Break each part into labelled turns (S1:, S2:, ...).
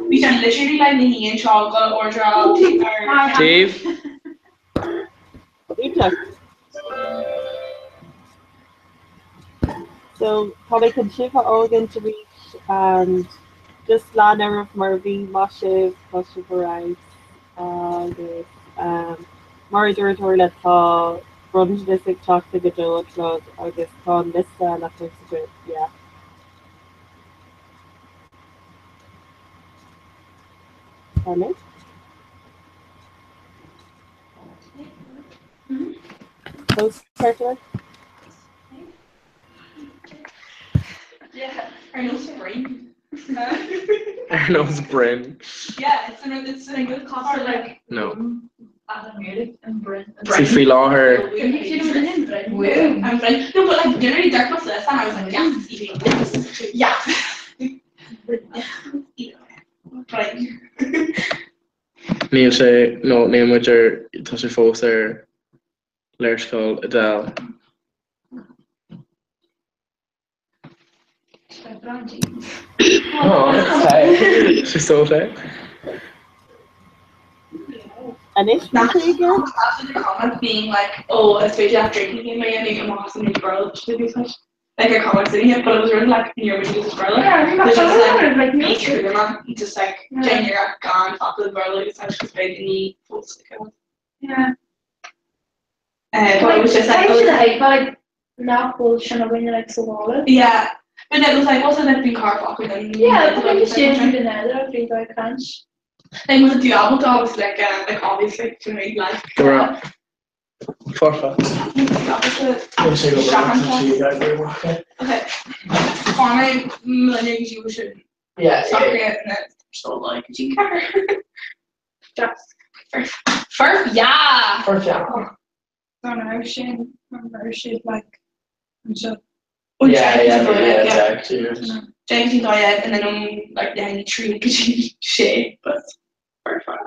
S1: We can literally like the and chocolate or draw
S2: Dave.
S3: So probably can shifa organ to reach and just land of Murphy, Moshev Rice, this Murder Toilet Thaw, Brunch District Chocolate Gajoa Club, I guess on this that makes it yeah. Pardon? Those circular?
S1: Yeah, Arnold's brain.
S2: Arnold's brain.
S1: Yeah, it's a good cost like
S2: No.
S1: and Brent.
S2: See, feel all her.
S1: I'm like, no, but like generally Dirk was this and I was like, yes, eating this. Yeah. Right.
S2: Neil say no name with her touch your folks there. Lair's called Adele. Oh, okay. She's still there.
S3: And it's really good.
S1: After the comment being like, oh, especially after drinking him, I make him awesome new girl to be such. Like a comment sitting here, but it was really like you're with this girl. Yeah, you're just like me too, man. Just like Jen, you're gone, top of the girl, like it's actually big and he folks like yeah. But it was just like
S4: like not bullshit when you're like so all
S1: yeah. But it was like also that being car fucker then
S4: yeah, but like you should be there, I think I can't.
S1: Like with the album I was like obviously to me like
S2: Forfa.
S1: Okay. Farming millennials you should talk it and then so like you care. Just first yeah. She like so James diet and then like the tree shit but perfect.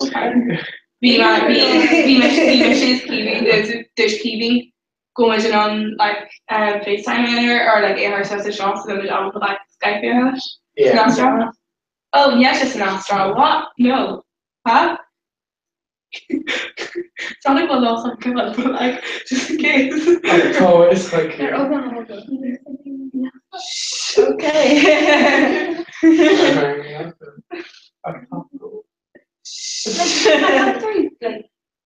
S1: Okay. We messages keeping there's keeping going on like FaceTime or like AR says the shops and then the job with like Skype in it. Yeah. Astra. Oh yes, it's an Astra. What? No. Huh? Sounded was also good, but like just in case.
S2: Oh, it's like
S4: they're open.
S1: Okay.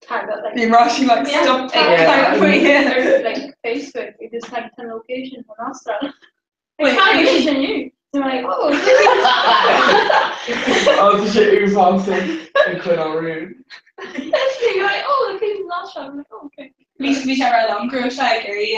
S4: Tag up like
S1: you're rushing like stuff
S4: like Facebook, you just tag 10 locations on Australia. Like how you than you? So I'm like, oh
S2: oh the shit you posted and quit on route.
S4: You're like, oh location's Australia. I'm like, oh okay.
S1: We used to be a long cruise like Gary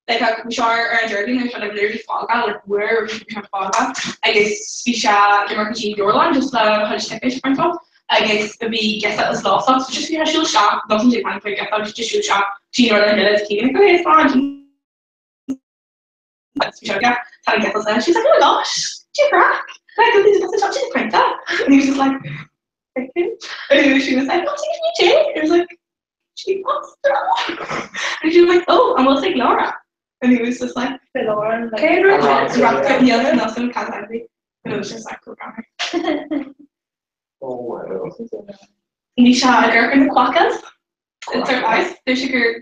S1: like a shower or a derby and there's like literally fog out like where we should fog out. I guess we shot the Marquis Doorland just how to take it from top. I guess we guess that was lost so just we had a shoot shot, doesn't take time for get that just shoot shot. She know that it's key like okay it's fine. Yeah, trying to get us there. She's like, oh my gosh, she crack. Like this is such a printer. And he was just like, and she was like, oh, it's me Jake. It was like, she wants to. And she was like, oh, and we'll take Laura. And he was just like,
S4: Laura and like,
S1: okay, and wrapped up the other and also can't have me. And it was just like, programmer.
S2: Oh wow.
S1: And he shot a girl in the quackers. It's her eyes. There's a girl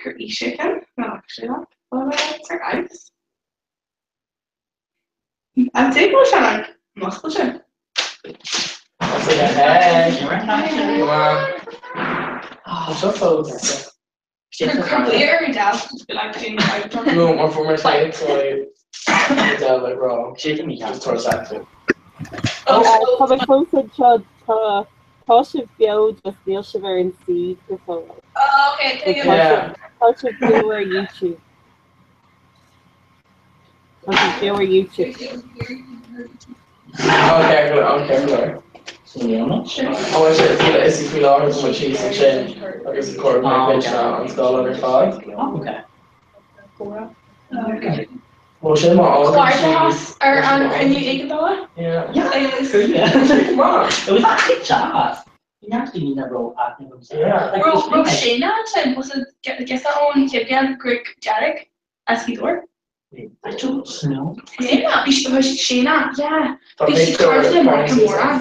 S1: Ishikan. Not actually that. What about her eyes? I'm taking a shot like muscle shot.
S2: That's like a head. Wow. So close.
S1: Clear down. Like doing the
S2: no, more for my side, so I down like raw. Shaking me just towards that too.
S3: Probably posted Tasha Bio just Neil Shiver and Seed before.
S1: Oh, okay.
S3: Yeah. Tasha viewer YouTube. Tasha viewer YouTube.
S2: Okay. I want to say it's if we learn so much cheese and change. I guess the core my pitch now and skull under fog.
S5: Okay.
S1: Okay.
S2: Well, she want all the cheese.
S1: Or can you eat it?
S2: Yeah.
S5: Yeah. Come on. It was a good job. You actually need that role acting himself.
S2: Yeah.
S5: Like, it was really like,
S1: Roshana time was it get that on Kibgan Greg Jarek as he door.
S5: I don't know.
S1: Shayna, yeah.
S2: The
S1: Because she
S2: picture
S1: carved him
S2: of
S1: like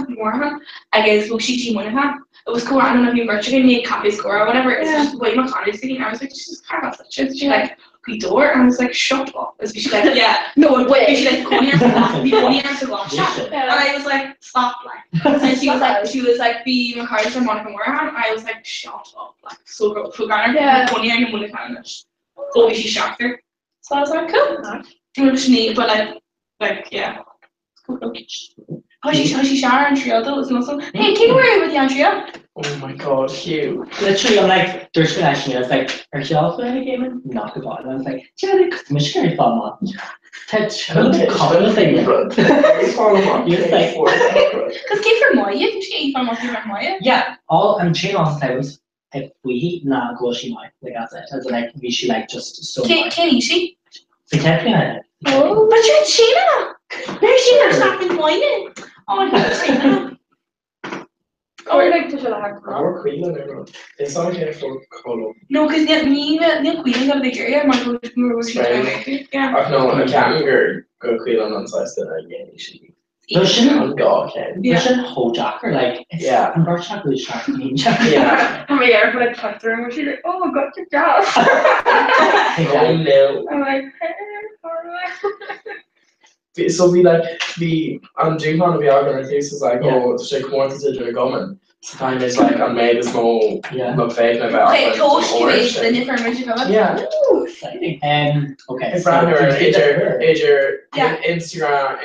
S1: Moran. I guess well she team one of them. It was cool. I don't know if you merch it made copy score or whatever. It's just way my Connie's thinking. I was like, just carve off that shit. She's like, we door, and I was like, shut up. And she's like, yeah, no way. She's like, come here for that. We only have to watch that. And I was like, stop, like. And she was like, be McCarthy and Monica Moran. I was like, shut up, like, so good. So Garner, funny, I know Monica Moran. Holy, she shocked her. So I was like, cool. But like, yeah. Cool. How she Sharon Trio though was also. Hey, can you worry about the Andrea?
S2: Oh my god, Hugh.
S5: Literally, I'm like, there's been actually, I was like, are you all playing a game? And not about it. And I was like, yeah, the Michigan fun man. Ted, couple thing.
S2: You're
S5: like,
S1: Because Kate for Moya, did she from what you from Moya?
S5: yeah, all I'm chain all the time was if we not go she might like that's it. As in, like we should like just so much.
S1: Can she?
S5: So can't be like
S1: Oh, but you're Sheena. There's Sheena's not been whining. Oh my god, Sheena.
S4: Or like to show the hair.
S2: Our Queen and everyone. It's not here for Colo.
S1: No, because Neil Queen got a big area. My coach was yeah.
S2: I know I can't go Queen on size that again.
S5: no shouldn't
S2: On God, Ken.
S5: you shouldn't hold Jacker like it's
S2: Yeah.
S5: I'm not sure really sharp mean
S2: Yeah.
S1: Oh my god, I touched her and she's like, oh my god, good job.
S2: Oh no.
S1: I'm like, hey,
S2: So we on June on the organization like oh she wanted to do a government. So kind of like I made this more look fake about
S1: okay, toast you is the different region of it.
S2: Yeah.
S5: Ooh, exciting. Okay.
S2: It's brand new age your
S1: Yeah.
S2: Instagram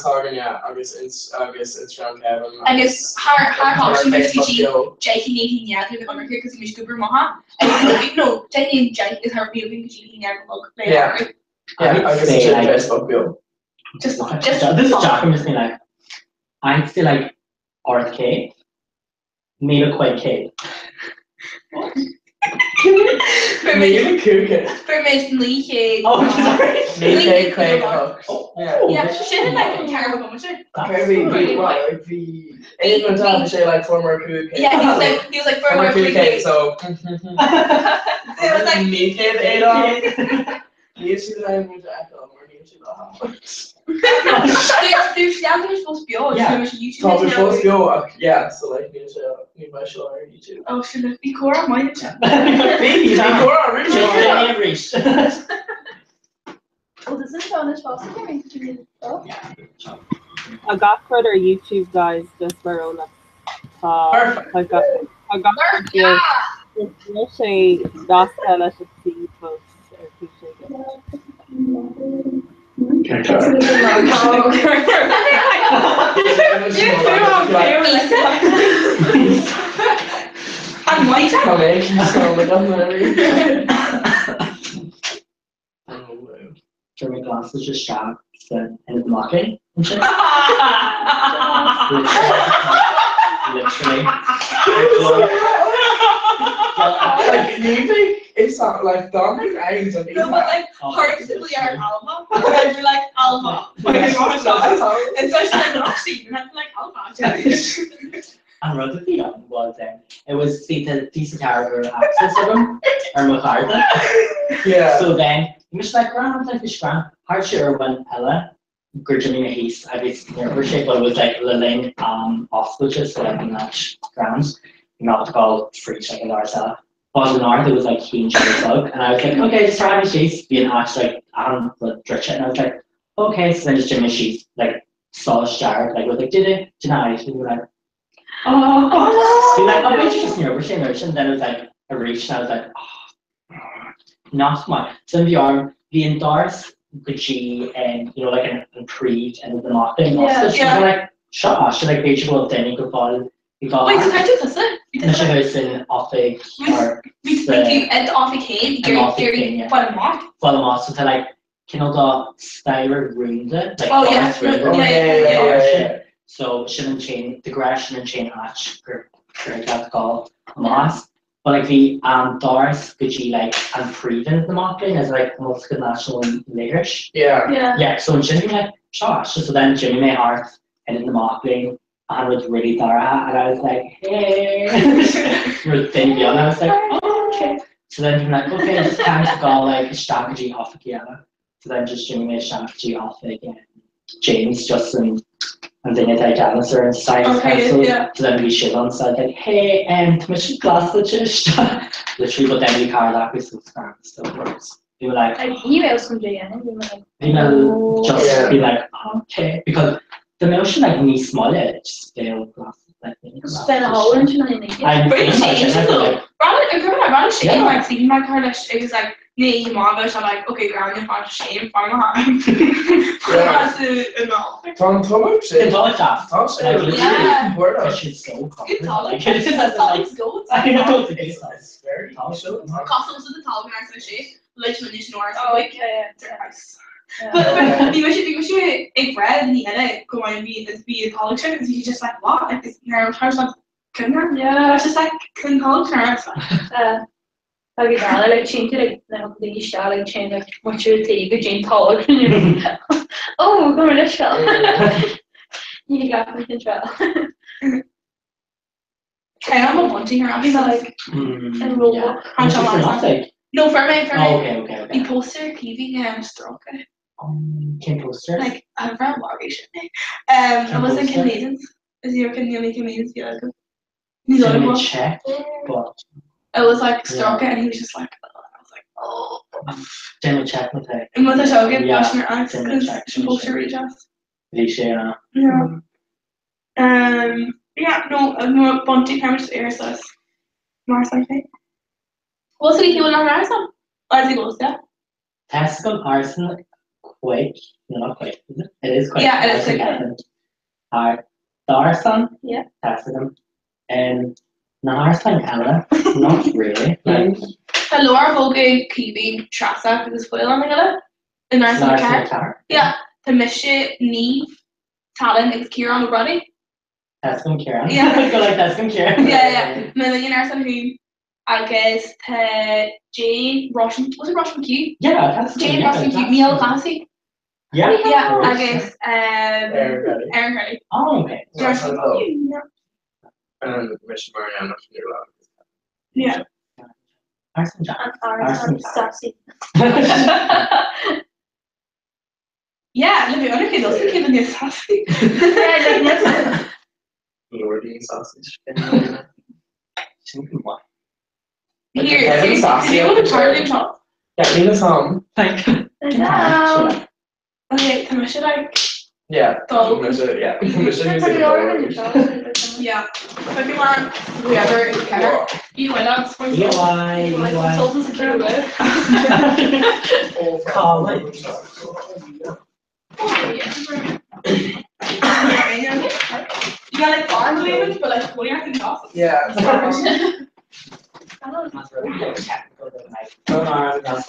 S2: talking I guess Instagram Kevin.
S1: I guess her option is to Jackie Nathan yeah to the number here because he was Cooper Maha. No, Jackie and Jake is her moving because she never look.
S2: Yeah. Yeah, I guess it's
S5: like,
S2: Facebook bill.
S1: Just
S5: this is Jack. I'm just saying like I'd say like Art K. Made a quite K.
S1: For me, Lee K.
S5: Oh, sorry.
S2: Lee K.
S1: Yeah, she didn't like terrible commentary.
S2: Even time say like former Cook.
S1: Yeah, he was like former Cook.
S2: So
S1: it was like
S2: me kid ate on. You see that I'm going to act on or you see that.
S1: There's supposed to be on YouTube.
S2: So we're supposed to go, yeah, so like me by show on YouTube.
S1: Oh, should it be Cora? Mine is
S2: Maybe Cora, really?
S4: Oh, does this on this fast again?
S3: I got further YouTube guys just for all that.
S2: Perfect.
S3: I got yeah. Especially that's how I should see posts. I appreciate it.
S1: I'm white.
S5: Jeremy glasses just sharp and it's mocking and shit. Literally.
S2: Like maybe it's not like Dominic Ames.
S1: No, but like hers simply are Alma. I'd be like Alma. And so she's like, not she, and I'd be like Alma.
S5: And Rose of the Young was it was the decent character access of him or McCarthy.
S2: Yeah.
S5: So then he was like grand like this grand. Hard sure when Ella Gurjamina Heath I was never shape but it was like Lilling hostages so like in that grounds. Not to call freaks like ourselves. But in art, it was like huge bug, and I was like, okay, just try she's being asked like I don't know, Richard, and I was like, okay, so then just Jimmy she's like saw Jared, like was like, did it tonight? And we were like, oh, so like, oh, it's just near we're and then it was like a reach, and I was like, oh, not much. So in VR, the endorse could she and you know like an improved and the marketing, yeah. Like shut up, she like basically then you could fall.
S1: Wait, so I did this it?
S5: Michigan house in Offig or
S1: and Offig Kane, Gary Falmont.
S5: Falmont, so to like kind of the styler ruined it. Like
S1: oh yeah.
S5: So Shannon Chain, the grass Shannon Chain hatch, correct that call Hamas. But like the Doris Gucci like and Freedom the marketing is like almost good national leaderish.
S2: Yeah.
S5: Yeah, so in Jimmy like Josh, so then Jimmy May Hart and in the marketing. and with really Dara, and I was like, hey, with Davey, and I was like, oh, okay. So then I'm like, okay, it's time to go like strategy off again. So then just doing a strategy off again. James, Justin, and then I Janice are in science council.
S1: Yeah.
S5: So then we shit on, so I was like, hey, commission class, literally, but then we carried that with some stuff. We were like,
S4: emails from JN, and we were like,
S5: email just be like, okay, because the notion like me small just failed classes.
S4: spend a whole bunch of money in it.
S1: Very changed though. I ran shame
S5: Yeah.
S1: like seeing my car it was like nee mom I'm like okay ground you find shame from home. That's enough.
S2: Van Thomas?
S5: It's all just.
S2: Thomas?
S1: Yeah.
S5: Because she's so
S1: Good
S5: common.
S1: talk.
S5: Like, it's just
S1: Talk
S5: like,
S1: is gold.
S5: I know it's a good
S2: It's
S5: stuff.
S2: very so.
S1: Customs of the talk and I said shit. Literally just north
S4: Oh,
S1: like
S4: okay.
S1: it's their house.
S4: Yeah.
S1: But because you ate bread and he had it go on and be a college student and he's just like what like this house like couldn't
S4: Yeah.
S1: it's just like couldn't college student.
S4: I'd be down, like, change it, like, the shell, like, change, like, what you would take, a Jane Taller, and you're like, oh, we're going to shell. You got me to shell.
S1: I'm a wanting her
S4: You know,
S1: like
S4: like,
S5: And
S4: roll
S5: yeah.
S4: up.
S1: I'm
S5: Which is
S1: sure
S5: fantastic.
S1: no for me
S5: Oh, okay.
S1: he posted TV stroke
S5: Can poster.
S1: like I'm from Morgan I was in
S5: Poster?
S1: Canadians is you can you make Canadians feel like he's
S5: Let
S1: on
S5: me
S1: one
S5: check, but
S1: it was like stroke and he was just like I was like oh
S5: let me check with her.
S1: and with the show get
S5: Yeah,
S1: brushing her eyes
S5: let me
S1: because
S5: check,
S1: she
S5: let me
S1: posted
S5: check.
S1: really just
S5: Alicia.
S1: yeah yeah no bunty cameras air says Mars I think what's he doing on Marathon as he goes yeah
S5: Tesco Arsenal Quake. No, not Quake, is it? It is Quake.
S1: Yeah, it is Quake.
S5: The Arsenal?
S4: Yeah.
S5: Tesco. And the Arsenal Ella, not really. Like,
S1: the Laura Hogan Keeving Trasa because foil on the gala in
S5: the
S1: Arsenal
S5: Arsenal
S1: car
S5: car.
S1: yeah the Misha Neve Talon is Kieran O'Brien
S5: Tesco and Kieran.
S1: Yeah.
S5: Go like Tesco and Kieran.
S1: yeah millionaire son who I guess to Jane Russian was it Russian Q
S5: Yeah, Tesco.
S1: Jane
S5: yeah,
S1: Russian Q
S5: that's-
S1: Neil Clancy
S5: Yeah.
S1: yeah I
S5: Yeah.
S1: guess
S2: Aaron
S1: Aaron Gray
S5: Oh, okay.
S2: And Mission Mariana from New York.
S1: yeah
S5: Arsenal Jack.
S4: And
S5: Arsenal
S4: sassy.
S1: yeah look at other kids also keeping this sassy
S4: Yeah, like, that's
S2: Lordine sausage.
S5: Something what?
S1: here
S2: Kevin Sassy.
S1: you want to turn it top
S2: Yeah, leave us home.
S5: Thank you.
S4: no.
S1: okay Tamisha like
S2: Yeah.
S1: Dog.
S2: Yeah. Mission
S4: That's
S2: music.
S4: like Lauren and
S1: yeah if you want whoever is better you went out for
S5: EY.
S1: consultants and keep it you got like farm labels, but like what do you have to talk?
S2: Yeah.
S5: That's really technical, but like, no, that's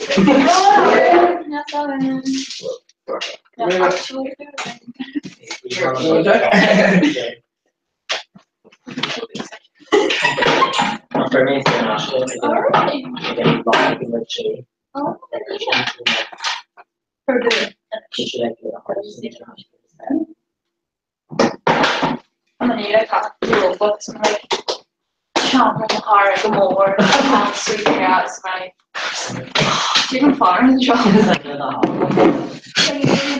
S5: For me, it's international. Again, blocking with G.
S4: For the
S5: Should I do the hardest international?
S4: I'm gonna need a copy of books and like chomp on the hard the more sleeping out is my chicken farm and job.
S5: It's like with a hop.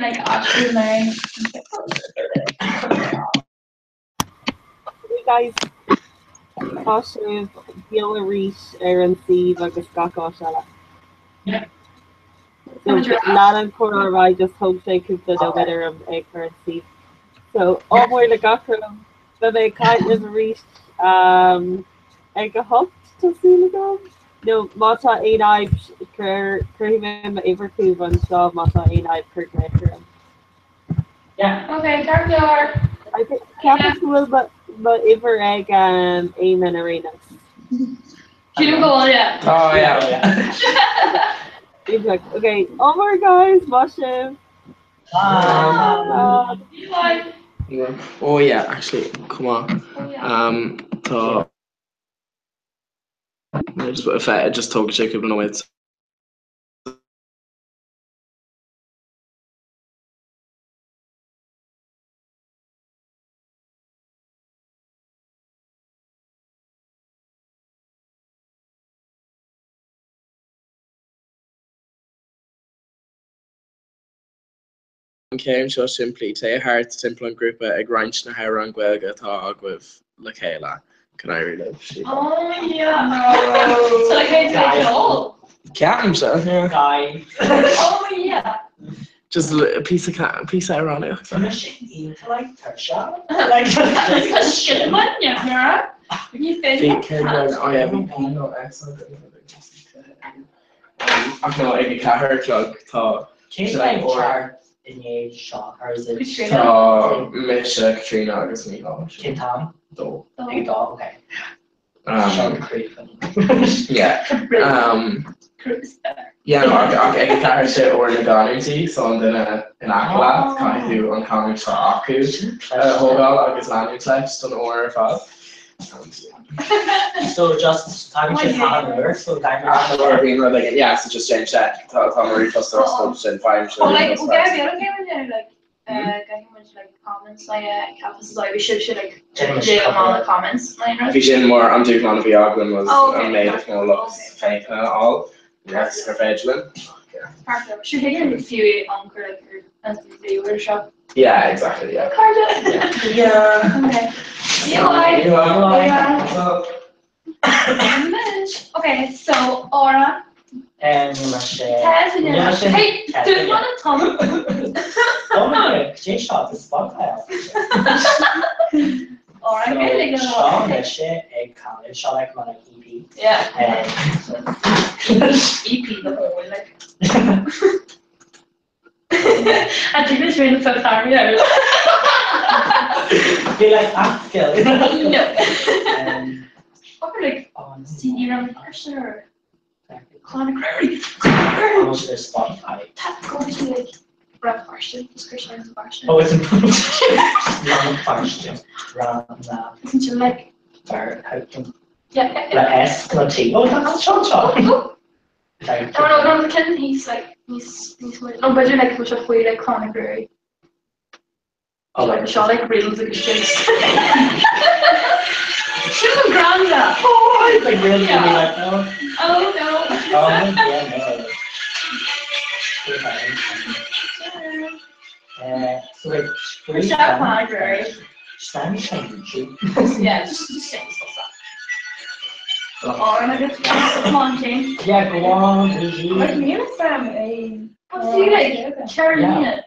S4: Like actually my
S3: Hey guys, Osher, Gila Reach, Aaron Steve, agus Gako Shala.
S5: Yeah.
S3: So, Lana Cora, I just hope they could do the better of Aaron Steve. So, Omar the Gako, the they kind of reached, Ega Hupt to see the go. No, Mata Ainai, Kerhim, Evercube, and Shaw, Mata Ainai, Kirk Maker.
S5: Yeah.
S1: Okay, Carter.
S3: I think Capital, but Iver Egg and Amen Arenas.
S1: She didn't go on yet.
S2: Oh yeah.
S3: Exactly. Okay. Omar guys, Mashiv.
S1: You like?
S2: Oh yeah, actually, come on.
S1: Oh yeah.
S2: So if I just talk check it on it. céim seo siimplí té thart timppla an grúpa ag roinnt na hair an ghilga tá agah le chéile can I read it?
S4: Oh yeah. So like I did it all.
S2: Ceam se
S5: Guy.
S4: Oh yeah.
S2: just a piece of ironic.
S5: Like Tersha.
S4: Because shit one yeah. You think?
S2: I haven't no excellent. Ach no ag cethirlog tá
S5: Change like chart in the age shot, or is it
S2: tá mis Katrina agus Mícheál
S5: Kin Tom?
S2: dó.
S5: Big dog, okay.
S2: Um,
S5: Creek.
S2: yeah. Yeah, no, ag cethir sé ó na ganútí so an duine in aclaat caiithú an canú tá acu thógáil agus leanú leis don óir fad.
S5: So just time to have so
S2: yeah, so just change that. Marie plus the rest of fine.
S4: Oh, like okay, the other game is like getting much like comments like campus like we should like do all the comments like.
S2: Vision more. I'm doing one of the argument was made of more looks fake and all. Yes, for vigilant.
S4: Perfect. Should we get a few on as the workshop?
S2: Yeah, exactly. Yeah.
S4: Yeah. Okay. Okay, so Aura.
S5: And
S4: Hey, do you want to tell me?
S5: Oh my god, Jay shot the Spotify.
S4: Aura, really good.
S5: Sean, that shit, a college, shot like on an EP.
S4: Yeah.
S5: And
S4: EP the whole like. I think it's really so sorry.
S5: Be like, I'm scared.
S4: No.
S5: And
S4: What like CD around the person or Connor
S5: how much of their Spotify?
S4: Tap go to like rap question, description of the question.
S5: Oh, it's important. Wrong question. Wrong
S4: Isn't you like
S5: or how can
S4: yeah.
S5: the S, not T. Oh, that's Sean.
S4: No, the kid, he's weird. No, but you're like such a way like Connor Gray.
S5: Oh,
S4: Like
S5: like
S4: a shot like reels like a shit. Shoot him granda.
S5: oh, it's like really
S4: Yeah.
S5: like no.
S4: Oh no.
S5: Oh, yeah, no. So like
S4: Where's that Connor Gray?
S5: Spanish on YouTube.
S4: Yeah, just saying stuff. Oh, and I just come on, Jane.
S5: Yeah, go on,
S6: Like
S5: GG.
S6: Neil Sam Ain.
S4: What's he like? Carolina.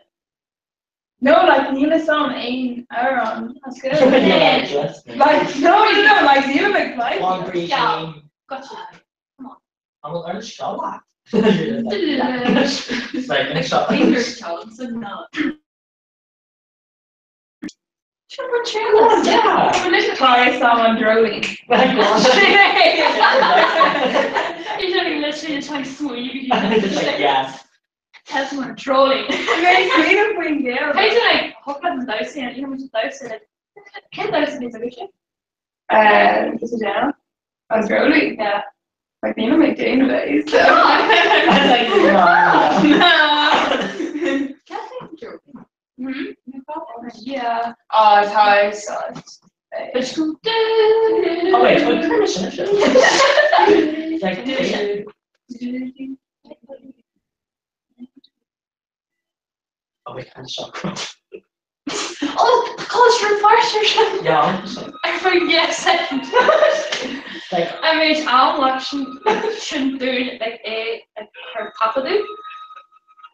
S6: No, like Neil Sam Ain Aaron. That's good.
S5: Yeah, just
S6: Like no, like Neil McFly.
S5: one, three,
S4: Yeah.
S5: team.
S4: Gotcha.
S5: I'm gonna learn shot. It's like a shot.
S4: Fingers tones and not. Sure,
S5: Yeah.
S6: I'm gonna try someone drooling.
S5: Like one.
S4: You're doing literally just like sweet.
S5: It's like yes.
S4: That's someone trolling.
S6: Very sweet of being there.
S4: How do you like hook up and dose in? You know, just dose in it. Can dose in is a good shit.
S6: Just in general. I was drooling.
S4: Yeah.
S6: Like Neil McDane days. So.
S5: I was like,
S6: No.
S4: Can't think of joking. Yeah.
S6: Oh, it's hard. So.
S4: It's cool.
S5: oh wait, what permission is it? Like, oh wait, I'm shocked.
S4: Oh, college first.
S5: Yeah.
S4: I forget second.
S5: Like,
S4: I mean, I'm watching do like her papa do.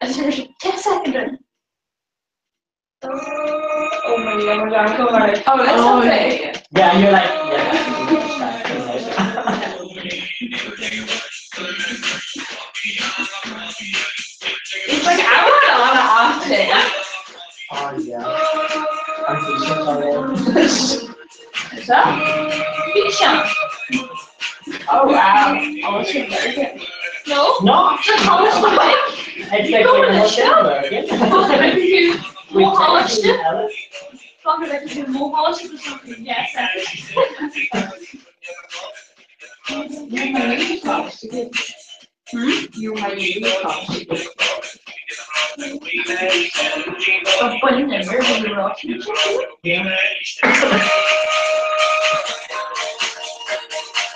S4: And so she take second.
S6: Oh my god, oh my god. Oh, that's
S5: Oh,
S6: okay.
S5: yeah, and you're like, yeah.
S6: It's like I want a lot of often.
S5: Oh yeah. I'm so sorry.
S6: Is that?
S4: Fiction.
S6: Oh wow. Oh, it's very good.
S4: No?
S5: No,
S4: It's a college boy.
S5: it's
S4: You
S5: like
S4: go to
S5: we're
S4: the
S5: more
S4: show.
S5: working.
S4: More polished.
S5: Alice.
S4: Probably like do more polished or something. Yes.
S6: You might use it.
S4: A bunny never really rock.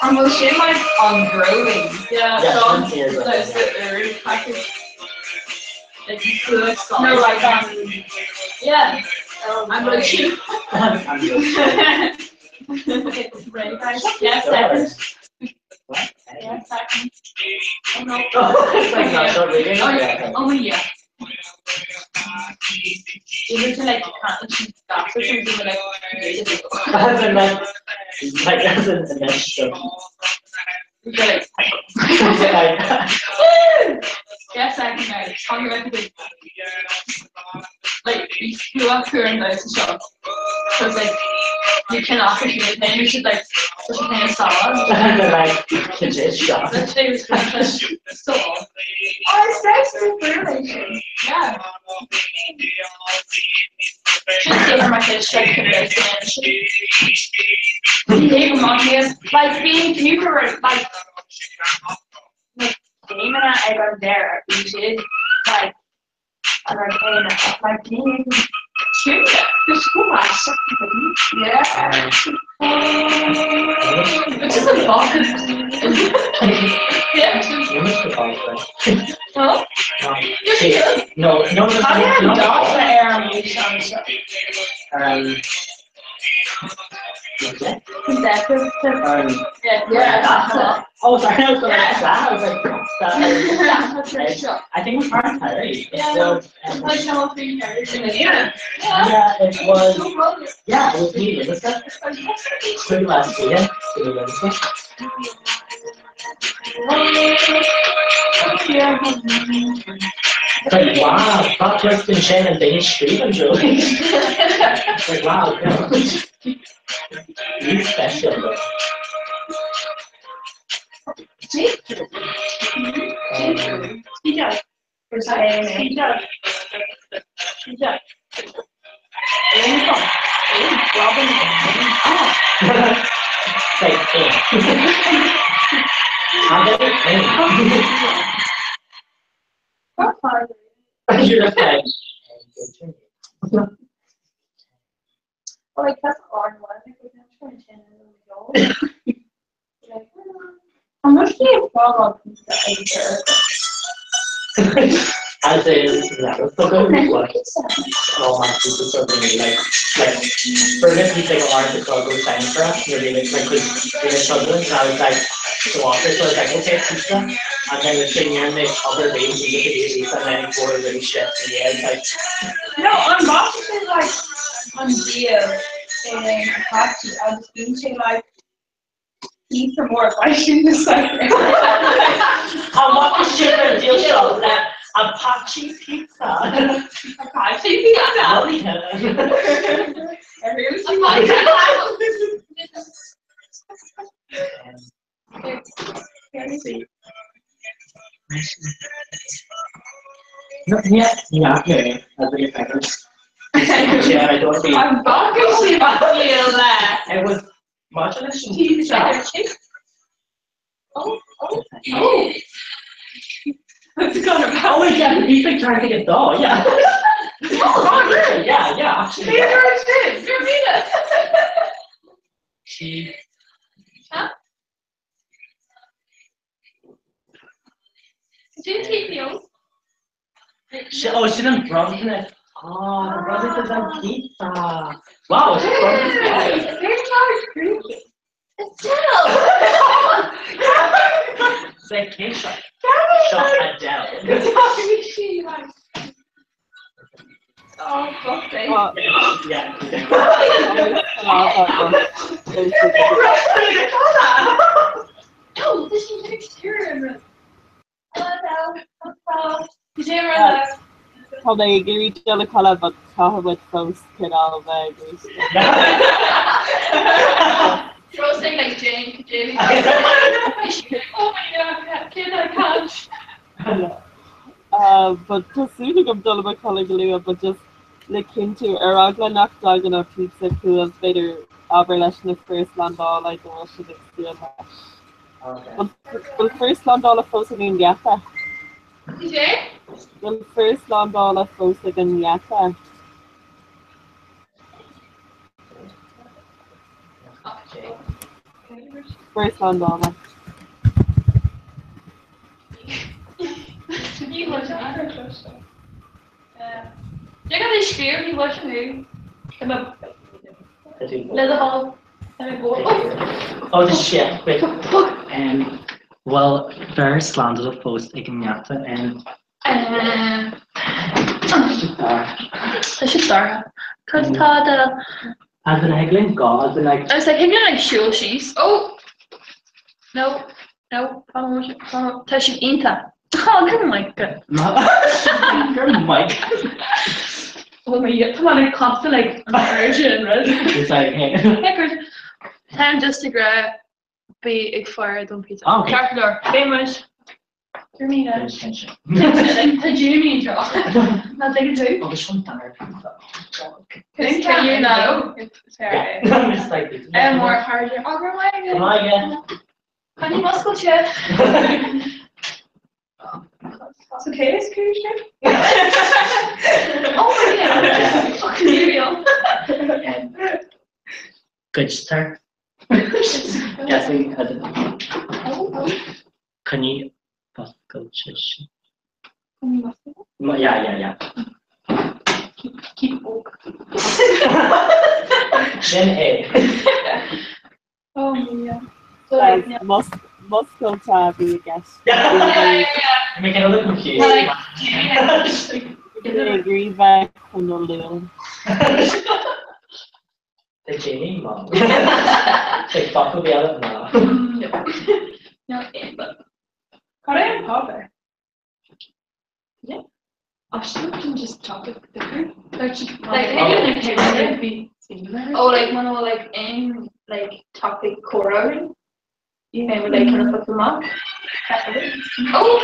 S6: I'm gonna share my on growing.
S4: Yeah.
S5: Yeah,
S6: So
S5: she's here, but-
S6: those that are really packaged.
S4: like good stuff. No, like yeah. I'm gonna cheat.
S5: I'm good.
S4: Okay, ready guys? Yeah, seconds.
S5: What?
S4: Yeah, seconds. Oh no.
S5: It's like not so reading.
S4: Oh yeah. Even to like can't stop or something like
S5: As in like as in the next show.
S4: you get
S5: Like,
S4: yes, I can know. Talking about the like you are current those shop. Because like you cannot push me then you should like push a pan solid.
S5: and then like it's a shot.
S4: That thing is so
S6: Oh, it's nice information.
S4: yeah. Just give her my fish like even monkeys. Like being you were like gaming at I got there at YouTube. Like and I'm playing it like being cute. There's so much something. Yeah. It's just a box. Yeah.
S5: You missed the ball,
S4: No?
S5: No,
S4: I have dogs that air on you,
S5: okay.
S4: That's yeah.
S5: Yeah. Oh, sorry, I was going
S4: Yeah.
S5: to that. I was like, I think it was hard Terry.
S4: Yeah.
S5: So,
S4: Like no thing there.
S5: yeah, it was. Yeah, it was me, Elizabeth. Pretty last year. Like, wow, Bob Clifton, Shannon, Danish Street, and Julie. Like, wow, yeah. You special, though. Like, how did it You're just like,
S6: Like that's hard one. I think we're going to I'm not sure if all of these
S5: I say, yeah, it's so good. Like, all my people so really like, for this we take a large Chicago time for us, we're really like, we're struggling, and I was like, so often, so I was like, okay, pizza, and then we're sitting here and make other days, we get to do these, and then four really chefs in the end, like,
S6: no, on Boston is like on deal and Apache. I was thinking like eat some more question just like
S5: I want to ship a deal shop that Apache pizza.
S6: Apache pizza.
S5: Oh, yeah. No, yeah, okay. That's really better. Yeah, I don't think.
S6: I'm obviously about to feel that.
S5: It was much of a
S6: Pizza. Oh. It's gonna
S5: Oh, yeah, he's like trying to get doll, yeah.
S6: Oh, really?
S5: Yeah, actually.
S6: You're Rita.
S5: She.
S6: Huh? Did you keep you?
S5: She didn't brought it. Oh, brought it to pizza. Wow, she brought it.
S6: Very hard drinking.
S5: It's like cake shop. Shop Adele.
S6: Oh, fuck me.
S5: Yeah.
S6: No, this is an exterior. Hello.
S3: Probably give each other color, but talk about post kid all bags.
S6: Roasting like Jane, Jamie. Oh my god, kid, I can't.
S3: But just seeing I'm done about color glue, but just look into Aragla knock dog and a pizza who has better overlash in the first land all I don't should explain that. Well, first land all of focusing in Yata.
S6: DJ?
S3: Well, first land all of focusing in Yata. First land all.
S6: You want to
S4: stream you watch me. I'm a
S5: I do.
S4: little hole. And I go.
S5: Oh, the shit. Wait. Well, very slanted of post igniata and
S4: I should start. Cause Tada.
S5: I've been haggling God, I've been like
S4: I was like, him like show she's. Oh no, Tashi Inta. Oh, good Mike.
S5: good Mike.
S4: Oh my god, come on, it comes to like version, right?
S5: It's like hey.
S4: Hackers. Time just to grab be expired on pizza.
S5: Okay.
S4: Calculator, famous. Termina.
S5: There's tension.
S4: The Jimmy job. Not take it too.
S5: Oh, there's one tired.
S4: Can you know? Sorry.
S5: I'm just like
S4: And more harder. Oh my
S5: Come
S4: god.
S5: on again.
S4: Honey muscle chip.
S6: It's okay, it's cool, chef.
S4: Oh my god. Fucking real.
S5: Good sir. Guessing as a can you go yeah.
S4: Keep walk.
S5: Then A.
S4: Oh my god. So
S3: Like,
S4: yeah.
S3: Moscow Tavi, I guess.
S5: You're making a little confused.
S3: I agree back from the little.
S5: The Jamie mom. Like fuck will be out of now.
S4: No, but
S6: Can I have coffee?
S4: Ashton can just talk it different. Like
S6: Singular?
S4: oh, like one of like aim like topic core. You know, like kind of put them up. Oh.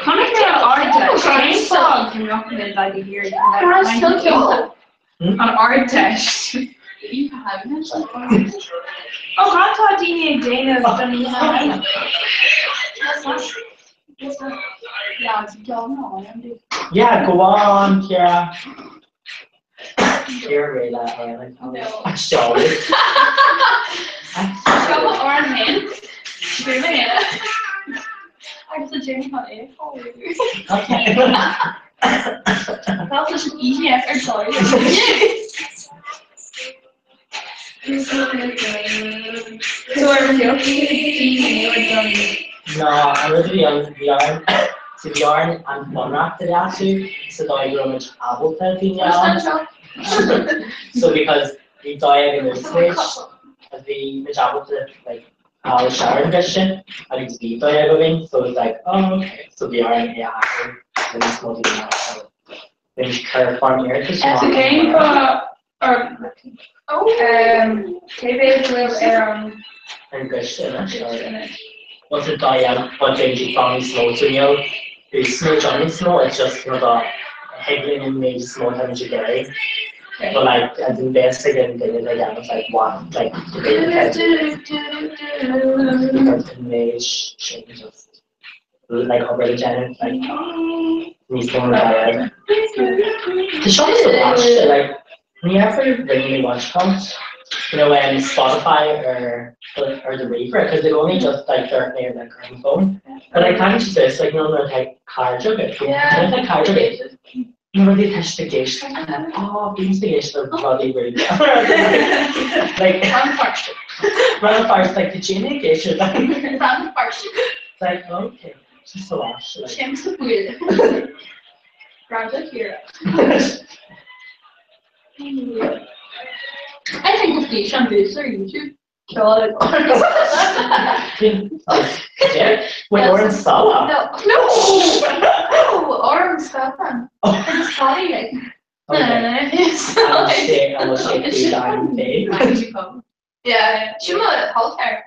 S6: Connor art song can recommend like a year.
S4: Oh,
S6: An art test.
S4: you haven't.
S6: Oh, I thought Dini and Dana have done it.
S4: Yeah, it's don't know.
S5: Yeah, go on, Kira. Kira Rayla, like
S4: No.
S5: show it.
S4: Show orange hand. Scream it. I'm such a genius on it.
S5: Okay.
S4: That was such an easy answer, sorry.
S6: So are you?
S5: No, I'm going to be on the yarn. So the yarn and fun wrap to that too. So that I grow much apple therapy now. So because the diet in this stage, as the much apple to like shower question, and it's the diet going. So it's like, oh, okay. So the yarn, yeah, and it's not even that. So then you curve farm here.
S6: It's okay, TV will
S5: And question, what's the diet? What Benji found slow to you? It's smooth on slow, it's just not a headline and maybe small damage again. But like as investing did it again, it's like one like the image changes. Like already Janet, like needs to diet. The show is a watch, like when you ever really watch comes, you know, when Spotify or the Reaper, because they only just like they're near their current phone. But I kind of just this, like, you know, like car jogging. Yeah. Like car jogging. You know, they touch the gate. Oh, these days are bloody really. Like, run first, like the Genie gate.
S4: Run first.
S5: Like, okay, just a wash.
S4: James the Wheel. Roger here. I think the station boosts are YouTube. God.
S5: Yeah, with Orange Sala.
S4: No, Orange Sala. It's funny, like.
S5: I will shake the diamond babe.
S4: Yeah, she might hold her.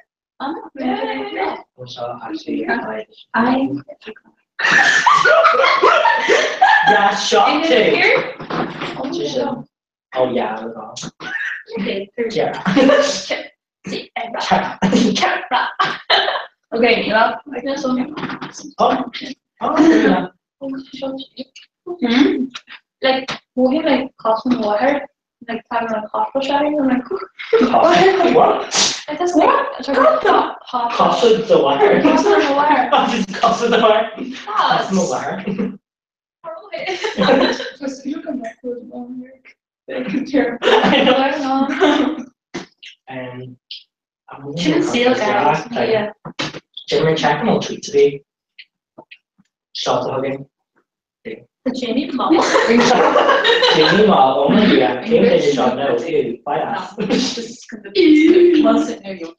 S5: Which I'll actually yeah, shock too. Oh yeah, I was off. Yeah.
S4: Okay, you know, like this one.
S5: Oh, yeah.
S4: Like, we like costing water, like having a coffee shop, and like,
S5: What?
S4: I just like, hot
S5: Costed the wire.
S4: Costed the wire.
S5: Costed the wire. That's the wire.
S6: Just you come back with one work. They could hear.
S5: I know.
S4: Shouldn't steal guys. Yeah.
S5: Generally checking all tweets today. Stop hugging.
S4: The Jamie mom.
S5: Jamie mom, oh my god. Came in the shop now too. Why ass?
S1: Once it knew you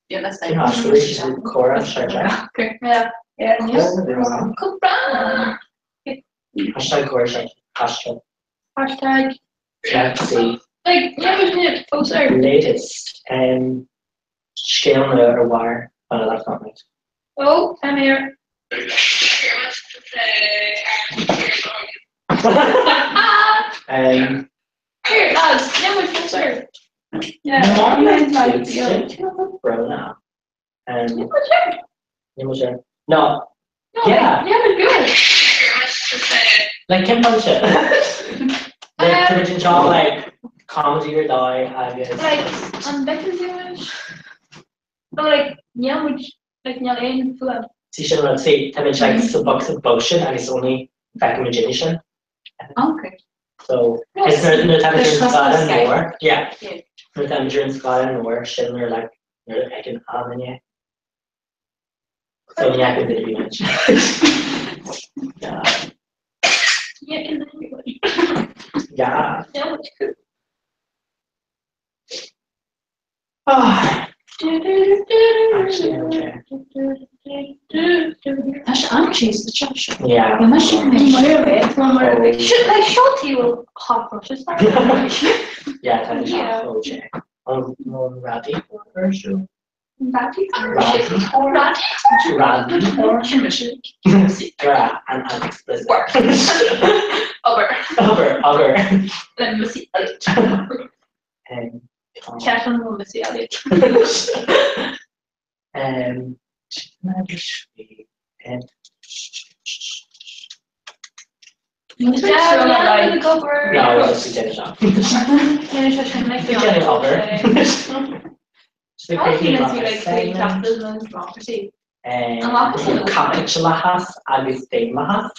S1: yeah, that's
S5: you know, so she's a Cora, Sharjah.
S4: Yeah. Yeah.
S5: Come on. Hashtag Cora, hashtag.
S4: Hashtag.
S5: Let's see.
S4: Like, yeah, wasn't it? Oh, sorry.
S5: Latest scale on a wire. Oh no, that's not right.
S4: Oh, I'm here. Here, lads. Yeah, which one, sir? Yeah.
S5: Brona.
S4: Yeah, which one?
S5: No.
S4: No,
S5: Yeah.
S4: Yeah, but good.
S5: Like Kim Puncher. Like Christian Shaw, like comedy or die, I guess.
S4: Like, on Becky's image. But like, yeah, which, like, yeah, in film.
S5: So you should not say, I mean, like, it's a box of bullshit and it's only back imagination.
S1: Okay.
S5: So, it's no time
S1: There's
S5: to Scott and
S1: Sky.
S5: more. Yeah.
S1: Yeah.
S5: No time to Scott and more, Schindler, like, you're like an avenue. So, yeah, I could be much. Yeah.
S4: Yeah, in the everybody.
S5: Yeah.
S4: Yeah, which good.
S5: Ah. Actually, okay.
S1: I'm cheese the church.
S5: Yeah.
S1: I'm actually
S4: One way. Should like Shorty will hot brushes.
S5: Yeah, time to
S4: Yeah.
S5: talk. Okay. On Ratty or show?
S4: Ratty.
S5: Ratty. Yeah, and explicit. Over.
S4: Let me see.
S5: And
S4: Catherine will see Elliot.
S5: and
S4: Yeah, the cover.
S5: no, it's a Jenny shop. Jenny over. So
S4: I feel
S5: the
S4: like three chapters and democracy.
S5: Capitulahas agus Daimlahas.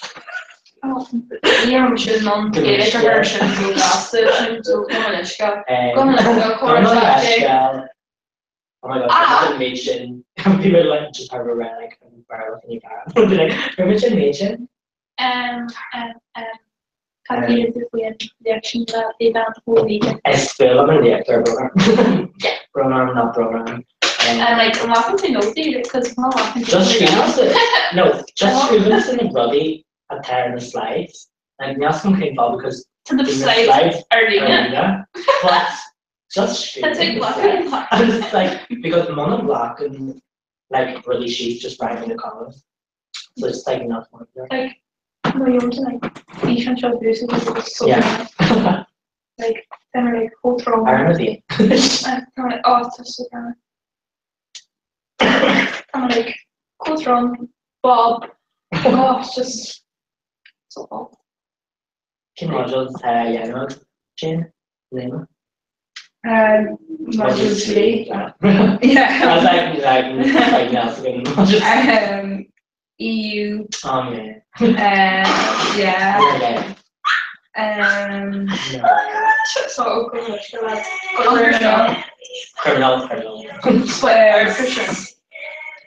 S4: Hier moet je dan eerder version doen laatste zo Komanishka. Komanishka Koranishka.
S5: Oh my god, information. People like just have a relic and viral in your like information.
S4: Kan je dit weer reaction dat event voor weken?
S5: Speel op een reactor program. Yeah. Program, not program.
S4: And like, I'm not going to note it because I'm not going to
S5: Just scream us in the bloody at tearing the slides. Like, we asked them came up because
S4: to the slides arena.
S5: But just scream.
S4: That's like black
S5: and black. And it's like, because mono black and like really she's just writing the colors. So it's like not one there.
S4: Like, no, you want to like, you can show this because it was so
S5: yeah.
S4: like, then we're like, hold from.
S5: I remember the.
S4: I'm like, oh, it's just so bad. I'm like, cool from Bob. Oh, it's just so bad.
S5: Can modules yeah, Jane? Name?
S6: Modules today.
S5: Yeah.
S6: Yeah.
S5: I was like now,
S6: EU.
S5: Oh man.
S6: Yeah.
S5: Okay.
S4: So cool.
S5: Criminal.
S4: Swear, for sure.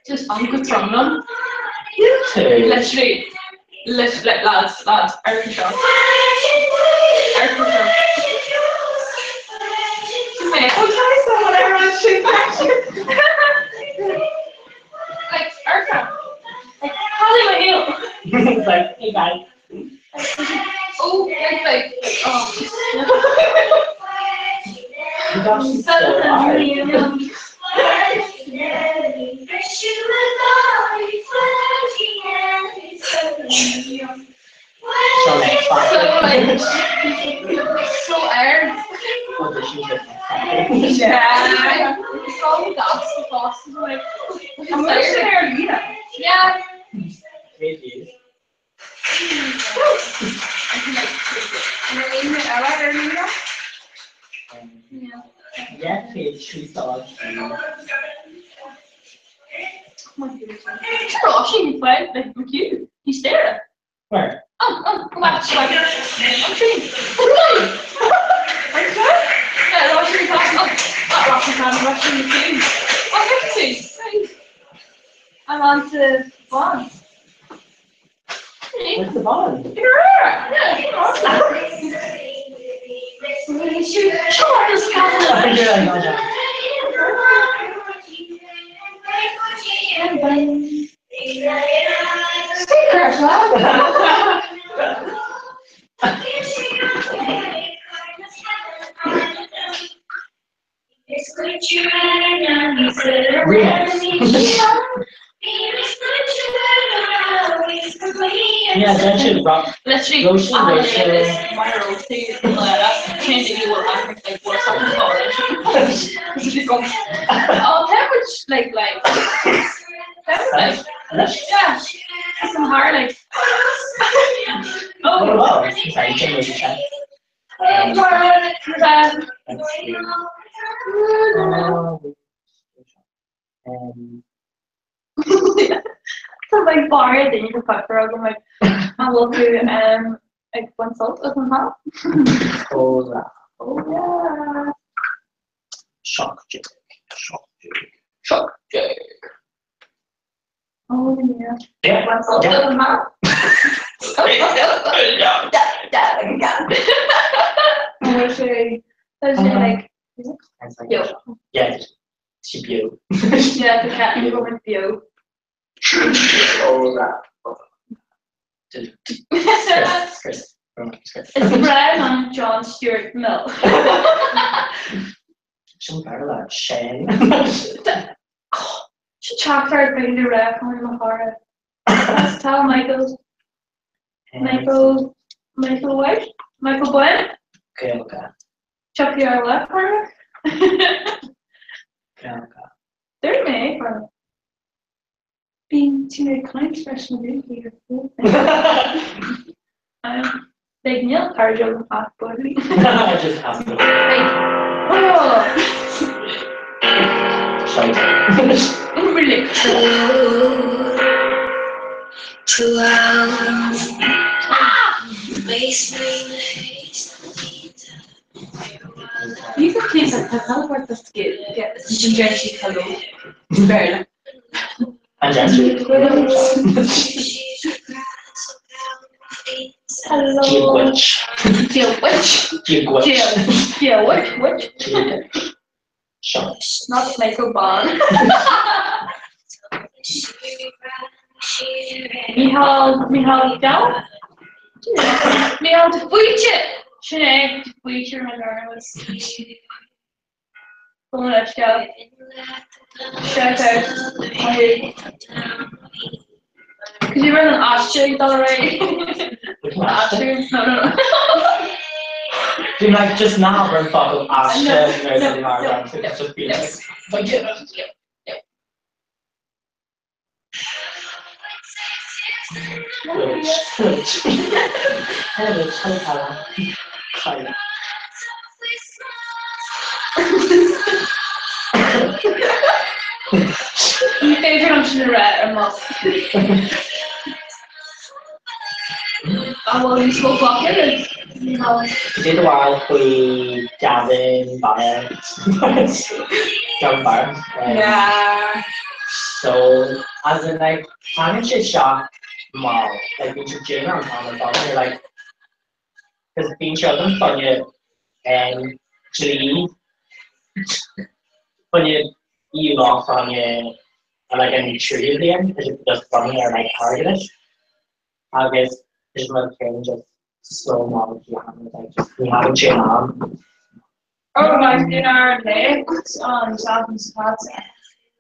S4: Just uncle from them.
S5: You too.
S4: Literally, lads, Arkansas. Man, what can I say whenever I'm shooting like, Arkansas. Like, how did I heal?
S5: It's like, hey guys.
S4: Oh.
S5: You got me so hard. So next
S4: So iron. Yeah. It's all the boss is like, I'm like, yeah.
S5: Maybe.
S4: Yeah.
S5: Yeah, she saw it.
S4: Oh, she went like with you. He's there.
S5: Where?
S4: Come back. I'm trying. I'm sorry. Yeah, washing the class. Not washing the hand, washing the team. Oh, Pepsi. I'm on to Bond.
S5: Where's the ball? Yeah, that should rock.
S4: Literally,
S5: Lotion,
S4: I
S5: lotion.
S4: this my rotate that's changing you will have like what's something called it. Oh, that much like yeah, some hard like.
S5: Oh, wow. Sorry, change the chat.
S4: So like bar, then you can fuck her out. I'm like, I will do like one salt or some hot.
S5: Oh
S4: yeah.
S5: Shock jig.
S4: Oh yeah.
S5: Yeah.
S4: One salt or some hot. I wish like yo.
S5: Yeah. She beautiful.
S4: Yeah, the cat you go with you.
S5: Chris.
S4: It's bread on John Stuart Mill.
S5: Some part of that Shane.
S4: She chopped her bring the rep on my heart. Let's tell Michael White? Michael Boyd?
S5: Okay.
S4: Chuck your left corner?
S5: Okay.
S4: They're made for being too kind special here. Big Neil cardio with half body.
S5: I just have to.
S4: Really? You can please teleport the skid. Get some Jersey hello. Barely.
S5: And Jersey.
S4: Hello. Which? Not Michael Bond. Michal down? Michal to Fuiche. Sinead to Fuiche regardless. Let's go. Shout out. Because you were an Austrian already. Austrian? No.
S5: Do you like just now run fuck up Austrian? It's just be like,
S4: Favorite option to red or moss? Oh, well, you spoke bucket.
S5: Did a while we Gavin Bar.
S4: Yeah.
S5: So as in like having shit shot mall, like being gym around town and you're like because being children funny and Glee funny you off on you like an intriguing because it's just funny or like targeted. I guess there's no change of slow model like just we have a gym on.
S6: Oh, like in our legs on South and Scots,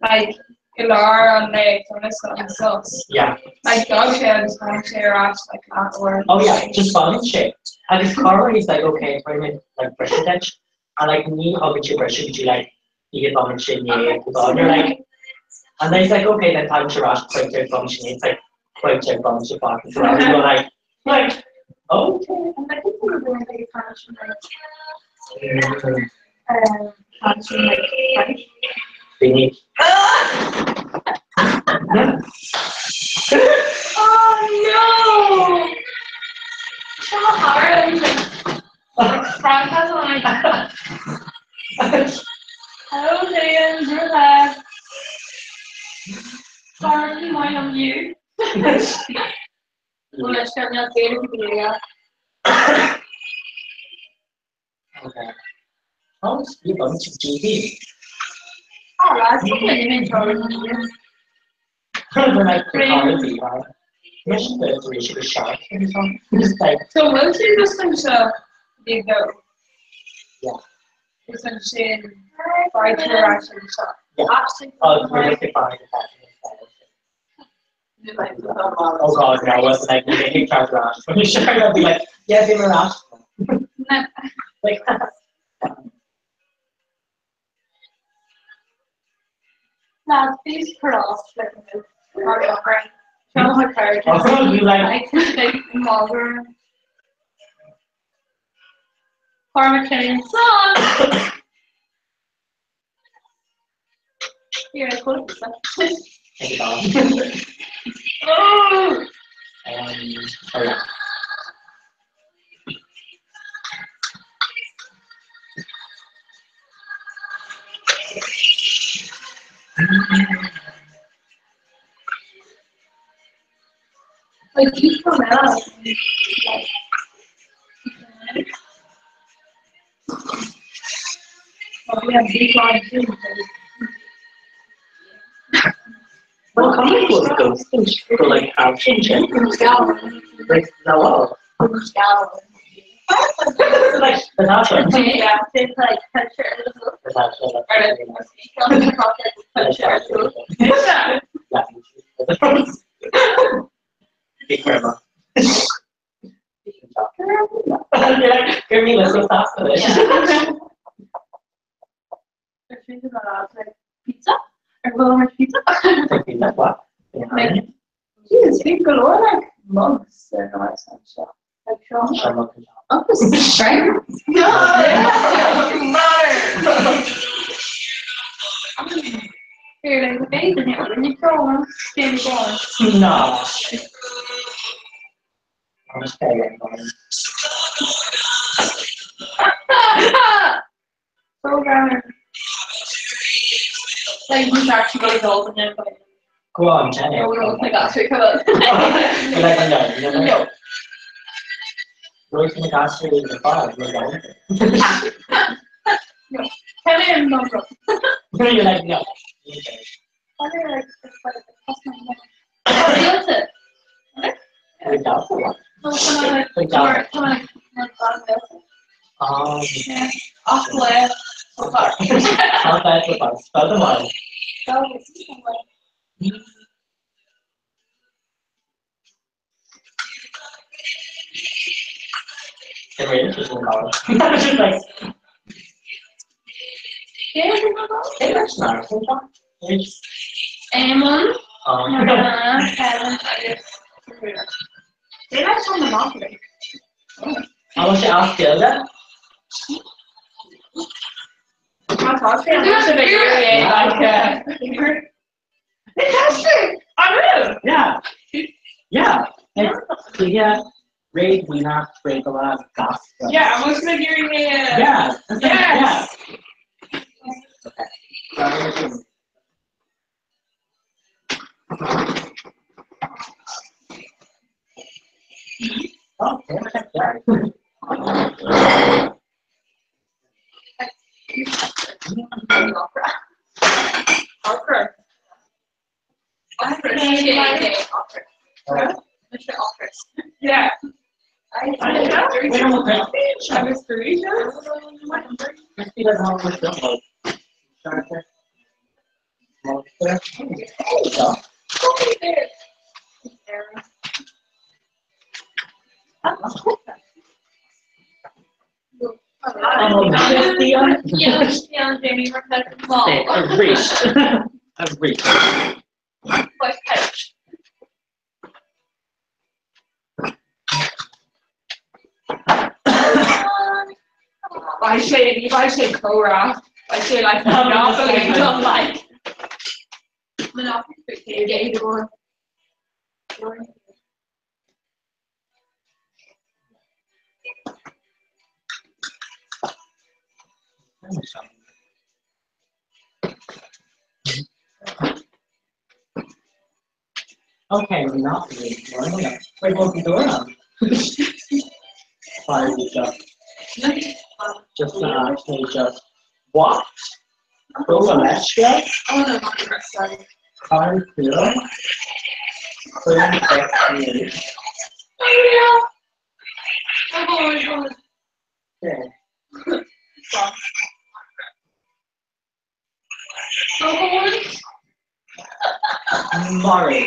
S6: like Galar on legs on this and sauce.
S5: Yeah.
S6: Like dog tails, dog tail rash, like that or.
S5: Oh yeah, just fun shit. And his car is like okay, for me like brush it edge. And like me, how would you brush it? Would you like you get on the chin, you're like and then he's like, okay, then time to rush, quick check function. It's like quick check function fucking so you go like okay.
S6: I think we were doing big punishment.
S4: Answering like
S5: Finish.
S4: oh no! So hard. Frank has one. Hello, James. You're back. Sorry, mine on you. Well, let's start now.
S5: Okay. Oh, you got to GP.
S4: Oh, that's what I meant to
S5: When I quality, right? Mission to reach the shark and something. It's like,
S6: So most of this things they go.
S5: Yeah.
S6: It's in by direction so.
S5: Yeah.
S6: Absolutely.
S5: oh, we're looking for the Oh god, no, I was like, the big charge rush. When you shark, I'll be like, yeah, they were rush. Like,
S4: Now, these cross are different. Show my card.
S5: also, you like,
S4: I can take longer. Pharmacology song. Here, I put this up.
S5: take it off.
S4: Oh!
S5: Oh yeah.
S4: Like, you come out. Oh, we have big one too.
S5: Well, come on, let's go. For like, change it. Like, no, like, the natural.
S4: Yeah, it's like picture.
S5: The natural. Big grandma. Give me this stuff for this.
S4: Pizza? Or go much pizza?
S5: That's what?
S4: Like, geez, big galore, like mugs and all that stuff. Like, Sean. Oh, this is strange. No! Here, like, the base in here, and you throw one, stand going.
S5: No. I'm just kidding.
S4: So bad. Like, he's actually really old and then, but
S5: Go on, Jenny.
S4: no, we don't think that's come up.
S5: You like no.
S4: No.
S5: Roy's in the castle in the fire.
S4: No. Tell him no, bro.
S5: You're like, no.
S4: Why do you like, it's like, that's my name. What's it?
S5: Wait, that's the one.
S4: No, come on, like,
S5: Wait, down.
S4: come on, like, bottom of it. Yeah. Off the way. So far.
S5: How bad the bus? Spell the one.
S4: So, it's like,
S5: The rate is in college. Just like,
S4: yeah,
S5: hey, that's nice. It's,
S4: Amon, Mariana, Kevin,
S6: They like on the marketing.
S5: I want to ask you that.
S6: My thoughts are
S4: It's a bit weird,
S6: Fantastic! I know!
S5: Yeah. Yeah. So yeah, raid, we not break a lot of gas.
S6: Yeah, I was figuring it.
S5: Yeah.
S6: Yes.
S5: Yeah. Oh, yeah.
S6: Opera.
S4: Opera. Mr. Opera.
S6: Yeah. I know.
S5: Wait, I'm okay.
S6: I was three.
S5: Christy doesn't have much film mode. Character. There you go.
S4: Yeah, Jamie, we're back to the mall.
S5: I've reached. I've reached.
S4: Like, touch.
S6: If I say Cora,
S1: I feel like Monopoly, not like
S4: Monopoly. Game door.
S5: Okay, not me. Wait, what's the door on? Fire just actually just what? Go let's go.
S1: oh no, sorry.
S5: Time zero.
S1: Oh my god.
S5: Okay. Murray.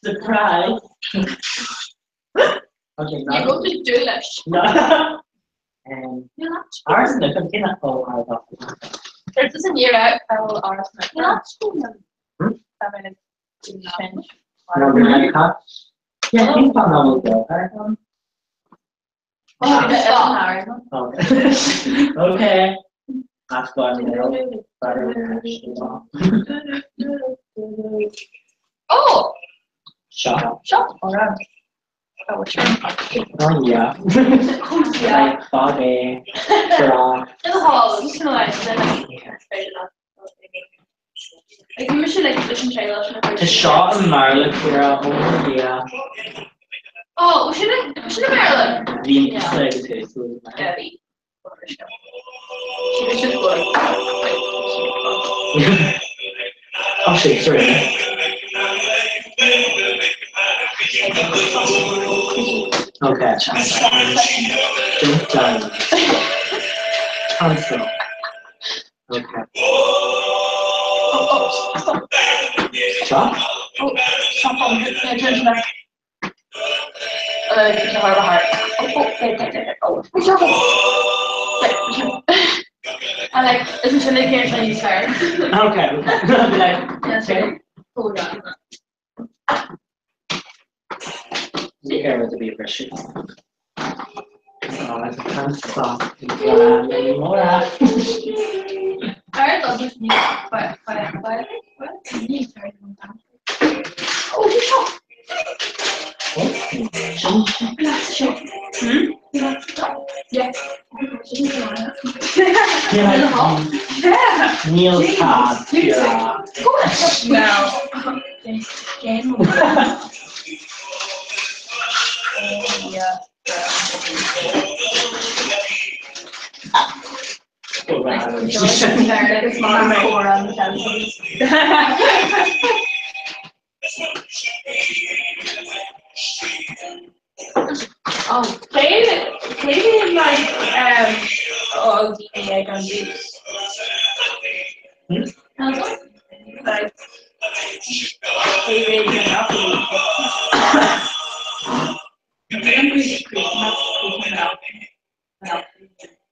S5: Surprise. Okay,
S1: You go to Dulwich.
S5: no. And Arsenal, I'm gonna go out of
S1: It doesn't year out how Arsenal.
S5: Hmm?
S1: 7 minutes to change.
S5: no, I can't. Yeah, I think I'm not there. Okay. Okay. That's what I'm going
S1: Oh!
S5: Shut.
S1: Alright. Oh, sure.
S5: Oh, yeah. Like, foggy. Draw.
S4: In the hall, just gonna like, then like, we should like listen to Taylor.
S5: The shot and Marlon here. Oh, yeah.
S4: Oh, we should have Marilyn.
S5: The inside too.
S4: Debbie.
S1: She was just good.
S5: Oh, shit, sorry. Okay. Don't die. Cancel. Okay. Shot?
S4: Stop on it. Yeah, turn to that.
S1: It's a horrible heart.
S4: I like, it's a like here when you start.
S5: Okay. I'll be like,
S4: That's
S5: okay.
S4: right. Hold on.
S5: Be careful to be a British. Oh, I can't stop anymore.
S4: I love this music, but, music very long. Oh, last shot. Yeah.
S5: Neil Todd. Yeah.
S1: No.
S4: Game.
S1: Yeah.
S4: It's my core on the
S1: Oh, Katie is like, oh, egg on juice. Like, Katie and Apple.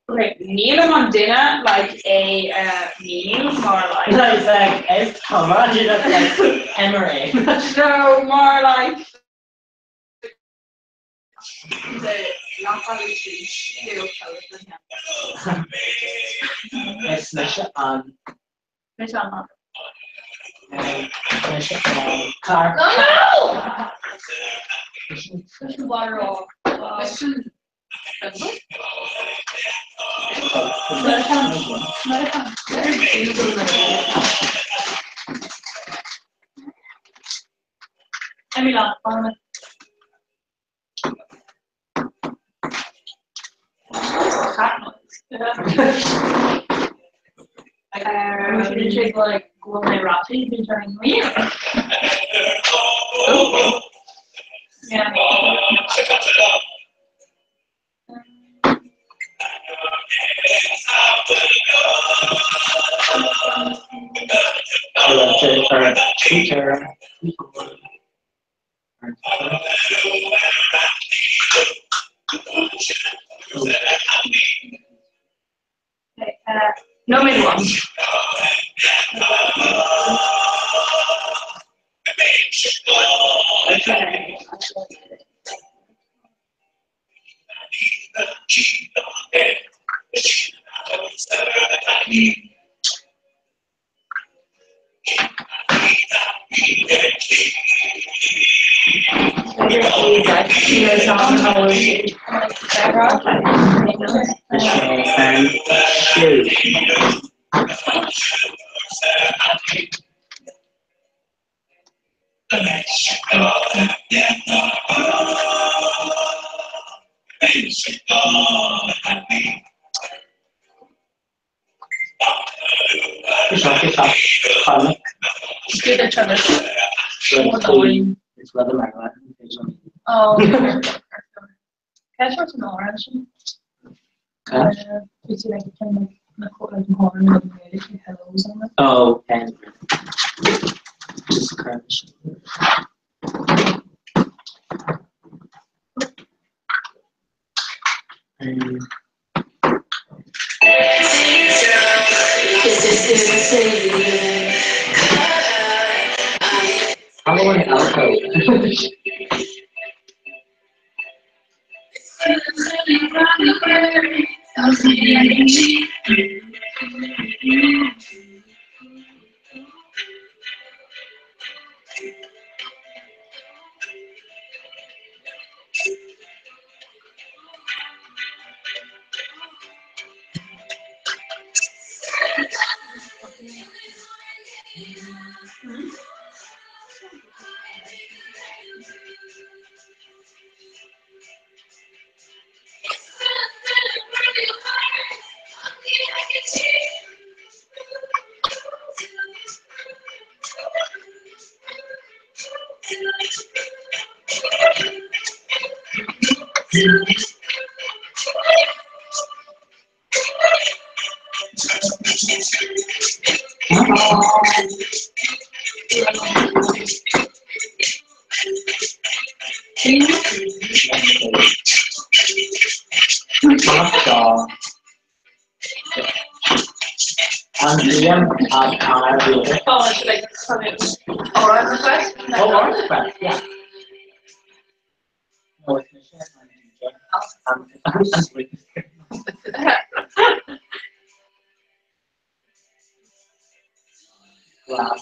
S1: Okay, Neil on dinner, like a meal, more like.
S5: It's like, it's come on, you look like Emery.
S1: No, more like. The not probably two colors.
S5: Let's smash it on.
S4: Which one?
S5: Smash it on car.
S4: No! Push the water off. Every last one. We should take like gourmet roti and turn weird. Yeah.
S5: Teacher.
S4: Okay, no middle one.
S5: It's rather like that.
S6: Oh, can I try some orange? You see like a kind of like horn with really few hellos on it.
S5: Oh, and just crunch. I'm going alto.
S6: Oh, it's like something orange effect?
S5: Oh, artifact, yeah. No, it's wow.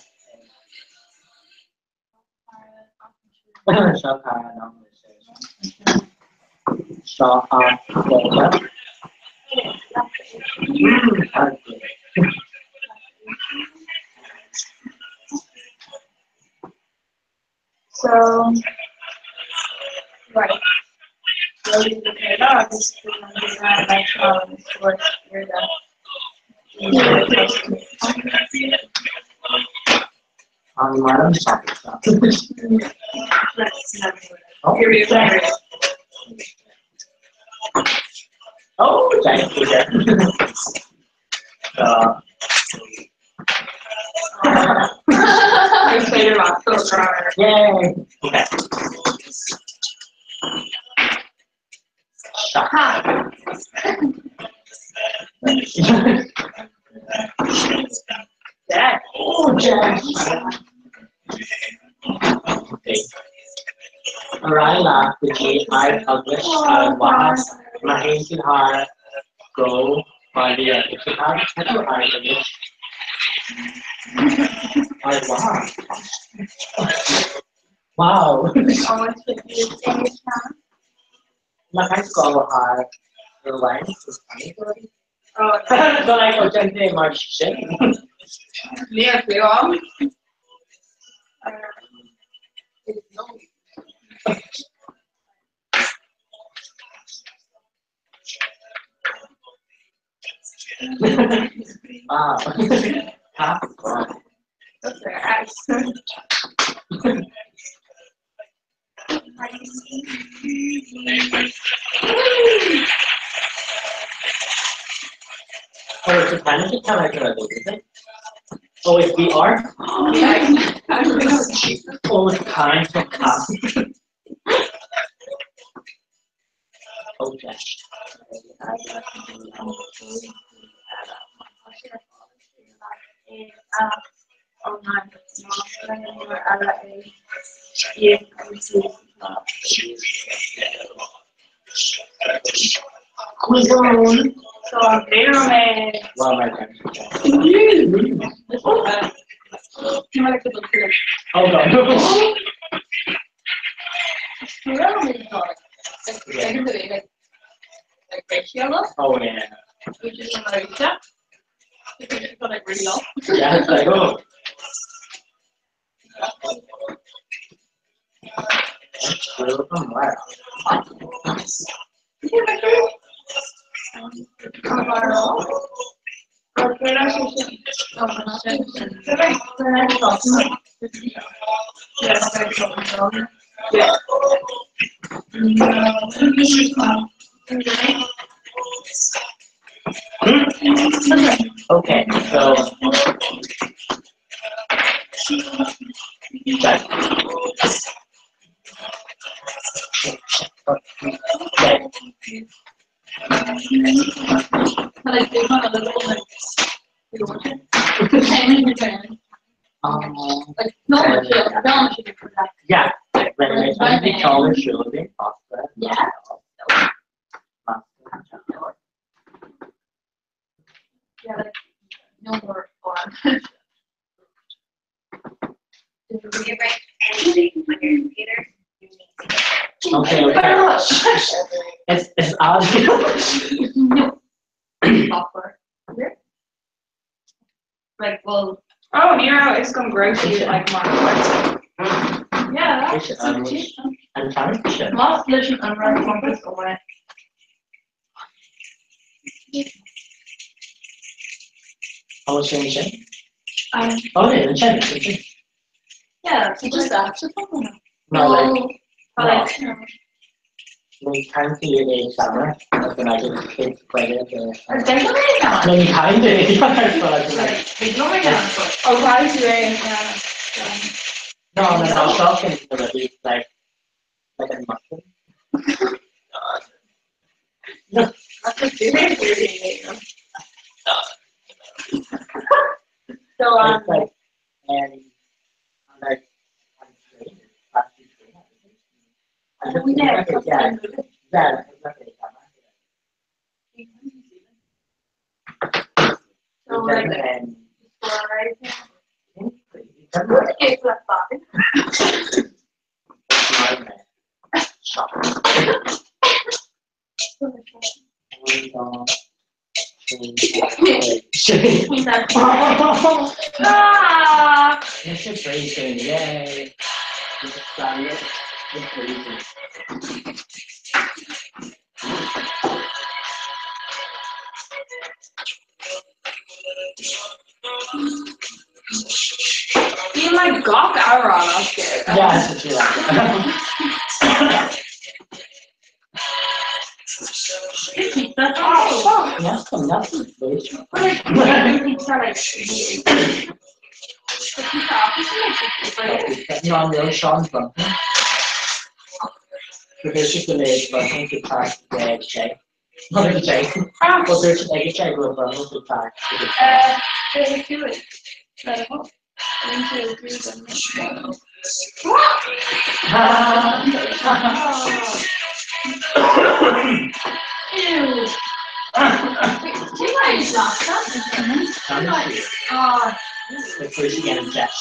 S6: So, right. So you look at that, this is like towards here that
S5: My own shopping stuff.
S6: Here we go.
S5: Oh, thank you.
S6: I played it off so strong.
S5: Yay. Okay.
S6: Yeah.
S5: Oh, Jack. Okay. Raila, which I published was Maheshihar Go Maria Ishihar Tattoo Artist. Wow.
S6: Almost 50 English now.
S5: Lakas ko har the lines is funny.
S6: Oh,
S5: So like ochente March shit.
S6: near Leon.
S5: Wow.
S6: That's their accent.
S5: Oh, it's a planet kind of do, is it? Oh, it's VR?
S6: Yeah,
S5: Oh, it's kind of cup. Okay.
S6: Cuisine. So, déjame.
S5: Well, my friend.
S4: You might have to look at it.
S5: Oh god.
S4: Like ratio,
S5: Oh yeah.
S4: which is like that. If you just got like really low.
S5: Yeah, it's like oh. Well, from where? Okay, so check. Okay.
S4: Like they want a little like like no one should for that.
S5: Yeah, like when I think all the show they pasta.
S4: Yeah. Yeah, like no more form.
S7: If you write anything on your computer, you need to get
S5: Okay, okay. It's odd.
S4: No. Software. Like, well,
S1: Oh, Nero is gonna grow to you like Mark.
S4: yeah,
S5: Which,
S4: that's
S5: which- I'm trying to share.
S4: Last legend unread one is away.
S5: I was saying check.
S4: Um,
S5: Okay, then check it.
S4: yeah, so just that. So
S5: No, like
S4: like,
S5: we can't see it in summer. But then I just hit quite a bit.
S4: definitely not.
S5: No, you can't do it. So I can like.
S4: They don't make it.
S1: Oh, why is it?
S5: No, shocking because it's like a mushroom.
S4: That's a very weird. So,
S5: It's like, and I'm like, I'm straight. I'm just yeah, exactly.
S4: So, like,
S5: And
S4: it's like fine. Ah!
S5: It's just racing, yay! It's excited. It's racing.
S1: You like got that wrong, I'm scared.
S5: Yeah, that's what you like.
S4: That's awesome.
S5: Nothing, please.
S4: But like, it's not like
S5: No, I'm real Sean's one. Because she's going to try the check. Not the check. Well, there's a check with a little tag.
S4: they do it. Let it go. Into the group Ew. You guys lost that.
S5: That's where she gets Jeff.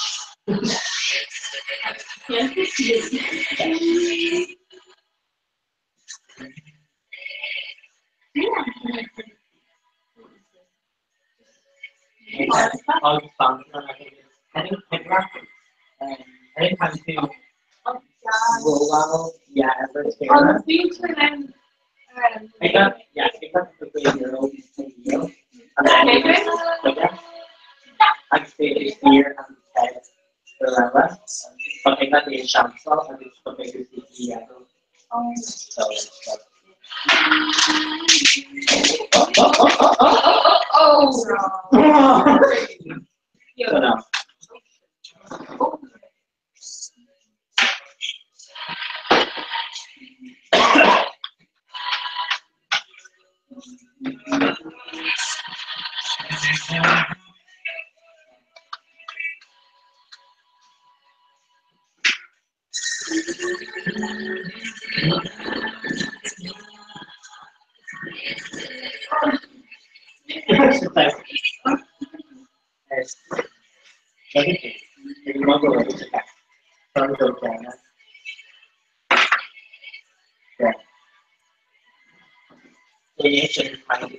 S5: All the fun. I think anytime to roll out, yeah, everything.
S4: On the future, then.
S5: I got the video. And then I stayed here and text the rest. But I got the chance of and it's okay to see here. So now. It's like, negative. Jenna. Yeah. Ini cerita lagi.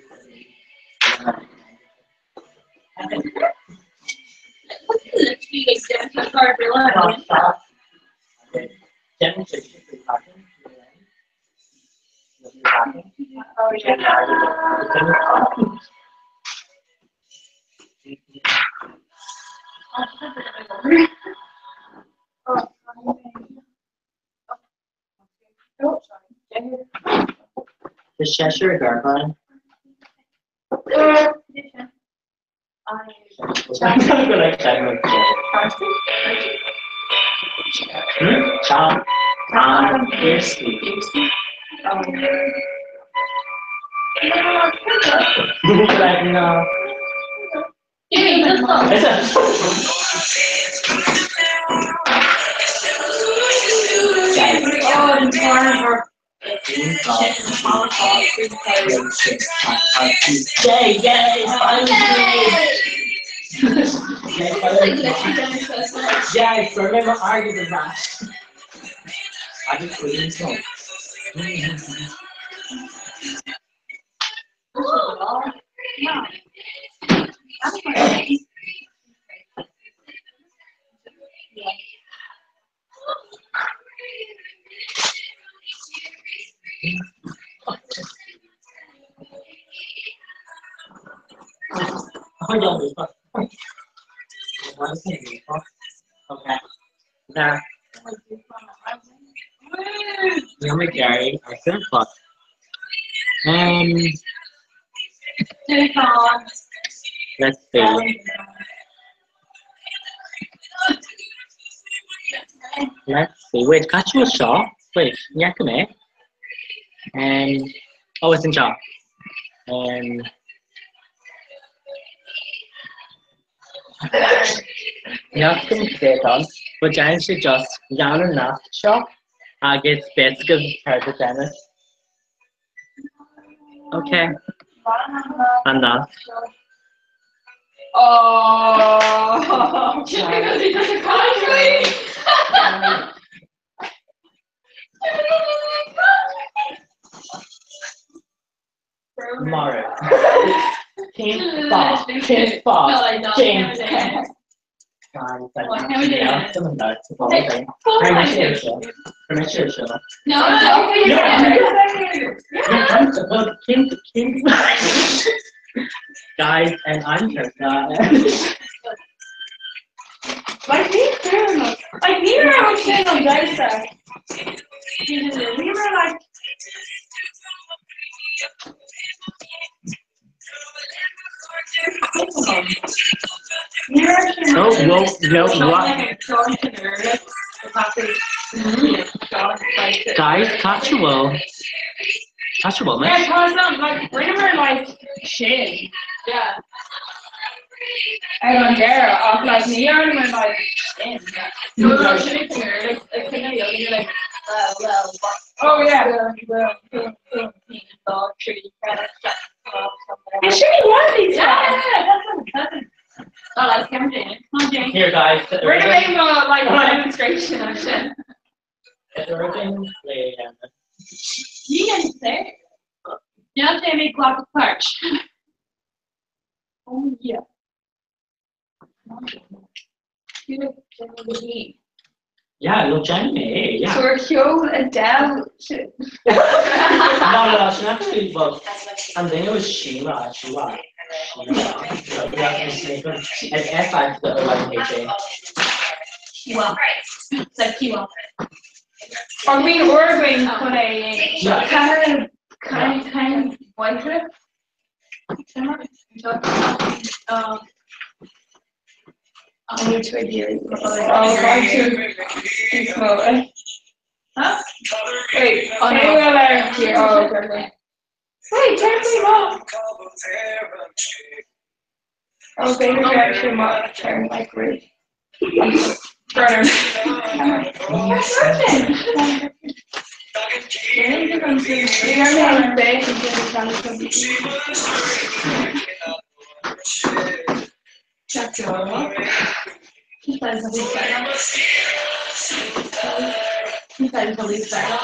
S5: Jenna cerita lagi.
S6: Oh
S5: The Cheshire Gargoyle. I'm gonna go like that. John. Fiercely. Like no. Yeah, remember arguing that. I just couldn't stop. Okay. Now, you're Gary. I couldn't fuck. Let's see. Let's see. Wait, got you a shot? Wait, yeah, come here. And oh, it's in shot. And nothing on, but Jan should just Jan enough shop. I get best of her tennis. Okay. Enough.
S6: Oh,
S4: Because he doesn't contrary.
S5: Mara. King Fox. King Fox. James. Guys, and I'm just
S6: like we were always saying on Disa. We were like.
S5: Guys, casual. Casual, man.
S6: Yeah, cause like we were like shit. Yeah. And on there, off like me and we're like, no, shit here. Like you're like, well. Oh yeah. It should be one of these. Yeah. Oh, that's Jane. Come on, Jane.
S5: Here, guys.
S6: We're gonna make like a demonstration of shit. You can say. Yeah, they make lots of parch. Oh yeah.
S5: Yeah, look, Jenny. Yeah.
S6: So we're Hugh and Dell.
S5: No, she actually was. And then it was Sheila. Sheila. And F at the O-N-H-A.
S6: Kiwa. It's like Kiwa. Or we were going to put a kind of white trip. Which way do you? Huh? Wait, oh no. Here. Oh, okay. Wait, turn me off. Oh, baby, actually, my turn like rude. Burner.
S4: You said probably start.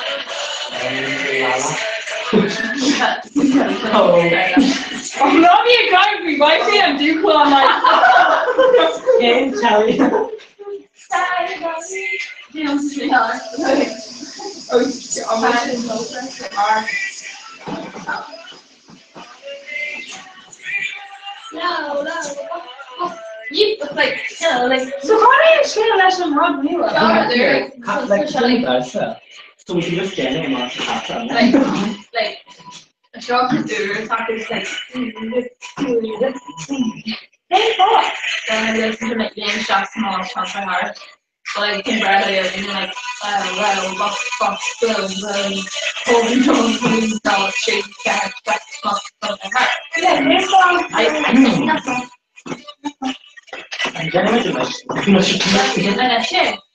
S6: I'm not being kind of why say I'm too cool. I'm like,
S5: Can't tell you.
S4: You know, sweetheart.
S6: oh, I'm
S4: No. You look like, so how do you explain that from Rob Miller?
S5: So we can just stand there and watch the top down.
S4: Like a shop to do or something like hey fuck. Then I listen to like game shots small shots by heart. But like congratulate and like fuck holding on shake cat fuck something heart. Yeah, hey song. I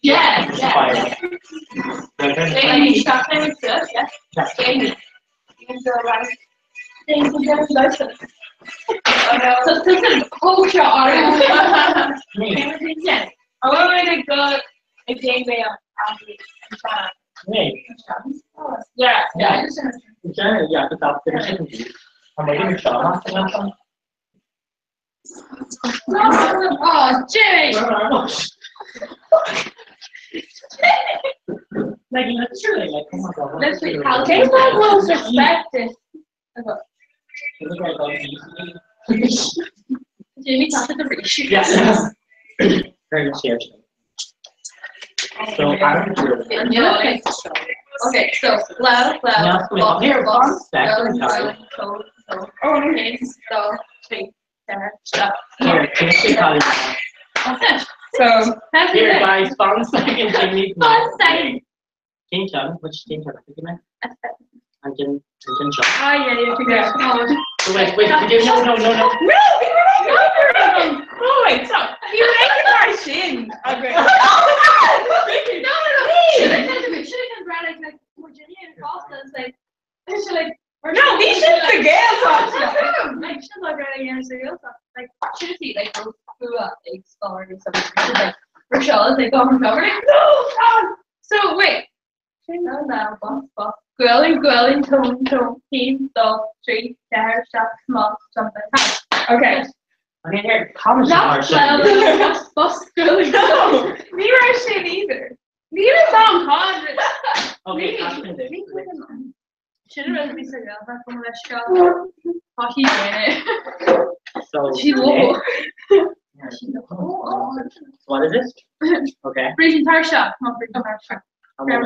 S4: yeah. They stop there with good, yeah. Jamie. You go right. Things will get closer. So this is culture art. Yeah. I want to go a game way on Yeah.
S5: Yeah, but that's the I'm going to try.
S4: Oh, Jimmy!
S5: Like literally, like oh my god.
S4: Literally, how can I most respect this? Jimmy talked to the ratio.
S5: Yeah. Very much here. So I don't know.
S4: Okay, so loud,
S5: Here,
S4: boss, so shake, stop.
S5: Here, can you call it?
S6: So,
S5: Here, guys, fun second Jimmy.
S4: Fun second.
S5: King John, which King John? I can
S4: Oh yeah.
S5: So wait, no.
S6: no, oh wait, stop. You're making my shin. Okay.
S4: No. Should have done like Virginia and Costa and say,
S6: no, we should the girls talk.
S4: like should like running against the girls like should see like those who like story or something like Rochelle is like oh my god we're like no. So wait. No, boss. Gwelling, tone, team, dog, street, dare, shop, small, something.
S6: Okay.
S5: Okay, here, comment
S4: Not boss, gwelling.
S6: No, neither is shit either. Neither sound hard.
S5: Okay,
S4: Should have really been so good. That's one of the show. Hockey in it.
S5: So
S4: She low.
S5: What is this? Okay.
S4: Freezing tire shop. Not freezing tire shop.
S5: Okay.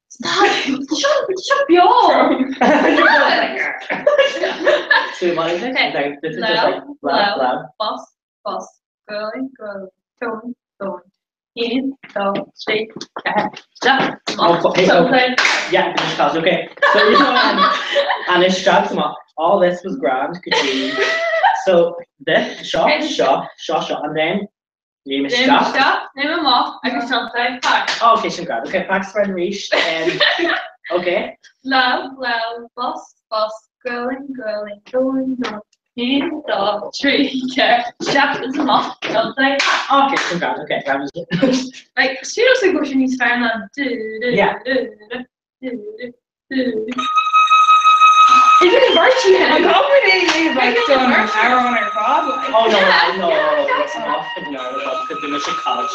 S4: Stop! Shut y'all!
S5: So what is it?
S4: Okay.
S5: Like, this is just
S4: Loud,
S5: like loud.
S4: boss, girling, tone, in, shake, stop, something.
S5: Yeah, just cause okay. So you know, and it struck them up. All this was grand. Could you? So this shot, and then name is shot.
S4: Name them off. I can something.
S5: Oh, okay, so grand. Okay, thanks for the reach. Okay.
S4: Loud, boss, girling, tone, in, tree, shop is off. Something.
S5: Okay, so grand. Okay, that was it.
S4: Like seriously, what you need to find on.
S5: Yeah.
S4: Is it a virtue?
S6: I'm confident you've like done an hour on our problem.
S5: Oh no, it's not. No, because they wish college.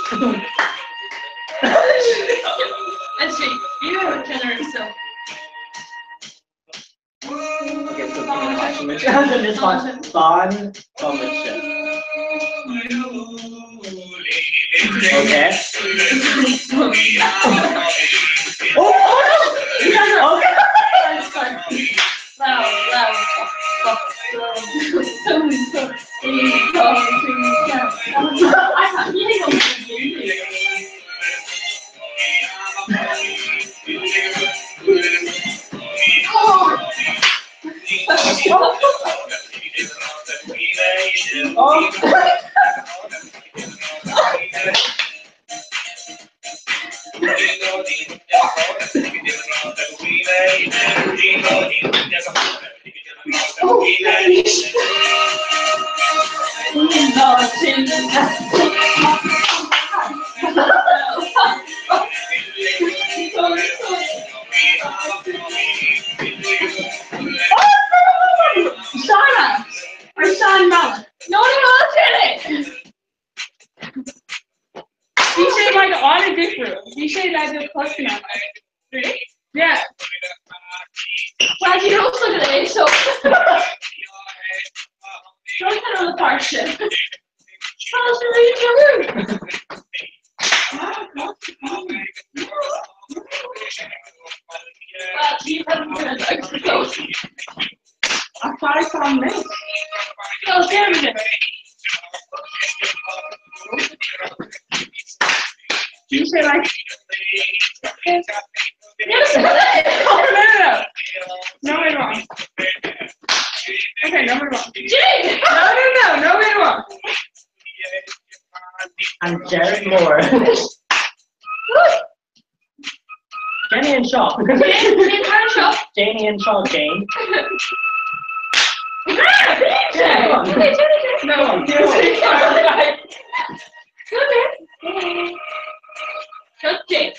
S4: Let's see. You have a generous so.
S5: Okay, so then this one, fun commission. Okay. Oh you guys are okay.
S1: Shauna! Or Sean Mallon? No, did it! You say like on a good room. You say that the question. Really? Yeah. Well, you also do it, so. Don't put on the park shit. How's the regional room? Well, you haven't been like so. I thought I saw me. So, damn it. You say like. Yes, no, way wrong. Okay, no way wrong. Jake! No way wrong.
S5: And Jared Moore. Jenny and Shaw. Janie and Shaw Jane.
S1: No. Okay.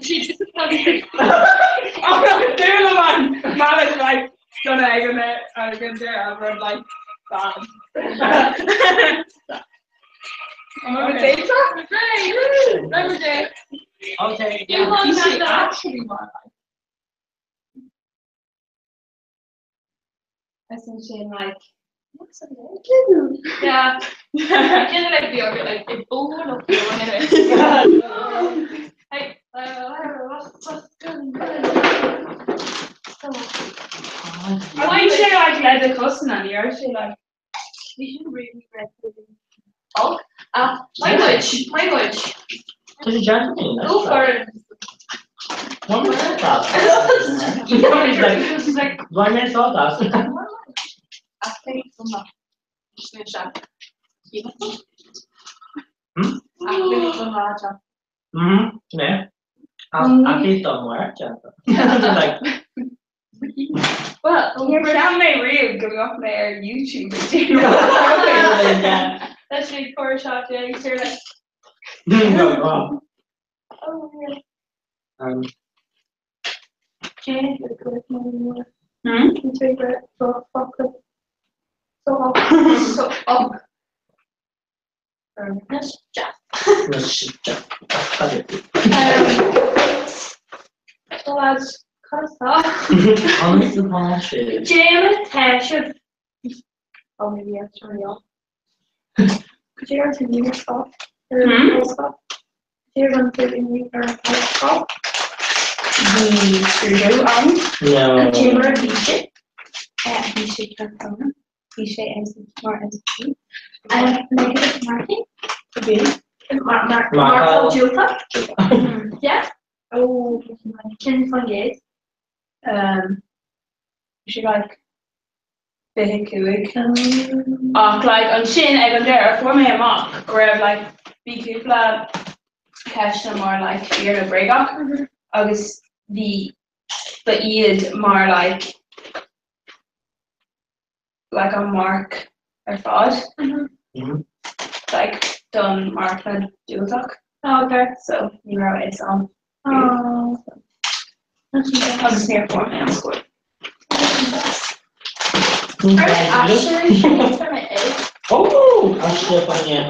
S1: She just probably. Oh no, they're the one. Mom is like, gonna egg in it. I'm gonna do it. I'm like, bad. I'm a potato. Great. Remember Jay.
S5: Okay.
S1: You want that actually want. Essentially, like. Yeah. Kind of like the other, like the bone of the one anyway. Hey, what's going on? Why you say like let the cousin and you're actually like we should really read the oh language.
S5: Does it Jasmine?
S1: Go for it.
S5: What was that?
S1: She's like
S5: Why did I thought that?
S1: I think from that.
S5: Yeah. Aquí somewhere. Like.
S1: Well, your family real going off their YouTube video. That's big core shot doing so like.
S5: No.
S1: Oh
S5: Um.
S1: Jane, your favorite fuck up. So up. Let's chat. So that's kind of stuff. Jane Tasha. Oh, maybe I'm turning off. Could you ever see your stuff? Or stuff? Could you ever see your stuff? The studio
S5: No.
S1: Could you ever beat it? Beat it persona. Beat it as more as negative marking. Mark Julka. Yeah. Oh, Ken van Gates. She like big like on Shin I go there for me a mock where like big people catch them more like fear the break up. August the Eid more like a mark or fraud. Like done mark and Julka. Oh, okay. So you wrote it on. Oh. I'll just hear for me on school.
S5: Oh, Ashley Fanya.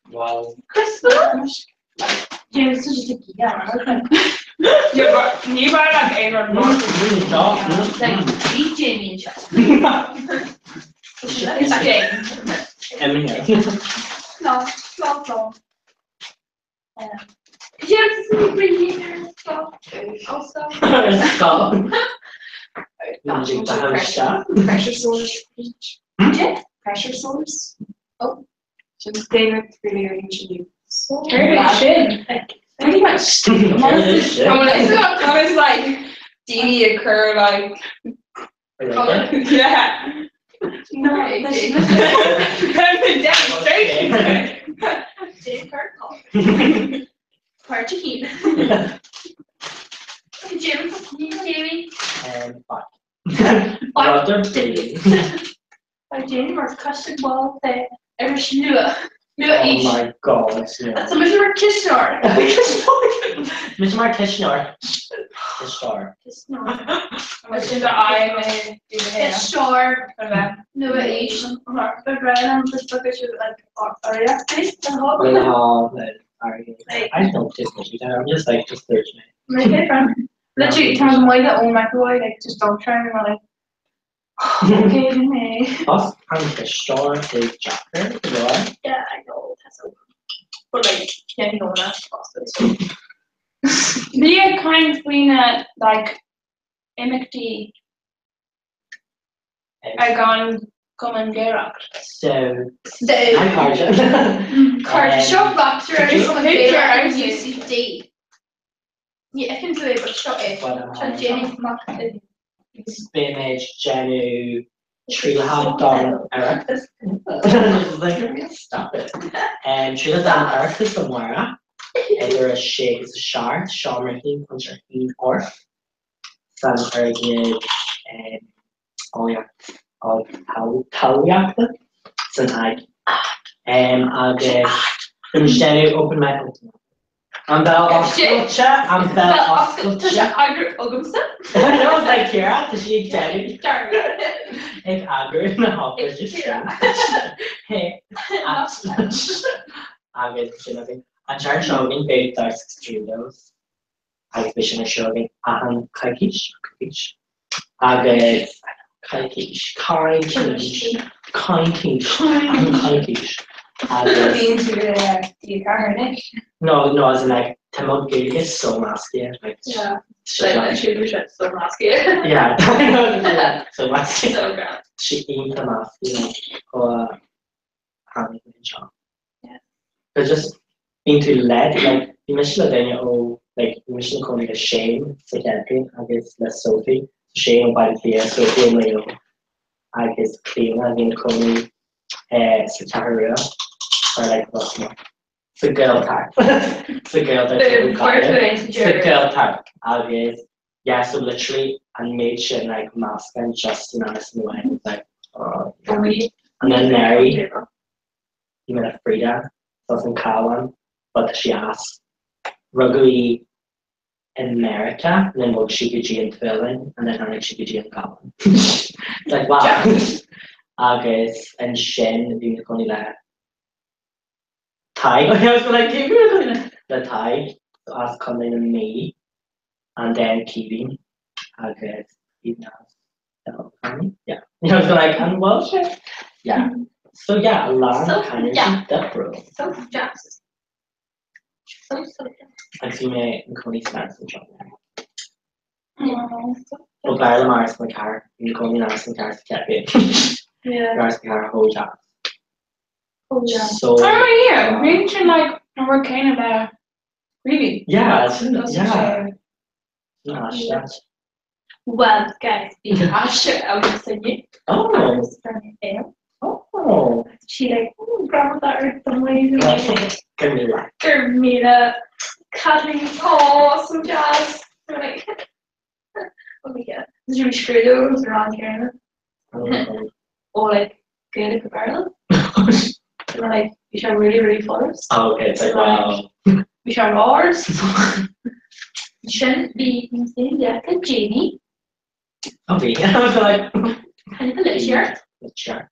S5: Wow.
S1: Christmas? James is just a you brought like Aaron Mark. Like beat Jamie and Chuck. It's James. No. James is bring here stuff also. Pressure source. Pressure source. Oh. Just David really you. Pretty much. Comments like Dee occur like. Yeah. No, demonstration. Dave Kirk. Partahine.
S4: gym, Jamie.
S5: But brother baby.
S4: Jamie was custard ball there. Ever snoo.
S5: Oh my god. Yeah.
S4: So much more Kishnar.
S5: Mr. Mark Kishnar. Kishnar.
S1: Which is I may do the hair.
S4: Kishnar. No, it's the brand just look at you like area space and hot.
S5: I don't just I'm just like just searching it.
S4: My favorite. Literally turns on like the old microwave, like just don't try and we're like okay me.
S5: Plus I'm Kishnar is Jacker, you know?
S4: Yeah, I know that's so but like yeah, you know that's possible.
S1: The kind of between like McD I gone come and get up.
S5: So
S4: The
S5: I'm Carja.
S4: card shop boxer
S1: Picture,
S4: is on the
S1: I see.
S4: UCD. Yeah, I can do it, but shut it. Shut Jenny from
S5: Spinach, Genu, Trila Don Eric. Like, stop it. And Trila Don Eric is the Mara. And there is Shake is a Shard, Sean Ricky, punch her Heat Orf. Sam Ergid, and Talwiakta. Tonight. I'll get the Genu open my open. I'm Bell Osculcha. I'm Bell Osculcha.
S4: Agri Ogumsa.
S5: I was like, Kira, does she get it? If Agri in the hopper just hey, I get nothing. I'm trying showing big dark studios. I wish I'm showing Kaikish. I get Kaikish. No, as in like Timon Gig is so masculine. Like,
S1: Yeah.
S5: she
S1: So masculine.
S5: yeah, I know that. So masculine.
S1: So good.
S5: She aimed the masculine or having a job.
S1: Yeah.
S5: But just into lead, like you mentioned that like you mentioned calling it a shame, psychiatry, I guess that's Sophie. Shame by the clear, Sophie and Leo. I guess clean, I mean calling psychiatry or like what's more. It's a girl type. It's a girl type. It's a girl type. I guess. Yeah, so literally I made shit like mask and just in honest in the way. It's like and then Mary, you met a Frida, doesn't Cowan, but she asked Rugby in America, and then what Shikuji in Finland, and then how like Shikuji in Cowan. Like wow. I guess and Shen being the only like Thai. I was like the Thai, so ask coming in me, and then Kiwi. I guess even yeah. You know, so like and well shit. Yeah. So yeah, a lot of kind of that bro.
S4: So just. So.
S5: I see me in Coney Snacks and John. Well, Barry Mars my car. You call me Nars and cars to get
S4: Yeah.
S5: Nars car whole job.
S4: Oh yeah.
S5: So
S1: Oh yeah, mention like a volcano about really.
S5: yeah, yeah.
S4: Well, guys, Asher, I was saying.
S5: Oh. Oh.
S4: She like, grandma that are the way like
S5: Camila.
S4: Carmina, Kathleen, oh, so jazz. They're like, oh my god, did you screw those around here? Or like, good at the barrel. They were like, which are really close.
S5: Oh, okay, it's like wow.
S4: Which are ours. Shouldn't be in Jack and Jamie.
S5: Okay, I was like,
S4: And the little shirt.
S5: the shirt.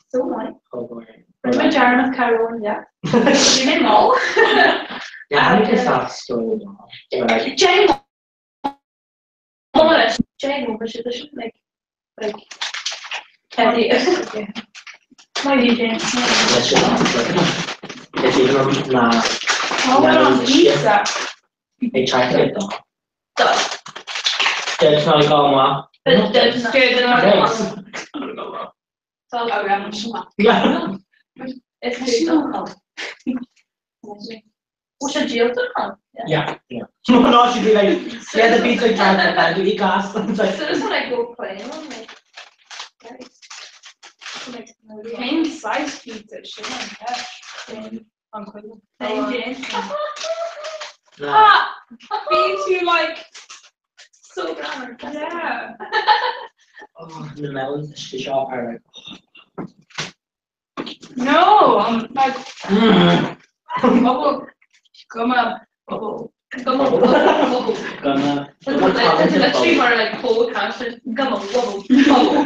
S4: So white.
S5: Oh boy.
S4: Bring my jar of Carol and Jack.
S5: Yeah,
S4: Jimmy Mall.
S5: I think it's not so long.
S4: Jenny Mall. Jenny Mall, but like, Teddy. Okay. My DJ.
S5: That's your answer. It's even not.
S1: Oh,
S5: no,
S1: no, pizza.
S5: They tried to get them.
S4: Done.
S5: There's no going
S4: There's not.
S5: Thanks.
S4: So,
S5: Yeah.
S4: it's too long. What's a jail to
S5: Yeah. No, she'd be like, yeah, the pizza tried to find the gas. It's like,
S4: So this one I go playing on like, guys.
S1: King size pizza, shit like that. Uncle.
S4: Thank you.
S5: nah.
S1: Being too like
S4: So bad.
S1: Yeah.
S5: Oh, the melons that she shot are
S1: No, I'm like,
S5: like.
S1: bubble. Come on, bubble. Bubble, bubble.
S5: Gonna.
S1: It's literally more like whole constant. Gummo, wubble, bubble.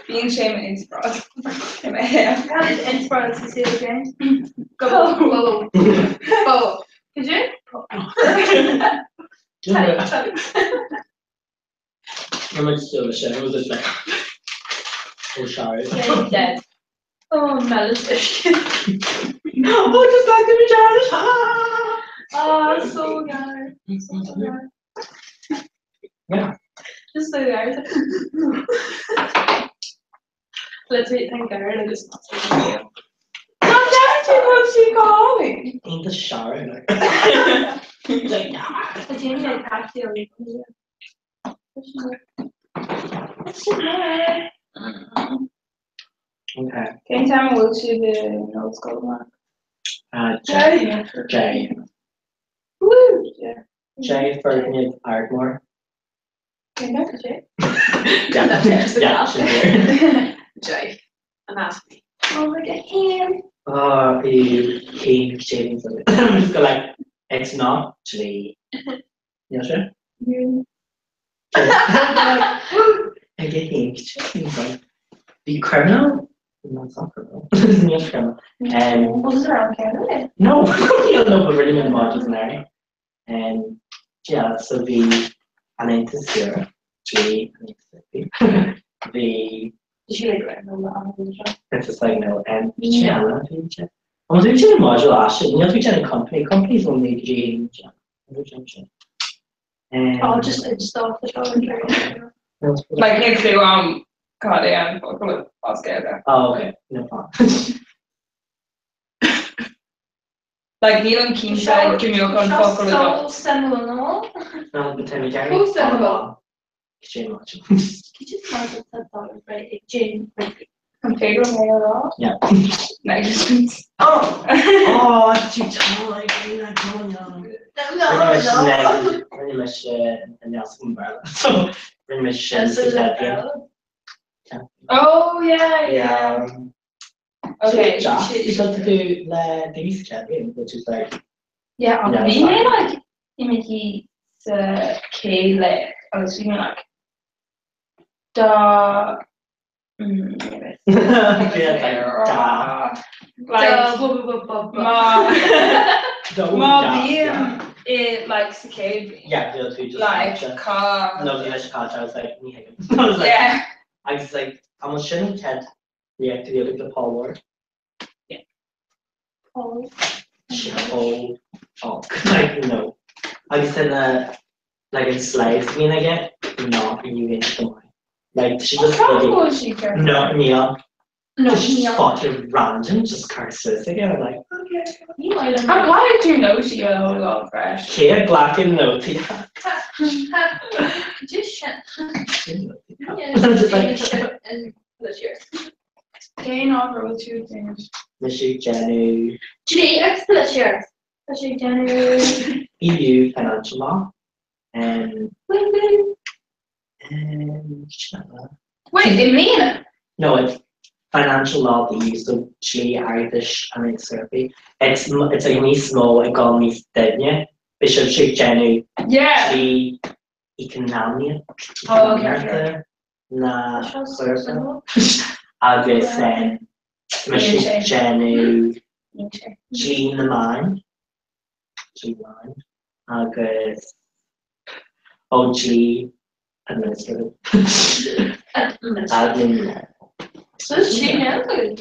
S1: Being shame is fraud. In my head.
S4: That is inspired to see it again.
S1: Gummo, bubble, bubble. Could you?
S5: How much still the show was it like? Oh, sorry.
S4: Yeah, he's dead. Oh, Melis.
S5: Oh, just like the
S4: Oh, so good. So good.
S5: Yeah.
S4: Just so good. Let's wait, thank God, I just not saying you.
S1: I'm dancing when she called me.
S5: In the shower, like. Like,
S4: I think like actually.
S5: okay.
S1: Can you tell me what she did in old school one?
S5: Jay. Jay.
S1: Woo! Yeah.
S5: Jay Ferguson Ardmore.
S1: Can you know Jay?
S5: Yeah, she's here.
S1: Jay. Anatomy.
S4: Oh, look at him.
S5: Oh, he shaving for it. I'm just going like, it's not actually. You know, sure? I get him shaving for the criminal. No, it's not criminal. It's not criminal.
S4: Was it around Canada?
S5: No, you don't know, but really, my mom is married. And yeah, so the Anantis here, the
S4: Did she like write on the show?
S5: it's just like no, and channel. I'm doing a module actually. You know, doing a company. Companies only do and
S4: Oh, just off the show.
S1: Like into Cardigan for Oscar.
S5: oh, okay, no problem.
S1: Like Neil and Keane said, give me a gun fuck with
S4: So similar, no?
S5: No, but then again,
S4: Who's similar?
S5: exchange module.
S4: Could you imagine that was right? Jane, like,
S1: Configure mail
S5: Yeah.
S1: negligence.
S5: Oh, oh, that's too tall. Like, I'm
S4: no.
S5: pretty much, and now some umbrella. So pretty much, yeah.
S1: Oh yeah. Okay.
S5: So you got to do the Denise Academy, which is like
S4: Yeah,
S5: Yeah,
S4: vi
S5: sant.
S4: med like imagi Kayla, eller så vi like da jeg vet.
S1: Like ma it like cicada.
S5: Yeah, the other two just
S1: Like car.
S5: no, the other car. I was like, I was like,
S1: Yeah.
S5: I was like, I was shouldn't had react to the other Paul Ward.
S4: Oh,
S5: Oh, like no. I said like in slides, I mean I get no, you get the mind. Like she just
S1: How
S5: like
S1: was she?
S5: no, Neil.
S4: no,
S5: She's
S4: no.
S5: fucking random, just characteristic. And I'm like, okay.
S4: You might have.
S1: I'm glad you know she got a whole lot of fresh.
S5: Kate Black and no tea.
S4: Just shit.
S5: Just like
S4: And this year.
S1: Gain offer with two things.
S5: Michigan Jenny,
S4: Today, this year. This year, January.
S5: EU financial law, and
S1: Wait, in Maine?
S5: no, it's financial law that use of G Irish and it's therapy. It's like me small economy study. Bishop Sheikh Jenny,
S1: Yeah.
S5: G economia.
S1: Oh, okay.
S5: Na agus Michigan Jenny, G in the mind. G line. Agus OG administrative. Admin.
S4: Så 3 PM för det.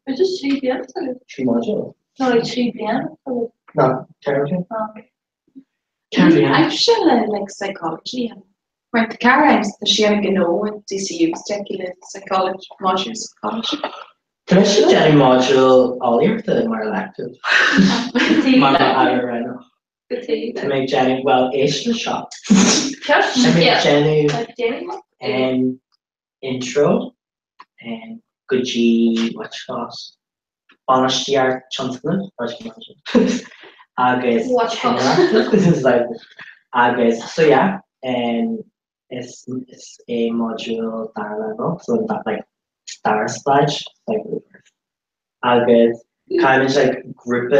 S4: Det är 3 PM för det.
S5: She module.
S4: No, like 3 PM för det.
S5: No, terrible.
S8: Actually, like psychology and right the car she had to know with DCU particular psychology modules college.
S5: Can I should Jenny module all year to my elective?
S4: The tea.
S5: To make Jenny well ish the shop.
S4: Just
S5: I make
S4: yeah.
S5: Jenny
S4: Like Jenny.
S5: and intro and Gucci what class? Honesty art chancellor, agus
S8: Watch
S5: this is like agus so yeah and it's a module star level so that like star splash like agus kind of like group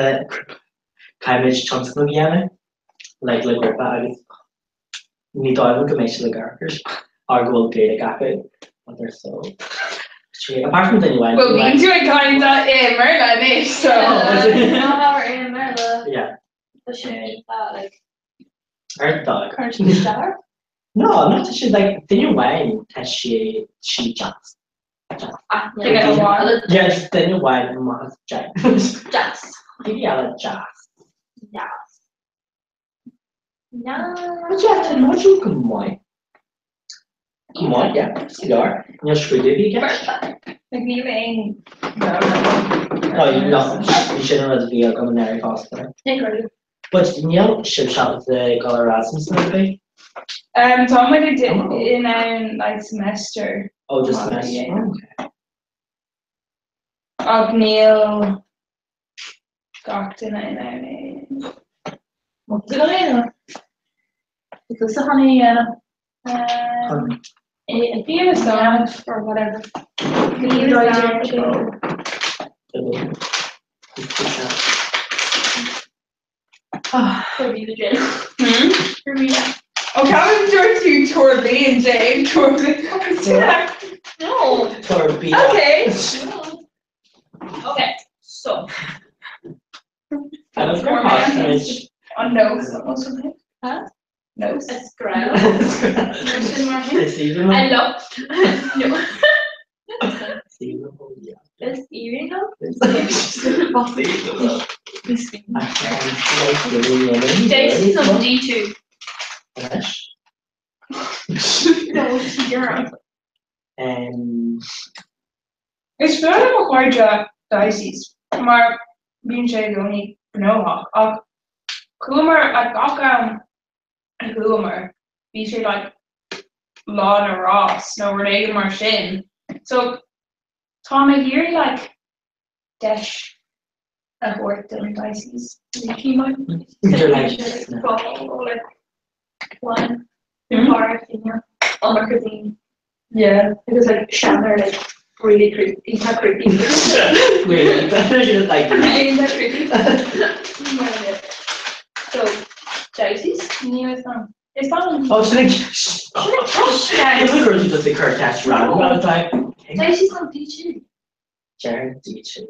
S5: kind of chunks of yellow like group agus need to have a characters are gold data gapping but they're so apart from the new one
S1: Well, we do it kind of in Merlin, eh? So.
S8: Our in Merla.
S5: yeah
S8: The shade that like
S5: Earth dog
S8: Cartoon Star.
S5: no not that she's like the new one that she just
S8: I
S1: They got a wall.
S5: yes the new one must jack
S8: Jazz.
S5: give you a jazz
S8: Jazz. No.
S5: but yeah the module come on yeah cigar you should do it
S6: Like you ain't.
S5: no you not you shouldn't have be a commentary hospital but you should shout the color Erasmus maybe
S6: Tom I did in like semester.
S5: oh just
S6: Oh,
S5: nice
S6: yeah.
S5: okay
S6: Neil Gocton in
S8: What did I know? Because the honey
S6: a few songs
S8: or whatever. Maybe the jail. For me, yeah.
S6: Oh, Calvin George to Torby and Jane Torby.
S8: No.
S5: Torpedo.
S6: Okay.
S8: Okay. So.
S5: I was going hostage.
S6: On nose also.
S8: Huh?
S6: Nose.
S8: It's great.
S5: It's even
S8: I love. No.
S5: yeah.
S8: It's eerie though. Jason's on D2. No, you're
S5: And
S6: It's very hard diocese. Maar being Jay only no Coomer like Gotham and Coomer. These are like Lana Ross, no Renee Marshin. So Tom I hear like Dash a horse and diocese. He might
S5: you're like
S8: one part in your on my cuisine.
S6: yeah.
S8: Because like Chandler like really creepy. He's not creepy.
S5: wait, just like
S8: He's not creepy. So Dicey's newest song. It's on
S5: oh so like I literally just a car test run. I was like
S8: Dicey's on D2.
S5: Jared D2.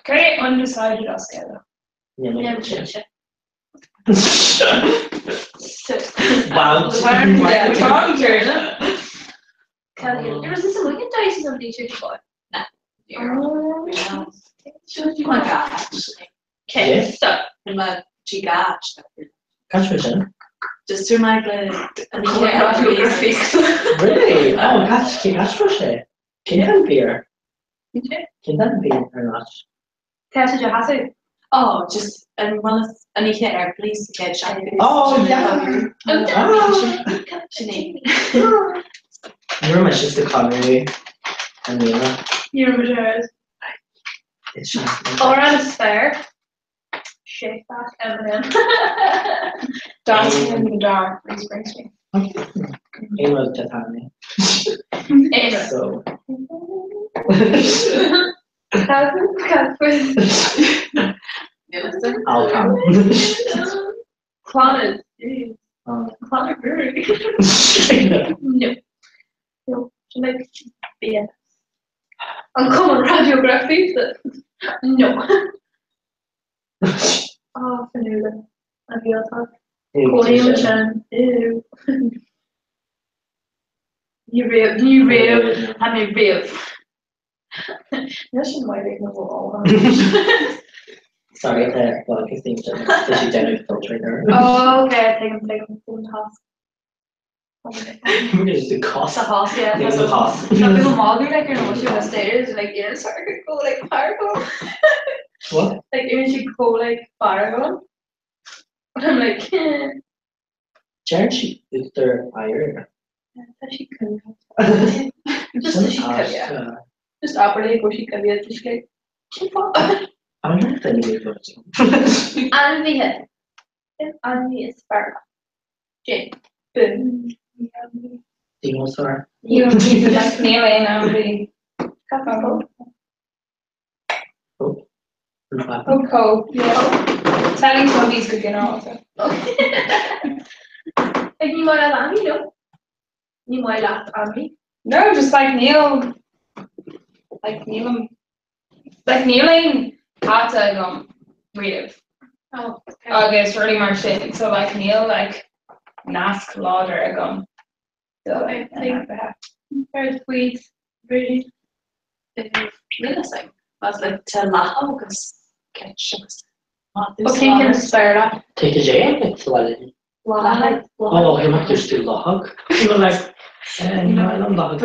S6: Okay, undecided Oscar.
S5: Yeah,
S8: Yeah,
S5: maybe.
S8: Chicha.
S5: Wow.
S6: Yeah, Tom Turner.
S8: There was this William Dicey's on D2 before. Nah.
S6: Oh,
S8: Oh my god, actually. Okay,
S5: Yes.
S8: so I'm a giga.
S5: Catch vision.
S8: Just to my choreography.
S5: Really? Oh, catch vision. Can that beer? Can that beer or not?
S8: Tell you how to. Oh, just and one of any hit our police kid shot.
S5: Oh, yeah.
S8: Janine.
S5: You're my sister Connery and Lena.
S6: Eurovision.
S5: It's just
S8: Or on a spare. Shake that Eminem.
S6: Dancing in the Dark, Bruce Springsteen.
S5: Aim of Titanic.
S8: Anyway.
S5: So I'll come.
S8: Clotted.
S5: Um,
S8: Clotted brewery. No. No. Like, yeah. Uncommon radiography. No. Oh, vanilla. I feel that. William Chan. Ew. You real. I mean, real. That's my big novel.
S5: Sorry, well, I think that she did filter there.
S8: Oh, okay. I think I'm taking the house.
S5: It's the cost.
S8: The house, yeah.
S5: It's the cost.
S8: Some people mall like you're not sure what stairs. Like, yeah, sorry, I could go like Paragon.
S5: What?
S8: Like, even she could go like Paragon. And I'm like, yeah.
S5: Jared, she is their iron.
S8: That she couldn't. Just that she could, yeah. Just operating where she could be. Just like, she fought.
S5: I'm not any good.
S4: Andy hit. Andy is Sparta. Jane. Boom.
S5: Dinosaur.
S6: You don't need to like Neil and Andy. Oh, cool. Yeah. Telling somebody's good, you know. Also.
S4: Like you might have Andy, no? You might have Andy.
S6: No, just like Neil. Like Neil. Like Neil and Kata gone read.
S4: Oh, okay.
S6: Agus really mar sin. So like Neil like Nask Lauder gone. So
S4: I think very sweet, really.
S8: Realistic. Was like to Lahogos catch.
S4: Okay, can spare that.
S5: Take a J, it's like, oh, you might just do Lahog. You know, like, no, I don't Lahog.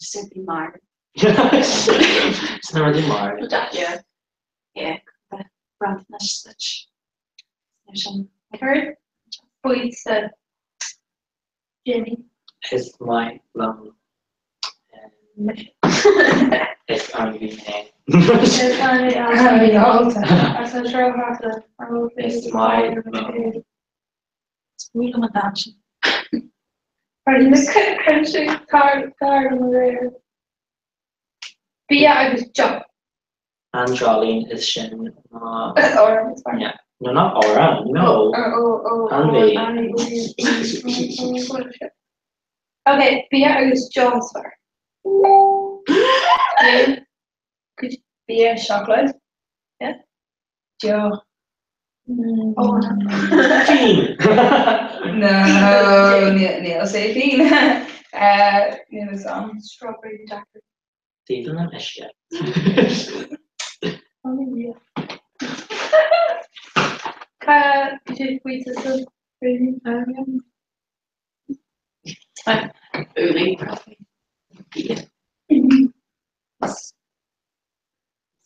S8: Simply Mar.
S5: It's never the Mar.
S8: Yeah. Yeah. The brandness such.
S4: I heard sweet said Jenny.
S5: It's my long. It's only name.
S4: It's Andy.
S6: I know.
S4: I said sure I'll have to. I will
S5: It's my
S8: It's real attention.
S4: Are you the country card on there? But yeah, I was jumped.
S5: And Jolene is Shin.
S4: Or it's fine.
S5: Yeah. No, not Aura. No. Andy.
S4: Okay, but yeah, I was Jones for. Could you be a chocolate? Yeah.
S6: Joe.
S4: Oh,
S5: Fiend.
S6: No, Neil say Fiend. Neil is
S4: strawberry jacket.
S5: Stephen and Michigan.
S4: Oh, yeah. Could you tweet us a really?
S8: Early, probably. Yeah. It's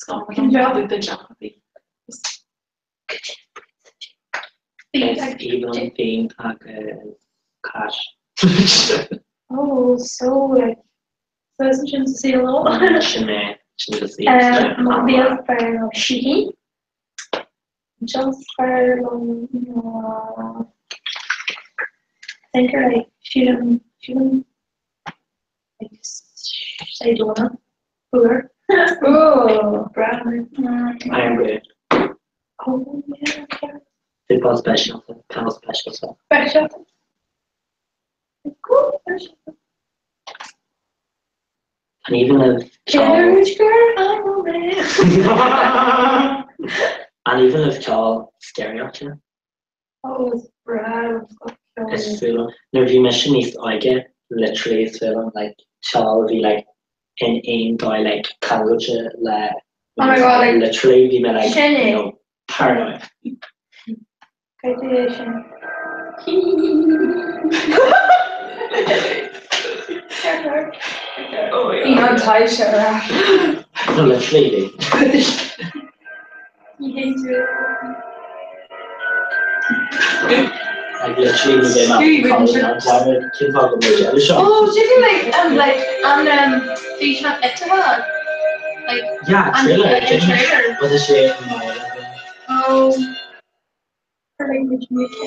S8: gone with the job.
S5: It's even Fiend and Cash.
S4: Oh, so like, so it's interesting to see a little.
S5: Shanae.
S4: Mobile for Shiki. Just for I think like she didn't like say Donna. Hoover.
S6: Oh,
S4: Brown.
S5: I am good.
S4: Oh yeah, okay.
S5: Football special. Panel special. So.
S4: Special. Cool. Special.
S5: And even if
S4: Rich girl, I'm a man.
S5: and even if Charles staring at you,
S4: Oh, it's Brad.
S5: it's full. Now if you mention these Oige, literally it's full like Charles be like in aim by like college like
S4: Oh my God, like,
S5: literally be like
S4: Shinny.
S5: you know paranoid.
S4: Graduation.
S6: oh yeah. You know, Taisha.
S5: No, literally
S4: You hate it.
S5: like literally we came out of college and I came out of the jelly shop.
S4: Oh, she did like teaching at Etihad. Like,
S5: Yeah,
S4: and
S5: trailer.
S4: a trailer.
S5: Was it straight from my
S4: Oh. For language music.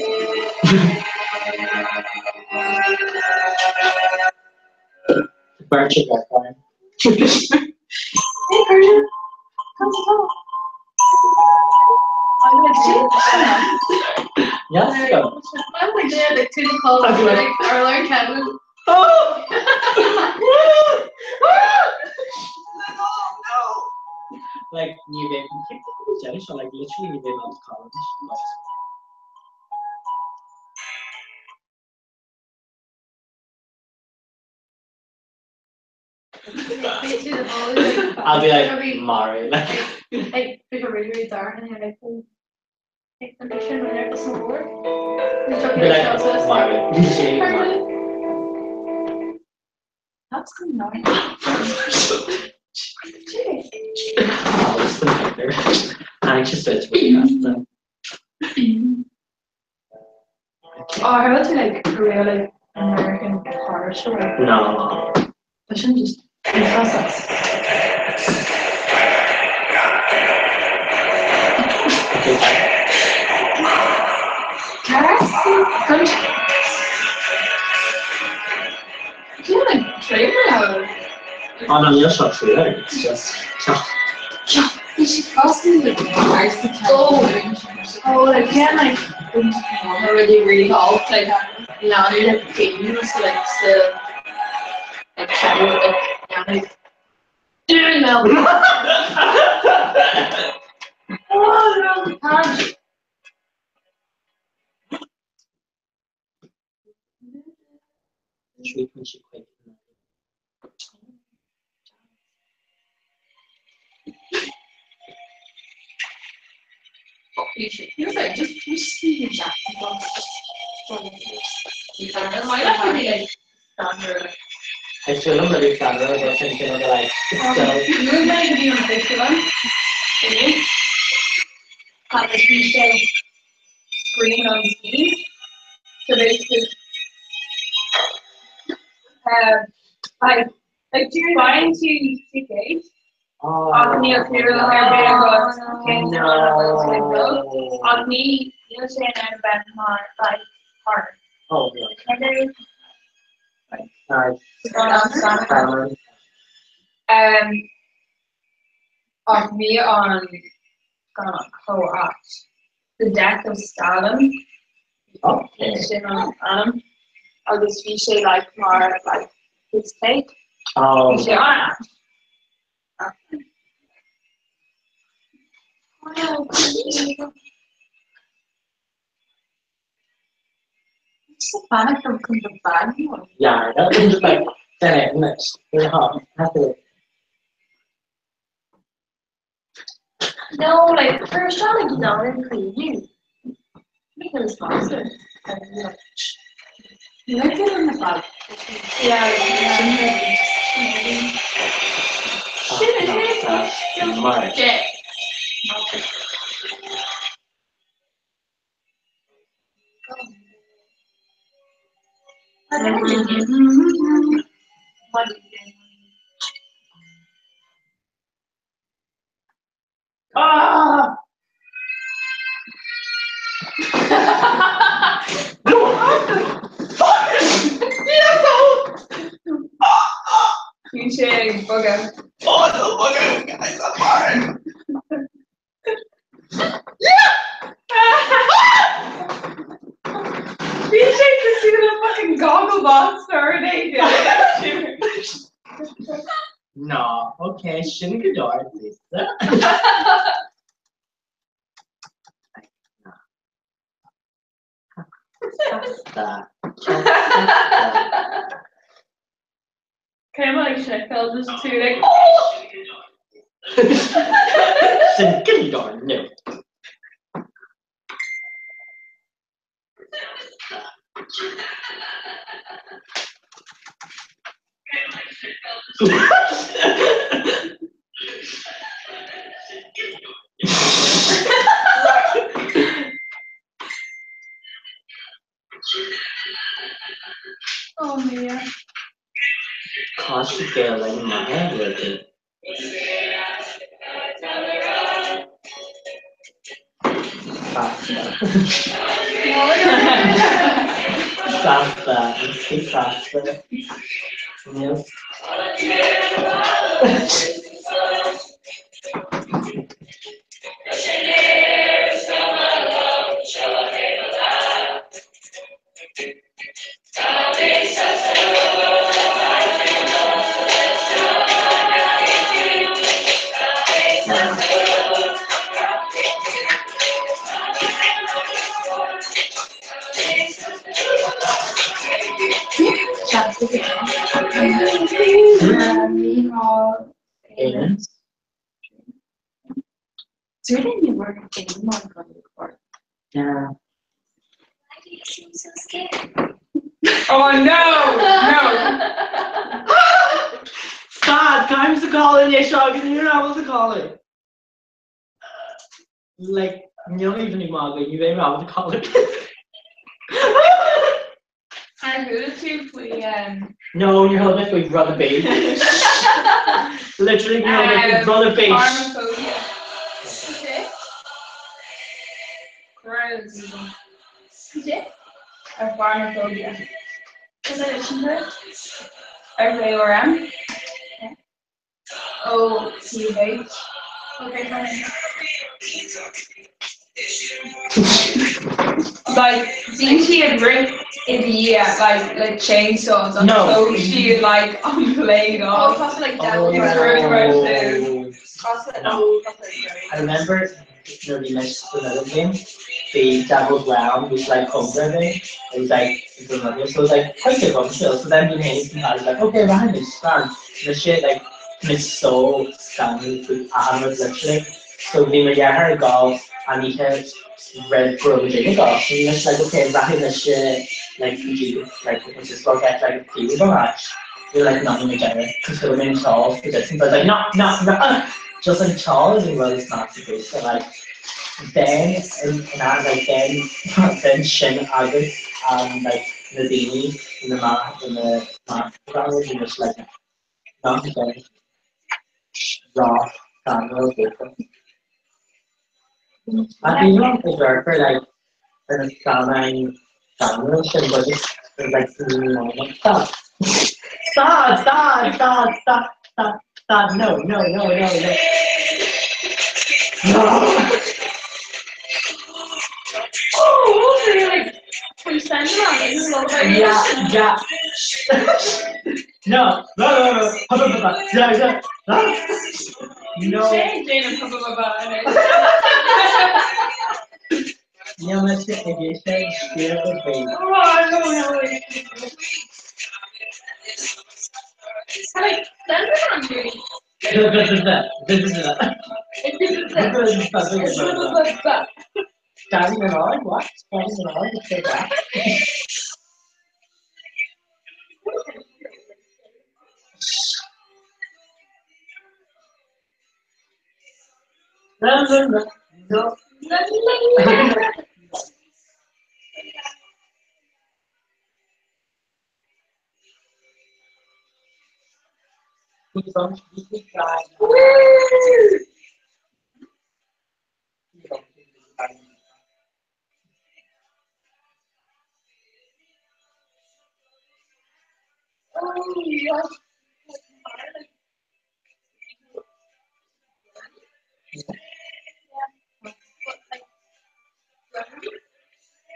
S5: Birch got fine.
S4: Hey, Persian. Come on. I'm like,
S5: Yes, go.
S4: I'm like, yeah, like, two calls,
S5: Okay.
S4: like, Arlo Kevin.
S5: Oh! Like, you get jelly shop, like, literally, you get out of college. I'll be like, Mari.
S4: Like, if you're really dark and you're like, oh, take the mission when there doesn't work. We took
S5: Be
S4: it
S5: like,
S4: ourselves.
S5: Mari. Shave Mari.
S8: That's annoying.
S5: Oh, it's the better. I just said it's really fast though.
S4: Oh, I heard to like a real like American horror story.
S5: No.
S8: I shouldn't just.
S4: In process.
S5: Oh no, you're so true. It's just.
S8: You should cost me like I can like already really old like Lani like games like still like shadow like doing now. Oh no, can't. You're like just Steven Jackson box. It might actually be like standard.
S5: I feel I'm really standard, but I'm thinking of like
S4: You're meant to be on the one. Have a seashell screen on screen. So basically, like trying to ticket. On your clear the hair bit goes on me, you say I'm bad more like hard.
S5: Oh, yeah.
S4: And then on me on co-opt the death of Stalin.
S5: Okay.
S4: On Adam. Or the species like more like his take.
S5: Oh.
S8: It's a panic from the bag.
S5: Yeah, that was just like 10 minutes. Very hot.
S4: No, like first trying to get down and clean you. Make it responsive.
S8: You like it in the bag.
S4: Yeah.
S5: March.
S4: Yeah.
S5: Ah!
S6: You say bugger.
S2: Oh, no, bugger, guys, I'm fine.
S6: You should see the fucking goggle box already.
S5: No, okay, shouldn't go dark, Lisa.
S4: Kind of like Sheffield, just too like.
S5: Shouldn't go dark, no.
S4: Oh man.
S5: Gosh, you get like my head with it. Faster. Faster. Speak faster. Yes. Aliens.
S8: So you didn't work in Monaco before.
S5: Yeah.
S7: Why do you seem so scared?
S6: Oh no!
S5: Stop! Time's to call in, yeah, Sean, because you're not able to call it. Like, you're not even Margaret, you ain't able to call it.
S4: I heard too we
S5: No, you're held with brother babe. Literally, you're held with brother babe.
S4: Pharmaphobia.
S6: Pharmacophobia.
S4: Is that it?
S6: FARM. OCH.
S4: Okay, fine.
S6: Like, didn't she had ripped in the year, like chainsaws on
S5: No.
S6: clothes she had like unplayed
S4: Oh,
S6: on?
S4: cross like
S5: Oh,
S4: devil.
S6: It's really gross,
S4: Cross it.
S5: No.
S4: Cross it.
S5: I remember when we missed another game, the Devil's Round was like home driving. It was like, it was another, so it was like quite good fun still. So then when Haynes came out, I was like, okay, Ryan, it's fun. The shit, like, it's so standard with Ahmed, literally. So we were there, golf, and he had read for a Virginia golf. And it's like, okay, Ryan, this shit, like, you, like, it's just like, get like a table match. You're like, not in the general, because we're in Charles, the distance, but like, no. Just in Charles, it was not the case. So like, then and I like then Shin Agus and like Nadini in the math round and just like not then raw Samuel Baker. I've been on the work for like for the Samuel Shin, but it's like stop, no.
S4: Oh, really? Like, from Sandra, this is all about
S5: Yeah. No. Yeah. No.
S6: Jane and Papa about it.
S5: Yeah, let's get the game share the baby.
S6: Oh, no.
S4: like Sandra on you.
S5: This is it.
S4: It's that.
S5: Starting at all? What? Starting at all? You say that? No.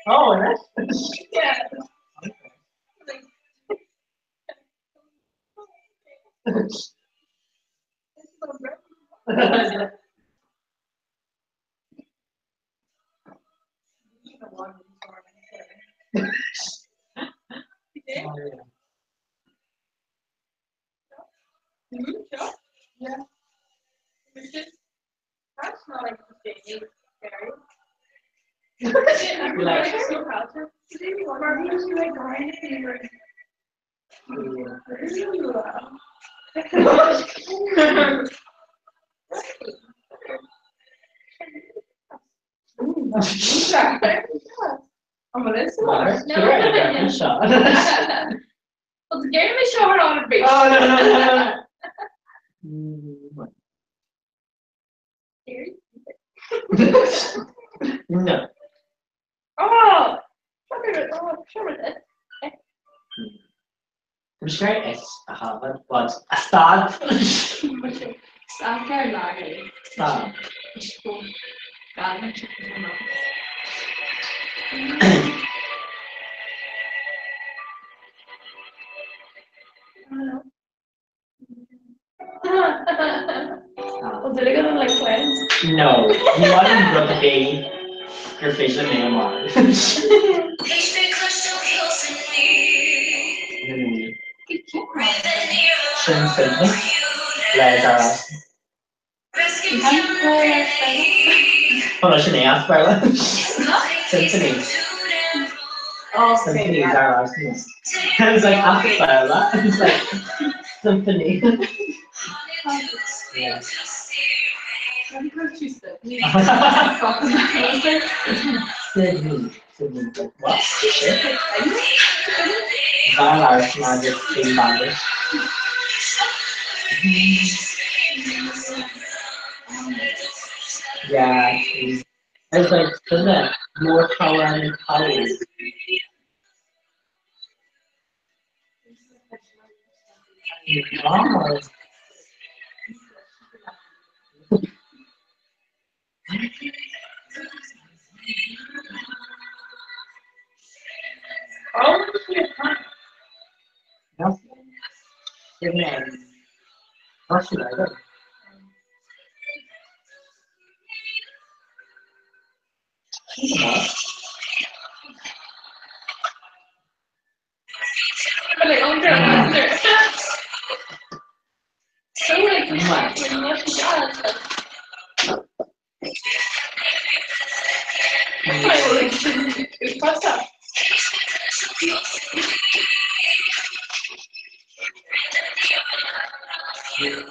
S5: Oh, that's
S4: Yeah. Sure. Yeah. It's just, that's not like the same area. I'm like so proud of you. Barbie was like crying fever. I'm gonna listen.
S5: Well,
S4: The game is showing on a beach.
S5: No.
S4: Oh, show me that.
S5: I'm sure it's a habit, but a start.
S4: After Larry.
S5: Start.
S4: Was it gonna like cleanse?
S5: No, you want to go to be your facial name Mars. Symphony. Letters. Hold on, should I ask Bella? Symphony.
S3: Oh,
S5: Symphony is our last name. I was like, after Bella, I was like, Symphony. Yeah. Sydney. What? Shit. Bella magic team bandit. Yeah, it's like, isn't it? More power and power. Oh.
S6: Oh,
S5: No. What should I do?
S6: like under. So like when you watch the shots, like what's up? You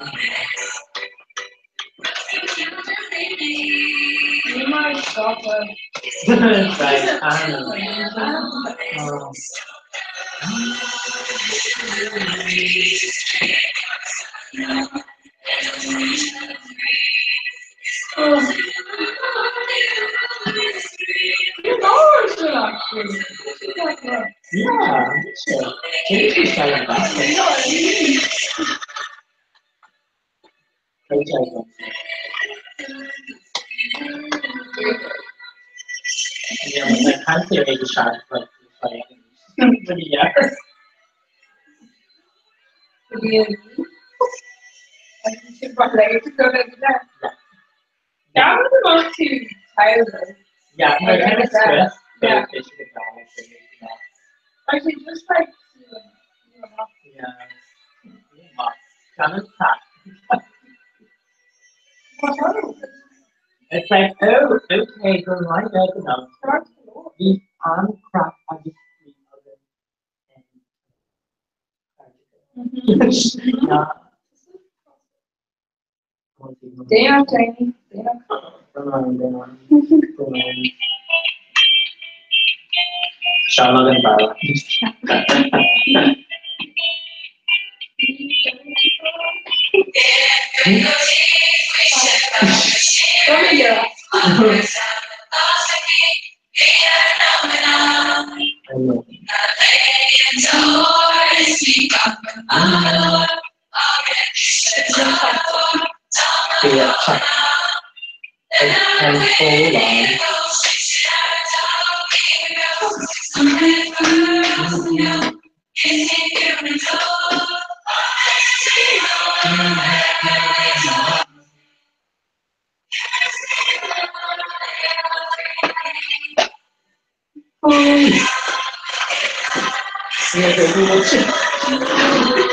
S6: might stop it.
S5: Right, I don't know.
S6: You know it's not actually.
S5: Yeah, sure. She's trying to yeah, I can't say really sharp, but yeah.
S6: That was about to Tyler.
S5: Yeah, no, kind of stress.
S6: Yeah.
S5: They should have done it.
S6: I should just like,
S5: Yeah. Kind of tough. It's like, oh, okay, go right there, you know. These arm crap, I just yeah.
S6: Damn, Jamie. Damn.
S5: Come on. Shama and Bala. I know. Yeah, check. And hold on.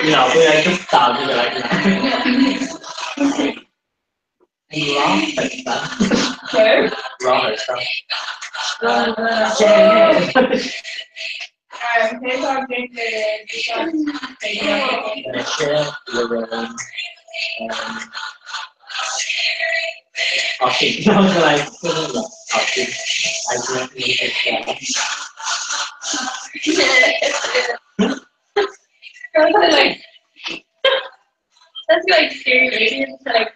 S5: No, we are just starting like that.
S6: Where?
S5: Wrong stuff.
S6: Here's our big
S5: Okay, I was like, okay, I don't need
S4: That's like scary ladies like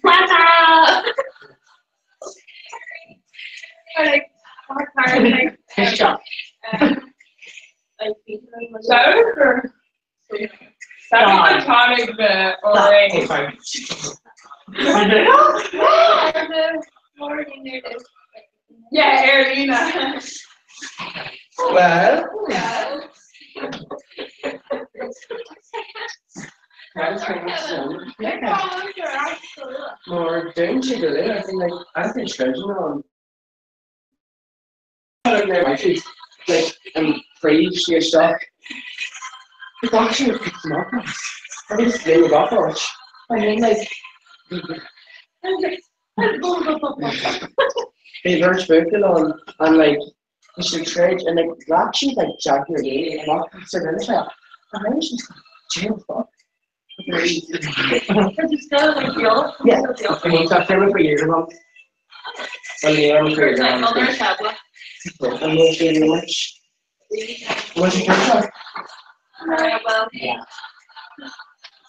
S4: Tata! Or like
S5: Good job.
S4: like
S6: iconic yeah, Arlena.
S2: Well,
S6: Yeah.
S2: more don't you do I think like I think treasure on actually like free sheer stuff. It's actually picks them up. I just play with that much. I mean like they were spoken on and like you should trade and like actually like Jack your day and not so then it's like I was just jail fuck. Yeah, I mean, I've never for years ago. I mean, I'm for years ago. I'm not very much. What's your first
S4: well,
S5: Yeah.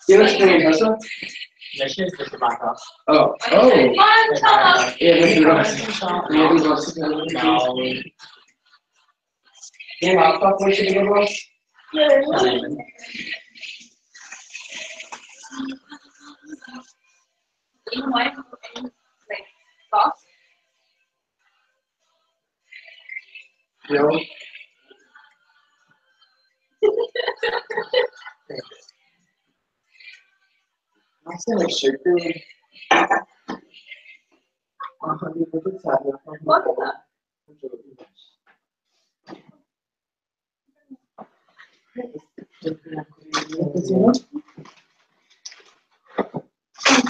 S2: You know what's your first one?
S5: This is just the back off.
S2: Oh. Yeah, maybe Ross.
S5: No.
S2: Yeah, I'll talk with you about Ross.
S4: Even like boss.
S2: No. That's not sugar.
S4: What is that?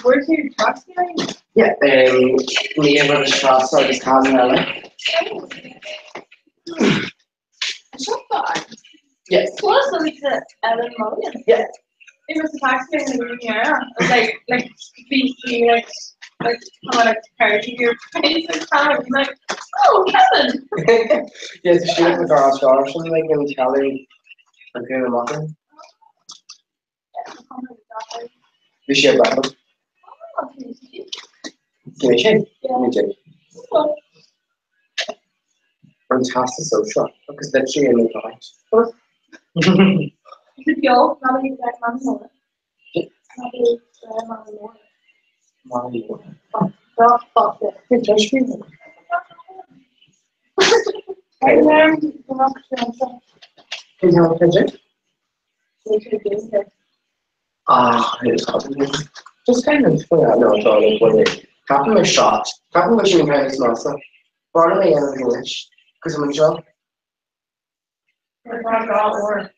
S4: Where's your trucks going?
S2: Yeah, me and the shots are just having
S4: Shut that.
S2: Yes.
S4: Plus, like the Ellen Mulligan.
S2: Yeah.
S6: It was a taxi in the area. It was like BC, like how like party your face and crowd. Like, oh, Kevin.
S2: Yeah, so she was with our star or something like in Cali and doing a muffin. We share breakfast. Give me a shake. Me too. Fantastic social. Because that's she in the car.
S4: Jag när vi gick man så. När vi man så. Bra fart.
S2: Det törs vi.
S6: And then the next one.
S2: Is that what I
S4: Det skulle bli det.
S2: it's just kind of no, it's all like what it happened with shot. Happened with you kind of small stuff. Brought me in English. Because I'm in job.
S6: Or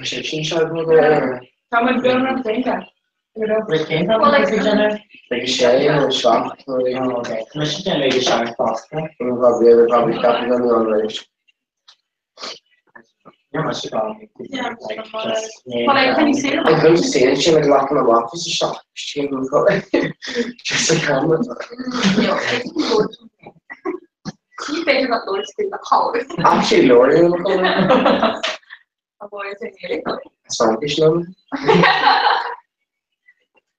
S2: I should change that over.
S6: how much do you think that?
S5: We came from
S4: Well, like,
S5: each other.
S2: Like a shay or a shop. Really.
S5: Oh, okay. Commission can make a sharp pasta.
S2: Probably stopping on the wrong range.
S5: You're much about me.
S4: Yeah,
S5: Like,
S4: but
S5: just
S4: like, can you see it?
S2: I couldn't see it. She was locking my office a shop. She came and got it. Just a camera.
S4: You figured out those things that colors.
S2: Actually, Lori will come in.
S4: Avoid it really.
S2: Swankish number.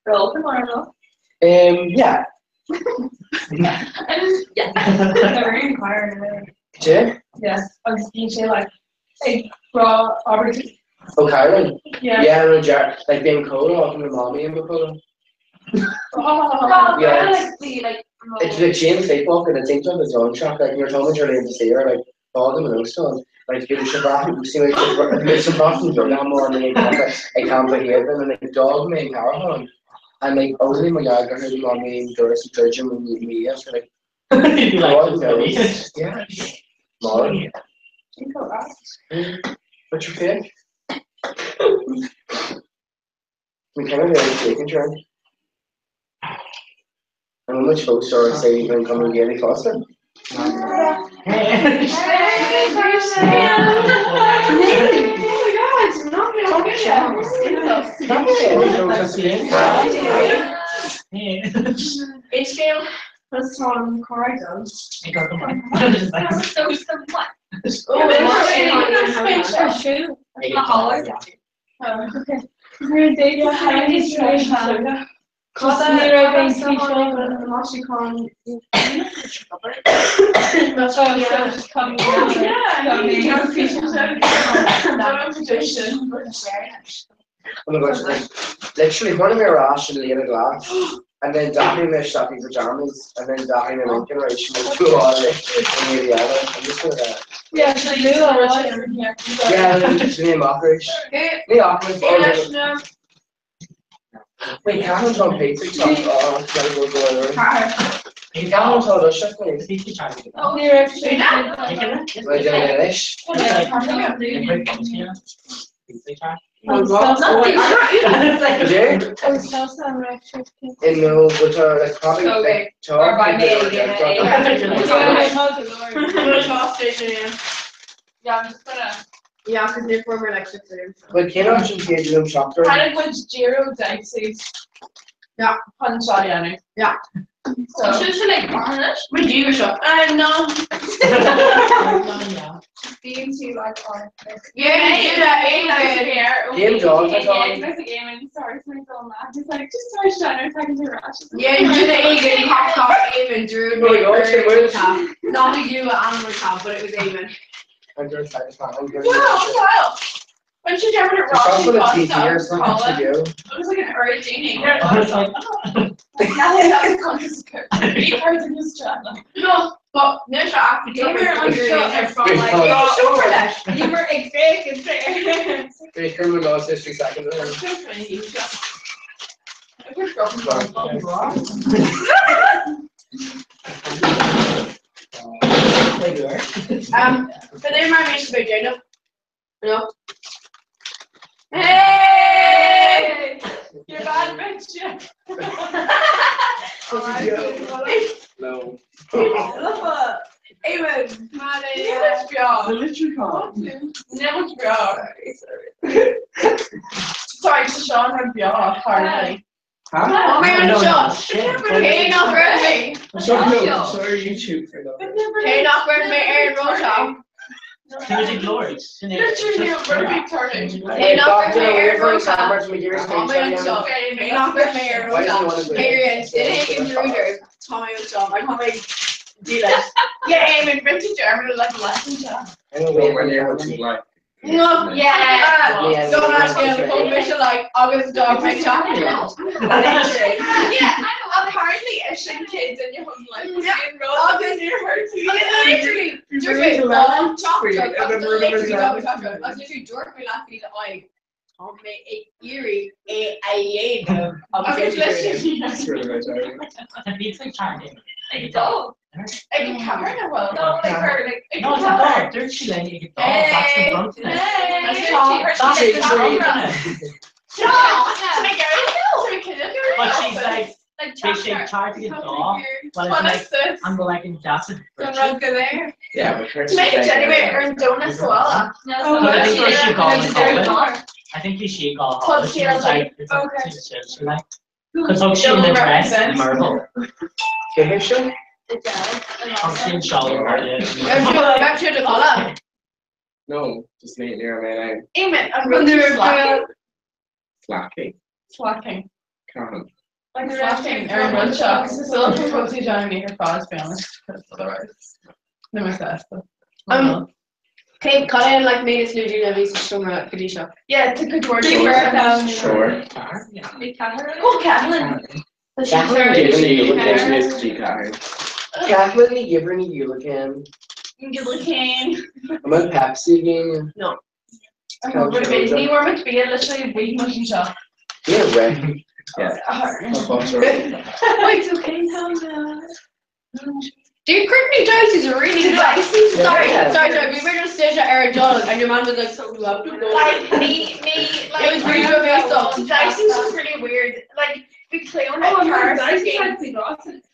S4: Roll tomorrow.
S2: Yeah.
S4: Yeah.
S6: Never in car.
S2: Jay?
S6: Yes, I was DJ like raw Aubrey.
S2: Oh, Kyron?
S6: Yeah.
S2: Yeah, no, Jack. Like being cold, walking with mommy in the cold.
S6: Oh,
S2: Yeah,
S4: Like the like.
S2: It's like James sleepwalking, it's into his own shop. Like, you're telling me you're able to see her, like, all them and those stones. Like, you should have to see me, it's a problem, you're not more than I can't behave them, and like, dog me in Carahon. And like, only my dad got him on me in Doris and Georgia when me, so like,
S5: You'd be like,
S2: God
S5: really?
S2: knows. Yeah. More. What's your fake? We kind of really taking turn. And how much folks are say you can come and get any faster?
S6: HDM was on Corridor.
S4: That was so much.
S6: Okay. We're dating Chinese tradition. Nero being featured in the Moshicon. That's why I was just coming down. Yeah,
S2: Oh my gosh, literally one of my rash in the glass, and then Daphne in their shopping pajamas, and then Daphne in their Lincoln right, she went through all of it, and near the other, I'm just gonna
S6: yeah, so you know
S2: yeah, and then it's the name Ockridge. Me Ockridge. Wait, Cameron's on pizza talk, oh, gotta go over. Cameron told us, shut me.
S4: Oh,
S6: Nero.
S2: Wait, Danish. Jay? In no, which are like probably like
S4: Or by me,
S6: Yeah, I'm just gonna.
S8: Yeah, because they're former electric rooms.
S2: but can I actually get them chapter?
S6: Kind of with Giro Dicey.
S8: Yeah.
S6: Punch Ariana.
S8: Yeah.
S6: So,
S4: should she like garnish?
S8: Would you or shop?
S6: no.
S5: Yeah.
S6: Being too like on.
S8: Yeah, you do that anyway.
S2: Game dogs, I thought.
S6: There's a game and sorry for me so mad. He's like, just start shutting talking to Rash.
S8: Yeah, you do the Egan hot top Eamon Drew.
S2: Oh my gosh, it was.
S8: Not a you animal top, but it was Eamon.
S2: I'm just satisfied.
S6: Wow, wow.
S8: When she jumped at
S2: The shop
S8: Ross,
S2: with a
S8: she
S2: TV or
S8: got
S2: something to
S8: Colin.
S2: do.
S8: It was like an Erdini.
S5: I was like,
S8: That was conscious. He heard in his channel. No, but Nisha after
S6: Come here, I'm sure
S8: and from
S2: Good
S8: like,
S2: call.
S8: yeah, show her that. You were exactly.
S2: Great criminal laws history second.
S8: But they remind me of Jacob. No. Hey! You're bad bitch.
S2: No.
S8: Amen. Never bra. Never bra. Sorry, Sean had bra. Hardly.
S2: Huh?
S8: Oh my
S5: no,
S8: God,
S5: no,
S8: Sean.
S5: shit.
S8: Hey, not for me.
S2: Sorry, YouTube for that.
S8: Hey, not for me, Aaron Rocha.
S5: She was ignored.
S8: Literally, we're big turning.
S2: Hey,
S8: Hey, not for me,
S2: Doctor,
S8: Aaron
S2: we're
S8: Rocha.
S2: cameras with your
S8: Oh my God, Hey, not for me, Aaron
S2: Why does he
S8: Rocha.
S2: want to do
S8: Hey,
S2: it?
S8: Stay in Ruders. Tommy was Tom. I'm Tommy. Dealers. Yeah, Eamon, bring to Germany like a lesson chat.
S2: Anyway, when you're too like.
S8: No, yeah.
S2: Yeah.
S8: Don't ask me on the phone, Mission like August dog my chocolate. Yeah, apparently Asian kids and your home life. August, you're hurting. Literally, literally, chocolate. I was literally dorking laughing at I. On me a eerie a no. I was listening.
S5: It's like charming.
S8: A dog. A camera no well. No, like her like.
S5: No, it's a dog. They're chilling. It's a dog. That's the front of it.
S8: That's
S5: the front But she's like, they tried to get the dog, but it's like, I'm like in Jackson.
S8: Don't run go there.
S2: Yeah, but her.
S8: Maybe anyway, earn donuts as well.
S5: I think we should call it
S8: There's
S5: Colin. I think we should call
S8: Club
S5: Colin. She was like, it's like,
S8: Okay.
S5: she's like, because look, she in the dress and marble.
S2: Commission?
S5: I'm seeing Charlie Marley.
S8: Back to the color.
S2: No, just name your man.
S8: Amen. I'm really
S2: Slacking.
S8: slacking.
S2: Can't.
S8: Like slacking. Aaron Runchuck. Still proposed to join me her father, to be honest. Because otherwise, no my best. Okay, Colin like made us lose your levies from Kadisha. Yeah, it's a good word.
S2: Sure.
S8: Oh, Kathleen.
S2: Kathleen giving you location is G Kathleen. Kathleen giving you looking.
S8: Gillican.
S2: I'm at Pepsi again.
S8: No. I'm over to Disney. We're meant to be literally a week motion shop.
S2: Yeah, right. Yeah.
S8: It's okay, Tanya. Dude, Courtney Dicey's are really good. Sorry. We were just stage at Eric Donald and your man was like, so we have to go. Like, it was really based on. Dicey's was really weird. Like, we play on like cars.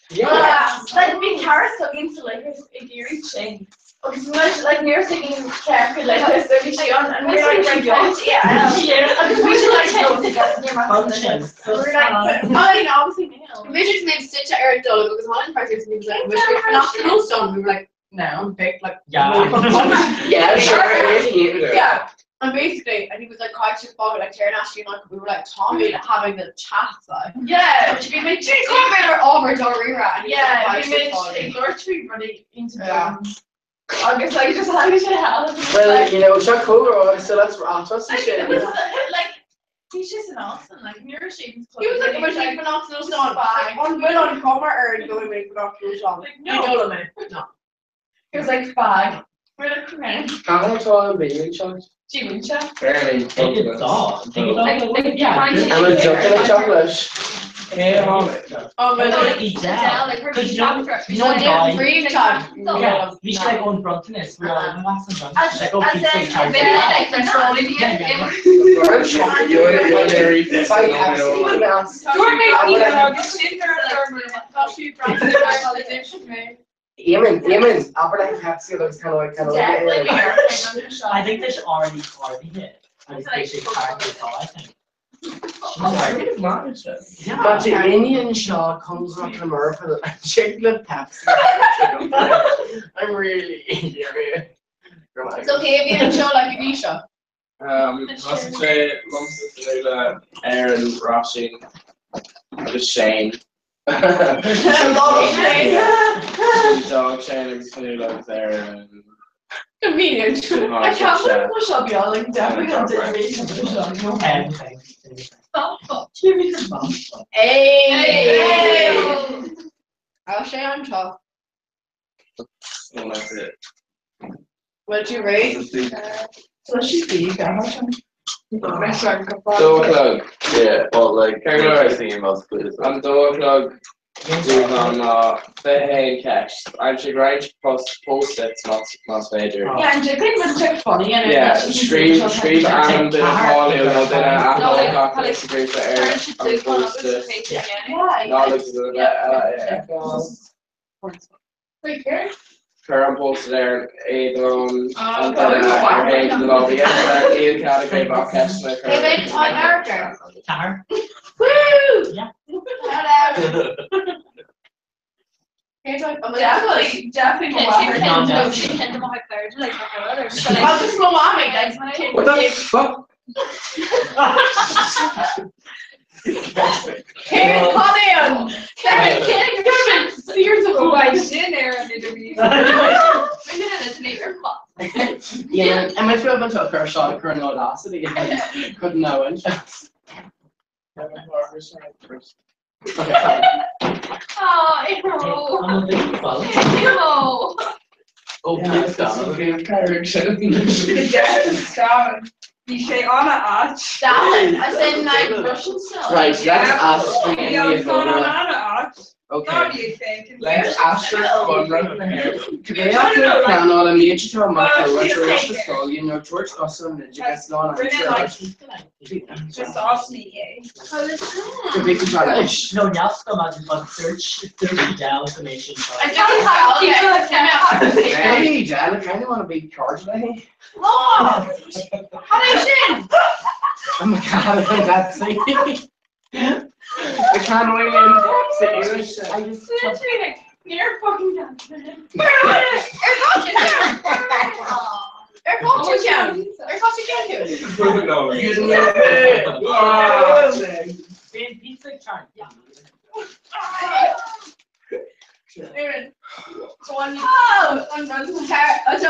S2: Yeah.
S8: Like, we cars stuck into like a geary thing. Much like we were singing carefully like this, so we should on and we're like, yeah, I know. We should like go together near my husband. We're like, I know, obviously now. We just named Stitch at Eric Dolan because Holland practice and he was like, wish we not the cool song. We were like, no, I'm big, like,
S2: Yeah, sure.
S8: Yeah. And basically, and he was like, quite too far, like, Terry Ashley and I, we were like, Tommy having the chats, like. Yeah, we made two comments over Dorira. Yeah, we made Lord Tree running into them. I guess like just how you should have.
S2: Well, you know, Chuck Hogarth, so that's what's the shit.
S8: Like, he's just an awesome, like, mirror shaping. He was like, it was like phenomenal song. On Will on Comer or going to make phenomenal song. Like, no. No. He was like, fag. We're like, okay.
S2: How much time be you, Chuck?
S8: Jimmy Chuck.
S2: Barely.
S5: Take it off. Take it off. Yeah.
S2: I'm a joking at chocolate.
S8: Oh, but
S5: don't eat that. Because you know,
S8: yeah, free time.
S5: Yeah, we should like go in front of this. We're like, what's in front of this? Like, go
S8: As
S5: keep
S8: in,
S5: saying charge.
S8: like, controlling you.
S2: I'm shocked you're it's like absolutely Eamon, Albert Pepsi looks kind of like
S5: I think they should already hit. I think they should charge it all, I think.
S2: But the Indian Shaw comes up from Earth with a chicken Pepsi. I'm really curious.
S8: It's okay if you don't show like a Nisha.
S9: Concentrate amongst the Fanula, Aaron, Roshi, just Shane. Dog Shane and Fanula was there.
S8: convenient. I can't put a push up, y'all. Like, definitely not derivation of push up. Hey! I'll say on top.
S9: Well, that's it.
S8: What'd you rate? So she's big, how much? Next one, go for it.
S9: 2 o'clock.
S10: Yeah, well, like, I was thinking about split.
S9: An 2 o'clock. Doing on the cash. I'm sure right post-its, not major.
S8: Yeah, and you can check funny and
S9: Yeah, stream and bit of Paul, you know, then after
S4: No,
S9: I
S4: like,
S9: got
S4: Alex,
S9: this degree for air.
S4: Parents should do one of
S9: Yeah.
S4: those pages, yeah.
S9: Knowledge is yeah.
S8: Wait, here?
S9: Current posted there, and
S8: Oh,
S9: then
S8: okay.
S9: I the lobby yesterday, Ian category about catching the
S8: Hey, babe, on character.
S5: Car.
S8: Woo!
S5: Yeah.
S8: Hello. Definitely
S4: Can
S8: go
S4: she
S8: on.
S4: tend
S5: No,
S4: to she tend to my card like my other? So like,
S8: I'll just go on, mate. Like,
S9: What the fuck?
S8: Karen, come in. Karen, years ago, I
S4: in there and interview.
S2: Yeah, and my friend went to a first shot of current audacity and couldn't know it. Okay,
S4: Oh, ew.
S5: I'm a big fan.
S4: Ew.
S2: oh, please stop.
S6: Stop. You say on a arch.
S8: Stalin. I said like Russian stuff.
S2: Right, let's ask for
S6: Yeah, I was going on an arch. What
S2: Okay.
S6: do you think?
S9: Let's ask for fun right now.
S2: Today after the plan all I need to tell my church is called, you know, church awesome and you guys know
S6: Bring it like just ask me, yeah.
S2: the big challenge.
S5: No, now it's come out but search down information.
S8: I don't have people that
S2: How
S8: can
S2: do you dad? I kind of want to be charged, I think.
S8: Lord! How do you
S2: I'm a god, that's it. I can't wait in English. I just
S8: You're fucking done.
S9: No.
S5: Pizza chart.
S8: Aaron, so when you I'm going to hair, Aaron,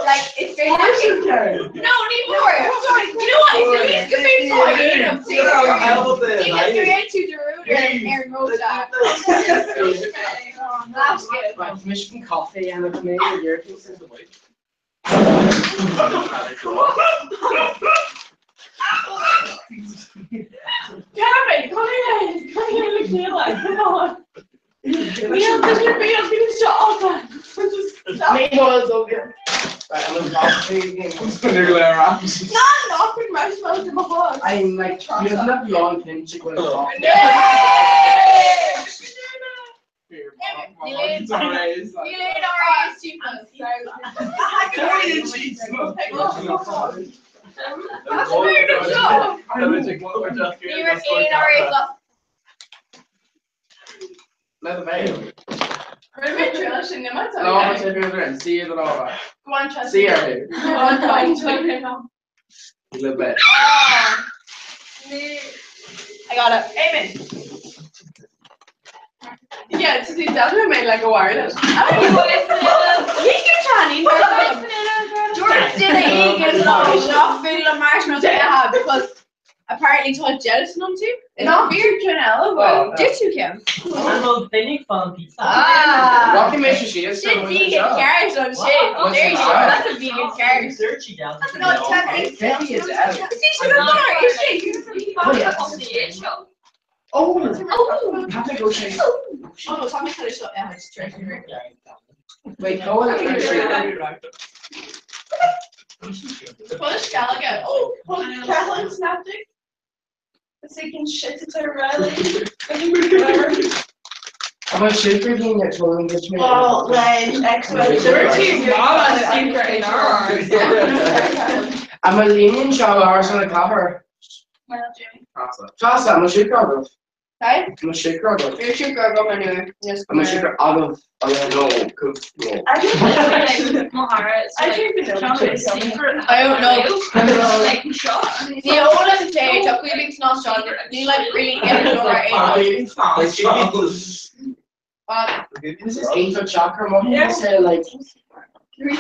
S8: like it's very nice. No, need more. Sorry, you know what? It's very Aaron wrote that. That's good.
S2: Right, Michigan coffee and a tomato here.
S8: Kevin, come here. Come here, look me like, come on. We have to finish the offer.
S2: Meatballs over. Right, I'm
S8: Not offering marshmallows in my heart.
S2: I'm like, you doesn't have long pinch to go to talk. Let the mail. No, I'm saying you're there. See you tomorrow.
S8: Go on, trust
S2: See
S8: me.
S2: you. A little bit.
S8: I got it. Amen. Yeah, it's definitely made like a wireless. George did it again, not fiddle and marshmallows I have because apparently Todd jealous of them too. It's not weird, Janelle. Well, did you, Kim?
S5: I'm a big fan of pizza.
S2: Rocky makes sure she is
S8: Shit, vegan carrots on shit. There you go. That's a vegan carrot.
S5: Searchy down.
S8: No,
S2: Candy is out.
S8: see, she's not. Is she?
S2: Oh, have to go check.
S8: Oh no, Tommy had a shot. Yeah, it's true.
S2: Wait, go on.
S8: Push Gallagher. Oh, Caroline snapped it. It's taking shit to turn Riley.
S2: I'm a super being at home with me.
S8: Oh, like, excellent.
S2: I'm a lenient shower hours on the cover.
S8: Well, Jimmy.
S2: Fast, I'm a shoot girl.
S8: Right?
S2: I'm a shoot girl.
S8: You're a shoot girl, go anywhere. Yes,
S2: I'm a shoot girl out of no.
S8: I think
S4: Like Mahara, it's
S8: I
S4: like
S8: think it's
S4: John is secret.
S8: I don't know.
S4: Like shot.
S8: The oldest stage of Queebing's not strong. Do you like really get it over
S2: This is 8 of chakra, mom. You say like.
S8: I'm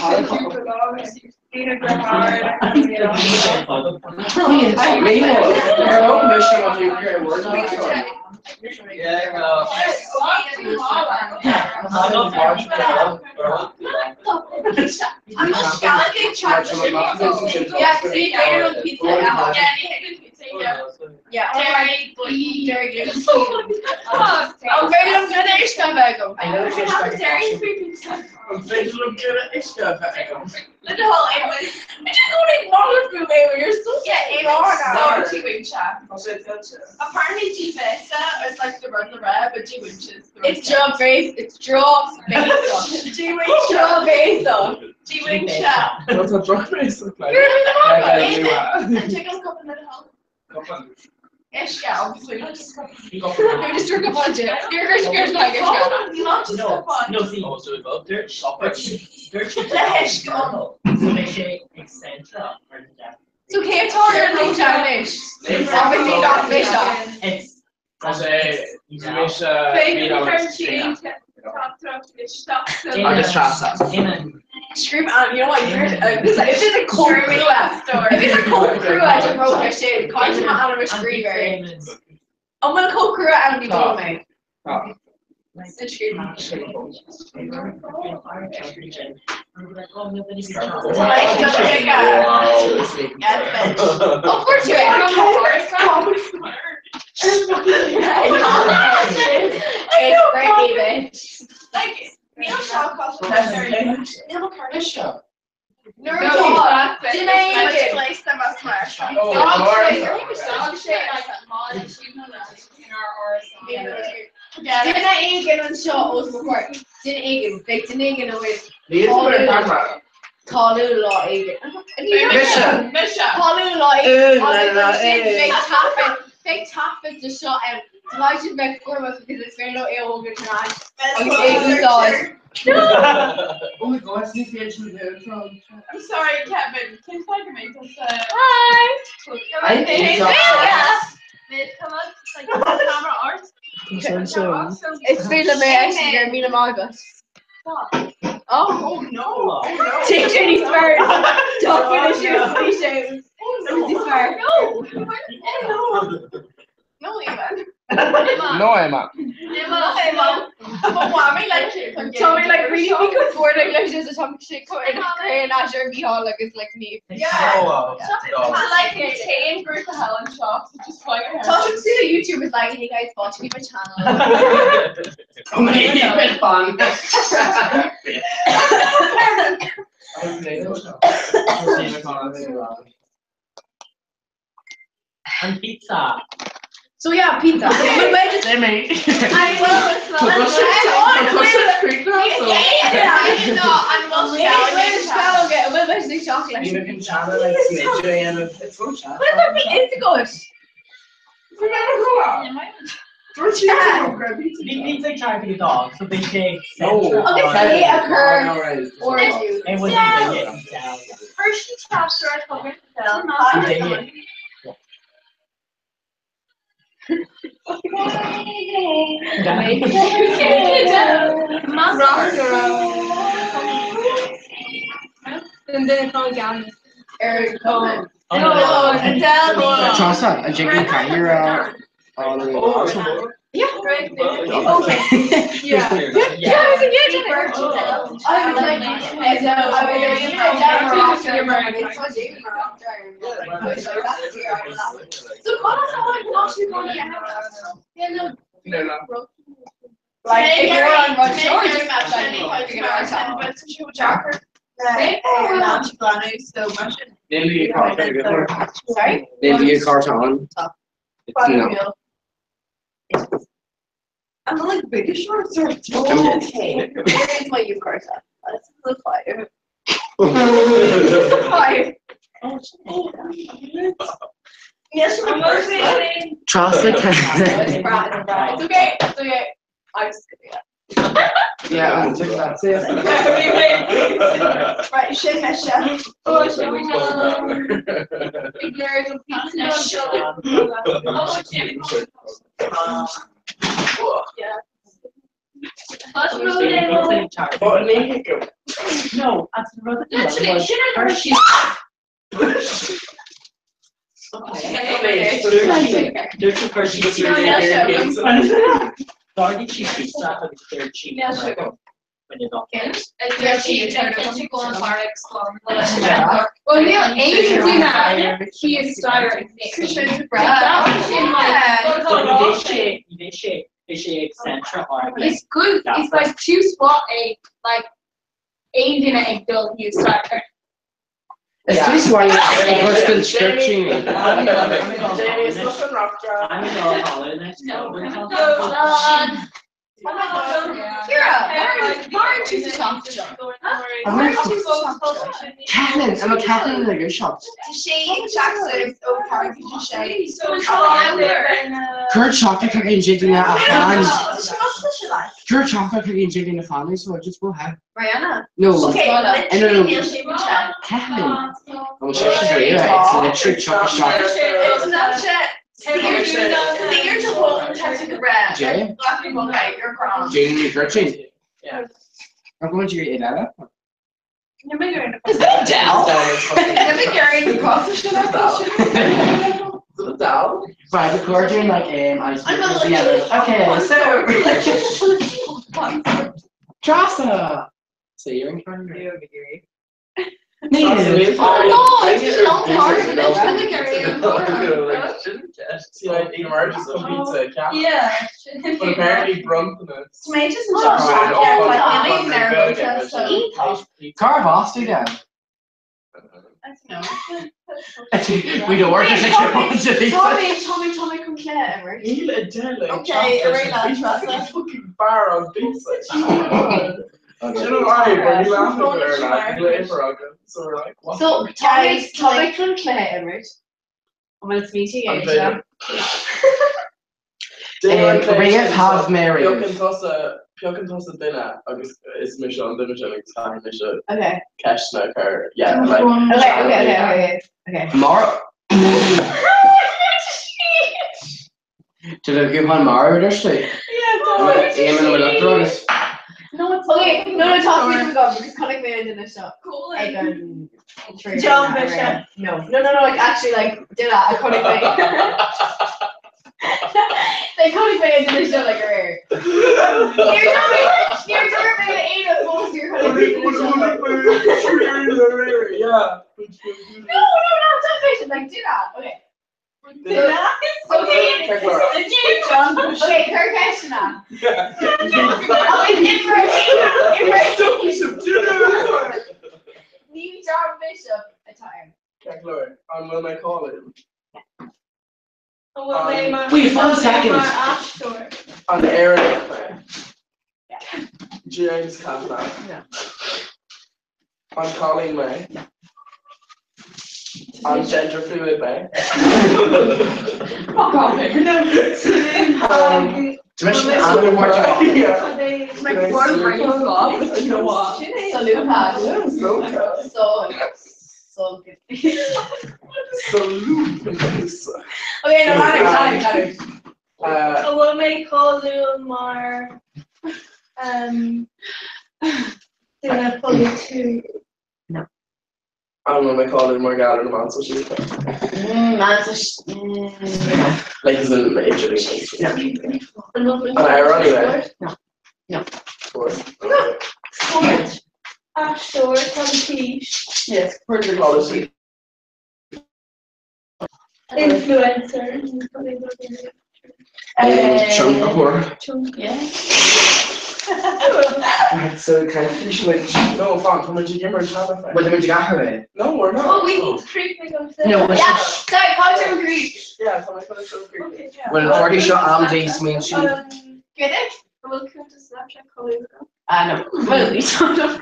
S8: not scalloping chocolate. Yeah, see, Gator on pizza. Yeah, very good. I'm very I'm gonna extravagant.
S2: I know it's extravagant.
S8: Look at how it was. I just don't ignore through me when you're so so two-inch shaft. Apparently G-Vesta is like the run the red, but G-Winches. It's jaw base. It's jaw base. G-Winch jaw base. G-Winch shaft.
S9: What's a drug race look like?
S8: You're the check out cup in the hell. Ish gal, obviously. You're just drunk up on gym. You're not just
S5: No, see, they're so they say excentra or that.
S8: So can't talk or no challenge. Obviously not fish up.
S5: It's
S9: I just trust that.
S8: Scream out, you know what? If there's a cold crew after, if there's a cold crew at the road or shit, call him out of a screamer. I'm gonna cold crew out and be doing me. The scream out. Of course you are. It's great, David. Like, Neil Shaw cost Neil McCartney. No, Janae placed them as smash. Didn't Egan and Shaw was before. Didn't Egan, big didn't Egan with Kalula Egan. Kalula Egan. Big Taffet the shot and imagine back for us because it's very low air over tonight. Oh my god, I'm sorry, Kevin. Can you find your makeup? Hi.
S2: I think
S8: Come on, like camera art. It's feeling me actually, you're mean August. Oh no. Take Jenny's bird. Don't finish your species. No. No, Evan.
S9: No, Emma.
S8: Tell me like really because word English is a some shit and as your be all like it's like me. Yeah. Like contain group of Helen shops. Just fire her. Touch and see the YouTubers like, hey guys, watch me my channel.
S2: Oh my god, fun.
S5: And pizza.
S8: So yeah, pizza. But wait, just I will chocolate.
S2: Even in China, like CJ and it's so China.
S8: What about it's good?
S5: Pizza tried to be dog, so they say
S8: Okay, or you.
S5: It was
S8: Hershey chops are covered in
S6: And then call down
S8: Eric Cohen.
S2: Trust that, a chicken kind of
S8: Yeah, right. Okay. Yeah. Like if you're on Run Short, you're not
S2: Maybe your car
S8: Sorry?
S2: Maybe your car's on. No.
S8: I'm like big shorts are okay. Here's my U car set. That's the fire. Fire. Yes, I'm motivating.
S2: Trust the
S8: It's okay. It's okay. I'm just kidding.
S2: Yeah, I'll take that too.
S8: Right, shake my shell.
S6: Oh, shall we go? Ignorant of pizza.
S8: Yeah.
S4: Let's
S5: But
S4: roll it.
S5: No, that's the brother.
S4: Literally, she never
S5: There's a person who's Sorry, she pizza, but it's their cheap.
S4: Yeah, sure.
S5: When you don't get it.
S4: Yeah, she can go on bar explore.
S5: Yeah.
S1: Well, Neil, Amy can do that. He is styling.
S5: Is she Accenture or
S1: It's good. It's like 2 spot egg, like egg in an egg dough. You start.
S2: Is this why you're construction?
S9: Jamie, it's nothing rock dry.
S5: I'm gonna call it next
S2: Kathleen, I'm a Kathleen in a good shop. Kurt chocolate cookie and jigging out a hand. Kurt chocolate cookie and jigging a family, so I just go ahead.
S8: Rihanna.
S2: No.
S8: Okay,
S2: Kathleen. I'm sure she's very right. It's a literally chocolate shop.
S8: It's not shit. You're to hold and touch the bread.
S2: Jay?
S8: Okay, you're wrong.
S2: Jane Gertrude.
S9: Yeah.
S2: I'm going to eat that.
S8: You're bigger in the Dell. You're bigger in the coffee
S9: Down?
S2: By the Gordon, like, I
S8: I'm not
S2: okay, so. Trasa! So you're in front of me.
S9: Oh no, it's just long hard. See, like, he emerges from pizza, cat.
S4: Yeah.
S9: But apparently, Brumpinus.
S8: Tomatoes and chocolate. Yeah, like Emily there. So
S2: Carve off, do that. We don't work as a
S8: Tommy, come Claire, Emery. Okay, Emery, that's
S9: fucking bar on pizza. You know why? But he laughed at her like, later on. So we're like, what?
S8: So, Tommy from Claire, Emery. I'm going to meet you again.
S2: Bring it half Mary.
S9: Piocan tosa dinner is mission the mission time mission.
S8: Okay.
S9: Cash smoker. Yeah, like
S8: Okay.
S2: Mara. Did I give one Mara with her street?
S8: Yeah,
S2: Aiming with a drugs.
S8: No, it's okay. No, talk to me because Connick made it in the shop.
S4: Cool.
S8: John Bishop. No, like actually, like did that. I Connick made. They Connick made it in the show like rare. You're talking about 8 of most. You're Connick made it in the show.
S9: Yeah.
S8: No, not John Bishop. Like do that. Okay. Do that. Okay. John Bishop. Okay, Kirk Ashton. Leave John Bishop a time.
S9: Kegler, I'm when I call him.
S2: Wait, 5 seconds.
S9: On the air way. James Kaplan.
S8: Yeah.
S9: I'm calling way. I'm gender fluid way.
S8: Fuck off here.
S2: To mention the animal watching.
S9: Yeah.
S8: It's my one brain off.
S9: You know what?
S8: Salute hat. So good.
S9: Salute.
S8: Okay, no matter.
S4: I will make call Mar. Dinner for you too.
S9: I'm gonna call it more gathered amount so she's like it's a major and I run away.
S3: No.
S4: Sport. Ashore, Competition.
S3: Yes, further
S9: Policy.
S4: Influencer.
S2: Chunk of work.
S4: Yeah.
S2: So kind of finish with.
S9: No, fun. Come and give her a chat.
S2: What did you got her in?
S9: No, we're not.
S4: Oh, we need to treat me on
S2: No, but
S8: Yeah, sorry, culture agreed.
S9: Yeah, so I thought it's so great.
S4: Okay, yeah.
S2: well, 40 shot days means she.
S8: Get it?
S4: We'll come to Snapchat call you.
S3: No. Well, we don't know.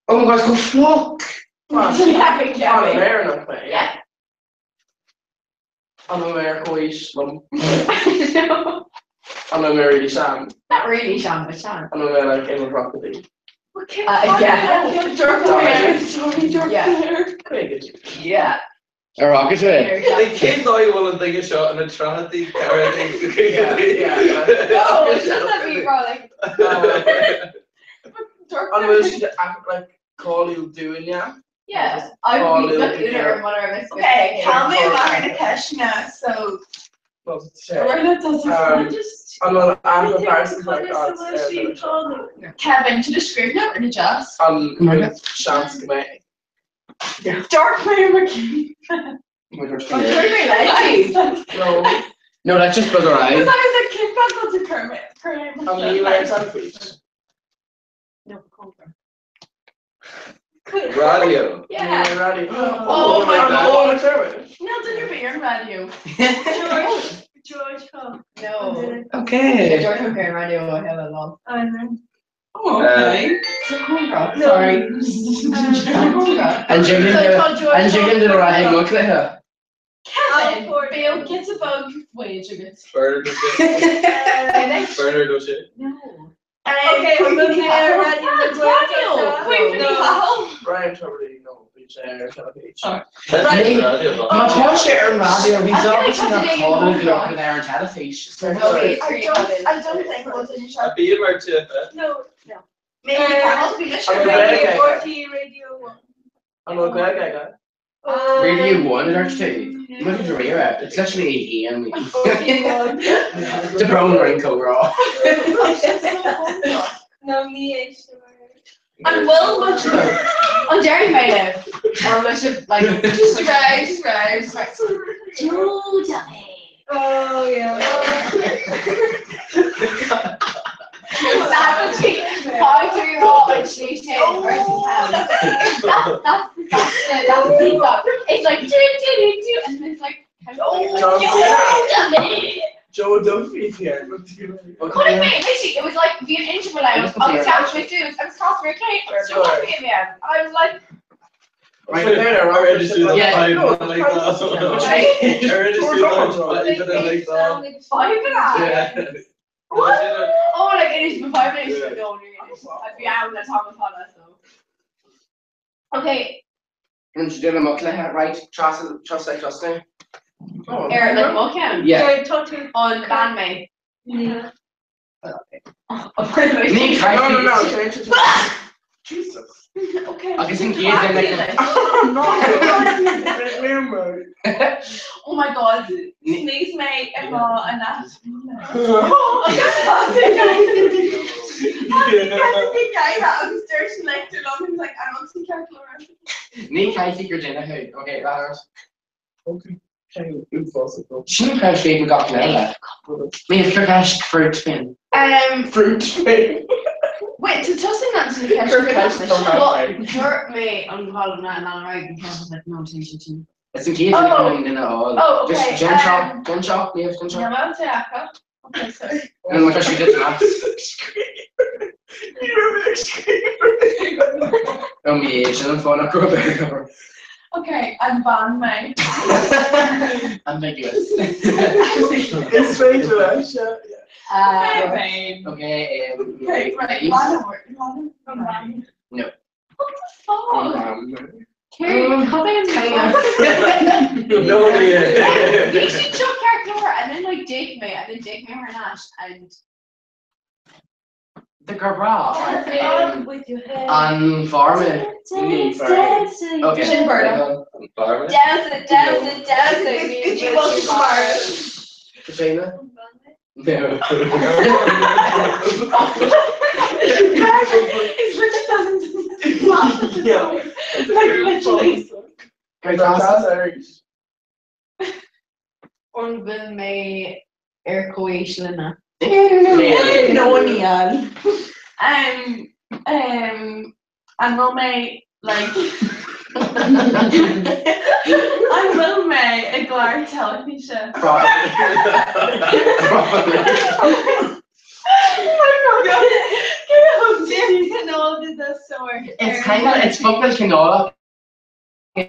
S2: Oh my God, go fuck.
S9: I'm aware enough, mate.
S8: Yeah.
S9: I'm aware Koish Lum.
S8: No,
S9: I'm aware really Sham.
S8: not really, Sean, but Sean.
S9: I'm aware like Emma Property.
S8: Yeah.
S9: Yeah.
S8: Yeah.
S9: Craig.
S8: Yeah.
S2: A rocket to it.
S10: The kid thought he wanted to take a shot and a trinity carrot.
S2: Yeah.
S8: No, it's just that we were like.
S11: And will she act like call you doing yeah?
S8: Yeah, I would be looking at her and whatever.
S6: Okay, tell me about Marrakesh now. So,
S11: Not to say.
S6: I'm
S11: I'm a
S6: take
S11: person
S6: the
S11: like
S6: colours,
S11: that.
S6: so she called it. Kevin, to the script now or the jazz?
S11: Chance to make.
S6: Dark Mayor McKee.
S11: No.
S2: No, that's just Brother
S6: Because
S2: Eyes.
S6: I was a kid back to Kermit. Kermit.
S11: And me like selfies.
S6: No, Coulter.
S10: Radio.
S6: Yeah.
S11: Radio.
S6: Oh my
S11: God.
S6: Neil, did you hear radio? George Cole.
S8: No.
S2: Okay.
S8: George O'Keefe radio, I have a lot.
S6: I know.
S1: Oh, okay.
S8: Sorry.
S2: And Jiggin did a right look at her.
S6: Kevin, Bill gets a bug wage of it.
S10: Bernard O'Shea.
S6: No. Okay, we're moving there.
S11: Brian Tuberty, no, beach
S2: My poor share of radio, he's obviously not calling the up in there and telefish.
S6: Okay, I don't think it was in your
S10: A beer or two.
S6: No. Maybe Carol's English
S11: Radio
S6: 40, Radio 1.
S11: I'm okay.
S2: Radio 1 is actually. Look at the rear out. It's literally a hand. The brown ring overall.
S6: No, me,
S8: I'm well much on Jerry made it. Or much of like just drives.
S6: Oh, yeah.
S8: That's how do you want like she's taking person That's the TikTok. It's like do and then it's like
S11: Joe Duffy's here.
S8: Couldn't be, literally, it was like being intimate on the couch with dudes and cross your cake. So what came in? I was like,
S2: Right
S11: there,
S10: I already see the
S2: Yeah.
S10: five like that. I already see the five like that.
S8: 5 minutes.
S10: Yeah.
S8: What? Oh, like it is 5 minutes to go. I'd be out of the time of Hannah, so. Okay,
S2: And she did a muck like right? Trust now.
S8: Eric, like Mocan.
S2: Yeah.
S8: On Bandmate.
S6: Yeah.
S2: Me,
S11: No. Jesus.
S8: Okay.
S2: I can think he is in like.
S11: Remember.
S6: Oh my god. Sneeze mate, Emma, and that. I was dirty like too long. He was like, I want some calculator.
S2: Nick, I think you're dinner. Okay, that
S11: Okay. Good possible.
S2: She probably even got Canela. Me, if you're cash fruit spin.
S11: Fruit spin.
S6: Wait, to tossing that to the cash.
S8: Well, you're me on calling that and I'm right because of like no attention to.
S2: It's in case you're coming in at all.
S6: Oh, okay.
S2: Just gin chop, we have gin
S6: Yeah,
S2: chop.
S6: that's Aka. Okay, sorry.
S2: And look how she did that. Oh, me, Asian phone, I grew up.
S6: Okay, and ban me.
S2: Ambiguous.
S11: It's straight to that shit.
S6: Okay,
S2: Okay,
S6: right. Ban.
S2: No.
S6: What the fuck?
S8: Carrie, come in.
S10: No, yeah.
S8: You should jump character and then like date me or not and
S2: The garage.
S6: With your head.
S2: On farming. Okay.
S6: Vision burner. Dance it. If you want to tomorrow.
S2: Katrina? No.
S6: It's literally doesn't.
S11: Yeah.
S6: Like literally.
S2: Great class.
S8: Unbel me air cohesion na.
S6: No one yan. And will may like I will may a glare television.
S2: Probably. It's kind of, it's fucking canola. Yeah.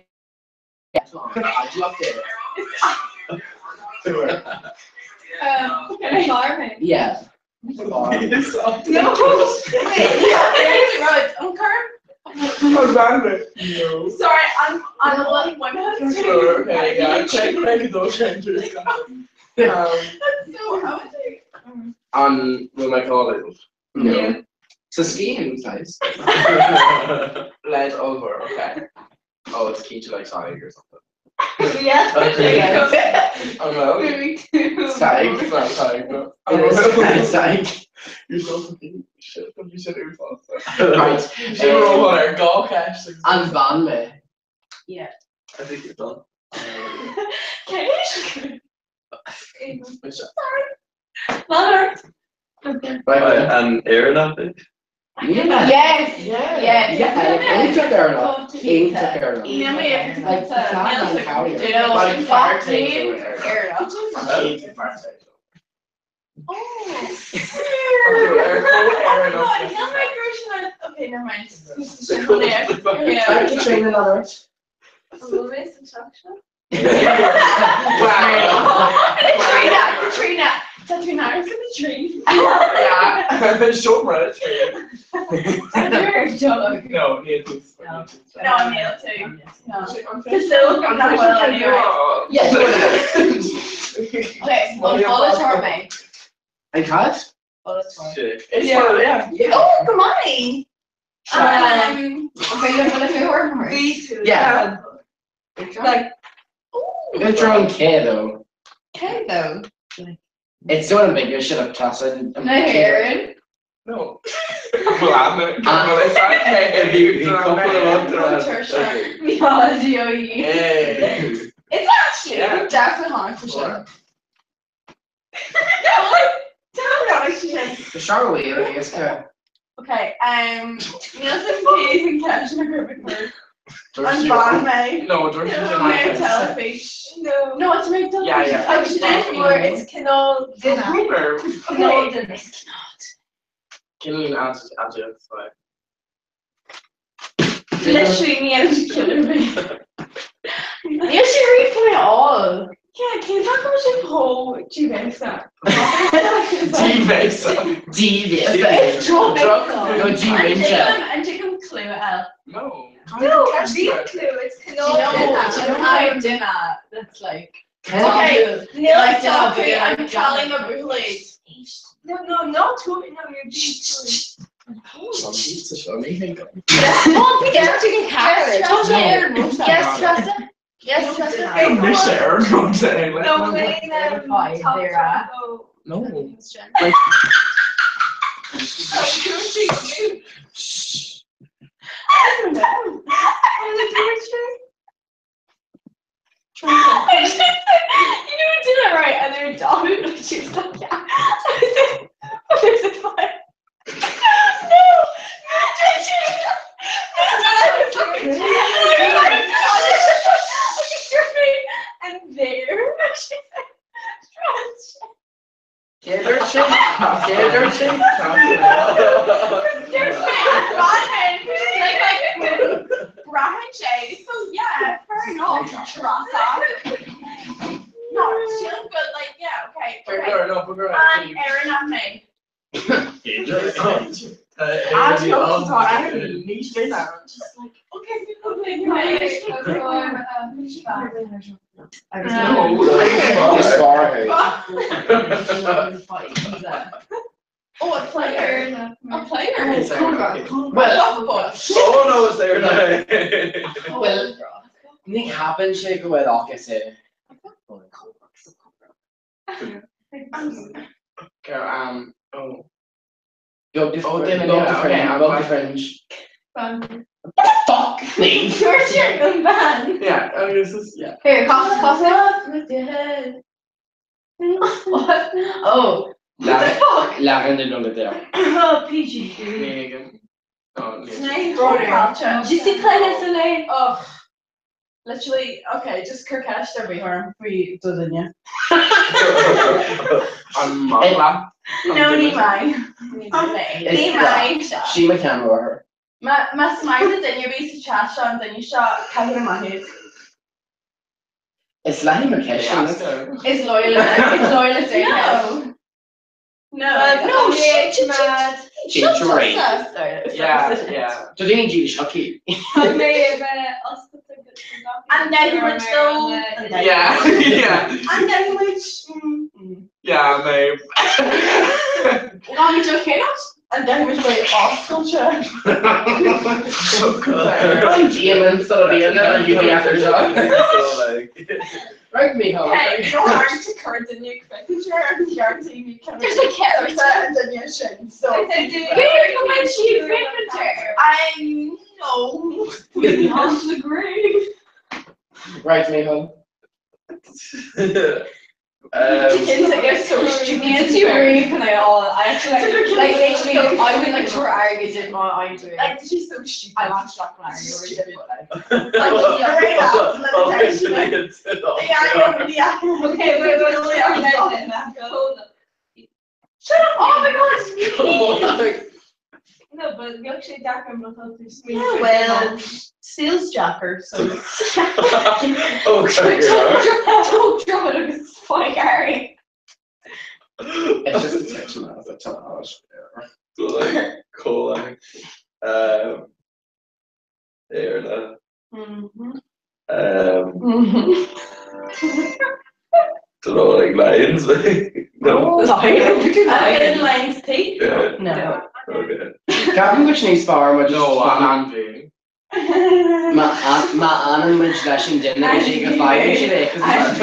S6: No, wait, yeah, right, on curve.
S11: No.
S8: Sorry, I'm like 100.
S11: Sure, okay, yeah, check those changes.
S8: That's so hard.
S11: Will I call it?
S2: No.
S11: So skiing, nice. Lead over, okay. Oh, it's key to like Sonic or something.
S8: Yeah.
S11: Oh no.
S8: Moving to.
S11: Sonic, it's not Sonic, no.
S2: It's like,
S11: You're so fucking shit, you said it was faster.
S2: right.
S11: Zero over there, go catch.
S2: And Van me.
S8: Yeah.
S11: I think you're done.
S8: Okay.
S11: Sorry.
S8: Mother.
S2: Right.
S10: And Aaron, I think.
S2: Yeah.
S8: Yes.
S2: Yeah.
S8: Yeah.
S2: Yeah. Aim took care of it. Aim took care of it.
S8: You know me, if
S2: Like,
S8: it's
S2: flat and carrier.
S11: Like fire tanks or
S8: Air
S11: whatever.
S8: up. Oh. Okay, never mind.
S2: I can train another.
S8: Katrina. Katrina, I was in the tree.
S11: Yeah. Short run. No,
S8: No, I'm male too. No. Still, I'm not well anyway.
S2: Yes.
S8: Okay, well, follow short, mate.
S2: I can't.
S8: Follow short.
S10: Shit.
S11: Yeah.
S8: Oh, come on. Available if you were for
S2: Yeah.
S8: Like,
S2: It's your own K though.
S8: okay, though.
S2: It's sort of big. You should have tossed it.
S8: No hearing.
S11: No. Well, I'm not. Well, it's okay.
S10: He couple of
S11: Hey.
S8: It's actually definitely hard for sure.
S2: The shark way, I guess.
S8: Okay, Nielsen Keys and Captain Perfect Word. And Bond May.
S11: No, don't use
S8: No, May Telefish. No, it's May Telefish.
S11: Yeah.
S8: Actually, where it's Canal Dinner. Canal Dinner.
S11: Killing answers, that's fine.
S8: Literally me energy killer me. You should replay it all. Yeah, can you talk about your whole G-Mesa?
S11: T-Mesa.
S8: It's
S2: No, G-Mesa.
S8: And chicken clue L.
S11: No.
S8: No, that's the clue. It's Canal Dinner. That's like. Okay, Neil, stop it. I'm telling a bullet. No, not two. No, you're being silly.
S11: Some pizza show me.
S8: Oh, yes, chicken carrot. Yes, trust it. Yes, trust it.
S11: I miss Aaron from saying like.
S8: No, there.
S11: No.
S8: Like. I don't know. You did it right, and then your dog she was like, yeah. There's a fire. No! And there. Brian J. So yeah, fair enough. Not chill, but like yeah, okay. And Aaron and me. Just like oh, a player. A player. Well,
S10: Oh no, it's there now.
S2: Well, nothing happens, shake away the office.
S11: Oh.
S2: Go to French. Fuck me.
S8: You're chicken man.
S11: Yeah, I mean, this is, yeah.
S8: Here, cough up with your head. What? Oh. What the fuck?
S2: La reine de l'Angleterre.
S8: Oh, PG.
S11: Megan. Oh,
S8: Just Claire Soleil. Oh. Literally, okay, just Kirkash every harm for you, doesn't you? No, ni mine. Ni mine.
S2: She McCann or her.
S8: My smile is in your base trash on, then you shot Catherine in my head.
S2: It's Lanny McKesson.
S8: It's loyal. It's loyal as no. No, she's mad.
S2: Gingery.
S11: Yeah.
S2: So they need you to shock you.
S8: And then he went so.
S11: Yeah.
S8: And then he went.
S11: Yeah, babe.
S8: Want me to okay not? And then he went away off culture.
S11: So good.
S2: I'm Damon, so the other you be after job. Right, me home.
S8: Okay, you don't harm to current and you expect it, I'm guaranteeing you can. There's a character and then you're shouldn't. So. You're my chief inventor. I know. We have to agree.
S2: Right, me home.
S8: Kids that get so stupid. It's too brief and I actually like literally I would like drag it in my eye to it. Like she's so stupid. I watched that when I was stupid. Okay, wait. Shut up! Oh my god, it's me! No, but milkshake jacker will help you. Yeah, well, sales jacker, so.
S10: Oh,
S8: Don't drop it, it's funny, Gary.
S2: It's just a section of the challenge.
S10: Cool. There, don't know, like lions, no.
S8: Lion's teeth?
S10: Yeah.
S8: No.
S10: Okay.
S2: Captain which needs far much.
S11: No, I'm doing.
S2: Ma Anna which dashing dinner because you can fire today. Right,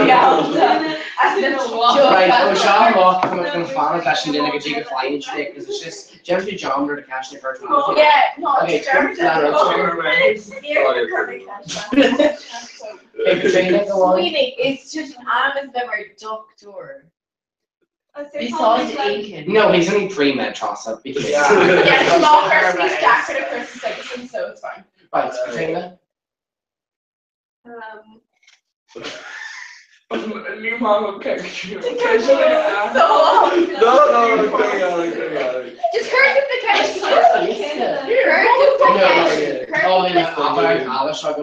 S2: so Sean Walk how much going to find dashing dinner because you can fly today because it's just jump to John to catch the first one.
S8: Yeah, no,
S2: okay,
S8: it's Katrina, go on. It's just an Anna's never ducked door. Besides Aiken.
S2: No, he's only pre-med Trossa.
S8: Yeah, small person is Jack for the first second, so it's fine.
S2: Right, Katrina.
S11: New mom of caricature.
S8: So
S10: No,
S8: just Kurt the catch.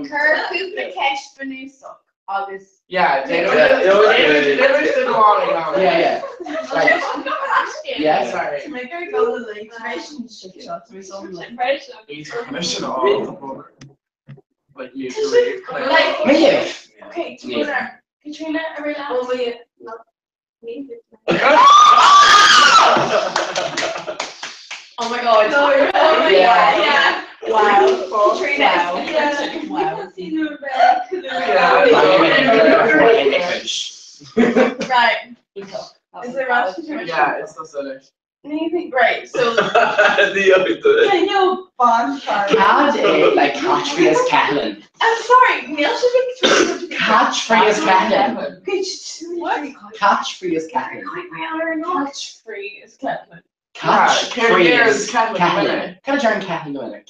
S8: Kurt the catch Venusa. August.
S11: Yeah, they don't.
S2: Yeah.
S11: Yeah.
S2: Yeah,
S11: sorry.
S8: To make her go to the information shit shots or something.
S11: He's commission all the book. Like you read.
S8: Like,
S2: me.
S8: okay, Katrina, every now and then. Oh my god. No, oh my god, yeah. Wow. Katrina. Wow. Right. Is it Rush?
S11: Yeah, it's so silly.
S8: Right, so.
S10: The other
S8: Can you bonfire?
S2: Like catchphrase Catlin.
S8: I'm sorry, Neil should be
S2: Catchphrase Catlin.
S8: What?
S2: Catchphrase Catlin.
S8: Catchphrase Catlin.
S2: Catchphrase Catlin. Can I join Catlin doing it?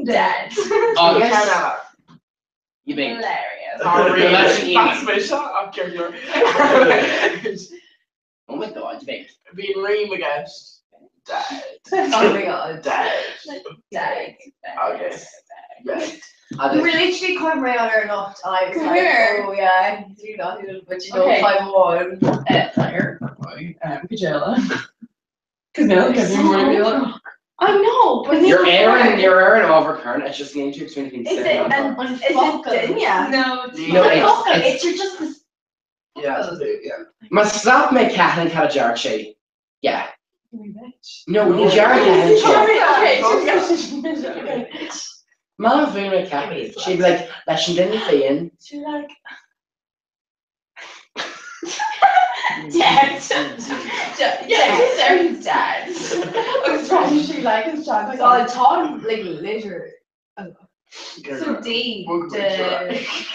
S8: Dad.
S2: August. You mean?
S8: Hilarious.
S11: That's my shot. I'll kill you.
S2: Oh my god, you mean?
S11: Being lame against Dad.
S8: Oh my god.
S11: Dad.
S8: Dad.
S11: Okay. Yes.
S8: We were literally covering my other enough time. Oh yeah, I do that, but you know,
S6: Okay.
S8: if I won, player, Kajela. Because now because you're more real. I know, but
S2: You're airing over current. It's just named you between things.
S8: Is it Dinya?
S6: No,
S8: It's just this.
S11: Yeah.
S2: My slap my Catlin had a jar shade. Yeah. No, the jar Catlin shade. Mom food my Catlin. She'd be like, "Listen, didn't you
S8: She's like. Dad. Yeah, Sarah's dad. I was trying to shoot like his child. Like, I taught him like later. So D, the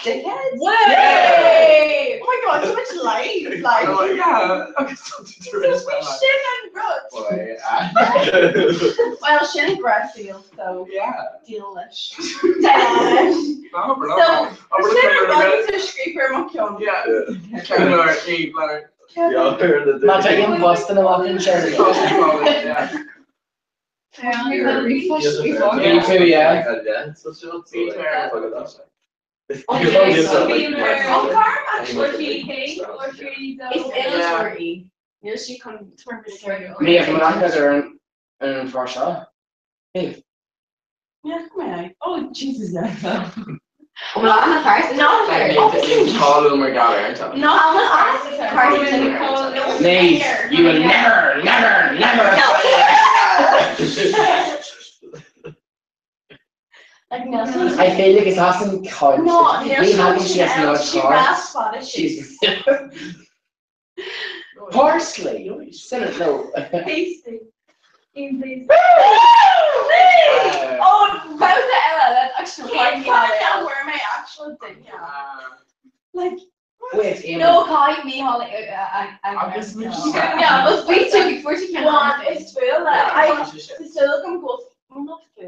S8: dickhead. Way! Oh my god, so much life. Like,
S11: Oh yeah. Okay, something to read as well.
S8: Shin and Ruts.
S11: Boy,
S8: Well, Shin and Bradfield, so
S11: yeah.
S8: delish. Dad.
S11: No, but
S8: So,
S11: I'm
S8: Shin and
S11: gonna
S8: Ruts are screamer monkey.
S11: Yeah. Kind of like eight letter.
S10: Yeah, the
S2: Not taking Boston and walking Sherry.
S11: Yeah.
S2: Me too, yeah. Me, if I'm not gonna earn And for sure. Hey.
S3: Yeah, come on. Oh, Jesus, yeah.
S8: Well, I'm the person. Not her.
S11: Call them or gather.
S8: Not the person.
S2: Please, you will never.
S8: Like Nelson.
S2: I feel like it's awesome cause
S8: No,
S2: me having she has no
S8: she
S2: cause.
S8: rasped on it.
S2: She's parsley. Send it no.
S8: Pasty. Please.
S11: Uh,
S8: Oh, about the Ella, that's actually quite can't wear my actual thing, Like,
S2: Wait, Emma.
S8: no, call me Holly.
S11: Obviously.
S8: Yeah, but wait till before she can. One is full. I
S11: Shit.
S8: still can go.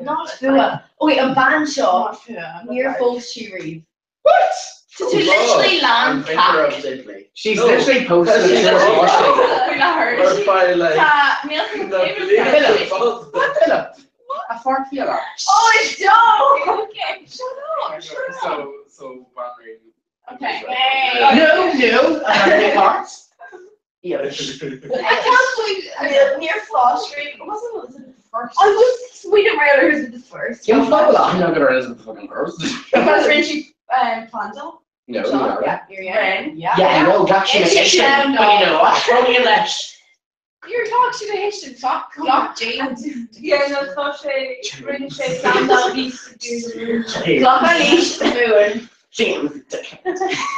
S8: Not full. Oh wait, a band shop near Falls She Reeve.
S2: What?
S8: To literally
S11: I'm
S8: land
S11: thinking of
S8: cack.
S11: Sydney.
S2: She's
S9: No.
S2: literally posted a
S9: That's
S2: church washing.
S8: We not heard.
S9: Or by like
S8: Nelson
S9: the
S8: Davis.
S2: What, Philip? A fart filler.
S8: Oh, it's Joe. Okay, shut up.
S11: So Barry.
S8: Okay.
S2: No. The parts. Yeah.
S8: I can't believe near Floss Street. It wasn't the first. I'm just we didn't realize it was the first.
S2: You follow that? I'm not gonna realize the fucking first.
S8: Because Richie Plantel.
S2: No,
S8: Sean,
S2: no.
S8: yeah, Ren.
S2: Yeah, I know. That's your
S8: It's
S2: mission.
S8: Shem,
S2: But you know what? Throw me a left.
S8: You're talking to Haitian fuck James.
S6: Yeah, no, Toshe, Rinne, Sam, East,
S8: Glock Unleashed, Moon.
S2: James.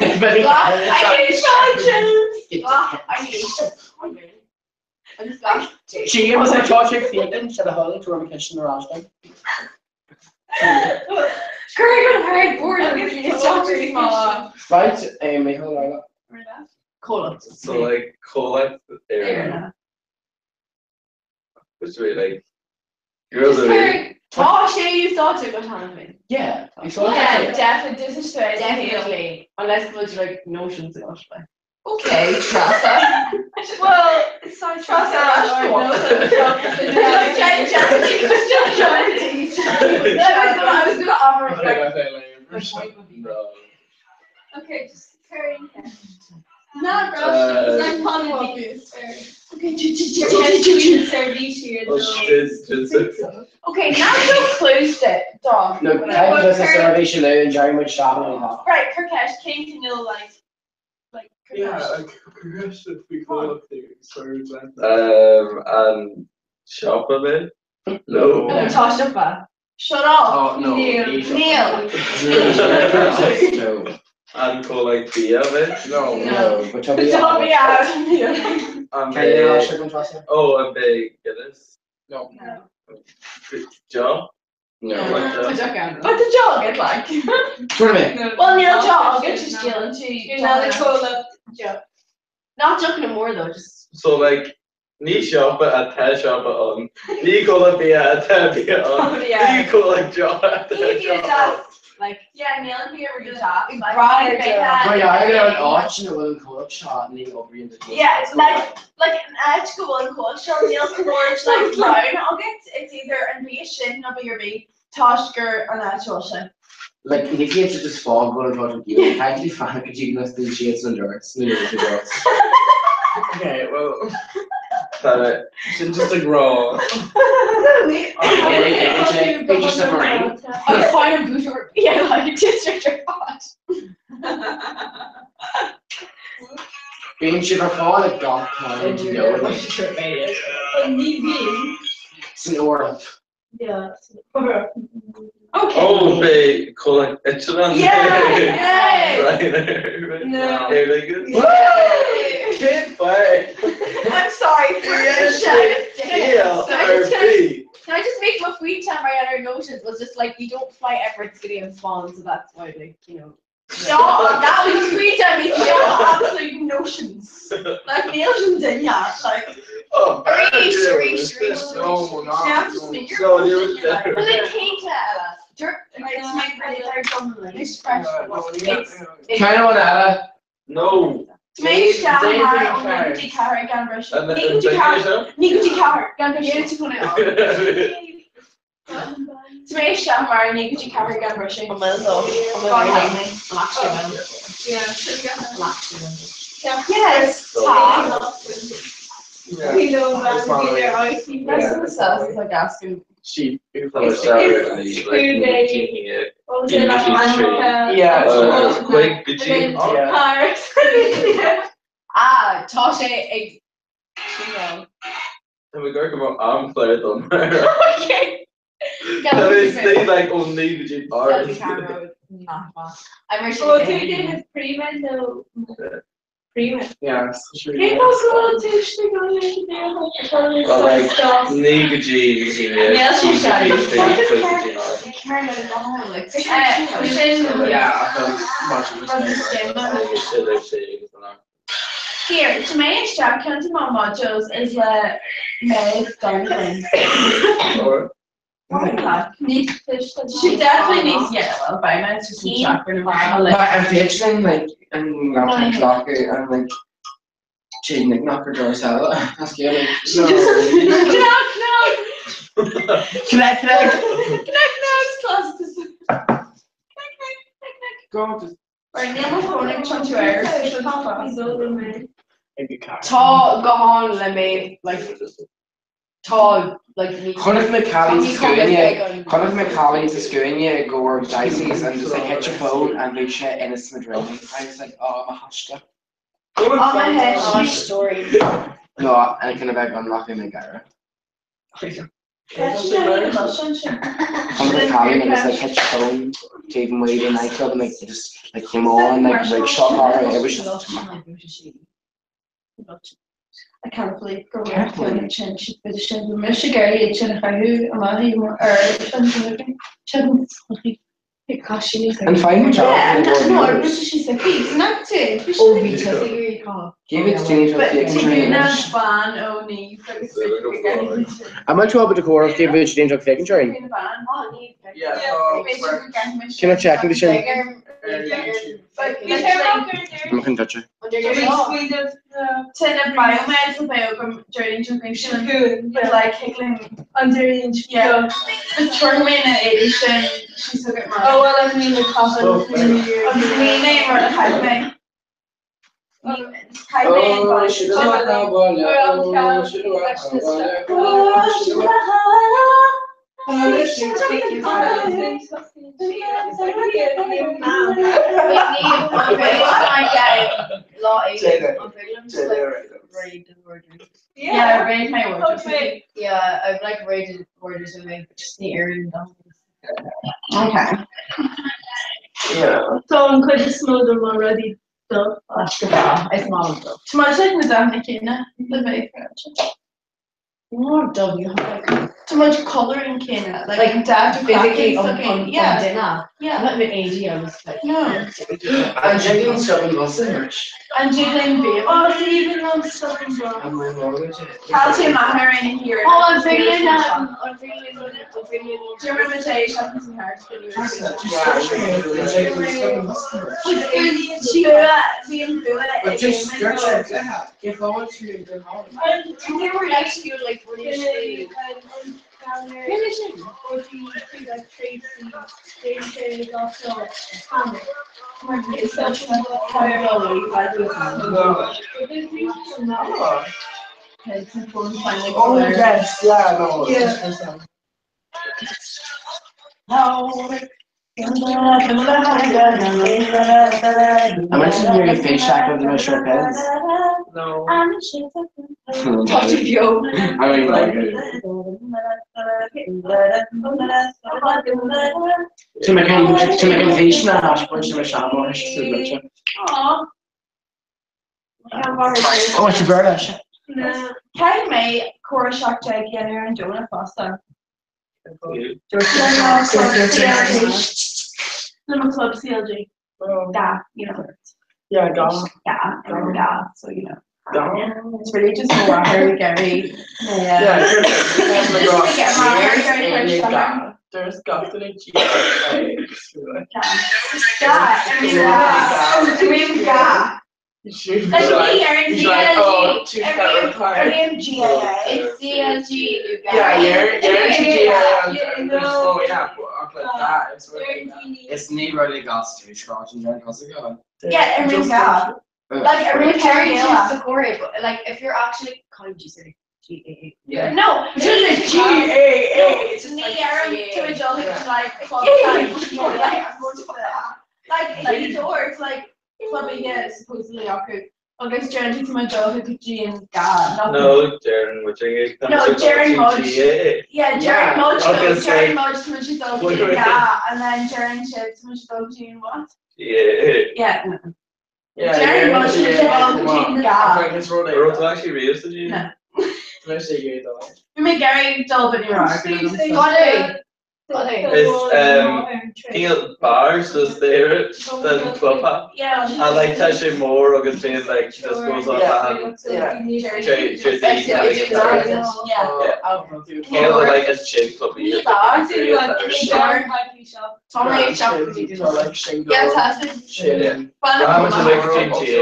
S8: Glock Unleashed. Glock Unleashed. I just got
S2: She was a torture faking to the whole to a kitchen around them.
S8: Curry got hard board of it's talking small.
S2: Right, Amy, hold on.
S8: Cola.
S9: so like collect area. Which way like girls are really
S8: Tasha, you thought it was Halloween.
S2: Yeah, I saw
S8: Yeah,
S2: that.
S8: definitely. This is fair. Definitely. Unless it was like notions of gosh. Okay, Trasa. Well, it's so Trasa. I was gonna offer Okay, just carry. Not Russian. I'm Halloween. Okay, okay, now so close it, dog.
S2: Look, time does a salvation now and Jerry would shop and all.
S8: Right, Kirkesh came to know like
S10: Yeah,
S8: Kirkesh.
S10: like, progress if we go up there, sorry, Glenn.
S9: and shop a bit. No.
S8: Tasha. Shut up.
S11: Oh no.
S8: Neil.
S2: No.
S9: And collect beer a bit.
S2: No, but tell me.
S8: Don't be out.
S9: And
S2: Can you not
S9: big,
S2: sugar and trust him?
S9: oh, a big Guinness.
S11: No.
S9: Job.
S2: No.
S8: But the jog, it's like.
S2: Tournament.
S8: Well, Neil jog, get your skill into.
S6: Another cola.
S8: Not joking no more though, just.
S9: So like, ni shop a te shop on. Ni collect beer a te beer on.
S8: Yeah.
S9: Ni collect job a te
S8: Easy
S9: job
S8: as
S9: on.
S8: like, yeah, Neil, if you ever do that, like,
S2: Right,
S8: make that-
S2: But yeah, I got an arch and a little cold shot and he over in the
S8: Yeah, like an edge go and culture, Neil towards like brown. I'll get it's either an shin, not your B, Toshker or natural shin.
S2: Like the kids are just fog going about you. Actually, fine, because you can listen to shades and darts.
S11: Okay, well,
S10: Should just like raw.
S2: Picture submarine.
S8: I'm fine and booter. Yeah, like district or hot.
S2: Being super fall like dog kind, you know, like snore.
S8: Yeah.
S9: Oh,
S8: Okay.
S9: big collect excellent.
S8: Yeah.
S9: Right.
S8: No.
S9: Really good.
S8: Yay.
S9: Good play.
S8: I'm sorry for the shout.
S9: Yeah.
S8: Can I just make my free time my other notions was just like you don't fly Emirates City and Spawn, so that's why like, you know. Stop! That was free time, you don't have absolute notions. Like notions in yeah, like
S9: Oh,
S8: reach.
S11: no,
S8: Yeah,
S11: no.
S8: just make your
S9: No,
S8: notions,
S9: you-
S8: you're like, but it came to Ella. It's my credit card company. It's fresh.
S2: Kind of on Ella.
S9: No.
S8: Make sure
S11: David
S8: on
S11: Carr.
S8: Nikuti Carr again, brush.
S9: And then
S8: Nikuti Carr, again, brush. It's funny. Make sure Nikuti Carr again, brush. I'm
S6: Yeah, should we get that?
S8: Yes.
S11: Yeah.
S8: We know that
S11: It's fine.
S8: they're always
S11: Yeah.
S8: themselves. It's like asking.
S11: She.
S9: Like kicking it.
S8: What was it like?
S11: Yeah.
S9: Quick,
S8: And
S9: good
S8: then
S11: Yeah.
S8: Paris. Tasha.
S9: And we go come arm player them.
S8: Okay.
S9: That is they like only legit
S8: Selfie
S9: arms.
S8: camera. Not fun. I'm really
S4: Oh, two days pre-med though. Pre-med.
S11: Yeah. Sure.
S4: Hey, also, to go into there.
S9: Well, like Nigga jeans.
S8: Yeah, she's shy.
S4: Karen, I don't know, like.
S11: Yeah. I felt much of
S8: Here, to me, Jack counting my modules is Meg Donovan.
S9: Or
S8: She definitely needs to get a little vitamins just to check her
S2: But I'm fidgeting like and not clock it and like cheating like knock her door cell. That's good.
S8: Connect.
S2: God,
S8: Right, name my phone in 20 hours.
S11: a
S8: Tall, go on, let me, tall,
S2: Conor McCally's to school you go over Dicey's and just like hit your phone and do shit in a Madrid. I was like, oh, I'm a hashka.
S8: on my head, story.
S2: No, I kind of like unlocking my gara. Conor McCally and just like hit your phone, taking away the nightclub and like just like come on like rig shot her. It was just
S8: I can't believe go around to change the position. Michigan, it's in Hahu, Amani, or because she needs
S2: and find your
S8: yeah,
S2: job.
S8: no, she's like, he's not to.
S2: Oh, give it to
S8: But
S2: me.
S8: Tiguna, Ban, Oni,
S2: I'm not sure about the core of the bitch didn't talk fake insurance.
S11: Yeah.
S2: Can I check the shit?
S8: But
S2: I'm not gonna touch it.
S8: Ten of biomeds about during integration, but like higgling under the inch. Yeah, the tournament edition. She's so good. Oh well, I mean the coffin. The name or the high name.
S2: Oh, she doesn't want to
S8: Yeah, I read my orders. Yeah, I've like rated orders and like just the area. Okay.
S2: Yeah.
S4: So could you smell them already? So
S8: It's not too much like Madame Kina, the very French. More W. Too much color in Kina, like dad
S12: Physically on
S8: yeah.
S12: dinner.
S8: Yeah.
S12: Not with AG, I was like,
S8: No.
S2: And Jacqueline Stubbing was in merch.
S8: And Julian B. Oh, so you even love stuff as well.
S2: I'm wearing all of it.
S8: Calcium matter in here.
S4: Oh, I'm bringing that.
S8: German imitation is hard to do.
S2: But just stretch it. Get forward to your good home.
S8: They were next to you, like, really.
S11: Oh yes, yeah, no.
S8: Yeah.
S2: I mentioned your face shack with the short pants.
S11: No.
S8: Talk to you.
S2: I don't even like it. To make a face mask, which is a shampoo, she's
S8: Aww.
S2: oh, it's a bird.
S8: No. Carrie May, Cora Shock Jag, Yenner, and Jonah Foster. Little Club CLG. Da, you know.
S11: Yeah, gone.
S8: Da, so you know. It's really just a rapper, Gary.
S11: There's got to be
S8: It's CLG.
S11: Yeah,
S2: It's never really got to be short and then because it got.
S8: Yeah, everyone's got. Like I really care
S12: Parents
S8: about
S12: use the choreo, but like if you're actually kind of just like G-A-A.
S2: Yeah.
S8: No, it's just like G-A-A. It's just
S12: like
S8: to a joke, it's like, like, the door, it's like, clubbing it, supposedly, okay. Okay, Jared to my joke, G and God.
S10: No, Jaren, we're drinking.
S8: No, Jaren Mudge.
S10: GA.
S8: Yeah,
S2: Yeah,
S8: Jaren Mudge,
S10: I was
S8: no,
S10: gonna say-
S8: Jaren Mudge to my joke,
S10: Wait,
S8: G and
S10: wait.
S8: God, and then Jaren Chips to my joke, G and what?
S10: Yeah.
S8: Yeah, no.
S11: Yeah,
S8: Jerry Mudge to my joke, G and God.
S11: Like it's rolled
S10: We're to actually read the G.
S8: No.
S11: Especially you though.
S8: You make Gary dull, but you're right.
S10: It's King of Bars was there than Clubhouse.
S8: Yeah.
S10: I like touching more of it being like just goes off and King of like a chin club.
S8: Tommy chocolate.
S10: How much you like to drink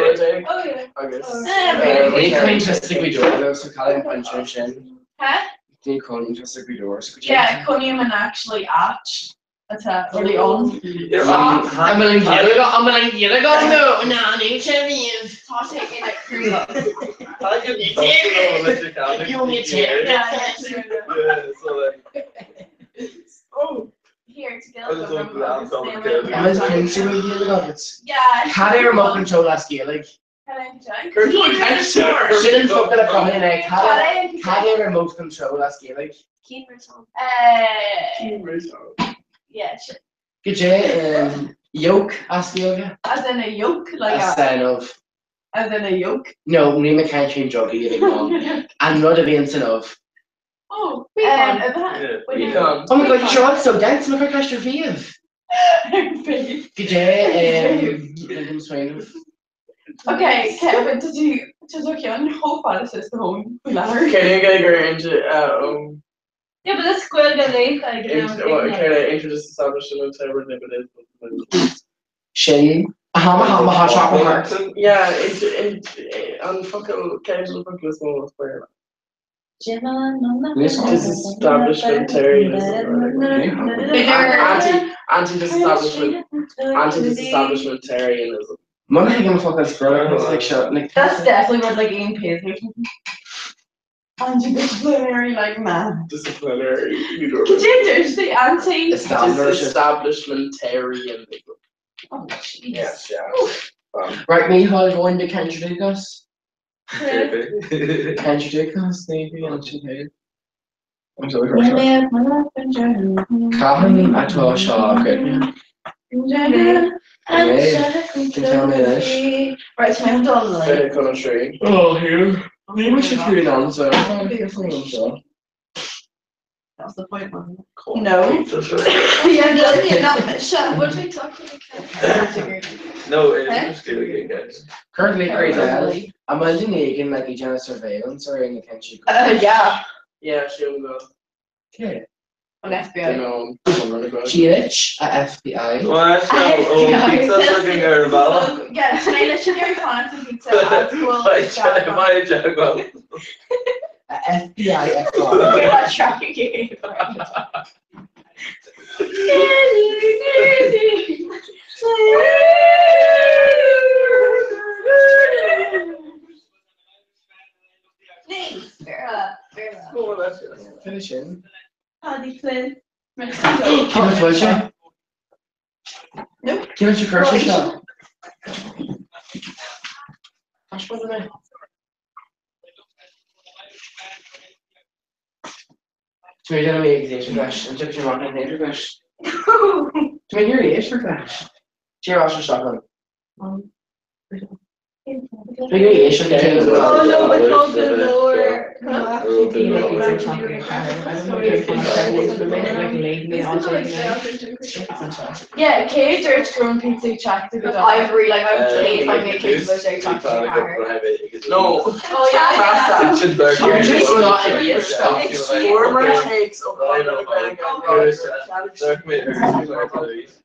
S2: We can interesting we do it, so Colin punch Shin.
S8: Huh?
S2: Can call interesting we do it.
S8: Yeah, couldn't even actually arch. That's really on.
S2: I'm gonna get it. No, new champions.
S8: Toss it in like cruise.
S2: You need to.
S8: Oh, here together.
S2: Yeah. Had a remote control last year, like. Shouldn't fuck it up on it, like. Had a remote control last year, like.
S8: Yeah, shit.
S2: Good day, yoke, ask yoga.
S8: As in a yoke, like
S2: A sign of.
S8: as in a yoke.
S2: No, name a can't change job, you're wrong. I'm not a Vincent of.
S8: Oh,
S2: Oh my god, you sure are so dense, look how cash your Viv. Good day,
S8: Okay, Kevin, did you on hope Alice's the home?
S11: Can you get her into
S4: Yeah, but that's square the late like
S11: introduce establishment whatever it is.
S2: Shin. Hot chocolate heart.
S11: Yeah, on fucking casual fucking small square. Anti-disestablishmentarianism.
S2: Money gonna fuck us, bro. It's like shut.
S8: That's definitely what like Ian pays me. Anti-disciplinary, like man.
S11: Disciplinary.
S8: There's the anti.
S11: Establishmentarianism.
S8: Oh, jeez.
S11: Yes, yeah.
S2: Right, me, how do you can introduce us?
S10: Maybe.
S2: Can you take us? Maybe I'll show you. I'm sorry. Calvin, I told Shaw, okay. Can tell me this.
S8: Right, so I'm done like.
S11: Country.
S2: Oh, here. Maybe we should put it on, so I'm careful on so.
S8: That's the point, man. No. Yeah, not shut. What are we talking about?
S10: No, it's just good, guys.
S2: Currently, crazy. Imagine Negan like he's on surveillance or in the country.
S8: Yeah.
S11: Yeah, she'll go.
S2: Okay.
S8: On FBI.
S2: GH at FBI.
S10: Well, pizza's looking very well.
S8: Yeah, China should get fancy pizza at school.
S10: My Jaguar.
S2: FBI at
S8: We're not tracking it.
S2: Finishing.
S8: Paddy Flynn.
S2: Can I touch you?
S8: Nope.
S2: Can I touch your cursor shot? So you're gonna make exam crash and took your rock and nature crash. To make your age for crash. Cheer off your shotgun. Make your age for crash.
S8: Oh no, but called the lower. Yeah, Kate or Scrum Pizza Shack to go down. I agree, like I would hate if I make kids go straight back to the car.
S11: No.
S8: Oh yeah.
S2: You're just not an idiot stuff.
S11: Former takes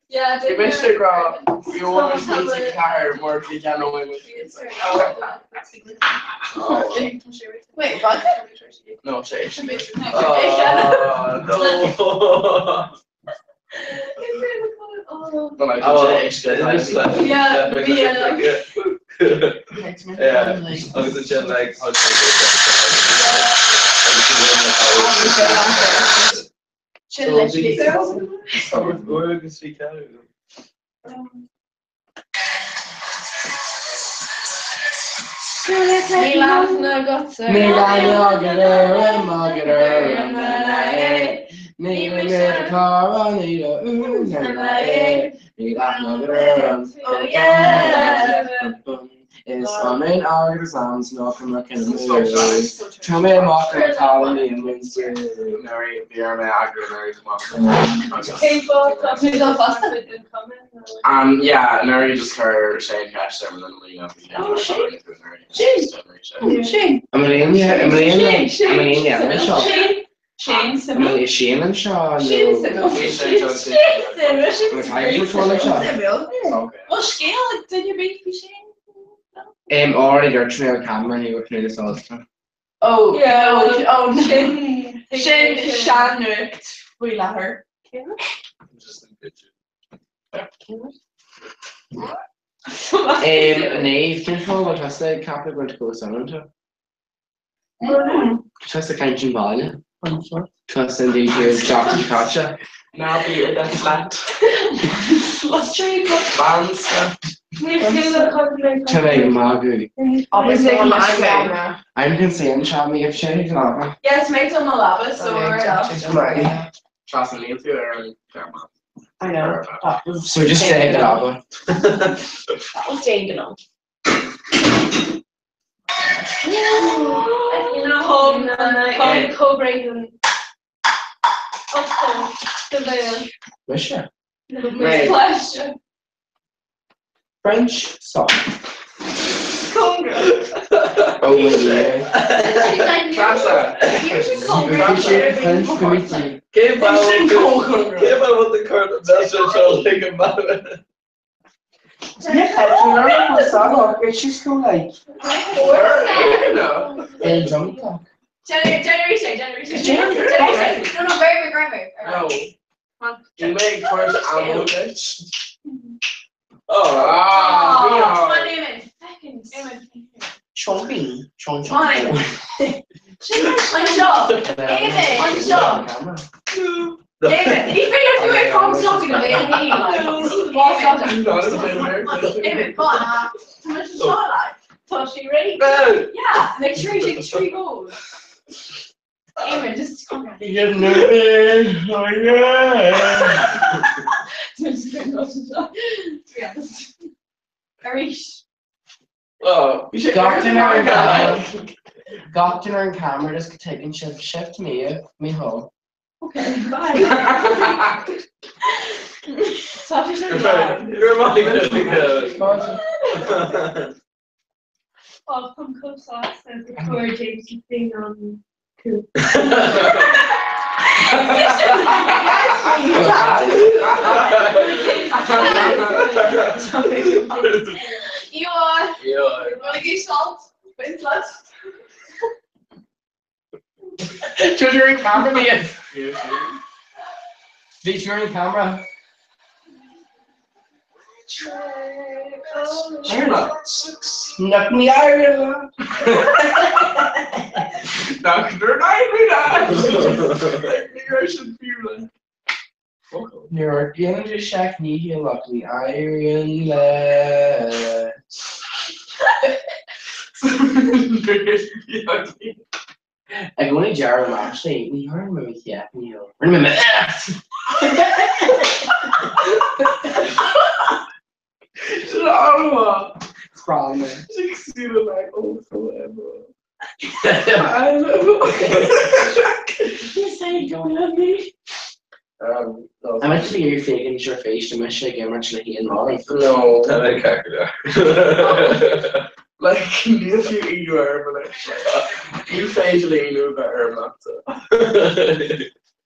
S8: Yeah,
S11: if Mr. Graf, you want to take the car more if you can away with it.
S8: Wait, what?
S11: No, change.
S10: No.
S11: But I
S10: Oh,
S11: can change.
S8: Yeah,
S10: Yeah, I was a jet lag.
S8: Should let you go.
S10: We're going to speak out.
S8: Milan na gotse.
S2: Milan Margaret, Margaret, need a car, I need a
S8: Oh yeah.
S2: It's on in artisans, not from a kind of Tell me about the colony and Wednesday.
S11: Mary, Bjorn, Mary, come on. Yeah, Mary just her Shane Cash there, and then leading up.
S8: Oh, Shane.
S2: I'm Melania, Shaw.
S1: Shane,
S2: Shane and Shaw.
S8: Well, scale, did you beat Shane?
S2: Already they're trying to camera and you were trying to solve it.
S8: Oh,
S1: yeah,
S8: oh, Shane, Shanut, we let her.
S10: Just in picture.
S2: Nave, can you follow what I said? Captain going to go sound. Trust the kind of ball. Trust in the Dr. Kacha.
S11: Now be in that flat.
S8: Let's try and go.
S11: Bands.
S2: Today, Margaret.
S8: Obviously, I'm
S2: concerned, Shammy, if Sherry can have
S8: Yes, make some lava, so we're
S11: Trust in you too, Aaron.
S8: I know.
S2: So just say the lava.
S8: That was dangerous. Home, co-breaking. Also, the
S2: Wish you.
S8: Flash.
S2: French song.
S8: Congo.
S2: Oh, yeah. French committee.
S10: Give out the card of national think about it.
S2: She's cool, like. And drum talk.
S8: Generation. No, very grammar.
S11: No. You make first ammo.
S8: My name is
S2: Chomping.
S8: David, even if you were from something to be David, come on, how much is Starlight? So she ready? Yeah, make sure you take 3 goals. David, just come on.
S2: You know me, oh
S8: Yeah. Very.
S11: Oh,
S2: Doctor and camera just taking shift me home.
S8: Okay, bye. Stop
S10: You're
S4: Oh, from Cook Sauce says the poor James thing on Coop.
S8: You wanna get salt? Salt?
S2: During camera, man. During camera. Knock me out.
S11: Dr.
S2: You're going to shack me here, lock me iron left. I'm going to jar him actually. You remember me, yeah. Remember that. It's probably you say you don't love me. I'm actually you're faking your face. I'm actually eating more.
S11: No, I can't do that. Like, if you eat your herb, you facially knew that herb not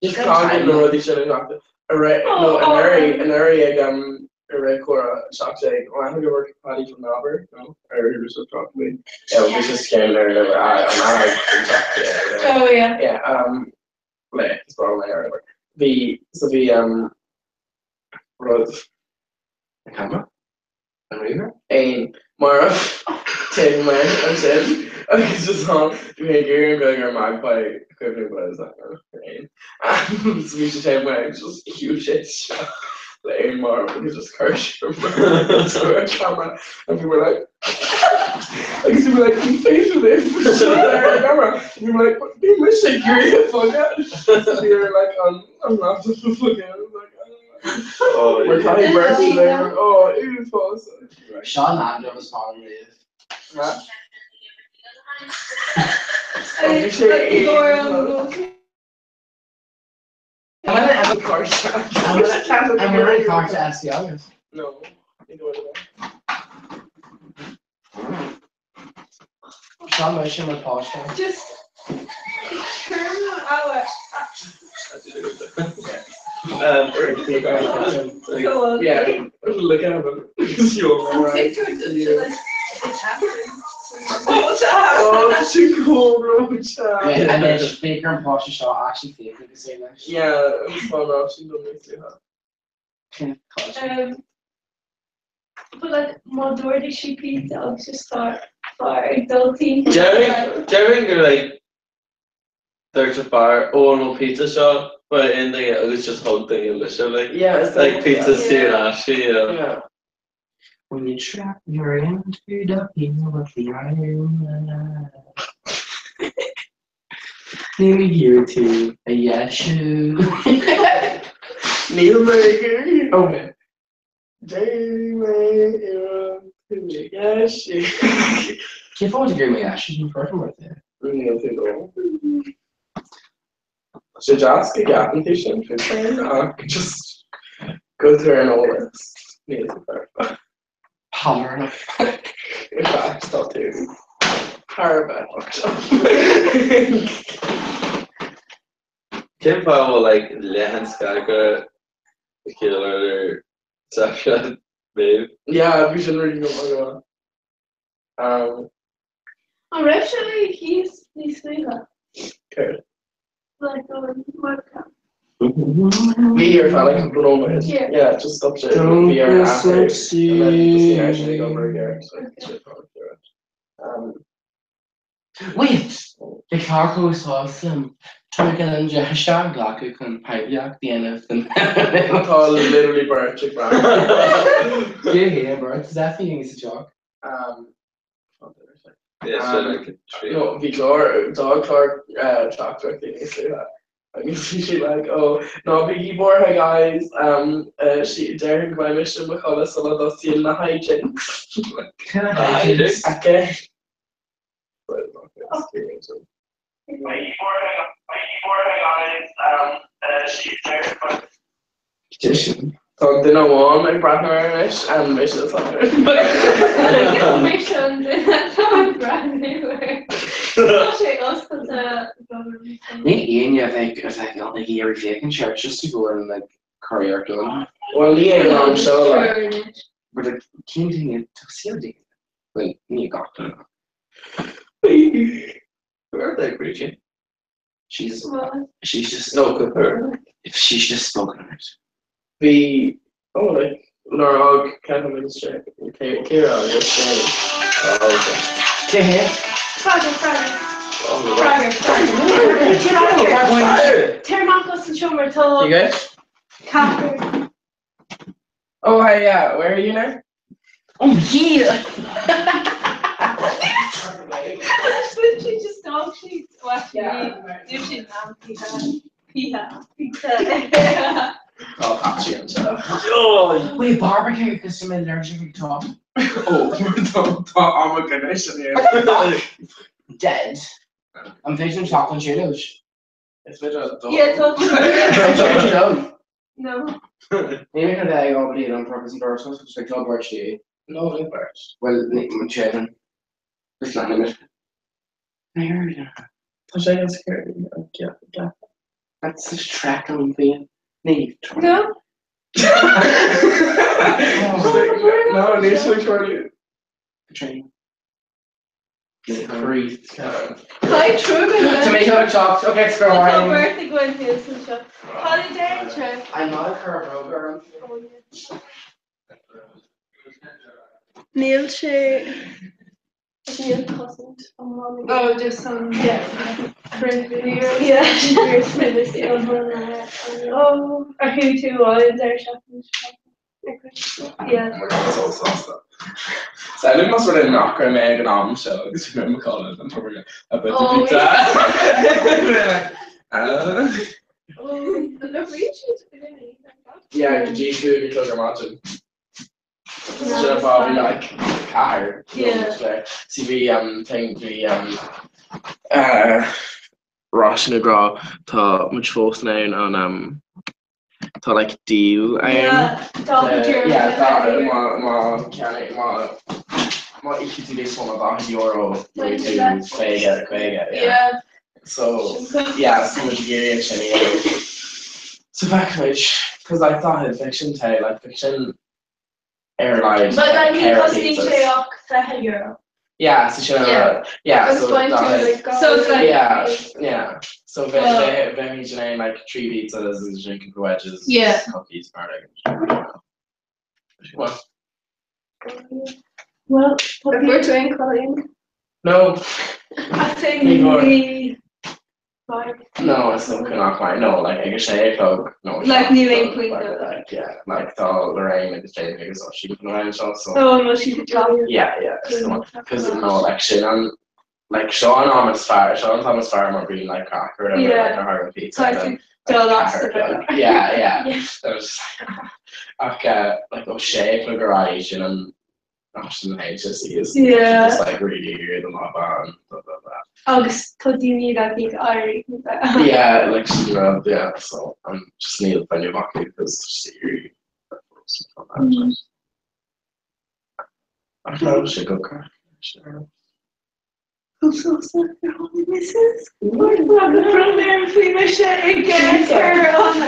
S11: just can't know the shit not to. An area a red core shock say, oh, I'm gonna work with Paddy from Melbourne, no? Or he was just talking to me. Yeah, we just came there and
S8: Oh yeah.
S11: Yeah, like it's probably whatever. Wrote
S2: the camera. An river?
S11: Mara, take my and said, it's just on to make your bigger magpie equivalent, but it's not rain. And so we should take my just huge shit shot. Like Mara, we just cursed from the camera, and we were like, I guess we were like, you facial this, the camera. And we were like, what do you wish like you're fuck out? So we were like, I'm not the fuck out.
S10: Oh,
S11: We're
S10: yeah.
S11: trying to burst it over. Oh, it was awesome.
S2: Sean Landon was following me.
S11: Huh?
S2: I'm really hard to ask the others.
S11: No, you know what
S2: Sean motion with Paul Sean.
S8: Just turn our
S11: Yeah, look at him. You're right. Oh, that's too cool, bro.
S2: Yeah, and then Baker and Paul Shaw actually fake the same thing.
S11: Yeah, it's fun actually. Don't make it hard.
S8: But like majority sheepy dogs just start for adulting.
S10: Jerry, you're like there's a bar or no pizza shop, but in the it was just whole thing literally.
S11: Yeah, it's
S10: like pizza
S11: yeah.
S10: Steve Ashley, you know.
S11: Yeah.
S2: When you trap your into the peel of the iron. Maybe you two, a yashu.
S11: Neil Maker. Okay. Yes.
S2: Can't afford to give me yashu in person right there.
S11: Should you ask a gap invitation for just go through an all list. Need to clarify.
S2: Hammer.
S11: In fact, I'll do. Parabat.
S10: Kim Powell like Lehan Skaga, the killer, Sasha, babe.
S11: Yeah, we should really go.
S8: I'm actually he's sweet.
S11: Okay.
S8: Like webcam.
S11: Me here, if I like blow my head.
S8: Yeah.
S11: Yeah, just stop shit.
S2: Don't
S11: Me here
S2: be
S11: after.
S2: sexy.
S11: And then just actually go over here. So shit probably do it.
S2: Wait! The cargo is awesome. Turkin and Jasha Glocka can pipe yak the end of them.
S11: I call it literally bird chick brand.
S2: Yeah, yeah, bro. Does that think it's a joke?
S10: Yeah, so like a tree.
S11: No, Victor, dog Clark, chocolate thing, they say that. And you see she like, oh, no, Biggie Moore, hi guys, she, Derek, my mission, McCullough, some of those in the hijinks.
S2: Hijinks?
S11: Okay. So then I won my partner and mission something.
S8: Mission, that's how brand new. Actually, us because
S2: Ian, I think not like every fucking church just to go and like career doing.
S11: Well, he ain't on show like.
S2: But like, came to me to see her day. Like, me got to.
S10: Where are they preaching?
S2: She's just
S10: No, with her.
S2: she's just spoken on it.
S11: The like Laura Kevin Minister, Kira, just saying.
S10: Oh,
S2: Okay, here.
S8: Termakos and Shomer told
S11: You guys?
S8: Catherine.
S11: Oh, hi, yeah. Where are you now?
S2: Oh yeah.
S8: That's literally just dog shit. Literally pizza.
S11: Oh, actually, I'm sorry.
S10: Oh,
S2: Wait, barbecue because I'm allergic to top.
S11: Oh, I'm a connection here.
S2: Dead. I'm facing chocolate Cheetos.
S11: It's been a dog.
S8: Yeah, totally. No.
S2: Maybe because I already on purpose and dorsals, because I club watch you.
S11: No, no birds.
S2: Well, Nick and Chevin. Just not limit. I heard it.
S11: I'm scared. Yeah.
S2: That's just track on being. Nate.
S8: No.
S11: No, initially shortly.
S2: Train.
S11: Creep.
S8: Hi, Truman.
S2: Tomato chops. Okay, it's
S8: Happy
S2: fine.
S8: birthday, Gwen Hills and stuff. Holiday trip.
S2: I'm not a curve girl.
S8: Oh, yeah.
S1: Neil she.
S8: Neil cousin on mom.
S1: Oh, just some current video.
S8: Yeah.
S1: Oh, a who two lines are shopping. Yeah.
S11: Så det måste vara en knocker med egen arm så hvis vi må kalle det den tror jeg. Jeg vet
S8: Oh,
S11: ikke. Yeah, could you do the cooker imagine? Should probably like car.
S1: Yeah.
S11: See we think we Ross na gra tá much fós na an tá like deal
S1: Yeah,
S11: ma ich do this one about euro to
S1: yeah.
S11: So yeah, so much gear anyway. So back because I thought it fiction tale like fiction airlines.
S8: But I mean,
S11: like,
S8: €50 euro.
S11: yeah, so so
S1: So it's like
S11: So very like 3 pizzas and drinking wedges.
S1: Yeah.
S11: Cookies, burger.
S8: Well, we're doing Colleen.
S11: No.
S1: I think we
S11: No, it's not gonna quite. No, like I can say club. No.
S1: Like New England.
S11: Like like Lorraine and the same thing so she can arrange also.
S1: Oh no, she could drop.
S11: Yeah, because no election and like Sean Thomas Farmer being like cracker and like a hard pizza. Yeah. There's like O'Shea for garage and Austin HSC is just like really weird and all that and blah blah blah.
S1: August Todini that big Irish.
S11: Yeah, like yeah, so I'm just need to find a bucket because Siri. I know she go crack.
S1: I'm so sorry for all the misses. We're from there if we wish it again her on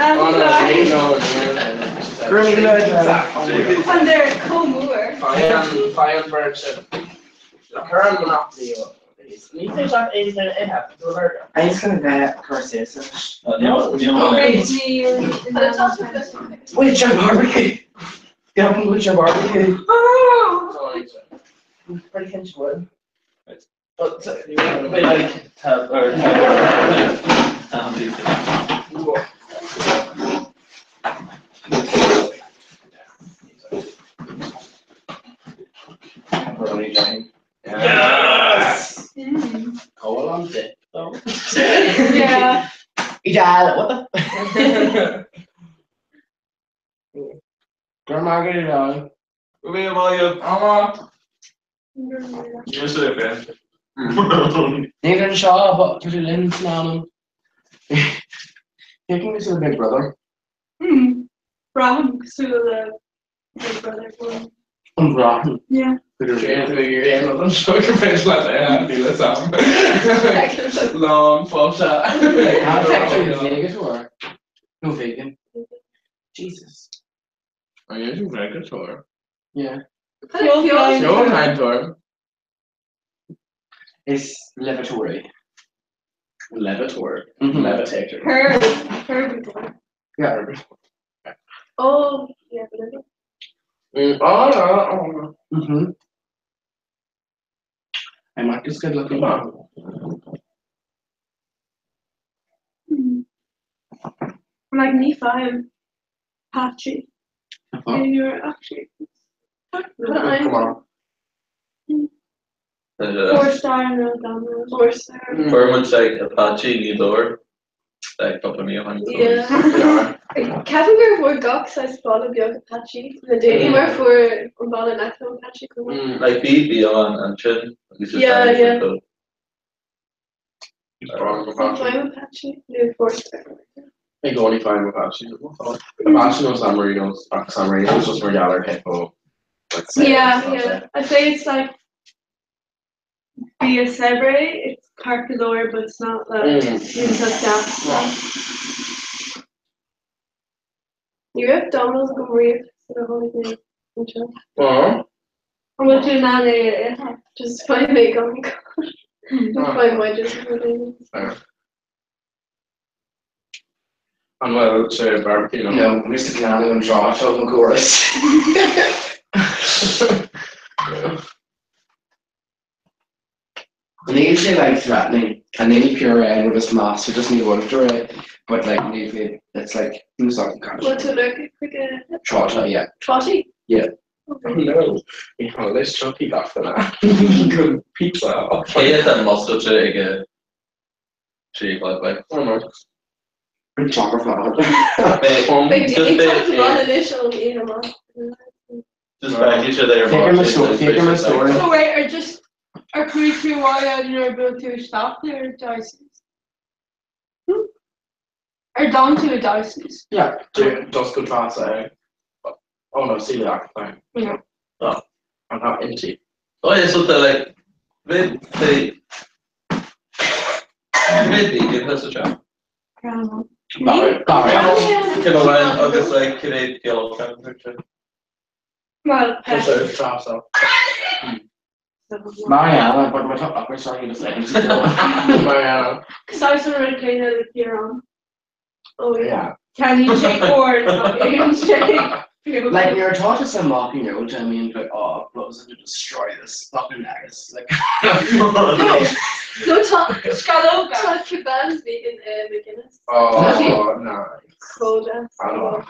S1: and they're co-mover.
S11: Fine version. Current monopoly.
S2: I just gonna get Corsesa. With your barbecue. Yeah, with your barbecue. Pretty kinch wood.
S10: But they like tab or
S11: Yes! Hold on to it.
S1: Yeah.
S2: What the? Grandma, get it on.
S10: we have all your Yes, sir.
S2: Neither Shaw, but to the lens now. Taking this to the big brother.
S1: Brown, so the big brother one.
S2: Brown.
S1: Yeah.
S11: Long photo.
S2: How actually Vegas or no vegan? Jesus.
S11: Are you in Vegas or?
S2: Yeah.
S11: Your time tour.
S2: It's Levatory.
S11: Levitator.
S1: Her before.
S2: Yeah.
S8: Oh, yeah.
S2: I might just get looking.
S1: Like me 5. Patchy. And you're actually.
S11: Come on.
S1: 4-star, no download. 4-star.
S10: Vermont's like Apache, Nidor. Like up on me on.
S8: Yeah. Kevin går voor gak, zij spelen bij Apache. We deden maar voor een bal en echt een Apache komen.
S10: Like BB on and Chin.
S8: Yeah.
S11: Apache.
S8: Apache, nu 4-star.
S11: I go only find Apache. Apache knows San Marino's. San Marino's just more dollar hippo.
S1: Yeah. I say it's like be a Sebre, it's Carcador, but it's not like
S8: You have Donald's go read the whole thing.
S11: Oh.
S8: I'm going to just find make on find wedges.
S11: And well, say barbecue.
S2: No, Mr. Canali and Josh on the chorus. And they usually like threatening, and they need puree with this mass, so just need water, but like maybe it's like who's not the
S8: What's it like a
S2: Trota, yeah.
S8: trotty?
S2: Yeah.
S11: Oh no, vi har aldrig kört i gaffeln. Pizza.
S10: Kan jag äta massa till egen cheap like
S2: Chocolate flour.
S8: Like, it took one initial, you know.
S10: just back each other.
S2: Figure my story.
S6: So wait, are creature wire and you're able to stop their dices? Or down to the dices?
S11: Yeah, just good fast. Oh no, see that thing.
S6: Yeah.
S11: Oh, I'm not empty.
S10: Oh yeah, so they're like they maybe give us a try.
S2: Barry.
S10: Can I learn of this like Canadian girl temperature?
S6: Well,
S11: Just a trap so.
S2: Mariana, but my top up, we're starting to say.
S11: Mariana.
S6: because I was already clean out of here on. Oh
S11: Yeah.
S6: Can you check or can you check?
S2: Like you're taught to some mocking note, I mean, like, oh, blows to destroy this fucking ass. Like,
S8: No, talk
S6: Scaloga.
S8: Cuban's vegan McGuinness.
S11: Oh, no.
S8: Coda.
S11: I don't know.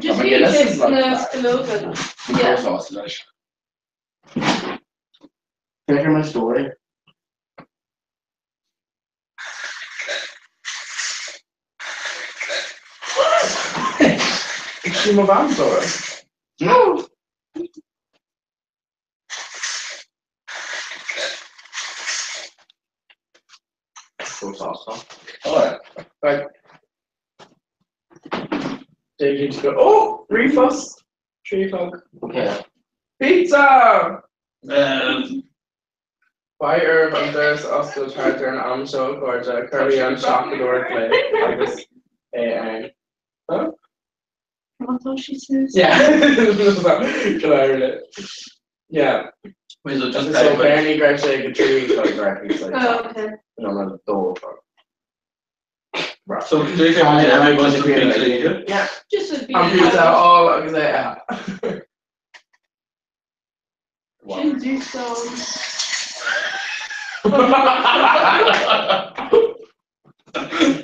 S6: Just
S2: Oh,
S6: eat
S2: McGuinness
S6: this
S2: is like
S6: in the
S2: that.
S6: Scaloga.
S8: Yeah.
S2: Sausage. Figure my story.
S11: Ik zie me warm hoor.
S2: No.
S11: So awesome.
S10: Alright.
S11: Right. They need to go. Oh, refus. Tree fog.
S2: Okay.
S11: Pizza.
S10: Um,
S11: By herb and there's also character and amsho gorja curry and chocolate or clay. I guess. Huh?
S8: That's all she says.
S11: Yeah. Yeah.
S10: wait, so just
S11: So Bernie grabs like a tree like directly like
S8: Oh, okay.
S11: you know the door. Right.
S10: so do you think everyone's a pizza eater?
S11: Yeah.
S8: Just would be.
S11: I'm pizza all because I
S6: Can do some.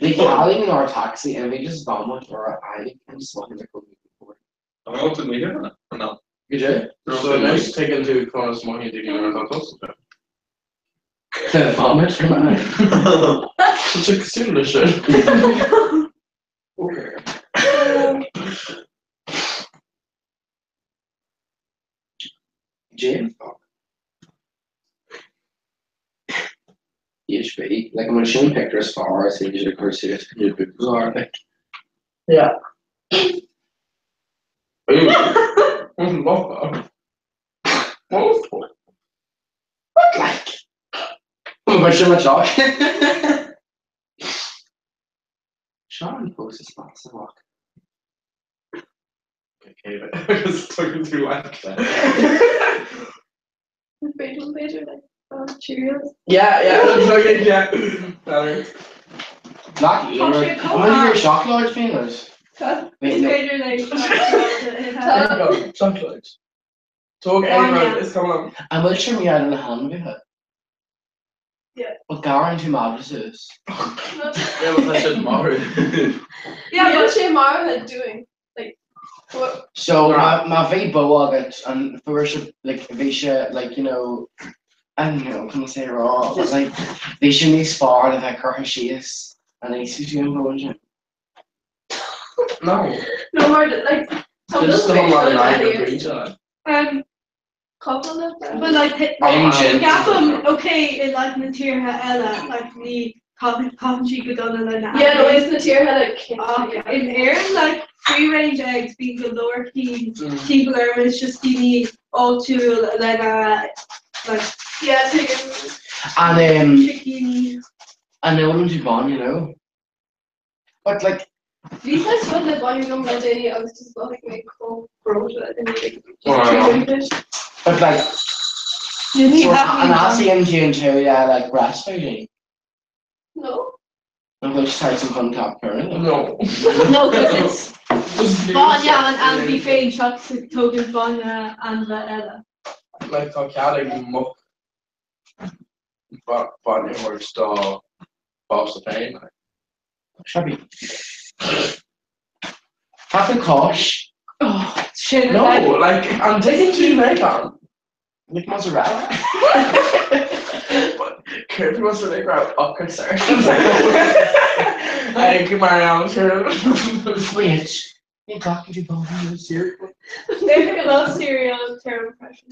S2: They calling in our taxi and we just vomit or I can swallow the cookie before.
S10: I'm going to meet him or no?
S2: You do?
S11: So nice taken to Connor's money to get around that also.
S2: The vomit from mine.
S11: Such a similar shit.
S2: Okay. Jane? EHB. Like when Shane picked her as far as he usually pursued new books are like
S11: Yeah. What
S2: like but so much off. Sean posts his spots to walk.
S11: Okay, but I was talking too loud.
S8: Better like Cheerios.
S11: Yeah, okay, yeah. Better.
S2: Not you. I'm gonna hear shock large fingers.
S8: Cut.
S2: Wait, no.
S6: Better like
S11: There you go. Chocolate. Talk anyway, it's coming up.
S2: I will trim you out in the hand with it.
S8: Yeah.
S2: But guarantee Magnus.
S10: Yeah, but that's just Mario.
S8: Yeah, but she Mara had doing like what?
S2: So my V boag and worship like Visha like you know I don't know can I say raw but like Visha needs far and like her she is and I see you going
S11: No.
S8: No more like some
S11: Just
S8: little
S11: the
S8: bit
S11: whole
S8: of
S11: line of
S8: ideas.
S11: pizza.
S8: Couple of them.
S6: But like
S2: Ancient.
S6: Gapam, okay, in like Natira Ella, like the coffee go down and then
S8: Yeah, no, it's the tier had a kid.
S6: in Aaron, like free range eggs being the lower key people are it's just TV all to then like
S8: Yeah, so you
S2: and
S6: chicken.
S2: I know them too fun you know but like
S8: these guys felt like while you're going day, I was just like cold bro and
S11: Wow.
S2: but like
S6: You need
S2: so,
S6: happy
S2: and I see him doing too like breastfeeding
S8: No.
S2: I'm going to start some fun top parent
S11: No.
S6: No, because it's
S11: Just
S6: Vanya and Andy Faye shots token Vanya and Ella.
S11: like Tokyatic muck. Bonnie Horse Dog, Boss of Pain.
S2: Shabby. Captain Kosh.
S1: Oh, shit.
S11: No, like, I'm taking too late on.
S2: Nick Mozzarella.
S11: Kirby was really proud of concern. I think you marry on to
S2: Wait. You talking to Bob in the series?
S8: They love cereal terror impression.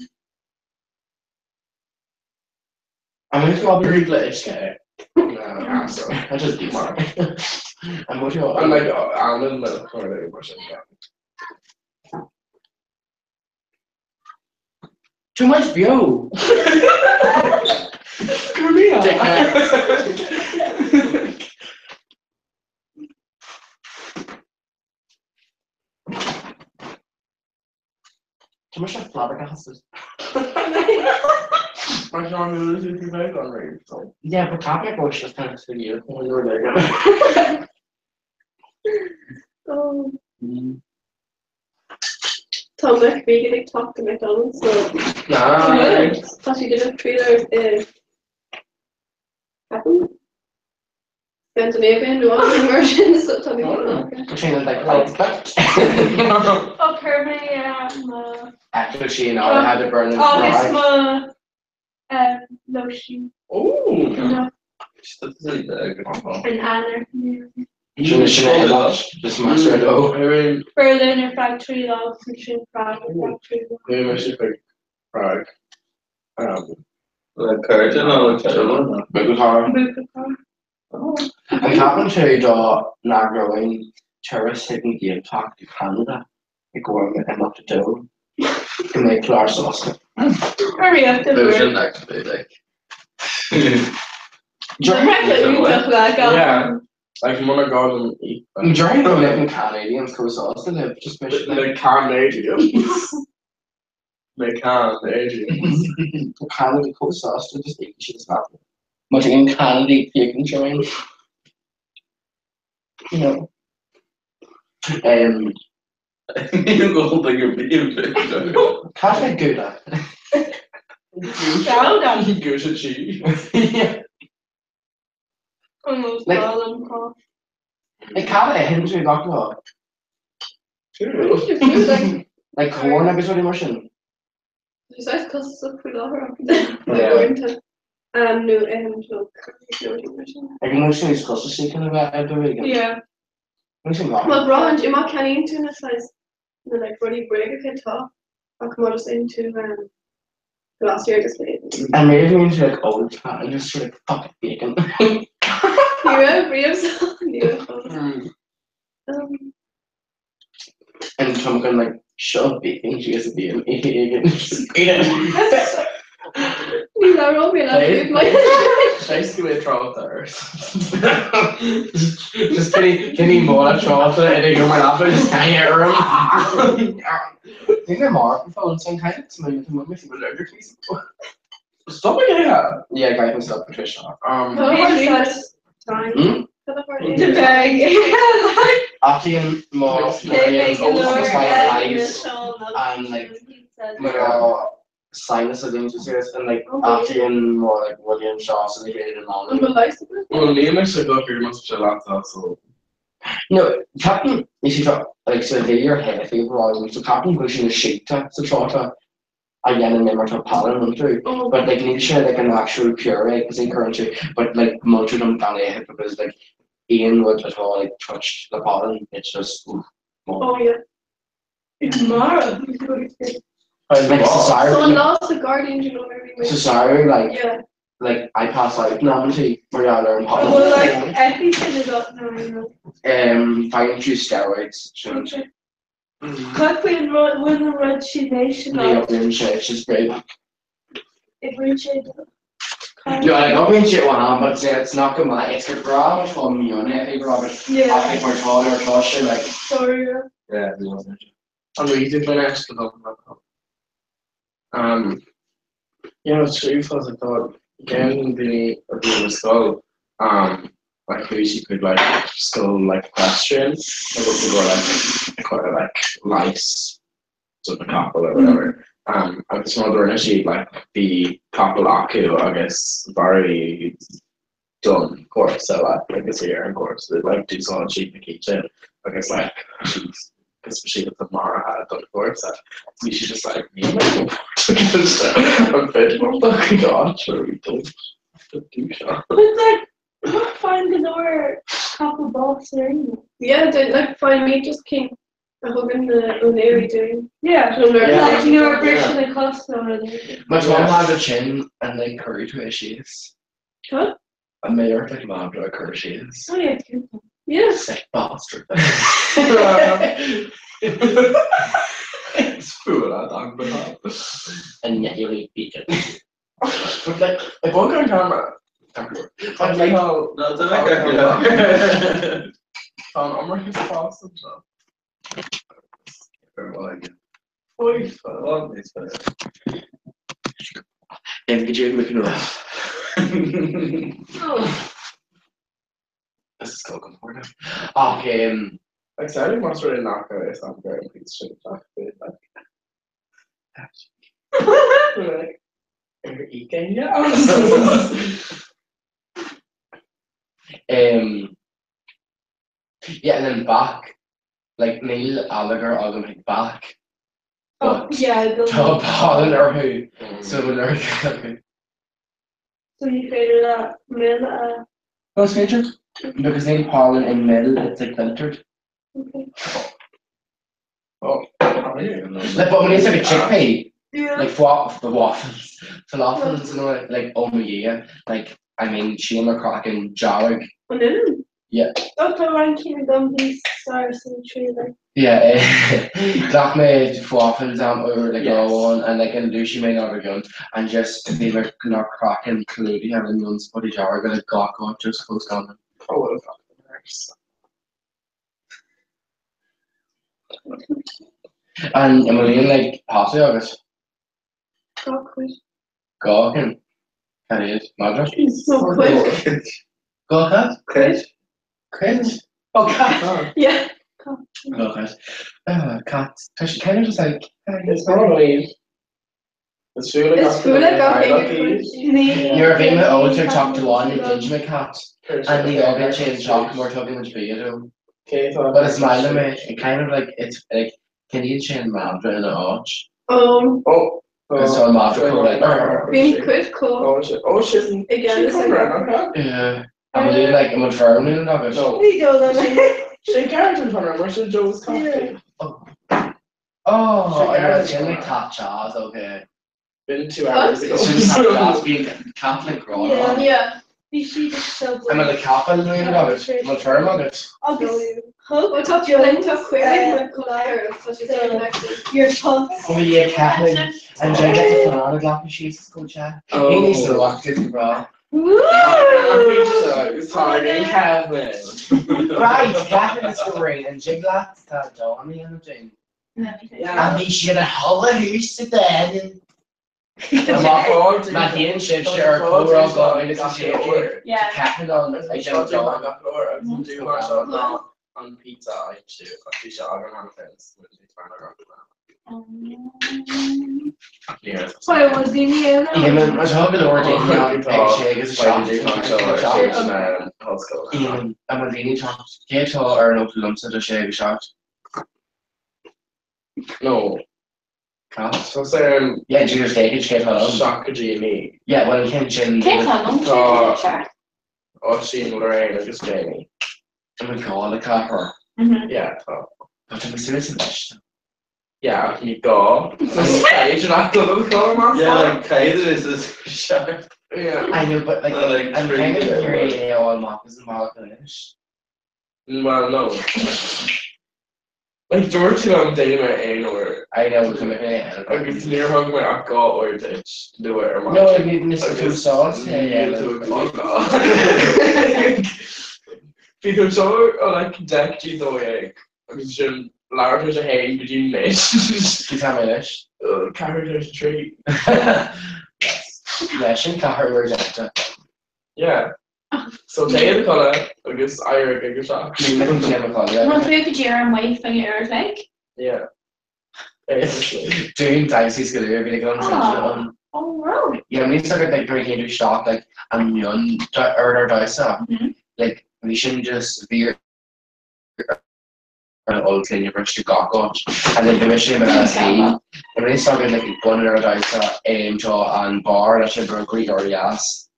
S2: I'm going to go up
S11: Very
S2: and
S11: glitch, okay? No, I'm sorry.
S2: I just do more. I'm going to go.
S11: I'm like, I'm in the middle of the person.
S2: Too much view.
S11: Korea.
S2: Too much of flabbergasted.
S11: My son is losing back on me. So.
S2: Yeah, but Captain Kosh was kind of silly when you were there.
S8: Oh. Tom McVeigh talked to McDonald's, so
S11: Nice.
S8: plus he did a trailer happened. Scandinavian, no other versions, so Tommy
S2: Katrina like lights back.
S8: Oh, Kirby,
S2: Actually, she and I had to burn it.
S8: oh, it's lotion.
S11: Ooh.
S8: No,
S10: That's like
S8: and Anna.
S2: Just master it all.
S8: Berliner Factory Logs and Shin Prague Factory Logs.
S11: Maybe I should pick Prague.
S10: the curtain or the children.
S8: Bukakar.
S2: And Captain to the Nagrowing tourist hidden game talk to Canada. They go and get them up to do. To make flour sauce.
S8: Hurry up,
S10: Version actually, like.
S11: Yeah. Like, you want to go and eat.
S2: During the living Canadians go sauce to live, just mission.
S11: They Canadians. They Canadians.
S2: Canada go sauce to just eat shit as well. Much in Canada, you can join. You know.
S10: You go like a video.
S2: Can't make good at
S11: Goose and cheese.
S2: Yeah.
S8: Almost
S2: Like-
S8: all of them call.
S2: Like Canada, Henry Doctor. Like corn episode immersion.
S8: Besides costs of Pular.
S2: Yeah.
S8: No, no.
S2: Like emotion is close to seeking about every week.
S8: Yeah. Well, Brian, you might can't into a size. Like Roddy Breaker can talk. I'll come out into last year just made.
S2: And maybe into like old time and just like fucking bacon.
S8: Yeah, ribs. Yeah.
S2: And some kind like shove bacon, she has to be an egg and just eat it.
S8: These are all real life.
S11: Nice to be trout there.
S2: Just getting more of chocolate and then you're my laptop just can't hear him. I think I'm microphone some kind of something to move with allergic please.
S11: Stop again.
S2: Yeah, guy can stop Patricia.
S8: The bag.
S2: After more and like sinus of injuries and like after more like William Shaw syndicated in London.
S11: Well, name is like pretty much a laptop, so.
S2: No, Captain, you should talk like so they your head favorite so Captain pushing the sheet to try to again and then to pollen through. But like need to share like an actual puree because in currently but like most of them can't have because like Ian would at all like touch the pollen, it's just
S8: Oh yeah. It's Mara.
S2: like society.
S8: Someone lost the guardian, you know, every week.
S2: Society like
S8: Yeah.
S2: like I pass out novelty where you learn pollen.
S8: Well, like everything is up now, you know.
S2: Fine choose steroids.
S8: Coffee and when the red she nation
S2: She's great.
S8: it reached.
S2: Yeah, I got me shit one on, but it's not good. It's good bra, which one me on it, Robert.
S8: Yeah.
S2: I think we're taller or taller, like.
S8: Sorry.
S11: Yeah, I'm ready to finish the book. Yeah, it's true because I thought getting the skull, like maybe she could like skull like question, and we could go like quite like lice sort of couple or whatever. Agus mother she like the couple acu agus very done course so like this year of course they like do so cheap in the kitchen because like she's because she got the Mara had done course so we should just like me I'm fit oh fucking god sure we don't do shot.
S8: But like, what find the door couple boss or anything? Yeah, they like find me just came a hug in the O'Leary doing. Yeah, like you know, British and Costa or anything.
S2: My mom had a chin and like curry to she is.
S8: Huh?
S2: A mayor like mom to a curry she is.
S8: Oh yeah, yes.
S2: Sick bastard.
S11: It's fool I don't know.
S2: And yet you like beat it.
S11: But like if one can camera I'm like how
S10: No, they're like
S11: I'm working fast and stuff.
S10: Oi, fan, det är spännande.
S2: MPG looking around.
S8: Oh.
S2: This is so comfortable. Okay,
S11: Like so I didn't want to really knock out this I'm very pleased to talk to it like eating yeah.
S2: Yeah, and then back, like Neil Gallagher, I'm like back.
S8: Oh yeah,
S2: Top Holland or who? So we'll learn.
S8: So you created a mill.
S2: What's featured? Because Neil Pollen in middle, it's like filtered.
S8: Okay.
S11: Oh, I don't even know.
S2: Like, but when it's like a chickpea,
S8: Yeah.
S2: like the waffles, falafels, and all that, like oh my yeah, like I mean, Sheila McCracken, Jarrig.
S8: And then.
S2: Yeah.
S8: Dr. Rankin and Dumbies stars in the trailer.
S2: Yeah, that made waffles or like
S11: Yes.
S2: on and like and Lucy made another gun and just they were not cracking Cludy having guns but each hour gonna go just close down.
S11: Oh well nice.
S2: And Emily like Passy August.
S8: So quick.
S2: Gawkin. That is Madras.
S8: So quick.
S2: Gawkin?
S11: Chris?
S2: Chris? Oh cat.
S8: Yeah.
S2: Gawkin. Cat. She kind of just like
S11: It's not really. It's food like
S8: It's food like
S2: you're a big old to talk to one and Benjamin cat. And the other change talk more talking with Beto.
S11: Okay,
S2: But it's smiling me. It kind of like it's like Canadian chain Mandra in an arch.
S11: Oh.
S2: And so Mandra go like
S8: Being quick, cool.
S11: Oh shit.
S8: Again, it's like.
S2: yeah. I'm really like I'm firm in it.
S11: No.
S8: We go then.
S11: She can't in front of her, so Joe's coffee.
S2: Oh, I know it's like top jazz, okay.
S11: Been 2 hours ago.
S2: It's just top jazz being Catholic growing up.
S8: Yeah. You see the show.
S2: I'm at the Catholic doing it. I'm firm on it.
S8: I'll go. Hope talk to you like talk quick. Your tongue.
S2: Oh yeah, Catholic. And Jay gets a banana glass and she's school chat. He needs to watch this, bro.
S11: It's hard, Kevin.
S2: Right, Catherine is the ring and Jiglat's that Johnny and the thing. And he should have hella who's to then. My hand shifts are cool all going to shake.
S8: Yeah.
S2: Catherine on like
S11: on pizza, I do. I should have on fence. Yeah.
S8: Why was he here?
S2: Even I was hoping the word on shake is a shot. Even I'm a leaning shot. Get all or no lumps of the shake shot.
S11: No. So saying
S2: yeah, Junior steak and shake on.
S11: Shock Jamie.
S2: Yeah, well you can chin.
S11: Oh, she Lorraine, just Jamie.
S2: I'm gonna call the copper.
S11: Yeah.
S2: But I'm serious about it.
S11: Yeah, you go. You're not going to go,
S10: yeah, like Kaiser is a shark.
S11: Yeah.
S2: I know, but like, I'm kind of hearing all Marcus and Marcus.
S11: Well, no. Like George I'm dating my anywhere.
S2: I know we're coming in.
S11: Like it's near hung my alcohol or ditch to do it.
S2: No, I need Mr. Two Sauce. Yeah.
S11: Because so like deck you the way. Because Larry is a hay, but you miss.
S2: You tell me this.
S11: Carrot tree.
S2: Yeah, she can't hurt her.
S11: Yeah. So take the colour, I guess I are a bigger shot.
S1: Want to go to your wife and your like?
S11: Yeah.
S2: Doing Dicey's gonna be like on.
S4: Oh, wow.
S2: Yeah, when you start like drinking into stock like and young or dice like we shouldn't just veer all clean your brush to gaco and then the mission about LSD and when you started like going in our dice an bar that should be great or yes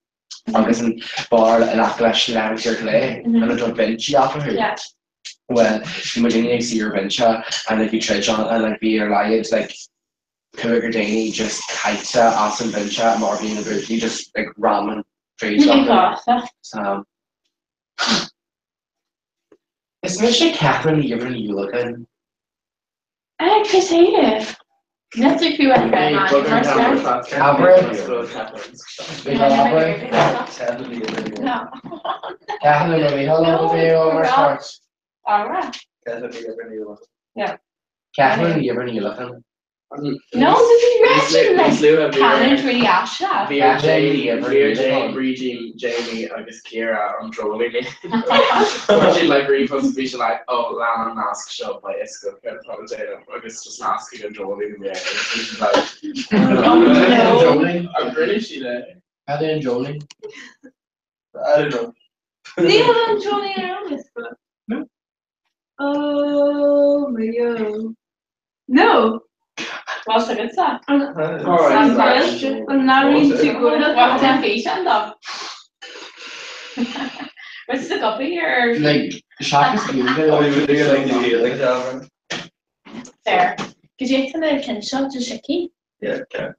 S2: agus an bar an aclash leis your clay and a job bench after her.
S4: Yeah.
S2: Well, imagine you see your bench and like you try on and like be your lives like Cougar Danny just kites awesome bench and more being about you just like ramming trees so is Mr. Catherine even you looking?
S4: I just hate it. That's if you went red line. No.
S2: Catherine, are we hello with you over sports?
S4: Alright. Yeah.
S2: Catherine, you ever you looking?
S4: No, this is actually like Cannon's really ash that.
S11: Reading Jamie agus Kira on trolling me. She like refers to like, oh, Lam mask shop by Isco agus just masking and trolling me. She's like, I'm British, you know.
S2: How they enjoying?
S11: I don't know.
S4: Neil and Johnny around this book.
S2: No.
S4: Oh my god. No. Vad ska det säga? När du inte går vad har den fiken då? What's the copy here?
S2: Like shock is good.
S4: There. Could you tell me can shot to Shaki?
S11: Yeah, okay.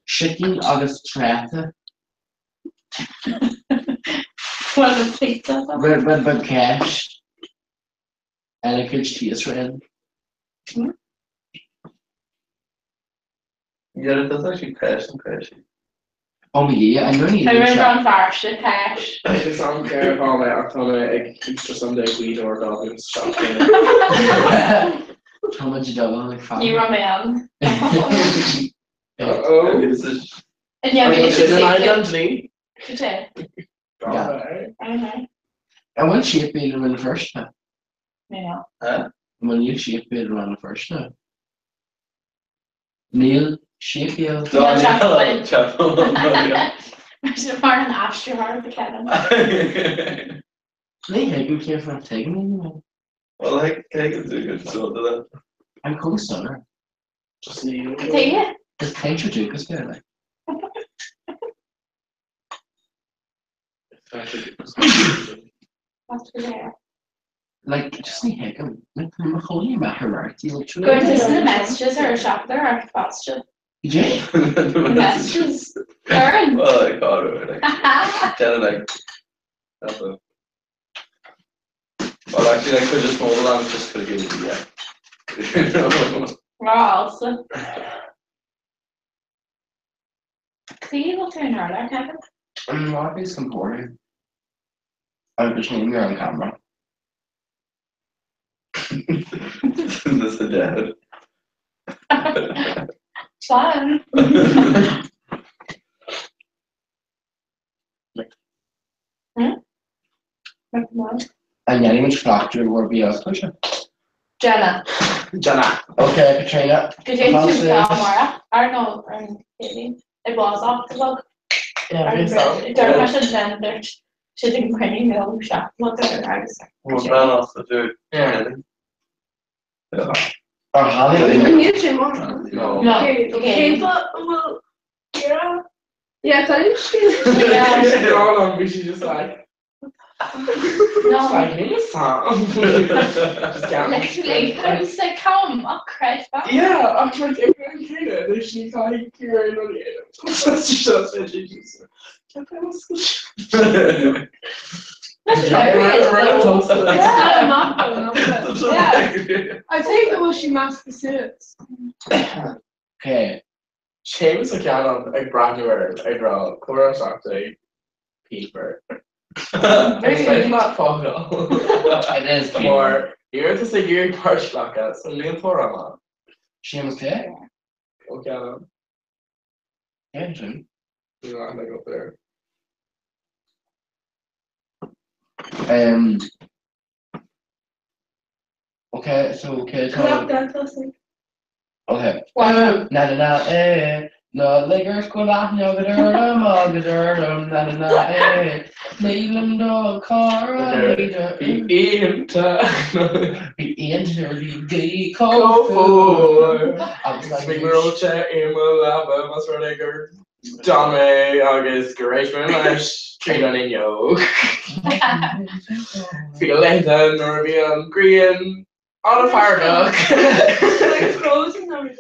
S2: Chicken August Trata.
S4: What a pizza.
S2: But cash. And a good cheese red.
S10: Yeah, that's actually crashing.
S2: Oh yeah, I know you.
S4: I remember on Farsh, cash.
S11: It's on care how my like for Sunday we or goblins shop.
S2: How much double like five?
S4: You run around.
S11: Oh,
S4: and yeah, we
S11: did an island league.
S4: Yeah.
S2: And when shape beat him in the first time?
S4: Yeah.
S2: Huh? When you shape beat him in the first time? Neil Sheffield.
S4: There's a part in Astroheart the Kevin.
S2: They Hagen came from Tegan.
S10: Well, Hagen's a good sort of that.
S2: I'm cool stunner.
S11: Just need
S4: Take it.
S2: Just thanks for doing this, like.
S4: What's for there?
S2: Like, just need Hagen. Like, I'm holy macaroni.
S4: Go to the messages or shop there or faster.
S2: Jay?
S4: The messages. Aaron.
S10: Well, I got it. Like, that's a. Well, actually, I could just hold it on just for the game to get.
S4: Well, also. See, you look in earlier, Kevin.
S2: What is important? I'm just naming you on camera.
S10: This is dead.
S4: Fun.
S2: And yeah, much fracture will be a push.
S4: Jenna.
S2: Okay, Katrina.
S4: Could you choose Mara? I don't know, Katie. It was off the book. There was a then there. She didn't bring me no shop. Look at her. I was like,
S10: Well, man off the dude. Yeah.
S2: Or Holly.
S10: No.
S4: no.
S8: Okay, but well, yeah. Yeah, I thought
S4: Yeah.
S11: She got on me, she just like.
S4: No.
S11: Like, name a song. Just down.
S4: Literally, I was like, come on, crash back.
S11: Yeah, I'm like, everyone came in, and she thought he cured on the end. So she just said, she just said,
S4: That's hilarious. Yeah.
S8: I think it was she masked the suits.
S2: Okay.
S11: James McCann, I brought her, I brought chorus after paper. It's like not photo.
S2: It is.
S11: Or you're just a year parch like us, and me for a man.
S2: James K.
S11: Okay,
S2: Engine.
S11: you know, I'm like up there.
S2: Okay, so
S8: Clap that, Leslie.
S2: Okay.
S1: Wow.
S2: Na na na no liggers go laughing over there, na na na Leland dog car leader
S11: Be into
S2: be into the
S11: go for.
S2: I was like,
S11: Big Rocha, Emma, Lava, Masrodiger, Tommy, August, Garage, Lash, Tree Dunning, Yo. Fioletta, Norvian, Green, on a fire duck.
S6: Like frozen or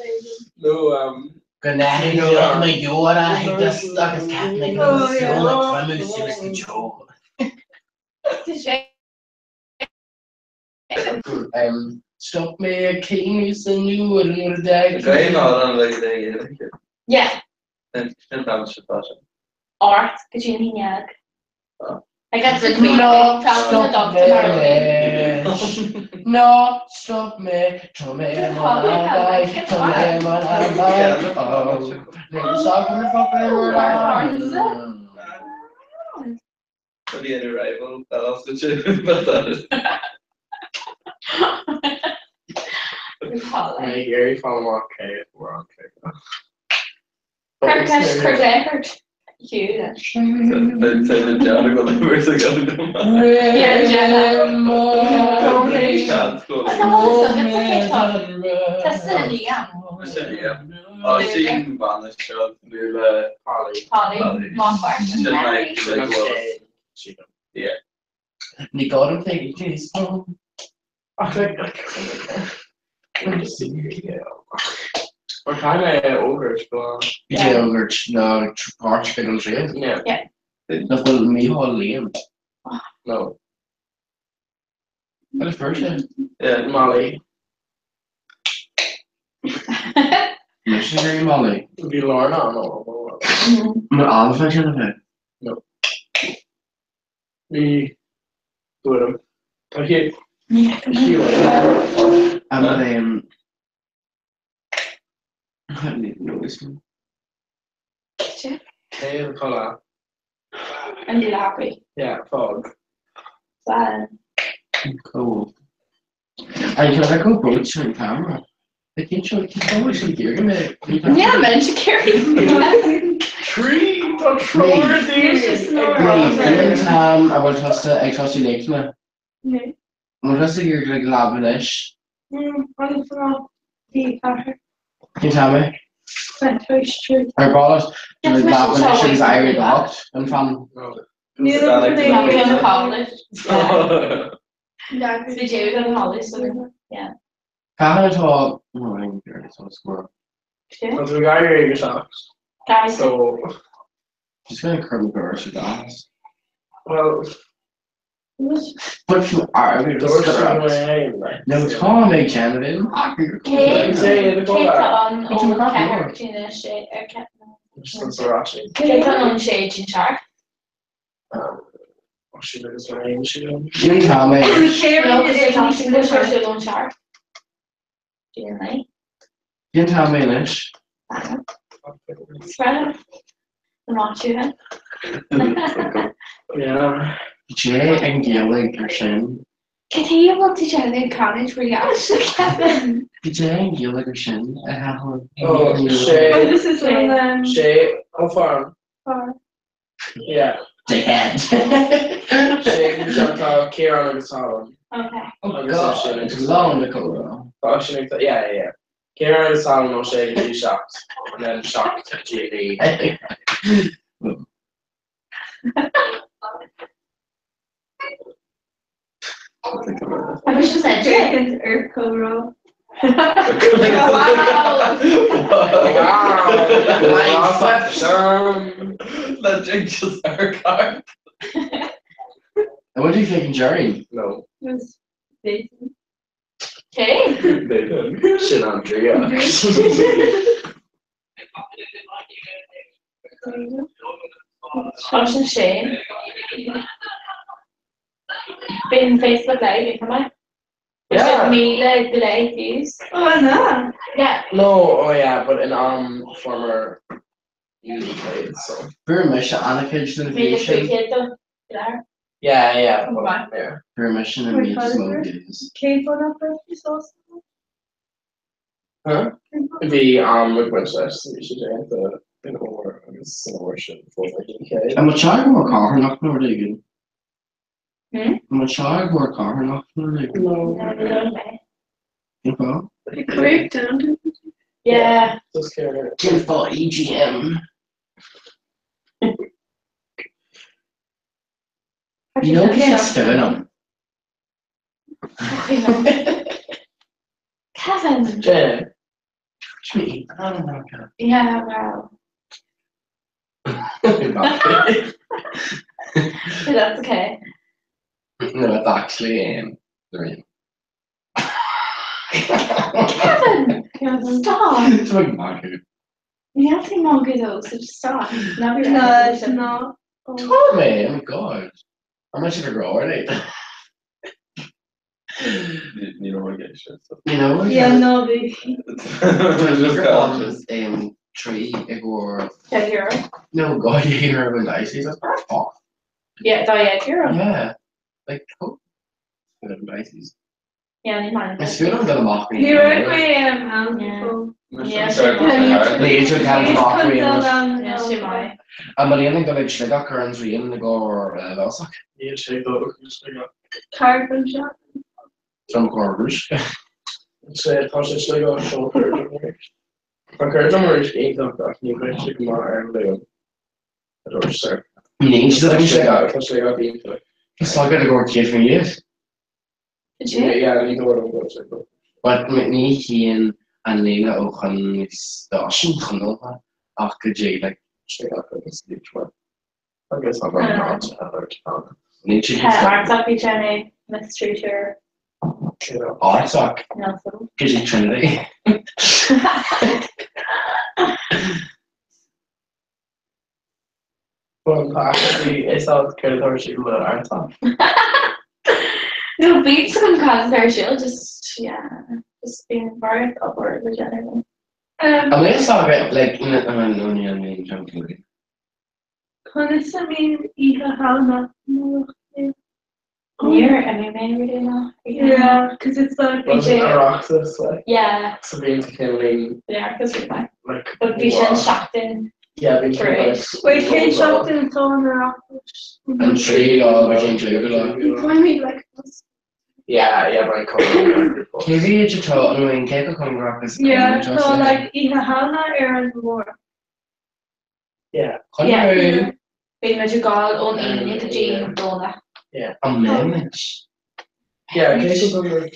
S11: No,
S2: good night, you know, my daughter, I just stuck his cat in the
S6: Oh,
S2: goose,
S6: yeah.
S2: like Tramus, it was the joke. Stop me a king, you send you wouldn't dag.
S10: Ga ná an le é.
S1: Yeah.
S10: Ten tam se tá.
S1: Art, Virginia. I got the
S2: No,
S1: traveling
S2: stop
S1: doctor.
S2: me. No, stop me. Tell me when I die. Tell me when I die. Oh, never stop when the fucking word.
S10: The end arrival. That also should.
S11: Hey, Gary, follow okay. We're okay.
S1: Kirkash Kirkland. Huge.
S10: I'd say the Jana go the first again.
S1: Yeah, Jana.
S10: Oh, she vanished shot near
S1: Polly, Montfort.
S10: Yeah.
S2: Ni got him thinking, please.
S11: I think we're kind of ogres, but
S2: Yeah, ogre, no, parch bit on trail.
S11: yeah,
S2: That's what me all Liam.
S11: no,
S2: What is version?
S10: Yeah,
S11: Molly,
S2: Missionary Molly.
S11: be Lorna, no,
S2: No, all the version of it.
S11: be with him. Okay,
S2: And I didn't even know this one.
S11: hey, the color,
S1: And you're happy.
S11: yeah, fog.
S1: Fun.
S2: Cool. I can go both to the camera. I can't show always here.
S1: Yeah, man, to carry.
S11: Tree controller,
S2: I will trust the trust you later. What does your like lavinish? Can you tell me? I bought it. Like lavinish because I read out and from.
S1: Did you go to college? Yeah.
S2: Canada talk. Oh, I'm here. So squirrel.
S11: Because we got your socks.
S1: Guys,
S11: So,
S2: She's gonna curb the girl. She does.
S11: well,
S2: But from our no, Tom made Canada.
S1: Kate
S11: say the color.
S1: on old cat in a shade.
S11: That's a Rashi.
S1: Kate on shade in shark.
S11: Oh, she knows her name. She knows.
S2: You tell me.
S1: No, because they're talking to her on shark. Do you know?
S2: You tell me this.
S1: Spread it. Not you, huh?
S11: Yeah.
S2: Jay and Gaelic are shin.
S1: Could he able to tell in college where you actually Kevin?
S2: Jay and Gaelic are shin. I have one.
S11: Oh, Shay.
S6: This is when
S11: Shay. Oh, farm. Yeah.
S2: Dead.
S11: Shay, you shall talk. Kieran and Solomon.
S1: Okay.
S2: Oh God, it's long to go around.
S11: Yeah. Kieran and Solomon, Shay, you shocked. And then shocked GB.
S1: I wish you said Jenkins Earth Cobra.
S10: That drink just our card.
S2: And what do you think of Jerry?
S11: No.
S1: Okay.
S11: Shit on Drea.
S1: Sean Shane. Been Facebook Live, come on.
S11: Yeah.
S1: Me like the live views.
S6: Oh, no.
S1: Yeah.
S11: No, oh yeah, but in former uni played, so.
S2: Very much Anakin
S1: Made a free
S2: innovation.
S1: kid though. There.
S11: Yeah.
S1: Come on.
S11: Yeah.
S2: Very much in the
S6: Wait,
S2: meat
S6: what is
S2: smoke
S6: it?
S2: is.
S6: Kate, what up? Is also.
S11: Huh? The with Princess, we should have the in order. I guess in worship for like UK.
S2: I'm a child more car enough for the
S4: Hmm?
S2: I'm a child more car enough for the
S11: No.
S1: Quick down.
S4: Yeah.
S11: Just scared.
S2: for EGM. You know what's going on?
S4: Kevin.
S11: Jen.
S2: Me. I don't know.
S4: Yeah, wow. That's okay.
S2: No, it's actually Lorraine.
S4: Kevin, stop.
S2: It's like market.
S4: You have to monkey though, so just stop. Now you're
S1: No, it's not.
S2: Tommy, oh my god. I'm not sure to grow it.
S10: You know what get shit.
S2: You know?
S1: Yeah, no, big.
S10: Just conscious.
S2: Tree, or
S4: Yeah, hero.
S2: no, God, you hear when I see that's pretty off.
S4: Yeah, Diet hero.
S2: Yeah, like, oh, good advices.
S4: Yeah, you mind.
S2: I swear I'm gonna mock me.
S1: He read my
S4: Yeah,
S2: Leeds would have mock me.
S4: Yeah, she might.
S2: I'm a little bit of got currents in the gore, that's like
S11: Yeah, check out.
S1: carbon shot.
S2: some quarters.
S11: Say, toss it like a shoulder. Okay, don't worry, it's not that. You might check more and I don't sir.
S2: Needs to finish it out.
S11: Touch like a beat.
S2: It's not gonna go kid for years.
S11: Yeah, you know what I'm going to say.
S2: But me, he and Lena Okan is the Ocean Tunnel. After Jay, like,
S11: Check out this each one. I guess I'm going to have it.
S2: Nature.
S4: Artsaki Jenny, mystery tour.
S2: Art sock.
S4: Nelson.
S2: Because you're Trinity.
S11: Well, actually, it's not good or she will art on.
S4: No, beats come controversial, just being very upward with generally.
S2: I'm gonna talk about, like, only on the junkie.
S1: Honestly, Eva Halma.
S4: Near MMA really now.
S1: Yeah, because it's like
S11: Wasn't a Roxas, like,
S4: Yeah,
S11: Sabine Kinley,
S4: yeah, because we're fine.
S11: like,
S4: But we should shocked in.
S11: yeah, we
S4: Great.
S1: wait, Kate Shopton saw her office.
S2: And three all the game to
S1: Find me like
S11: yeah, right, come
S2: Maybe it's a total annoying cake of coming up as
S1: yeah, so like Eva Halma, Aaron Moore.
S11: Yeah.
S4: Yeah. Being magical on in the gym dona.
S2: Amendment.
S11: Yeah, Jacob and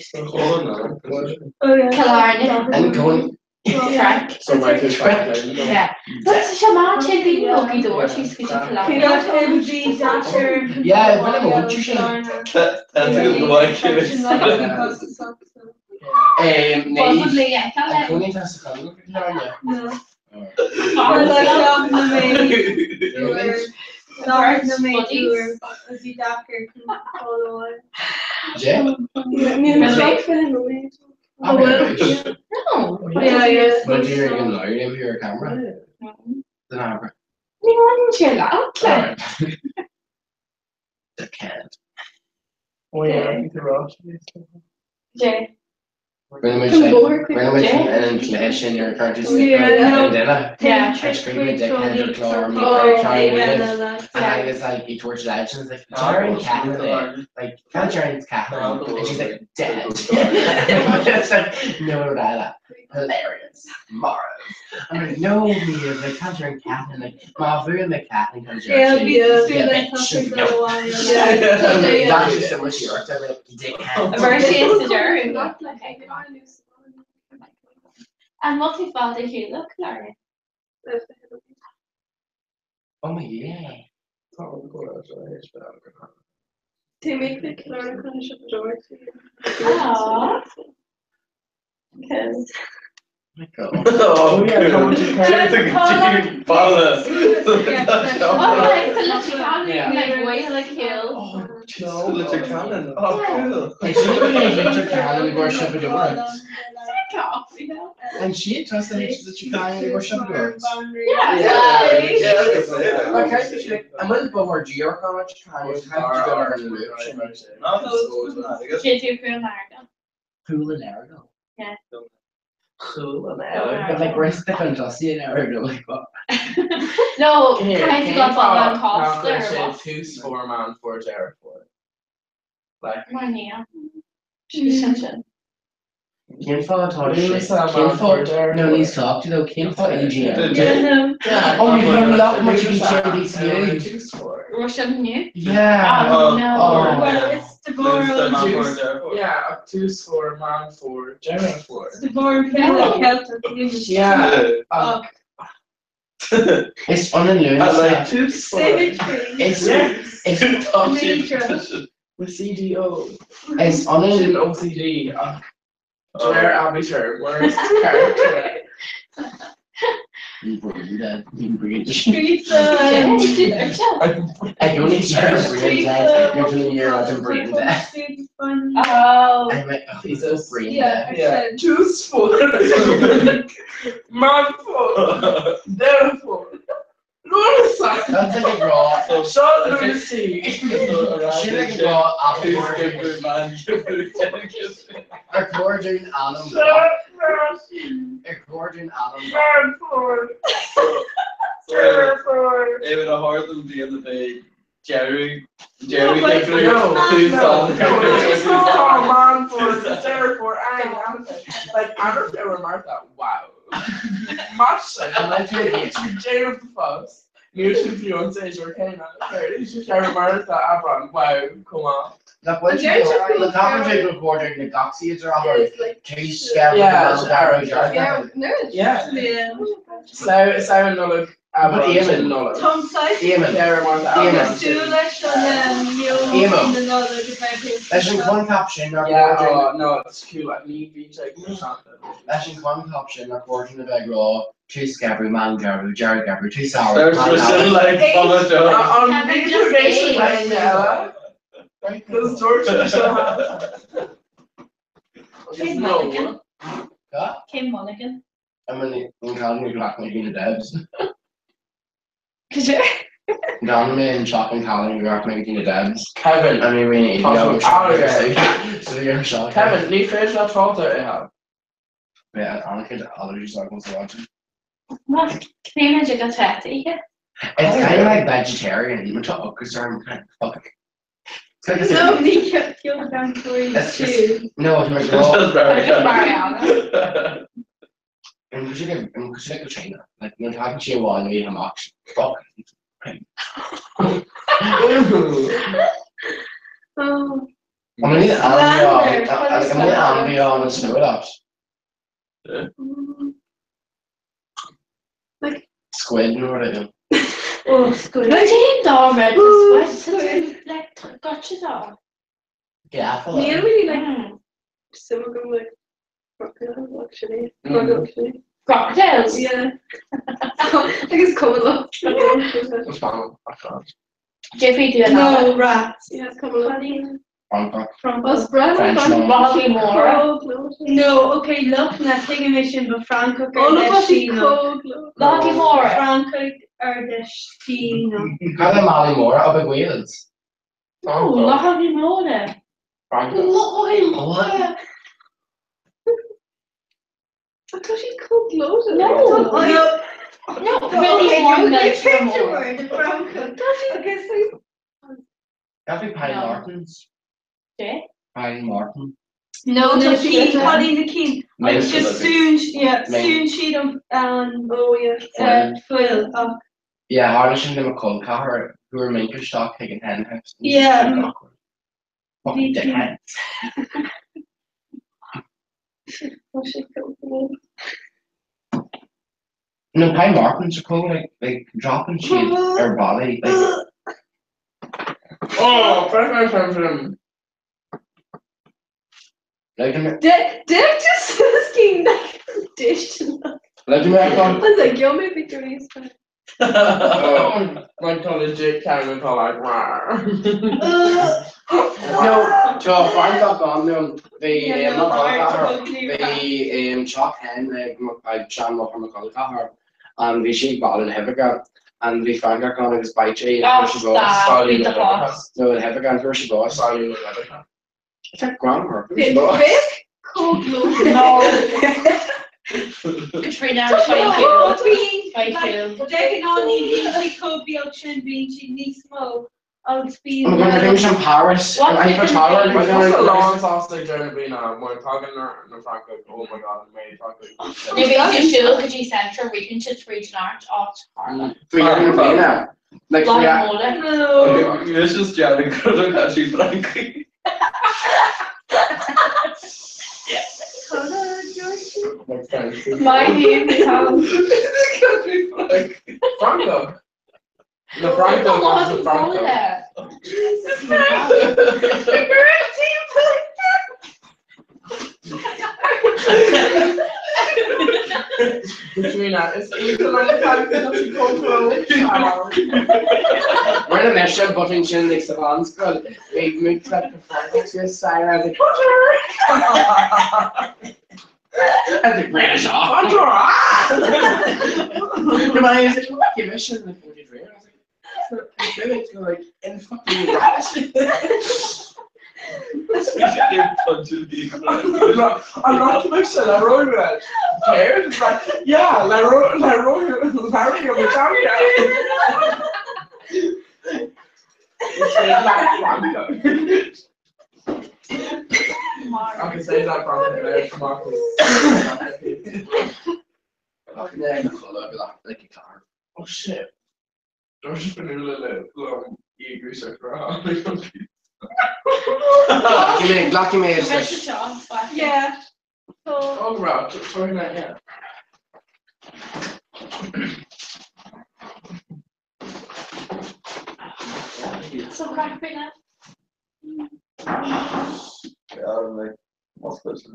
S1: Oh yeah.
S4: Killarney.
S2: And going.
S4: Frank.
S11: So Michael Franklin.
S4: Yeah. That's a man should be lucky door. She's good to
S1: He got MG Dasher.
S2: Yeah, but I'm a good you
S10: That's the one kid.
S4: Possibly, yeah.
S2: I'm going to ask a couple
S1: No.
S2: Oh,
S4: No.
S1: Yeah.
S2: but do you even know you hear a camera? Then I'm
S4: You want to chill out?
S2: alright. The cat.
S11: Oh yeah, I think the Ross.
S4: Jay.
S2: When we and Clash in your cartridge.
S1: Yeah.
S2: And then
S4: Yeah.
S2: I screamed at Kendrick Lamar. And I was like, he towards legends, like, Jaren Catherine, like, can't Jaren's Catherine, and she's like, dead. It's like, no, that hilarious. Mara. I'm like, no, Mia, like, can't Jaren Catherine, like, Mavu and the Catherine comes
S1: Yeah,
S2: here. That's just so much York, I'm like, dickhead.
S4: Version is the Jaren. And multi-father you look, Larry.
S2: Oh, yeah.
S1: To make the killer finish up the door.
S4: Aww. Because
S10: Oh, yeah, come on, you can't follow us.
S4: like the little cannon, like way like hill.
S10: No, little cannon. Oh, cool.
S2: And she didn't even get cannon worship at doors.
S4: You
S2: And she trusted that she can't worship doors. Okay, so she's like, I'm going to go more York how much time you have to go to the
S4: She do cool Largo.
S2: Cool and Arago.
S4: Yeah.
S2: Cool an hour, but like we're stuck on Jussie an hour, like what?
S4: No,
S11: Here,
S4: kind
S11: can
S4: of got
S11: you
S4: on
S11: follow?
S4: cost
S11: Now,
S4: there.
S11: let's say 2 score man for Jared for. Like,
S4: Money. Attention.
S2: Kim thought
S11: What do you
S2: shit.
S11: say about
S2: Kim thought
S11: Georgia?
S2: no needs to talk to though. Kim thought EGM.
S11: Yeah,
S2: Oh, you learned a lot from what you
S11: Who's
S2: did
S11: that?
S2: CNBC.
S11: 2 score.
S4: Russian new?
S2: Yeah.
S4: Oh, no.
S2: Oh.
S6: Well, it's the board.
S11: Yeah, a 2 score man for Jared for.
S6: The board feeling Celtic.
S11: Yeah.
S2: It's unlearned.
S11: I like 2 score.
S2: It's
S11: With CDO.
S2: It's
S11: In
S2: unlearned.
S11: OCD. Jared Abishar. Where's the character?
S2: You bring that. You bring it.
S6: Pizza.
S2: I don't need to bring that. You're doing your own bring that.
S4: Oh.
S2: I went. Oh, he's so bring
S6: Yeah,
S2: that.
S6: I
S11: Yeah,
S6: said.
S11: 2 score. Man for. Therefore. Notice that.
S2: That's like a raw.
S11: Sean Lucy.
S2: She like a raw apple origin. A gorgeous animal. A gorgeous animal.
S10: It would have hard them be in the day. Jerry
S6: No, but
S10: gave me
S11: No,
S10: 2 songs.
S11: it's not all man for the therefore I am like I don't ever mark that. Wow. Much
S2: I like to get
S11: Jane of the Foss. Music fiance or Kena. It's just I mark that Abram. Wow, come on.
S2: Look, what you
S6: Jerry's
S2: do,
S6: a cool
S2: the commentator
S6: guy.
S2: recording the doxies are all
S6: It's like.
S2: two scary
S11: Yeah,
S2: around
S11: it's
S2: there.
S11: Aaron.
S6: Yeah, no.
S11: Yeah.
S6: Yeah.
S11: Simon Nullock, Abram,
S2: Eamon.
S11: Nullock.
S6: Tom Sice.
S2: Eamon.
S11: Karen wants
S2: Eamon.
S11: Abram.
S6: Stulish and you
S2: Emo.
S6: and another developing.
S2: Leis an con caption ar
S11: Yeah,
S2: gorgeous.
S11: no, it's cool. Like me being like something.
S2: Leis an con caption ar gorgeous na bheith rá, two scabry, man Gabru, Jerry Gabru, two sour.
S10: There's just like Mama Joe.
S11: On video games like Nella. Because George is
S4: Kim
S11: no.
S4: Mulligan.
S2: What?
S4: Kim Mulligan.
S2: I'm in Calgary Black making the Debs.
S4: Could you?
S2: Down me in Shopping Calgary Black making the Debs.
S11: Kevin.
S2: I mean, we
S11: Possible.
S2: so you're shocked.
S11: Kevin, ní féidir le tráta I have.
S2: Yeah, I don't allergies are going to watch it.
S4: What? Can you go to it?
S2: It's kind of like vegetarian, which I'm concerned kind of fucking. It's like a
S6: No, Nika, you're down for you
S2: That's
S6: too.
S2: no, it's
S10: Just
S2: like
S10: Mariana.
S2: and we should get China. Like you're talking to you while we have auction. Fuck.
S6: Oh.
S2: I'm gonna need Andy on the snow laps.
S6: Like
S2: Squid and what I do.
S6: oh, good.
S4: What do you know about this? Like, gotcha dog.
S2: Yeah, I feel
S6: Me, I
S2: like
S6: really like some of them like crocodile actually. Actually.
S4: Crocodiles?
S6: Yeah. I think it's coming up.
S2: it's fun.
S4: Jeffrey, do you know?
S6: No, rats. Yeah, it's coming up.
S2: Fun.
S6: Was Brad
S2: French
S6: on
S2: long.
S4: Rocky Moore.
S6: No, okay, look, not taking mission, but Franco
S4: All of us in
S6: Ardeshino.
S4: Rocky Moore.
S6: Franco Ardeshino.
S2: How the Molly Moore up at Wales?
S4: Oh, Rocky Moore.
S2: Franco.
S6: What? I thought she called Lola.
S4: No.
S6: No,
S4: really
S6: more
S4: one
S6: than
S4: picture
S6: word. The Franco. I guess
S2: That'd be Paddy
S4: No.
S2: Martin's.
S4: Okay.
S2: Paddy Martin.
S6: no,
S4: No,
S6: the Keane,
S4: shit.
S6: Paddy the Keane. I was
S2: Mason,
S6: just
S2: I think.
S6: soon, soon she'd oh yeah, Phil.
S2: Yeah, Harnishing them a cold car who were making stock taking hen house.
S6: Yeah.
S2: Fucking
S6: The-
S2: dickhead.
S6: What's she called?
S2: No, Paddy Martin's are cool, like dropping shit her body. Like,
S11: Oh, first time for him.
S2: like them,
S6: Dick just asking like dish.
S2: like them,
S6: I was like, yo, maybe Joey's fine.
S11: My college Jake Cameron called like rawr.
S2: No, to Farm.com, no,
S6: Yeah,
S2: the
S6: no,
S2: the chalk hen, like Sean Walker McCullough, and the sheep ball in Hevergan, and the Farm.com is by Jay,
S4: Oh,
S2: where she goes.
S4: stop. Beat the horse.
S2: No, in Hevergan, where she goes.
S11: Sorry, Leathercock.
S2: It's like grammar.
S6: Did Vic called Lola?
S4: No. Katrina, thank you.
S8: They can only really could be out trying being nismo. I'll be.
S2: I'm going to finish in Paris.
S4: What
S2: And I
S4: did
S2: tower.
S4: you
S11: Like, what's the long sausage gonna be now? My talking no Franco. Oh my god, my talking.
S4: Maybe you should look at you central region to region art of Harlem.
S2: Like,
S4: Long
S2: yeah.
S4: molde.
S8: No.
S10: Wiesz, że chciałem kogoś i Franki.
S8: My name is Tom.
S11: Franco. The
S4: Look
S11: Franco
S4: at
S11: was the
S4: the
S11: Franco.
S4: there.
S11: Katrina, it's a long time since you come
S2: We're in a mission, but in Chin Lake Savannah's girl. They make that performance. Yes, Sarah. That's the greatest off. Come on, he's like, what your mission? Like, what you dream? I was like, in fucking grass.
S11: I'm not missing. I wrote it. It's like, yeah, Larry of the champion. I can say that from Marcus. Oh shit. There's just been a little e-research for how many people.
S2: Lucky me, it's
S4: Where's the
S2: like,
S4: job?
S8: Yeah. So.
S11: Oh, right. Sorry, not yet.
S4: So crappy now.
S10: like, what's this?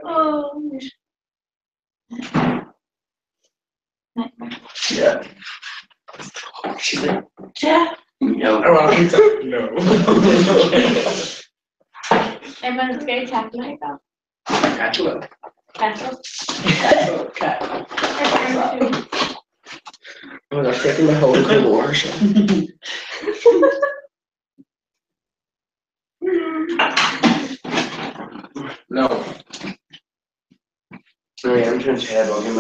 S8: Oh.
S10: Yeah.
S4: Yeah.
S10: No.
S11: No.
S4: Everyone's very tacky like that.
S2: Cattle.
S4: Castle.
S2: Oh, they're taking my whole cool war.
S11: No.
S2: Sorry, I'm trying to head on him.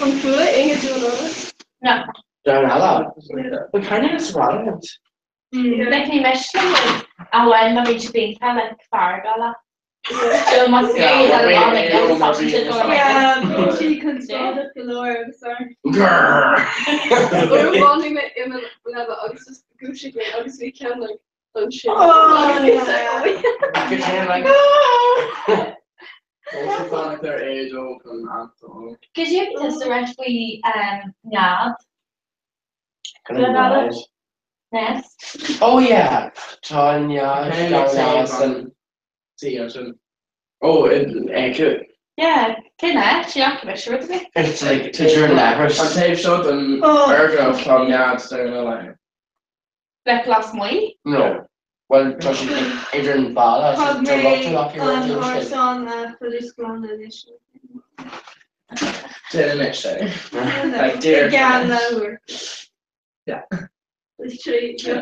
S8: I'm cool. Inge doing all
S4: No.
S2: Down hello. We kind of have surrounded.
S4: Like ni myślę, a when ma być piękna, like Fargala. So must be a lot of
S8: Yeah, she consoled galore. I'm sorry.
S2: Grrr.
S8: We're bonding with him and whatever. I was just Gucci again. Obviously, can like shit.
S4: Oh,
S2: Good hand, like.
S11: Also found like their age open and so.
S4: Because you have this rent we Nad
S2: Can
S4: Nest.
S2: Oh yeah, Tanya,
S11: Hey,
S2: Dallas, and
S11: See you soon. Oh, it
S4: Yeah, Kinnet, she not commissioner with me.
S2: it's like teacher and Everest.
S11: I tape shot and
S8: Oh.
S11: Ergo from Yard down the line.
S4: Like last month.
S2: No, well, Josh, Adrian Bala,
S8: Hug
S2: she's turned up to
S8: me
S2: Lucky
S8: on
S2: Road.
S8: horse on for this grand initiative.
S11: To the next day.
S2: Like dear.
S8: Again, now.
S11: Yeah.
S8: Let's treat you.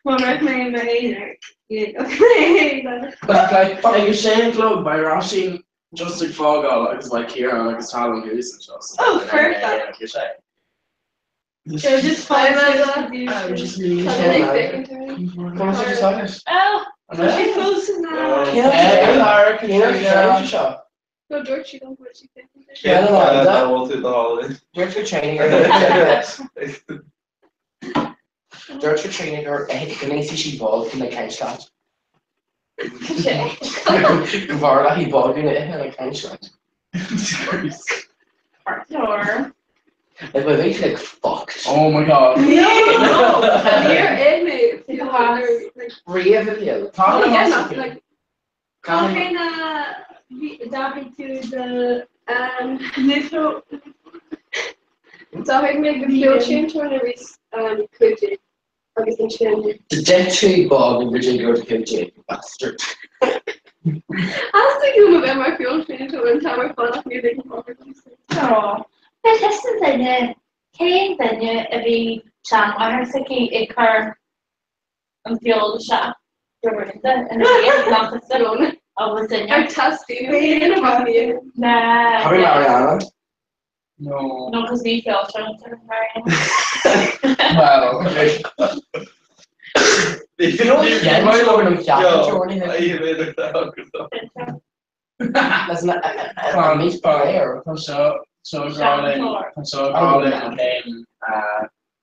S8: Well, my main behavior. Yeah, okay.
S11: But like you're saying, Club by Rossi, Justin Fogel, like it's like here, like it's Talon Goose and stuff.
S8: Oh, perfect.
S11: Yeah, like you're saying.
S8: So just 5 minutes.
S11: Just
S2: Come on, take a second.
S4: Oh,
S8: She close now. No, George, you don't what you think.
S2: Yeah, no, no, that-
S10: will do the holiday.
S2: You're for training her. You're for training her. Can I see she ball in the couch slot? Varla, he balled in the couch slot.
S4: door.
S2: Like my face like fucked.
S11: Oh my god.
S8: No, you're in me. Like,
S2: Rave of you.
S8: yeah, not like. Talking talking to the little. Talking make the fuel change when it was Coogee.
S2: The dead tree ball in Virginia go to Coogee, bastard.
S8: I was thinking about my fuel change when time I felt like music.
S4: Oh. But listen to you. Kane then you every time I heard Siki Iker and feel the shop. and then not the stone. I was in your
S1: Fantastic. We're about you.
S4: Nah.
S2: Probably Mariana.
S11: No.
S4: No, because we felt something
S11: Well.
S2: You know what? Yeah,
S11: might
S2: you're going to
S11: Yo,
S2: Jordan.
S11: I made it out.
S2: That's not.
S11: Plans for so Garland came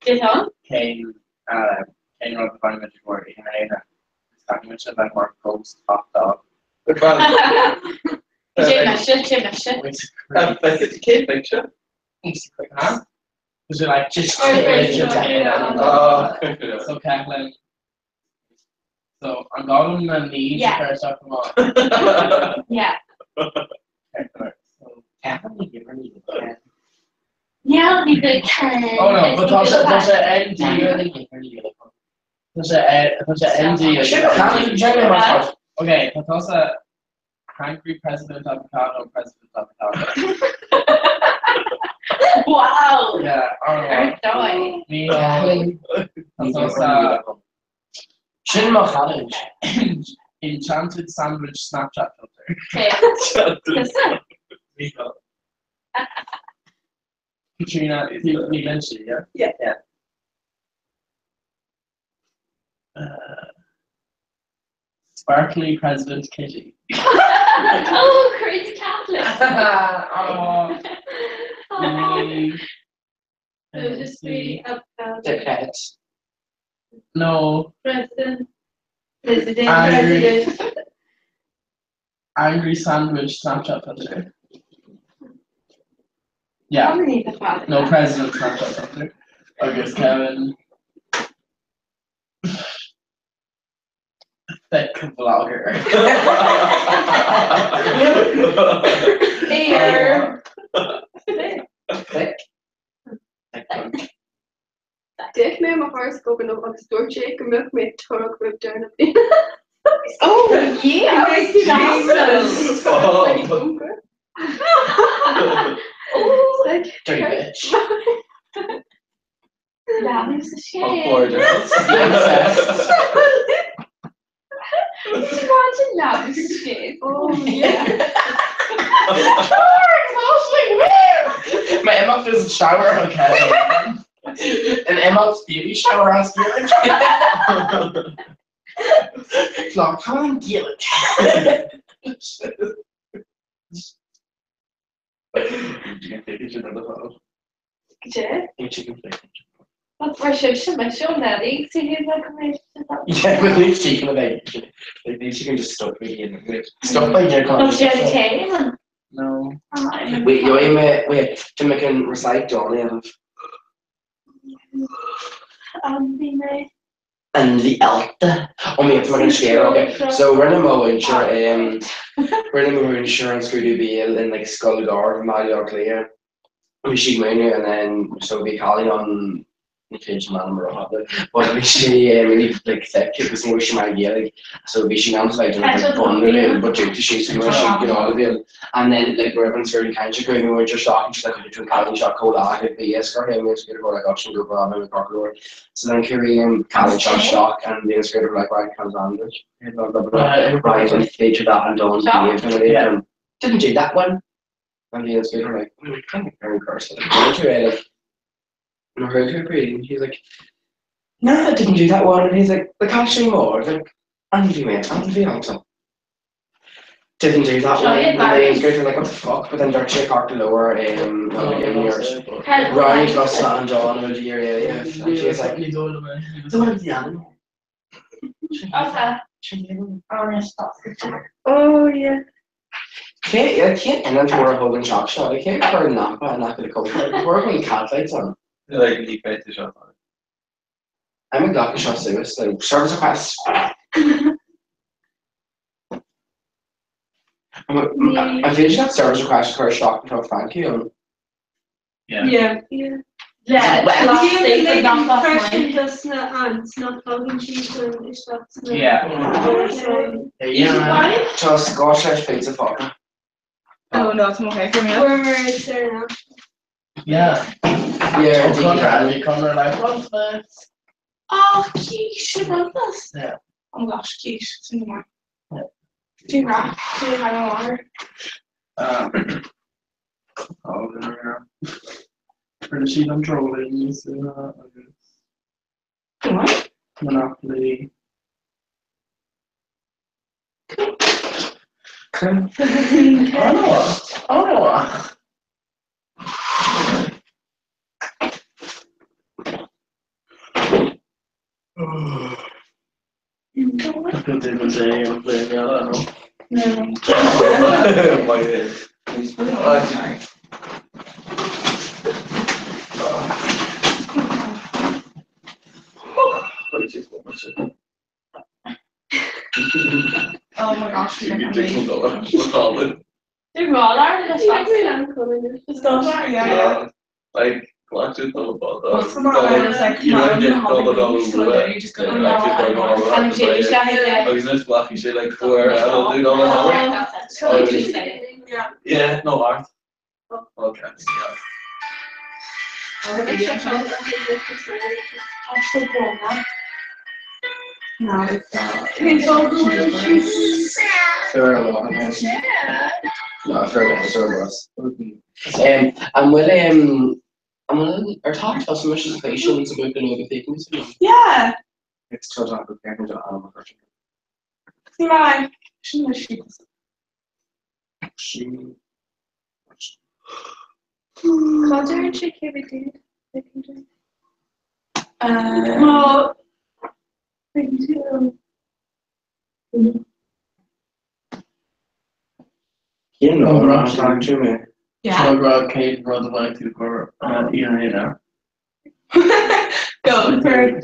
S4: Did huh?
S11: came around the parliament for in Aina. Document about more posts popped up.
S10: Kate picture.
S11: Huh? Was it like just
S4: Oh,
S11: so Kathleen. So I'm going to need
S4: Yeah.
S11: to first talk about.
S4: Yeah.
S2: So Kathleen, you really good.
S4: Yeah, we could kind of.
S11: Oh no, but there's a ND. There's a ND. Okay, but there's a angry president avocado, president avocado.
S4: Wow.
S11: Yeah, alright.
S4: Joy.
S11: Me, enchanted sandwich Snapchat filter.
S4: Okay. Listen.
S11: Katrina, you mentioned, yeah?
S1: Yeah.
S11: Sparkly President Kitty.
S4: Oh, crazy Catholic.
S11: Oh.
S1: It'll just be
S2: Dickhead.
S11: No.
S1: President.
S11: Angry. Angry sandwich Snapchat filter. Yeah. No president Snapchat filter. I guess Kevin. Thick vlogger.
S1: Here.
S2: Thick.
S1: Dick me my horoscope and up store check and milk me Torah group down.
S4: Oh, yeah.
S1: Oh, like
S2: Dirty bitch.
S4: That is a shame.
S10: Oh, gorgeous.
S4: Imagine that was a shame.
S1: oh yeah.
S2: My Emma does a shower, okay. And Emma's beauty shower has beauty. Like, come and deal it.
S4: Gdzie?
S2: Chicken flick.
S4: No właśnie, trzymaj się dalej, gdzie nie zakończyć.
S2: Yeah, with leaf chicken and egg. Like leaf chicken just stuck me in. Like, stuck by your
S4: No wziąłem.
S11: No.
S2: Wait, you wait, to make an recite Johnny and the Elta. Oh, me, it's my share. Okay, so we're in a mo insurance. We're in a mo insurance could be in like Skulldar, Mario Clear. We should menu and then so we calling on the change man but we she really like thick it was more she might get like so we should like bundle but she's you know she get all of it and then like we're having certain kinds of going we were just shocking she's like between Cali shot cola if yes for him it's good for like option group on the car so then Korean Cali shot shock and the scared of like right comes on this right and stage of that and don't didn't do that one. And the answer like, kind of very cursed. And her reading, he's like, no, I didn't do that one. And he's like, the cash anymore. I was like, Andy, mate, Andy also. Didn't do that one. And then he's like, what the fuck? But then they're actually cocked lower in yours. Ryan plus and John over the year, yeah. And she's like, so what is the animal?
S1: Oh yeah.
S2: I can't end into a Hogan shop shot. I can't for a Napa and not going to come. We're going cat lights on.
S10: Like you face the shop on.
S2: I'm a Glock shot service, like service request. I feel that service request for a shock and thank you.
S11: Yeah.
S1: Yeah.
S4: Yeah,
S1: that's not Hogan cheese and it's not.
S11: Yeah.
S2: Just gosh, pizza fucker.
S6: Oh no, it's okay for me.
S1: Where is there now?
S11: Yeah.
S2: Yeah,
S11: You come like, what's this?
S4: Oh, you should have this.
S11: Yeah.
S1: Oh my gosh, cute. It's in the morning. Do you rap? Do you have water?
S11: Oh, there. Pretty sure I'm trolling.
S1: What?
S11: Monopoly. I could even say I'm playing the other one.
S1: No.
S11: My head.
S1: Oh my gosh, you're gonna be.
S4: They're raw there, that's
S1: Yeah.
S11: Like, watch it all about that.
S1: What's the matter? It's like,
S11: You
S1: man,
S11: get
S1: you have
S11: all
S1: the
S11: the
S1: beach, so
S11: wet.
S1: you just go,
S11: Yeah,
S1: no,
S11: actually,
S1: I
S11: going all
S1: don't
S11: around
S1: want
S11: the place. I was in this blocky shit like 4 hours. I'll do all the homework.
S1: Yeah.
S11: Yeah, no art. Okay.
S1: No, it's
S2: No, fair enough. I'm willing. I'm willing. Or talk to us so much as patients about the new things.
S1: yeah.
S2: It's still talk with parents on animal version.
S1: See my life. She
S4: Culture and shit can be dude.
S1: well,
S4: Thank you.
S2: You know, I'm not talking to me.
S1: yeah.
S11: So I brought Kate brought the bike to for Ian here.
S1: Go for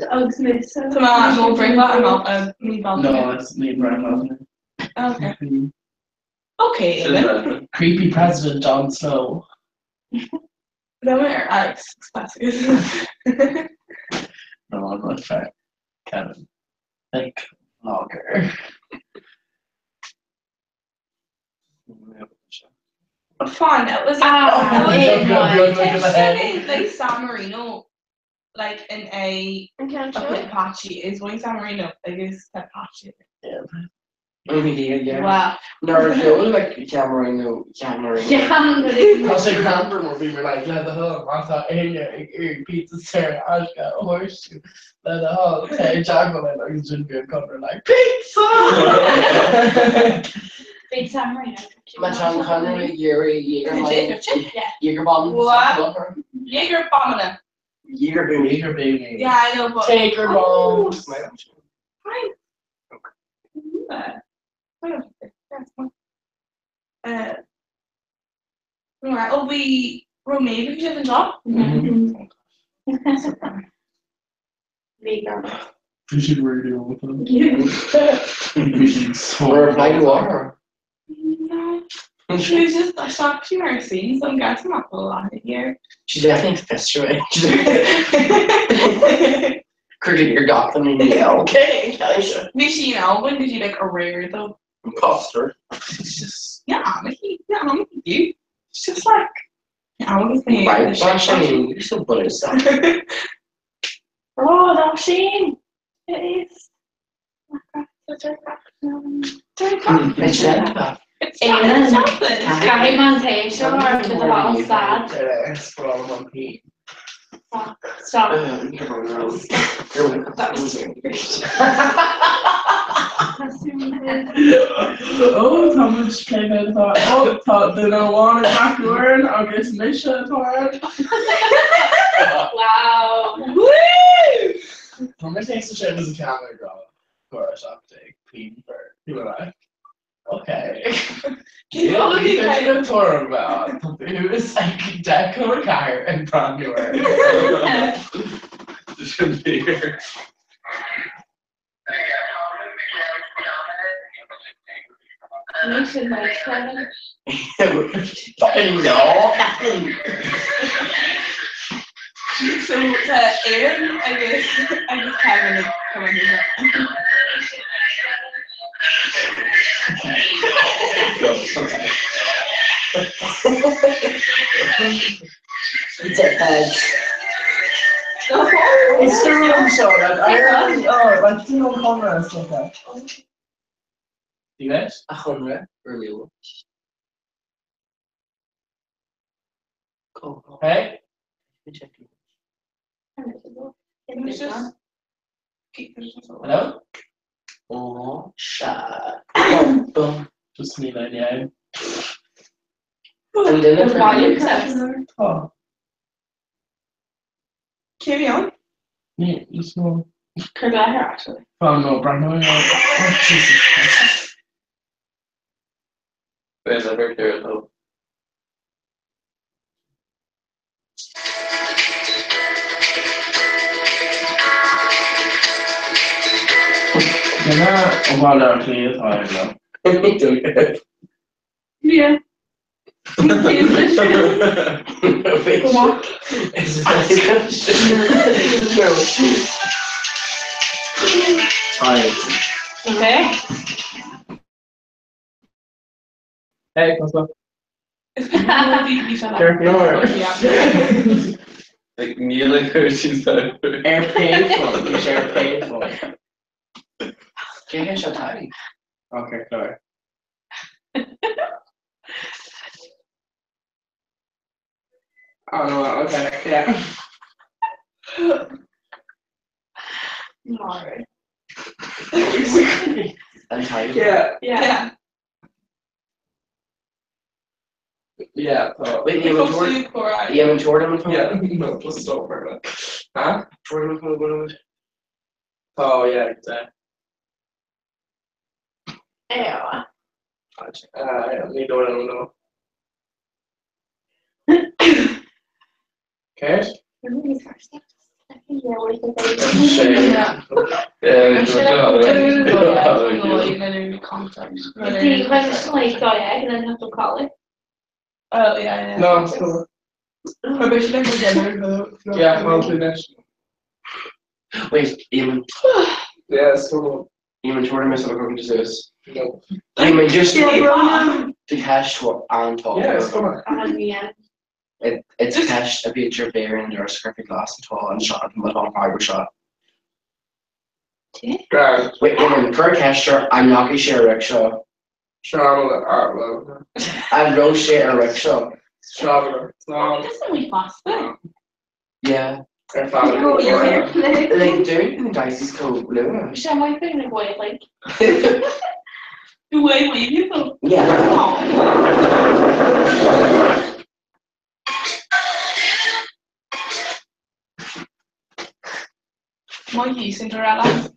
S1: come on, go bring that amount me
S11: No, it's me, Brian.
S1: Okay. Okay, then.
S11: Creepy President Jon Snow.
S1: Then we're Alex.
S11: No, I'm not fair. Kevin. Like, vlogger.
S1: Fun. It was like San Marino, like in a bit patchy. Is going San Marino. Like it's a patchy.
S11: Yeah.
S2: Yeah.
S1: Wow.
S2: No, if you only like Cameron.
S11: Because the grandpa will be like, let the hell, I thought, hey, pizza, sir, I've got a horseshoe. Let the hell, say, chocolate, like, it's just be a cover, like, pizza!
S4: Big San Marino.
S2: Sean Connery, Jägerbomb.
S1: What? Jaeger bombing.
S2: Jäger
S11: baby.
S1: Yeah, I know, but
S11: Take her bomb.
S1: Fine. That's fine. Alright, oh, we Romeo because you have a job?
S4: Vegan.
S11: You should radio with them. We should
S2: We're applying to water.
S1: No. She was just, I stopped to her seeing some guys from Apple a lot here.
S2: She's definitely pissed away. Cricket your doctor and okay,
S1: Did she know when did you like a rare though?
S2: Coster.
S1: It's just Mickey, dude. It's just like I was thinking
S2: Right, Shane, you're so funny stuff.
S4: Oh, that Shane. It is.
S2: It's that.
S4: Amen. Gary Montage or to the house dad.
S2: It's for all of them.
S4: Stop.
S1: that was
S11: Oh, Thomas came in and thought they don't want it back to wearing, I guess Misha for
S4: Wow.
S1: woo!
S11: Thomas takes the shit as a camera girl for a shop take clean for people like, okay.
S1: You
S11: Yeah,
S1: look
S11: we
S1: at
S11: did a tour about who was like Deco car and brand new wear. Should be here.
S4: You should like Kevin.
S2: Fucking no.
S1: So Aaron, I guess Kevin is coming in.
S2: It's a bad.
S11: It's the room show, like Ireland, like team on camera and stuff like that. You guys?
S2: 100 renewal. Cool.
S11: Hey? Hello?
S2: Oh, shut.
S11: Just me then, yeah.
S2: And then if
S11: Oh.
S1: Carry on.
S11: Yeah, just no.
S1: Curl that hair actually.
S11: Oh no, Brandon. Oh, Jesus Christ.
S10: Where's that right there though?
S11: Can I hold on to you? I don't know.
S1: Yeah.
S2: Walk. It's
S1: Okay.
S11: Hey, what's up?
S1: Carry
S10: Like kneeling her, she's there.
S2: airplane phone. Use airplane phone. Can you shut up?
S11: Okay, sorry. Oh no, okay, yeah.
S1: Alright.
S2: I'm tired.
S11: Yeah,
S1: Yeah.
S11: yeah, so.
S2: Wait, you haven't toured him?
S11: Yeah, no, just stop for a minute. Huh?
S2: Toured him?
S11: Oh, yeah, exactly.
S1: Yeah.
S11: Me don't know. Okay?
S1: Oh yeah.
S11: No, it's cool. Yeah, I'll do that.
S2: Wait, even
S11: Yeah, it's cool.
S2: even toured him is looking to this.
S11: No.
S2: I mean, just to cash what I'm talking
S11: Yeah, it's
S2: about.
S11: cool.
S2: It's cash a picture bear in your scripted glass and tall and shot him with on fiber shot.
S11: Grand.
S2: Wait, even per caster, I'm not gonna share a rickshaw.
S11: Travel art love.
S2: I will share a rickshaw.
S11: Traveler.
S1: That's only possible.
S2: Yeah.
S11: Our family.
S2: They do Dicey's code blue.
S1: Michelle, why are you putting it away like? The way you go. Monkey Cinderella.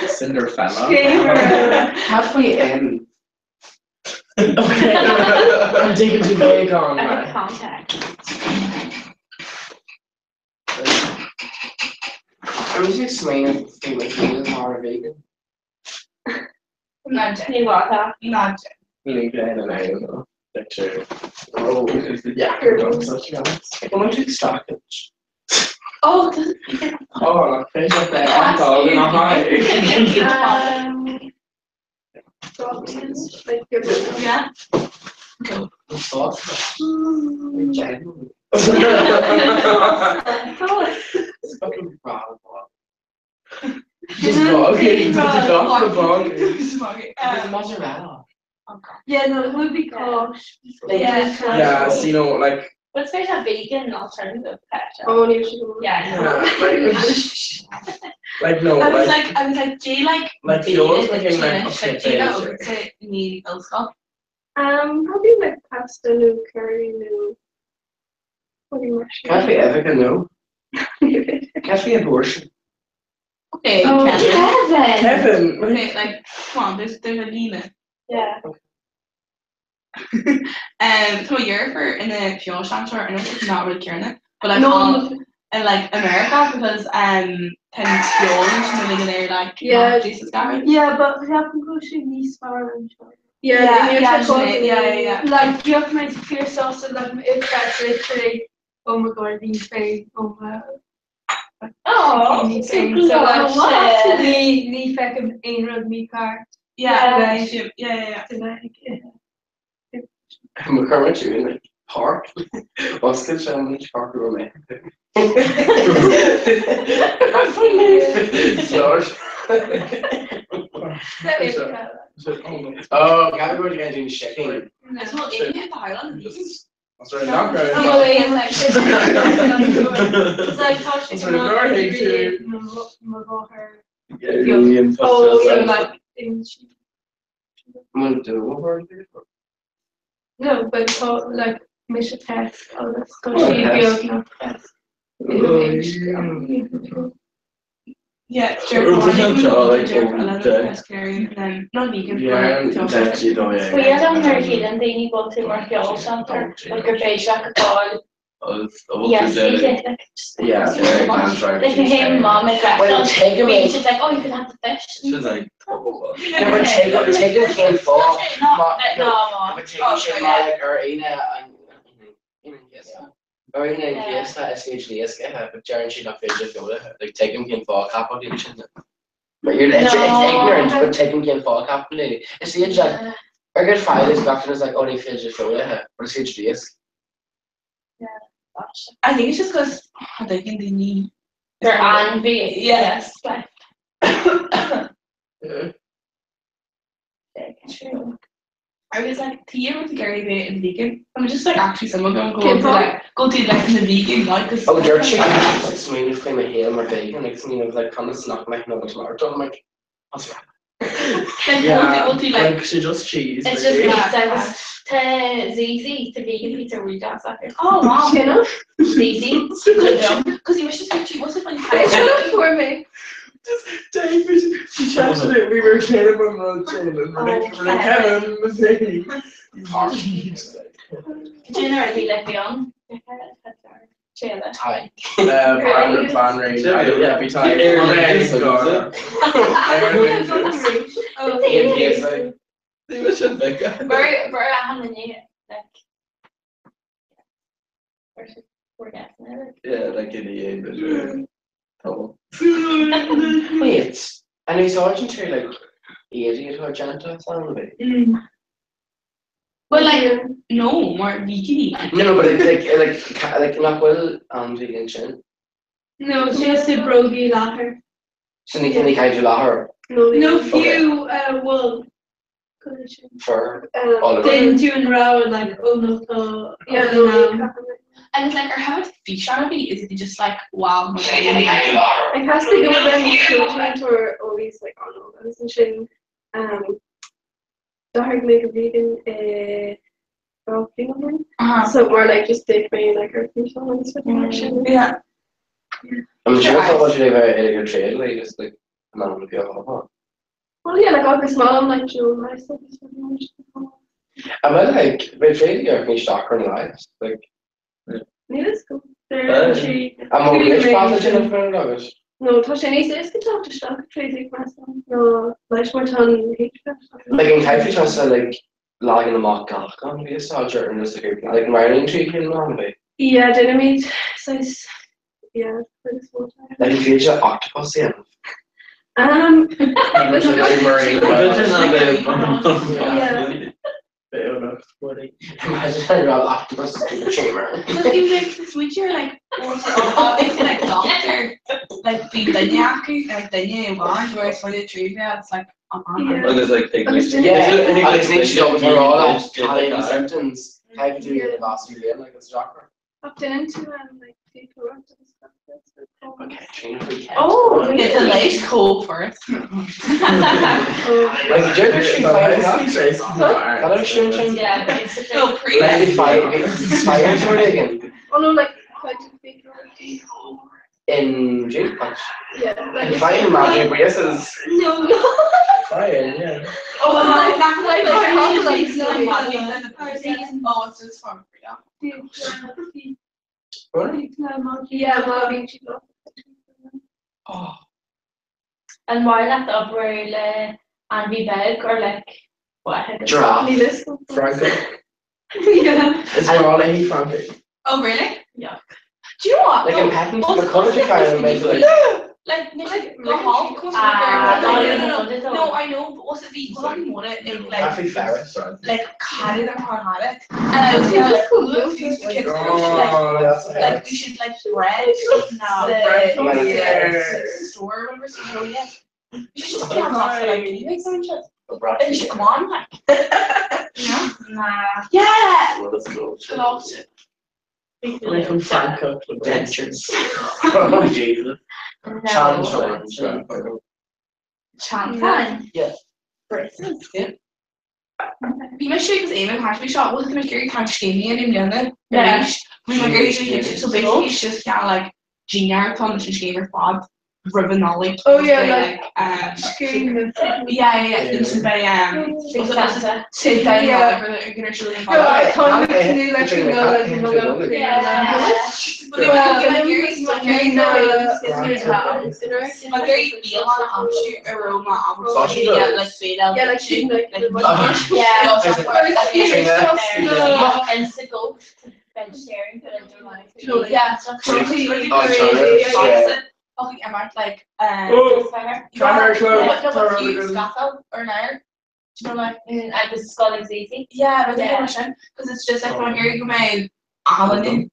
S11: Cinderella.
S2: Halfway in.
S11: Okay. I'm taking too big on
S1: I
S11: that.
S1: have contact.
S2: I'm just explaining to my friends how are vegan.
S1: Not Jenny Wata. Not
S11: Meaning Jen and I don't know. Picture.
S2: Oh,
S11: Yeah, I'm such a
S2: I'm going to stockage.
S1: Oh,
S11: oh, look, finish up there. I'm talking on high.
S1: yeah.
S2: It's fucking proud of.
S11: Just go, okay, just off the bog.
S2: Mozzarella.
S8: Yeah, no, it would be kosh.
S11: Yeah, so you know, like.
S1: What's there's a vegan alternative pet?
S8: Oh, no, she would.
S1: Yeah.
S11: Like no,
S1: I was like, do you like
S11: yours,
S1: vegan
S11: like in like
S1: Danish? Like, do you know to need those stuff?
S8: Probably like pasta, no curry, no. Pretty much.
S2: Cafe Evica, no. Cafe Abortion.
S1: Okay,
S8: Oh,
S11: Kevin.
S1: Okay, like, come on, there's a Lena.
S8: Yeah.
S1: So you're for in the fuel shelter, I know it's not really curing it, but like all in like America because kind of fuel really gonna like Jesus guy.
S8: Yeah, but we have to go to these farms.
S1: Yeah.
S8: Like you have to make clear sauce and like if that's literally oh my god, these things, oh my.
S1: Oh,
S8: so that's the fucking Enroad me card.
S1: Yeah.
S2: I'm a current too, isn't it? Park? What's the challenge park room? Oh, gotta go to get into shipping.
S1: That's what in the Highland.
S11: That's right, not great.
S4: I'm away and like, it's like, how she
S11: That's
S4: can
S11: right,
S4: not
S11: very
S4: really
S11: good.
S4: move her.
S10: Alien
S4: Oh,
S10: puzzles.
S4: yeah, like, in
S2: I'm gonna do over there.
S4: no, but like, mission test, all this, so
S2: Oh,
S4: she
S2: test.
S4: feels not test.
S1: Yeah,
S10: Or
S1: Jerry
S10: was it not like
S1: Jerry
S10: all
S1: another
S10: day?
S1: pescatarian, and then not vegan.
S2: Yeah,
S1: but
S2: that's it, oh yeah.
S4: We had on her healing thing, you go to Martial Center, like her face, like a ball. Yes,
S2: Yeah,
S4: like him, mom, and that.
S2: Well, take him in.
S4: She's like, oh, you can have the fish.
S10: She's like, oh,
S2: Yeah, but take him can't fall.
S4: No, mom.
S2: But take him should like or Ina and yes. Or Ina and yes, that is hugely yes, but Jaren should not feel just go like take him can't fall capitulation. But you're it's ignorant, but take him can't fall capitulation. It's the age that a good fight is doctor is like only feels just go but it's hugely yes.
S1: I think it's just because they think they need.
S4: They're envy.
S1: Yes.
S4: Like,
S2: Yeah.
S4: true.
S1: I was like, Tia with the Gary Vee and vegan. I'm just like actually someone going
S4: Kim
S1: to like go to like in the vegan like this.
S2: Oh, your chicken like something of claim a hail or bacon, like something of like kind of snack like no tomato. I'm like, what's that?
S1: Go to like
S11: Like she just cheese.
S4: It's just
S11: maybe.
S4: pizza. To ZZ, to vegan pizza, we just like it.
S1: oh wow,
S4: You know? ZZ.
S1: because he was just like, what's it like?
S4: For me.
S11: David, she shouted it. We were kidding when we were chilling. We're like, Kevin was saying.
S4: Junior, I'd be like beyond. Trailer.
S2: Hi.
S11: Van Range. I don't have to time.
S10: They were just like,
S4: Very having you like. We're getting it.
S10: yeah, like in the end, but
S2: Wait, and he's Sergeant here like 80 to a gentle sound of it.
S1: Well, like no more vegan.
S2: No, but like not well vegan chin.
S8: No, just a brogy latter.
S2: So they can kind of her
S8: No few well
S2: for all of
S8: then
S2: it.
S8: doing row and like oh no
S1: Yeah, and it's like, or how much fish on it? Is it just like wow?
S8: I has to go with them children or always like on all those and shit. Dark make a vegan thing. So more like just take me like our fish on and stuff.
S1: Yeah.
S2: I'm sure it's not much of a good trade, like just like a man with your whole.
S8: Well yeah, like all the small I'm like Joe nice stuff is really
S2: I mean like by trade you're finished stock or lives. Like
S8: yeah, it's cool. They're actually
S2: I'm more rich pathogen of $100.
S8: no, touch any says to talk to stock trade like myself. No, like more ton
S2: Like in Typhy tries to like log in the mock gach on be a soldier and just like marrying tree can on be.
S8: yeah, dynamite size yeah, pretty small time.
S2: Like if you just octopus in.
S11: Which is like marine.
S2: Imagine how you're all octopus in the chamber.
S1: But you like the switch, you're like, it's like doctor, like being Danyaki, like Danya one, whereas for the tree, it's like,
S10: and there's like techniques.
S2: Yeah, I think she don't
S10: you
S2: for all
S10: can
S2: that
S10: get
S2: Italian
S10: the car.
S2: symptoms. How to do your last year like it's a doctor.
S8: Up into like people up to the stuff that's
S2: Okay, train free cat.
S1: oh, it's a late call for it.
S2: Like did you ever street fighting that? Got a stream train?
S4: Yeah, basically.
S1: So pre.
S2: Like the fire sort of again.
S8: oh no, like quite a big
S2: In June Punch.
S8: yeah, like
S2: And fighting magic races.
S8: no.
S11: Fire, yeah.
S1: Oh,
S8: like,
S1: like,
S8: like,
S1: oh, it's just fun for you.
S2: Really?
S8: Yeah, Marvin, she got
S2: Oh.
S4: And why not the upper and be big or like what?
S2: Giraffe.
S11: Franco.
S8: yeah.
S11: It's all I hate Franco.
S1: Oh, really?
S4: Yeah.
S1: Do you know what?
S2: Like in patents, the country kind of makes like
S1: Like the Hulk was no, I know, but was it the one one it like
S2: Happy Ferris.
S1: like carried their part had it, and I was kind of like, cool, if these kids like we should like spread the store or whatever, so yeah, you should just get on that like you make some shit. And you should come on like, nah, yeah, lost it.
S11: Like from Franco to
S2: Dentures.
S11: Oh, Jesus.
S1: Champagne.
S2: Yeah.
S1: Braces. Yeah. Bí me sé gus éime has shot was gonna carry kind of skinny and in
S4: Yeah.
S1: so basically it's just kind of like junior ton and gamer pod ribbon knowledge.
S6: Oh, yeah,
S1: like
S6: Scream.
S1: yeah it's by sit down
S6: Yeah.
S1: whatever you're gonna show them.
S6: No, I can't actually let you know that you know that.
S1: But they were carrying my very feel on offshoot aroma yeah like fade out
S6: Yeah, like she like
S1: and
S4: to go vegetarian put into life.
S1: yeah
S11: Totally.
S1: fucking about like scaffold or nair. You know like
S4: And the skull is easy.
S1: yeah because it's just like when you're going Alan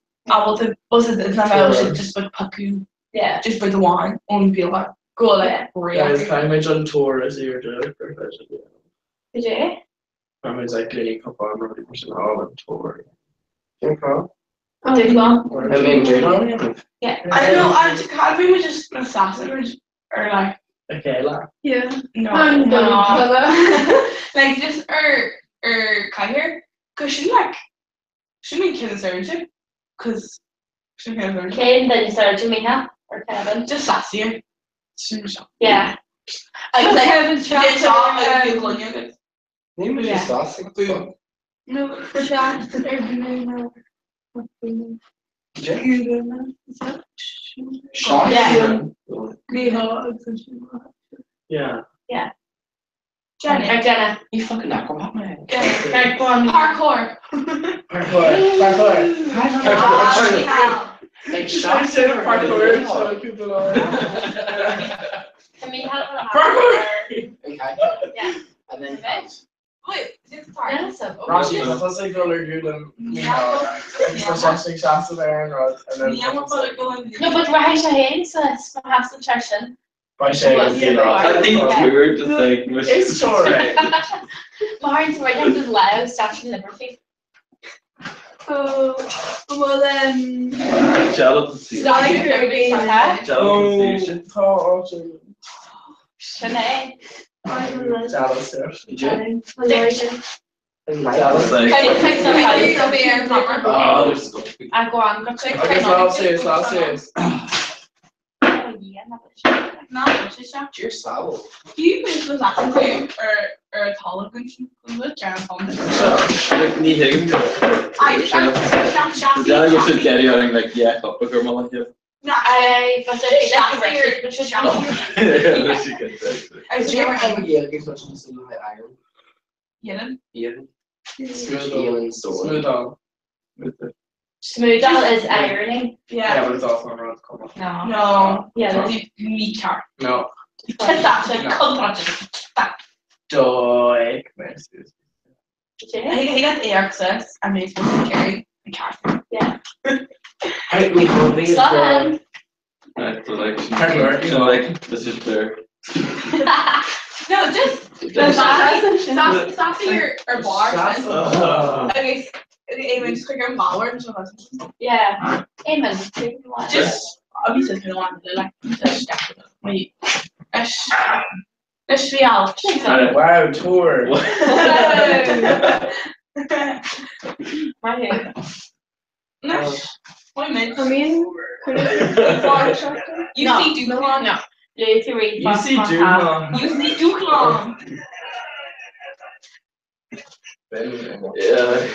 S1: was it just like paku
S4: Yeah.
S1: just by the wine on be like go like
S11: Guys, Climate on tour is here to
S4: Did you?
S11: Climate's like getting up on 90% all on tour.
S1: yeah I don't know I Academy was just an assassin or like
S11: Okay, like.
S6: Yeah.
S1: no like just or Kaiser cause she made kids surgeon cause she made surgeon
S4: Kane, then you started to meet her or Kevin.
S1: just last year
S4: Yeah.
S1: I was like
S6: Kevin
S1: she did saw like the Colonia
S2: Name was just awesome.
S6: No, for that, everything.
S2: Shot.
S6: Yeah.
S11: Yeah.
S4: Jenna.
S1: you fucking acrobat man
S4: Parkour.
S11: Parkour.
S2: Like
S11: Shots in parkour, so people are.
S4: Can we help with
S11: Parkour.
S2: Okay.
S4: Yeah.
S2: And then
S1: wait is it
S4: Yeah, so.
S11: Rossi, that's like roller doodling. Processing shots of iron rod and then.
S4: No, but why is she so it's perhaps the tradition.
S11: By saying
S10: I think we were just like,
S11: it's alright.
S4: Lauren's right now just loud Statue of Liberty.
S6: Well then.
S10: Jealous.
S4: Shanae.
S11: Jealous there.
S10: Jealous. Like,
S4: I go on.
S11: I guess last year's.
S2: You're solid.
S1: do you think was actually or a taller function with Jan Thomas
S10: Ní hiigim go. Deala go siad geirí aring like yeah, up gur mal here.
S4: I was a record, which was
S2: I was never having yellow gives much to see my iron.
S1: Yellen
S2: Ian.
S11: Smooth on.
S4: smooth down is ironing.
S11: Yeah, but it's also not around the corner.
S4: No. Yeah.
S1: me car
S11: No.
S1: that's like contract
S11: Joy.
S1: he got the access and he's supposed to carry the car
S2: I mean,
S4: Son.
S10: So like this is there.
S1: no just stop your or bar okay Amen just click on Bauer and so
S4: Yeah. Amen.
S1: just obviously you don't want to like wait let's be out
S11: Wow, tour.
S4: Right here.
S1: what a minute
S6: I mean,
S1: you see Duclon no
S4: Lucy Reed.
S11: You see Duclon.
S1: you see Duclon
S10: Yeah.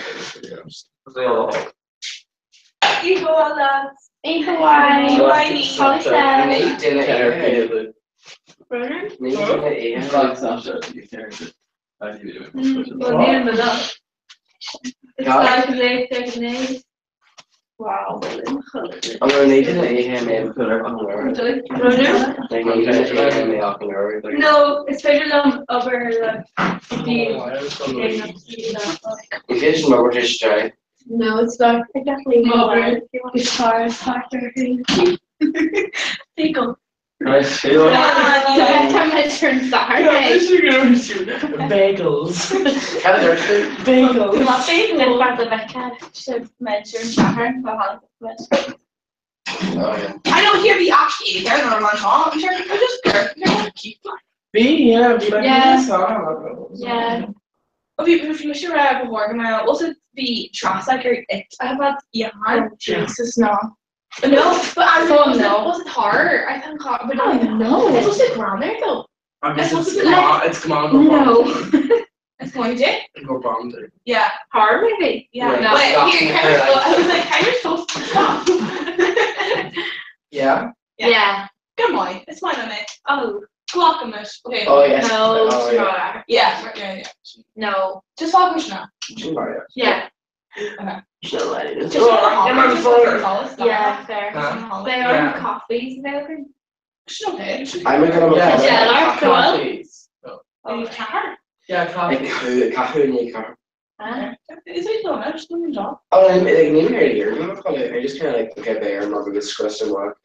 S1: Eco lads
S4: Eco wine.
S1: Whiny. Wow.
S2: I'm gonna need to put her on there. Like, I'm gonna on there.
S4: No, it's better than over
S2: If you just remember just try.
S4: No, it's not. I definitely know that. It's hard, harder. Pickle.
S10: I feel
S5: Bagels.
S1: I don't hear the actually they're not on top. I'm sure I just keep like.
S4: Yeah.
S1: If you sure I have work now, also the trust like I have that Jesus no. No, but I was it hard? I think hard, but no. It's also grammar though.
S11: I guess it's command.
S1: No. It's going to?
S11: Go bomb.
S1: Yeah.
S4: Hard maybe?
S1: Yeah.
S2: No,
S1: Wait, here, I was like, kind of supposed to stop.
S2: Yeah.
S4: Yeah.
S1: Come on, it's fine on it.
S4: Oh.
S1: Clock on it. Okay.
S2: Oh yes.
S4: No.
S2: Oh, yeah.
S1: Yeah.
S4: No.
S1: Just talk much now.
S4: Yeah.
S2: She'll let it.
S1: Just yeah,
S4: fair.
S11: Huh?
S4: They are coffees and everything.
S1: She's okay.
S2: I'm gonna
S4: Yeah,
S11: Coffees.
S1: Oh, car.
S11: Yeah, coffee.
S2: Cahu in your car.
S1: Is it doing it? She's doing the job.
S2: Oh, I'm like near here. I just kind of like okay there. I'm not gonna discuss the work.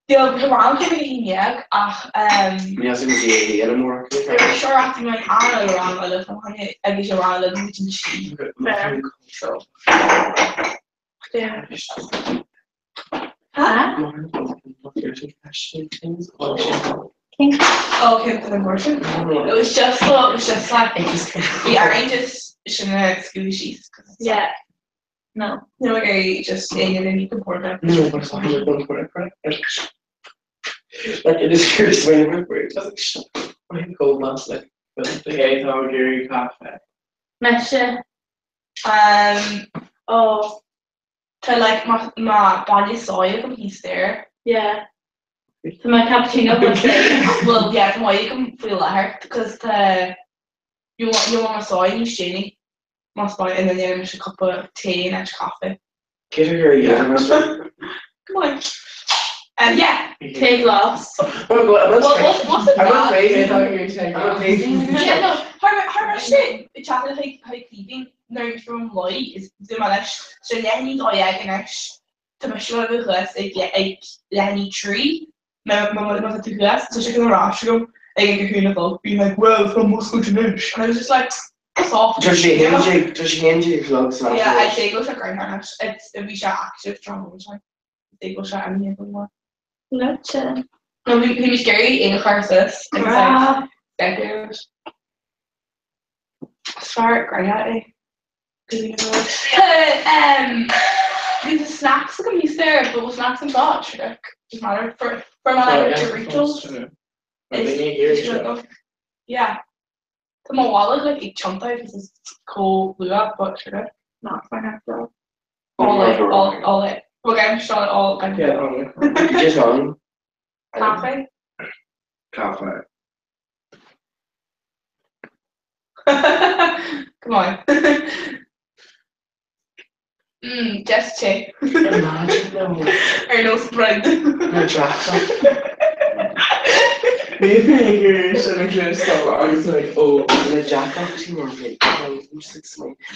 S1: The round coming yeah.
S2: Me hasn't been the anymore.
S1: They were sure acting like Anna around a little. I guess around a little bit in the sheet. Yeah.
S4: Huh?
S1: Oh, okay, for the abortion. It was just like we aren't just shouldn't school sheets.
S4: Yeah. No.
S1: No, like I just saying it and you can pour that.
S2: No, but I'm going for it. Like it is curious when you were it. I was like, shut up. What do you call last like
S11: The 8 hour dairy cafe.
S4: Mesha.
S1: Oh. To like my body saw you when he's there.
S4: Yeah. So my cappuccino was there.
S1: Well, yeah, from why you can feel her because you want to saw you shiny. Must buy and then you have a cup of tea and a coffee.
S2: get her here,
S1: Come on. Yeah.
S4: Tea glass.
S1: What's the glass? Yeah, no. How much the chocolate how cleaving now from light is the manish. So Lenny diagonal to my show of us like Lenny tree. My mother was to glass, so she can rush go. I get a hoon being like, well, from Moscow to Nish. And I was just like, that's off.
S2: Does she hand you clothes?
S1: Yeah, I say go to Grand Harnish. It's a wee shot active strong time. They go shot any of them more.
S4: Gotcha.
S1: No, he was scary in the crisis. It's like decades. Start great. These snacks that come used there, but with snacks and thoughts, like doesn't matter for my like Doritos. Yeah. To my wallet, like a chunk out because it's cool blue up, but sure, not fine after all. All it. Okay, I'm just on it all.
S2: You just on.
S1: Cafe. Come on. Just check.
S2: Imagine no.
S1: Or no spread.
S2: No chocolate.
S11: Maybe you're sitting here so I was like, oh,
S2: the jack actually more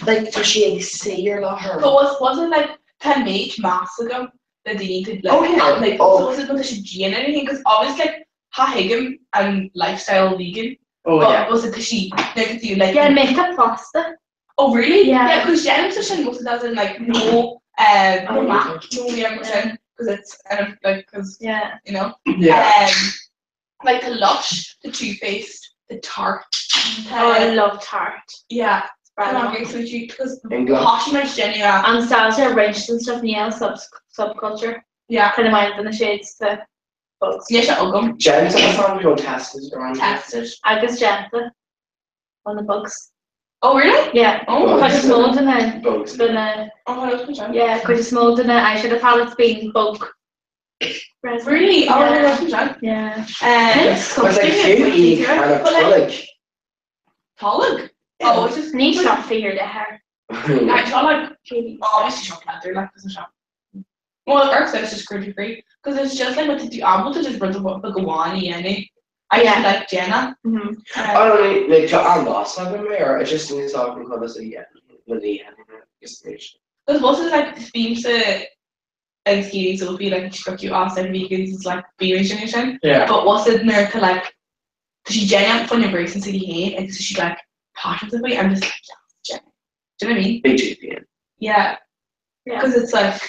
S2: like does she say you're not her?
S1: But wasn't like 10 make mass ago that they needed like was it because she G and anything? Because obviously like Hagim and lifestyle vegan. But was it because she like do like
S4: make up pasta.
S1: Oh really?
S4: Yeah.
S1: Because Jen session most of that in like no mac, no because it's like because you know like the Lush, the Too Faced, the Tarte.
S4: I love Tarte.
S1: Yeah. I'm very sweet because Hoshi makes Jenny
S4: and Sasha wrenched and stuff. Yeah, subculture.
S1: Yeah.
S4: Kind of mind in the shades to books.
S1: Yes, I'll go.
S2: Jen's on the phone go tested around.
S1: Tested.
S4: I guess Janta on the books.
S1: Oh really?
S4: Yeah.
S1: Oh.
S4: Quite small in it.
S2: Bugs.
S4: Yeah, quite small in it. I should have had it been bulk.
S1: Really? Oh,
S4: yeah.
S2: It's like cute and a tonic.
S1: Tonic? Oh, it's just
S4: neat shop figured it out.
S1: I feel like obviously shop leather, like doesn't shop. Well, our says just cruelty free because it's just like what to do. I'm to just run the book like a one and I just like Jenna.
S2: I don't know, like I'm lost on them or I just need to talk because of the
S1: Because most of like themes like Skinny Sophie like she got you asked like vegans is like baby generation.
S11: Yeah.
S1: But what's it in there to like she Jenna from your brace and city hate and so she's like positively I'm just like yeah, Jenna. Do you know what I mean?
S2: big GP.
S1: Yeah.
S8: Yeah.
S1: Because it's like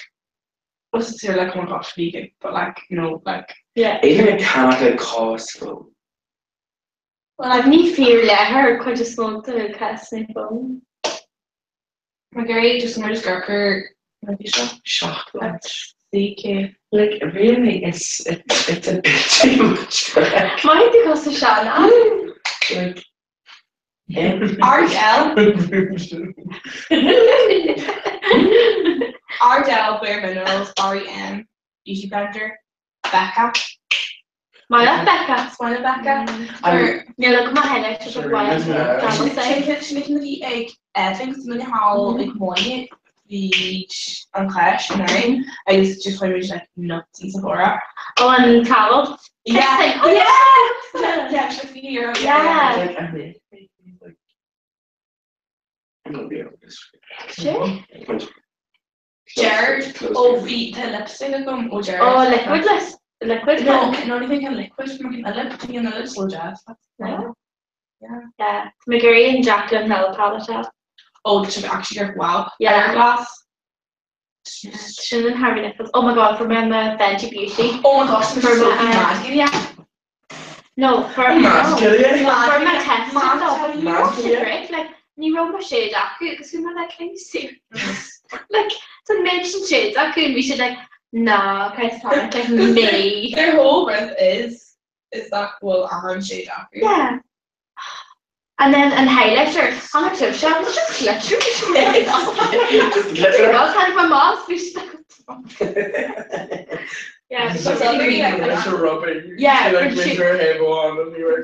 S1: what's it say like oh my gosh vegan but like you know like
S8: Yeah.
S2: Even a cannot like Costco.
S8: Well, I've ní fear leather quite a small to cast my phone.
S1: Marguerite just somewhere just got her
S2: Chocolate.
S1: CK.
S2: Like really, it's a bit too much.
S8: Might because of Shanna.
S2: Like
S1: Ardell Ardell Bare Minerals REM Beauty Blender Becca.
S8: My Becca.
S1: Smile Becca.
S8: Yeah, look at my highlights just like why I'm
S1: Making the egg things to how like morning the and clash and I used to just find just like nuts and Sephora.
S8: Oh, and Carol.
S1: Yeah. Yeah, she's like the hero.
S8: Yeah.
S2: like I mean, like I'm gonna be able to
S8: Sure.
S1: Jared. Oh, the lipstick of them. Oh, Jared.
S8: Oh, liquidless. Liquid.
S1: No, not even a liquid. Making a lip thing and a little slow jazz.
S8: No.
S1: Yeah.
S8: Yeah. McGarry and Jacqueline Mel palette up.
S1: Oh, the actually are wow.
S8: Yeah.
S1: Glass.
S8: Shouldn't Harry Nichols. Oh my god, for my Fenty Beauty.
S1: Oh my gosh,
S8: For
S1: for so
S8: my
S1: mad. Yeah.
S8: No, for
S11: Masculine.
S8: for my test
S1: Masculine.
S8: though, but you watch it right, like you rub my shade jacket because we were like, can you see? Like to mention shade jacket and we should like nah, price tag like me.
S1: Their whole breath is that well I'm shade after.
S8: Yeah. And then and highlighter, how much of shop was just glitter. I was kind of my mom's fish. Yeah,
S11: It's
S8: so
S11: like
S8: really like
S11: it's a rubbing.
S8: Yeah,
S11: She like
S8: when she-
S11: makes her hair go on and you were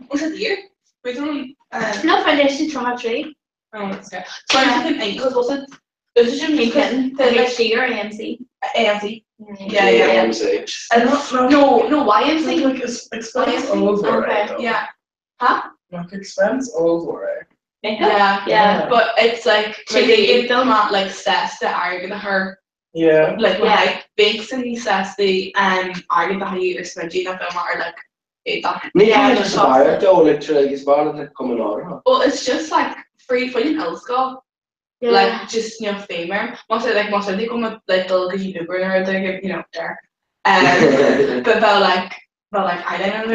S1: Was it here? We don't
S8: no foundation trauma tree.
S1: oh that's good. So I think because was it this is Jamaican
S8: The HD or AMC.
S1: AMC. Yeah.
S2: I
S11: don't
S1: No, YMC.
S11: Like expense old
S8: Okay.
S11: though.
S1: Yeah. Huh?
S11: Like expense old worry.
S1: Yeah. But it's like
S8: Chicken
S1: film at like says to argue to her
S11: Yeah.
S1: like when
S8: Yeah.
S1: I bakes and he says the argue that he is smudgy that film or like that.
S2: Maybe
S8: Yeah,
S2: I just buy it though, like to like it's bad like coming out.
S1: Well it's just like free for you else go.
S8: Yeah.
S1: Like just famer. Most of they come with like the little YouTuber or they there. But they'll like eyeliner or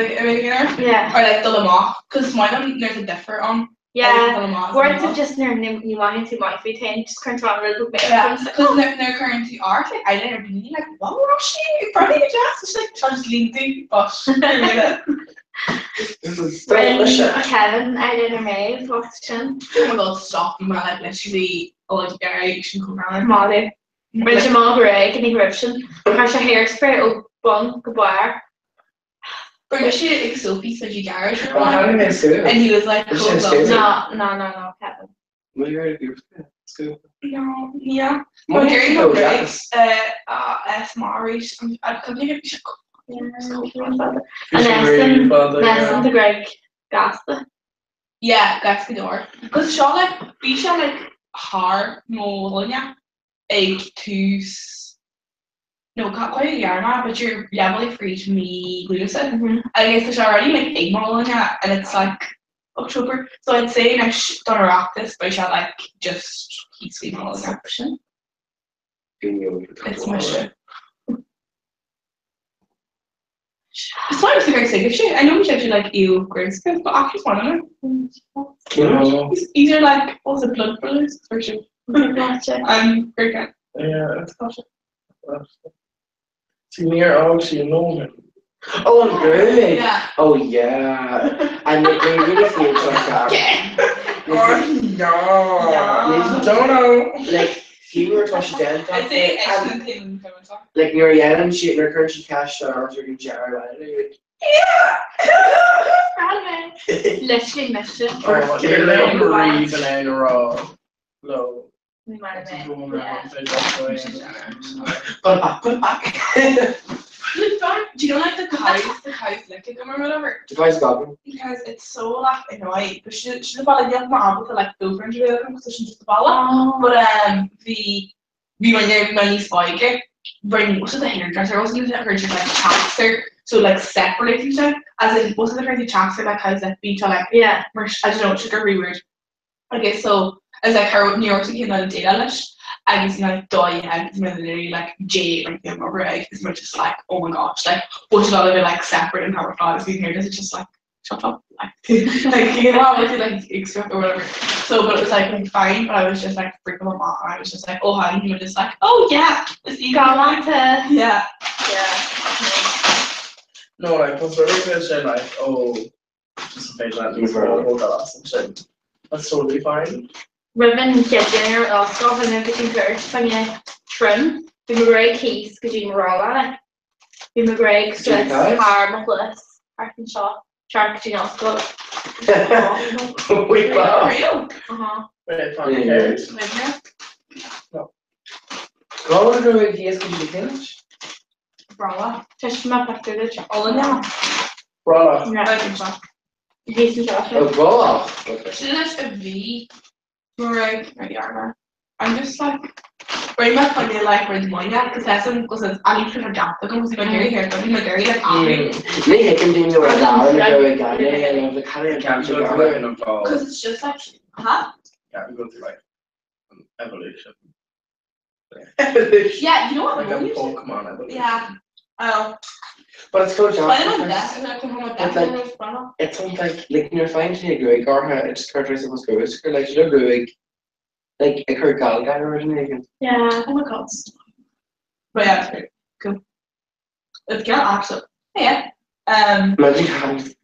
S8: Yeah.
S1: like the Lamar because my them there's a differ on.
S8: Yeah. Words of just near you wanted to my feet and just current on real bit.
S1: Yeah, because they're currently are like eyeliner being like what was she? Probably just like just leaning but
S8: Kevin, I didn't know what's chin.
S1: oh my god stop man like literally all Gary you should come around.
S8: Molly. When Jamal Greg and eruption, has a hairspray oh bun goodbye.
S1: But was she like Sophie said you garage
S2: Oh, how did I say
S1: and he was like
S2: Was
S1: cool,
S2: she
S1: love.
S2: scared?
S8: No, Kevin.
S2: Well, you're at your school.
S1: No, yeah.
S2: What
S1: But
S2: did
S1: Gary
S2: you
S1: no
S2: know,
S1: Greg,
S2: Janice?
S1: S Maurice, I couldn't even
S8: And Nesson the Greg Gasta.
S1: yeah, that's the door. Because she like we shall like hard Molonia egg to no can't quite a year now, but you're level free to me glucid. I guess there's already like egg Molonia and it's like October. So I'd say next don't rock this, but I shall like just keep sweet Molonia. It's my shit. It's not a great signature. I know we should do like you grade school, but I just want to know. These are like what's the blood brothers for sure. I'm very good.
S11: Yeah. Senior actually know him.
S2: Oh, great.
S1: Yeah.
S2: Oh, yeah. And they really feel like that.
S11: Oh, no. Don't know.
S2: Like, you were touching down.
S1: I'd say excellent thing.
S2: Like, near Yellen, she her currency cash or your jar, right?
S8: Literally missed it.
S11: Oh, you're letting breathe and then raw. No.
S4: We might have met.
S11: Put it back.
S1: Do you know like the cows licking them or whatever?
S2: The guy's got them.
S1: Because it's so like annoying. But she's about like not able to like go for into them because she's just the ball. But the when you're money spike when most of the hairdresser wasn't into her just like chancster. So like separate each other. As in most of the crazy chancster like has like beat like
S4: Yeah.
S1: I don't know, it's really weird. Okay, so as like her New York came on a data list. I can see like die eggs and literally like J like them over eggs and just like oh my gosh like what should all of it like separate and power flies in here it's just like shut up like like you know what like extra or whatever so but it was like fine but I was just like freaking my mom and I was just like oh hi and you were just like oh yeah you got one to yeah
S11: No, like prefer to say like oh just a page that means hold that and shit. That's totally fine.
S4: Ribbon dinner also and everything first when you trim the McGregor keys because you roll on it. The McGregor Swiss Harmless Arkansas Shark you know Scott.
S2: We got
S1: real
S11: Very fun hairs.
S2: Go on to the ideas can you finish?
S1: Brala
S4: Just my picture the
S1: all in now
S11: Brala.
S4: yeah. Decent Josh.
S2: Oh, bra.
S1: she's just a V right armor I'm just like very much when you like where's mine at because that's because it's I need to adapt because my Gary here but my Gary like
S2: Me hicking things over there and go again and the carry
S11: Can't
S2: can't
S11: go
S2: go
S11: through enough all.
S1: because it's just like
S11: Can't go through like evolution.
S1: yeah you know what
S11: Like a
S1: really
S11: Pokemon evolution.
S1: yeah oh
S2: But it's good job.
S1: why am I deaf and I come home with
S2: It's
S1: deaf
S2: like-
S1: and Brala
S2: It sounds like you're fine to agree, or it's characteristic of school. It's like you know, like a Kurt Gallagher guy originating.
S4: Yeah.
S1: oh my god but yeah it's great cool it's girl actually yeah
S2: Magic hands.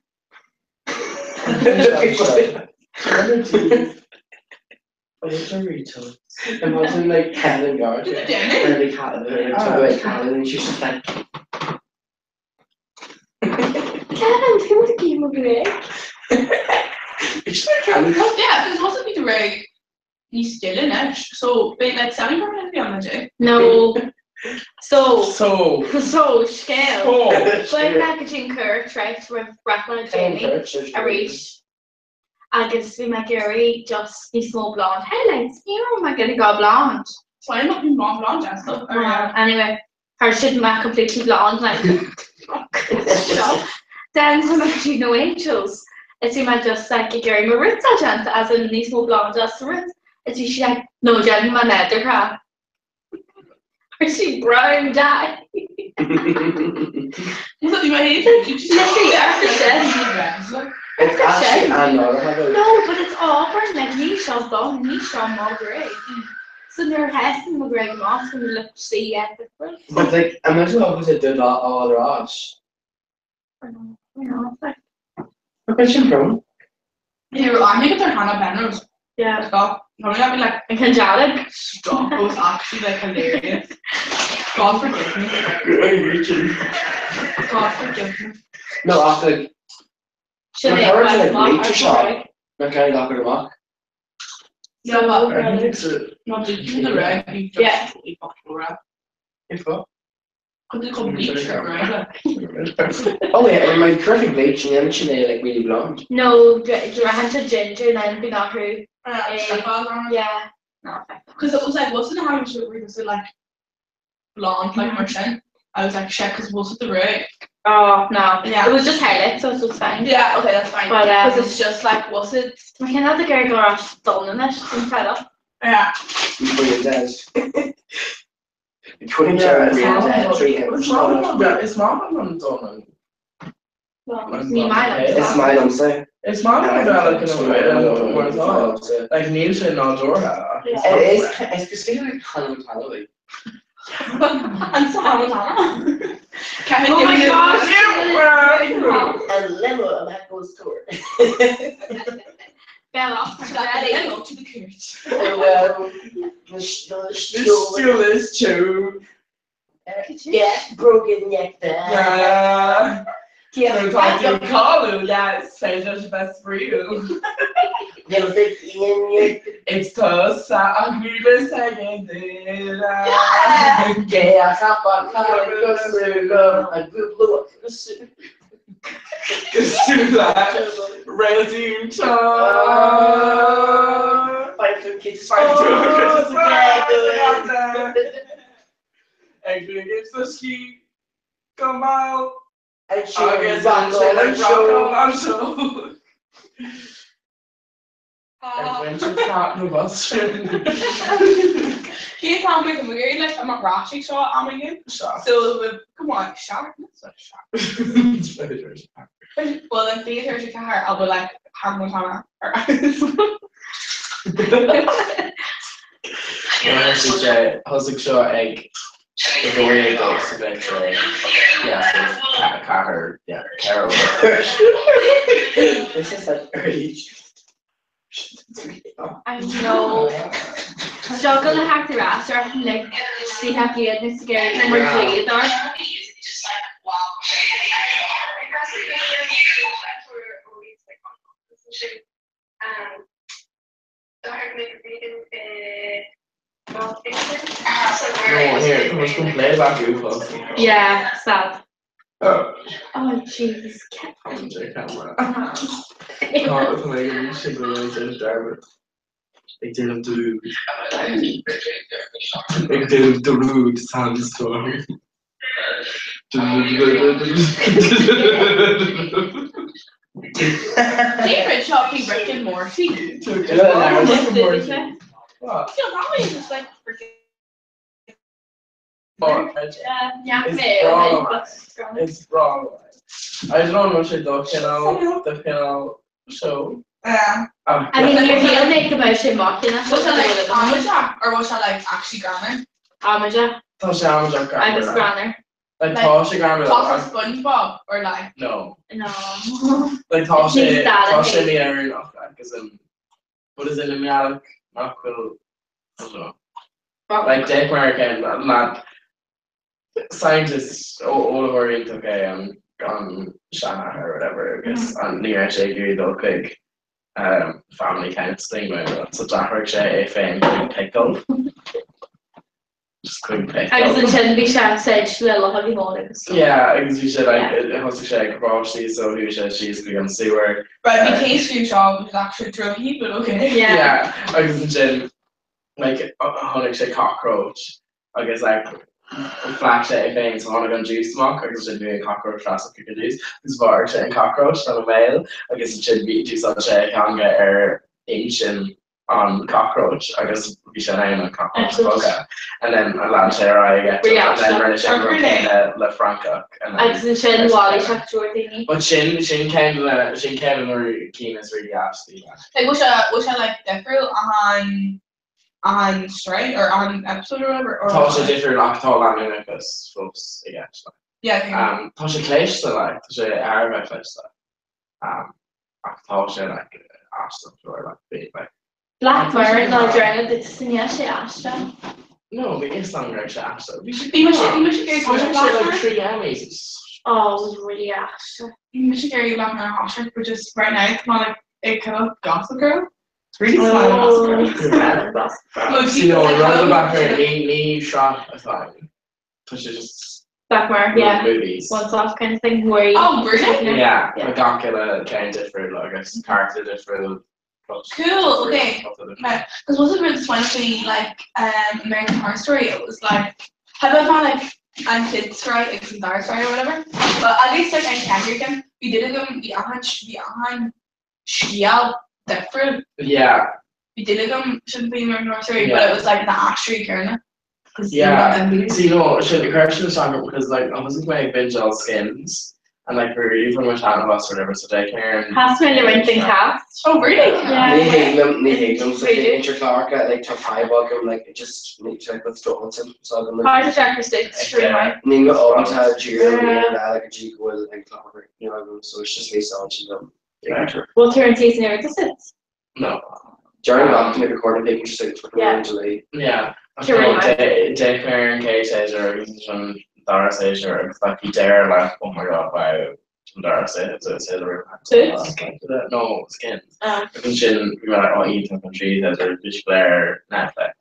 S2: Imagine like Helen Garden. And like Helen and she's just like
S4: Kevin, who would give McGregor?
S2: it's like Helen.
S1: yeah because also be the right he's still in it so but like Sammy Burton be on the day
S4: No. So
S11: So
S4: scale. When packaging Kurt right with Brackman and Jamie a reach. I guess we make Gary just these small blonde highlights. You know, my getting got blonde.
S1: so I'm not being blonde Jessica
S4: Anyway, her should make completely blonde like then some of you know angels. It's might just like a Gary Maritza chance as in these small blonde just Maritza. It's she like no Jenny my nether crap. Or she brown dye.
S1: was it my head
S4: Literally after said.
S2: It's actually another
S4: No, but it's Auburn, like Nisha's blonde, Nisha Mulgrew. So their heads and McGregor Moss and look see at the front.
S2: But like imagine how they did that all the odds.
S4: You know, it's like
S2: What about you, bro?
S1: here I think it's our Hannah Penrose
S4: yeah.
S1: stop no I'd be like
S4: And Kanjalik.
S1: stop it was actually like hilarious God forgive me God forgive me
S2: No, after like
S4: Should
S2: my
S4: they
S2: parents
S4: have
S2: like
S4: mock
S2: nature
S4: or
S2: shop.
S4: Greg?
S2: My kind of got mock.
S1: no but
S11: I think it's a
S1: no did you the rag you just
S4: Yeah.
S1: totally fucked the rag
S11: info.
S1: because they call bleach the rag
S2: Oh yeah, and my perfect bleach and then she made like really blonde.
S4: No, do I had to ginger and then be not who? Yeah.
S1: no because it was like wasn't how much it was like blonde like merchant I was like shit because was it the rag
S4: Oh no.
S1: Yeah.
S4: It was just highlights, so it was fine.
S1: yeah okay that's fine
S4: But,
S1: because it's just like was it
S4: I can have the girl go off done in it and fed up.
S1: yeah
S2: Between days. Between
S11: Yeah,
S2: days,
S11: it's not on Donald.
S4: Well,
S11: Like,
S4: me mine.
S2: it's my say.
S11: It's not on like in a way. Like Neil said, not Dora.
S2: It's kind of Halloween.
S1: and so Hannah Kevin
S4: Oh my gosh!
S2: A limo of Apple's tour.
S4: Fell off.
S1: hello to the kids
S2: The
S11: Still is too.
S2: Yeah, broken neck there.
S11: Yeah. So talk to Carlo, that says that's best for you.
S2: Little bit in your
S11: It's so sad, we were saying it.
S2: Gay as a fun night, go to love, and blue up the suit.
S11: Resume time.
S2: Fight for kids,
S11: Fight
S2: together.
S11: Actually, against the ski. Come out.
S2: And
S11: I guess I'm
S2: rock on and show.
S11: on show. Adventure partner bus.
S1: Keith told me the weird like I'm a Rashi shot on again.
S11: Shot.
S1: So come on, shot. That's not a shot.
S11: It's very, very shot.
S1: Well, then theater to car, I'll be like Hannah Montana.
S11: Husband shot egg. The way it goes eventually. Yeah, so Carter, yeah, Carol.
S2: This is like early.
S4: I know. Struggle to hack the roster and like see how good this game number 3 is are.
S11: No, here, let's complain about you folks.
S4: Yeah, sad.
S11: Oh,
S4: Oh jeez.
S11: I'm Jay Camera. Oh, it's like you should go and say driver. Ik did hem te Ik did hem te rude sandstorm.
S1: Favorite shopping Rick and Morty.
S11: What?
S1: Yeah, that way is just like freaking.
S4: Yeah,
S11: It's wrong. I don't know what the final show.
S1: Yeah.
S4: I mean, you're feeling like the motion mocking us.
S1: Was that like amateur or was that like actually grammar?
S4: Amateur. I was grammar.
S11: Like Tasha grammar.
S1: Toss a SpongeBob or like
S11: No.
S4: No.
S11: Like Tasha
S4: Tasha
S11: me are enough because what is it in Malak? Not cool. I don't know. Like Dick American, not scientists all over it okay on Shana or whatever, I guess on near Shaggy they'll quick family kind of thing where so Jack Shay fan pickle. Just quick pickle.
S4: I guess it shouldn't be Shan said she will have you more.
S11: Yeah, because you said like it has to shake Roshi, so who says she's going to see where
S1: right in case you saw was actually druggy, but okay.
S11: Yeah, I guess like a honey shake cockroach. I guess like flash shake things, so I'm going to juice smoke. I guess it should be a cockroach fast if you can use. It's bar shake cockroach on a male. I guess it should be juice on shake on get air inch on cockroach. I guess we should name a cockroach. Okay. And then a land share I get and then run a shake Le Franca.
S4: I guess Shin Wally Chuck Jordan.
S11: But Shin came or Keenan's really actually.
S1: Like was I like different on strike or on episode or whatever? Or
S11: Tasha different actor than Olympus folks again.
S1: Yeah.
S11: Tasha Clash like Tasha Arabic Clash Tasha like Ashton or like big like
S4: Blackburn no drowned it's Astra.
S11: No, but it's not very Ashton. We should
S1: go
S11: like 3 Emmys.
S4: Oh, it was really Astra.
S1: You should carry Blackburn Astra, which is right now come on like a kind of Gossip Girl. Really small.
S11: You know, rather back here, me shot a time. Which is just
S4: Blackmore, yeah.
S11: Movies.
S4: Once off kind of thing where you
S1: really?
S11: Yeah, like Gokula kind of different, like a character different.
S1: Cool, okay. Because wasn't it this one thing like American Horror Story? It was like how about like and kids right, like some dark right or whatever. But at least like in Canada we did it behind different.
S11: Yeah.
S1: We did it shouldn't be American Horror Story, but it was like the Ashtray Kerna.
S11: Yeah. So you know, should the correction is talking because like I wasn't wearing binge all skins and like we're really from a chat of us or whatever, so they can
S4: Has when you're in cast.
S1: Oh really?
S2: Yeah. They so they enter Clark at like top 5 welcome like just need to like let's go on some so I'm
S4: hard to check for six true right.
S2: Ninga always had Julia like a G was like Clark, you know, so it's just based on them.
S4: Well Tarantino never does it.
S11: No.
S2: Jerry Bob can record a big mistake for Julie.
S11: Yeah. Dick and Kate says or Dara says or like he dare like oh my god wow Dara said it's a rip.
S1: Boots?
S11: No, skins. Sin we were like, oh, Ethan from Trees as a fish player Netflix.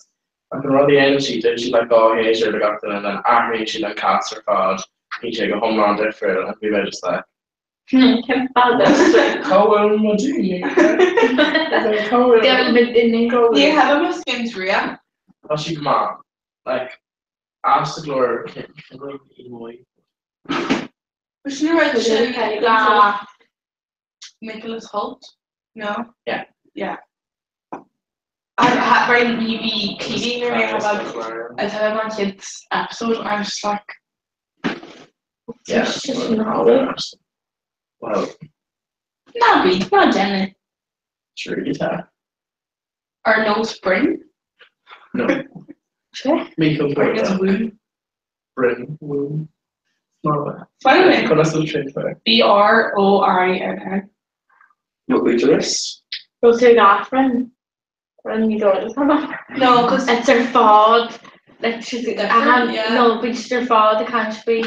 S11: I can run the end she did, she's like, oh, hey, sure, they got to, and then after she like cast her card, he take a home run different, and we were just like, how well am I doing?
S1: You have a skins Ria.
S11: Oh, she come on, like, ask the Gloria, can go emo.
S1: Was she right? Nicholas Holt? No?
S11: Yeah.
S1: Yeah. I had very UB TV or I had my kids episode and I was just like,
S11: Yeah. Well,
S1: not Jenny.
S11: sure, guitar.
S1: Or no Spring.
S11: No.
S1: Sure.
S11: Miko
S1: Spring is Woon.
S11: Bryn, Woon. No.
S1: By the way,
S11: Can I still change that?
S1: BRORIN.
S2: No, uterus.
S4: Go to Gaffrin. When you go to someone.
S1: No, because
S4: It's her fault. Like she's
S1: Different, yeah.
S4: no, but it's her fault. It can't be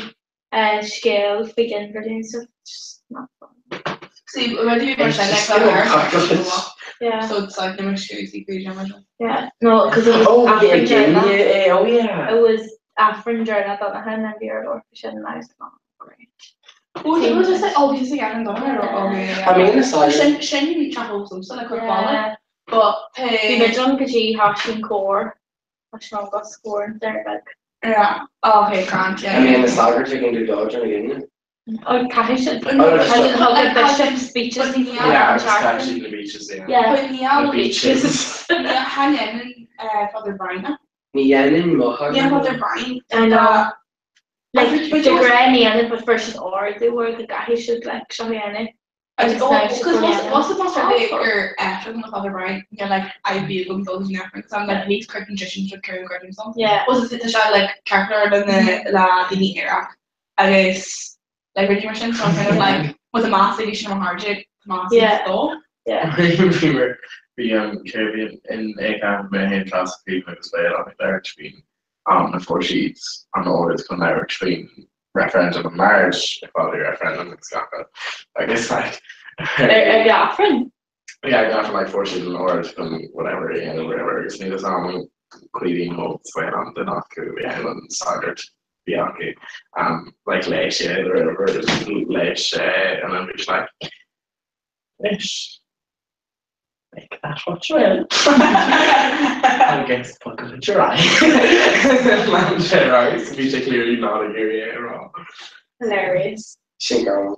S4: scale begin for doing stuff. It's just not fun.
S1: see, when you were saying
S2: It's
S1: like that,
S2: still
S1: hair,
S2: useless.
S4: Yeah.
S1: so it's like no excuse, you could jam
S4: Yeah. No, because it was
S2: Oh, yeah,
S4: Afrin
S2: again,
S4: Journal.
S2: yeah, oh, yeah.
S4: It was Afrin Journal. I thought I had an idea or fish and I was like, oh, great.
S1: Oh, it was just like obviously I haven't done it or
S2: I mean, aside.
S1: Shin travel some like a
S4: Yeah.
S1: ballad, but
S4: The original Kaji Hashin Core. Hashin got score and they're like,
S1: yeah. Oh, okay, Grant, yeah.
S2: I mean, the Sagar chicken do dodge and again.
S4: oh, Kaji
S2: that's
S4: I didn't
S1: like,
S4: have the bishop speeches.
S1: but the
S11: Yeah, it's
S4: Charlton.
S11: actually the beaches, yeah.
S4: Yeah.
S1: But Neil,
S11: The beaches.
S1: hang in, Father Brian.
S2: Nian Mohawk.
S1: Yeah, Father Brian.
S4: I know. Like
S1: But
S4: the
S1: you also-
S4: granny and it, but versus or they were the guy who should like show me any.
S1: Because what's the most
S4: Oh,
S1: big or after with Father Brian? You're like, I'd be able to go to Netflix. I'm like, these curtain magicians with Karen Gordon song.
S4: Yeah.
S1: Was it the shot like character than the la the era? I guess like when you were saying so kind of like with a massive edition of Harjit, massive
S4: Yeah.
S1: stuff.
S4: Yeah.
S11: we were Caribbean in a kind of main class of people as well on there between before sheets on always come out between referendum and marriage, equality referendum and stuff. I guess like
S4: Afrin.
S11: yeah, I got from like 14 in order to come whatever and whatever. It's neither song Queenie Motes went on the North Korea and started Bianchi. Like Leish, or whatever, Leish, and then we just like Leish. Make that what you will. I guess fuck it, you're right. Man, right. So we clearly not a area at all.
S4: Hilarious.
S2: Shingo.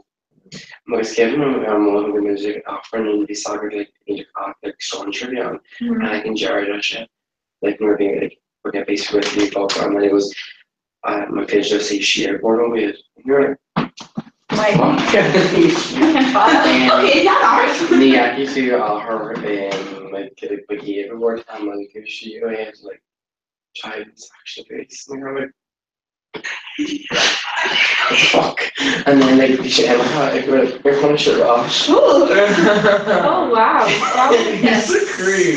S2: Mas Kevin one the music offering the Sagar like song trivia and I think Jared shit. Like we're being like we're getting basically with the folk and then it was my page just say share board over it. You're like
S1: Okay, yeah, ours.
S2: Niyaki to her like behavior word and like if she had like child's actual face and you're like fuck and then like she and like we're gonna shut off.
S4: Oh wow.
S11: That's a creep.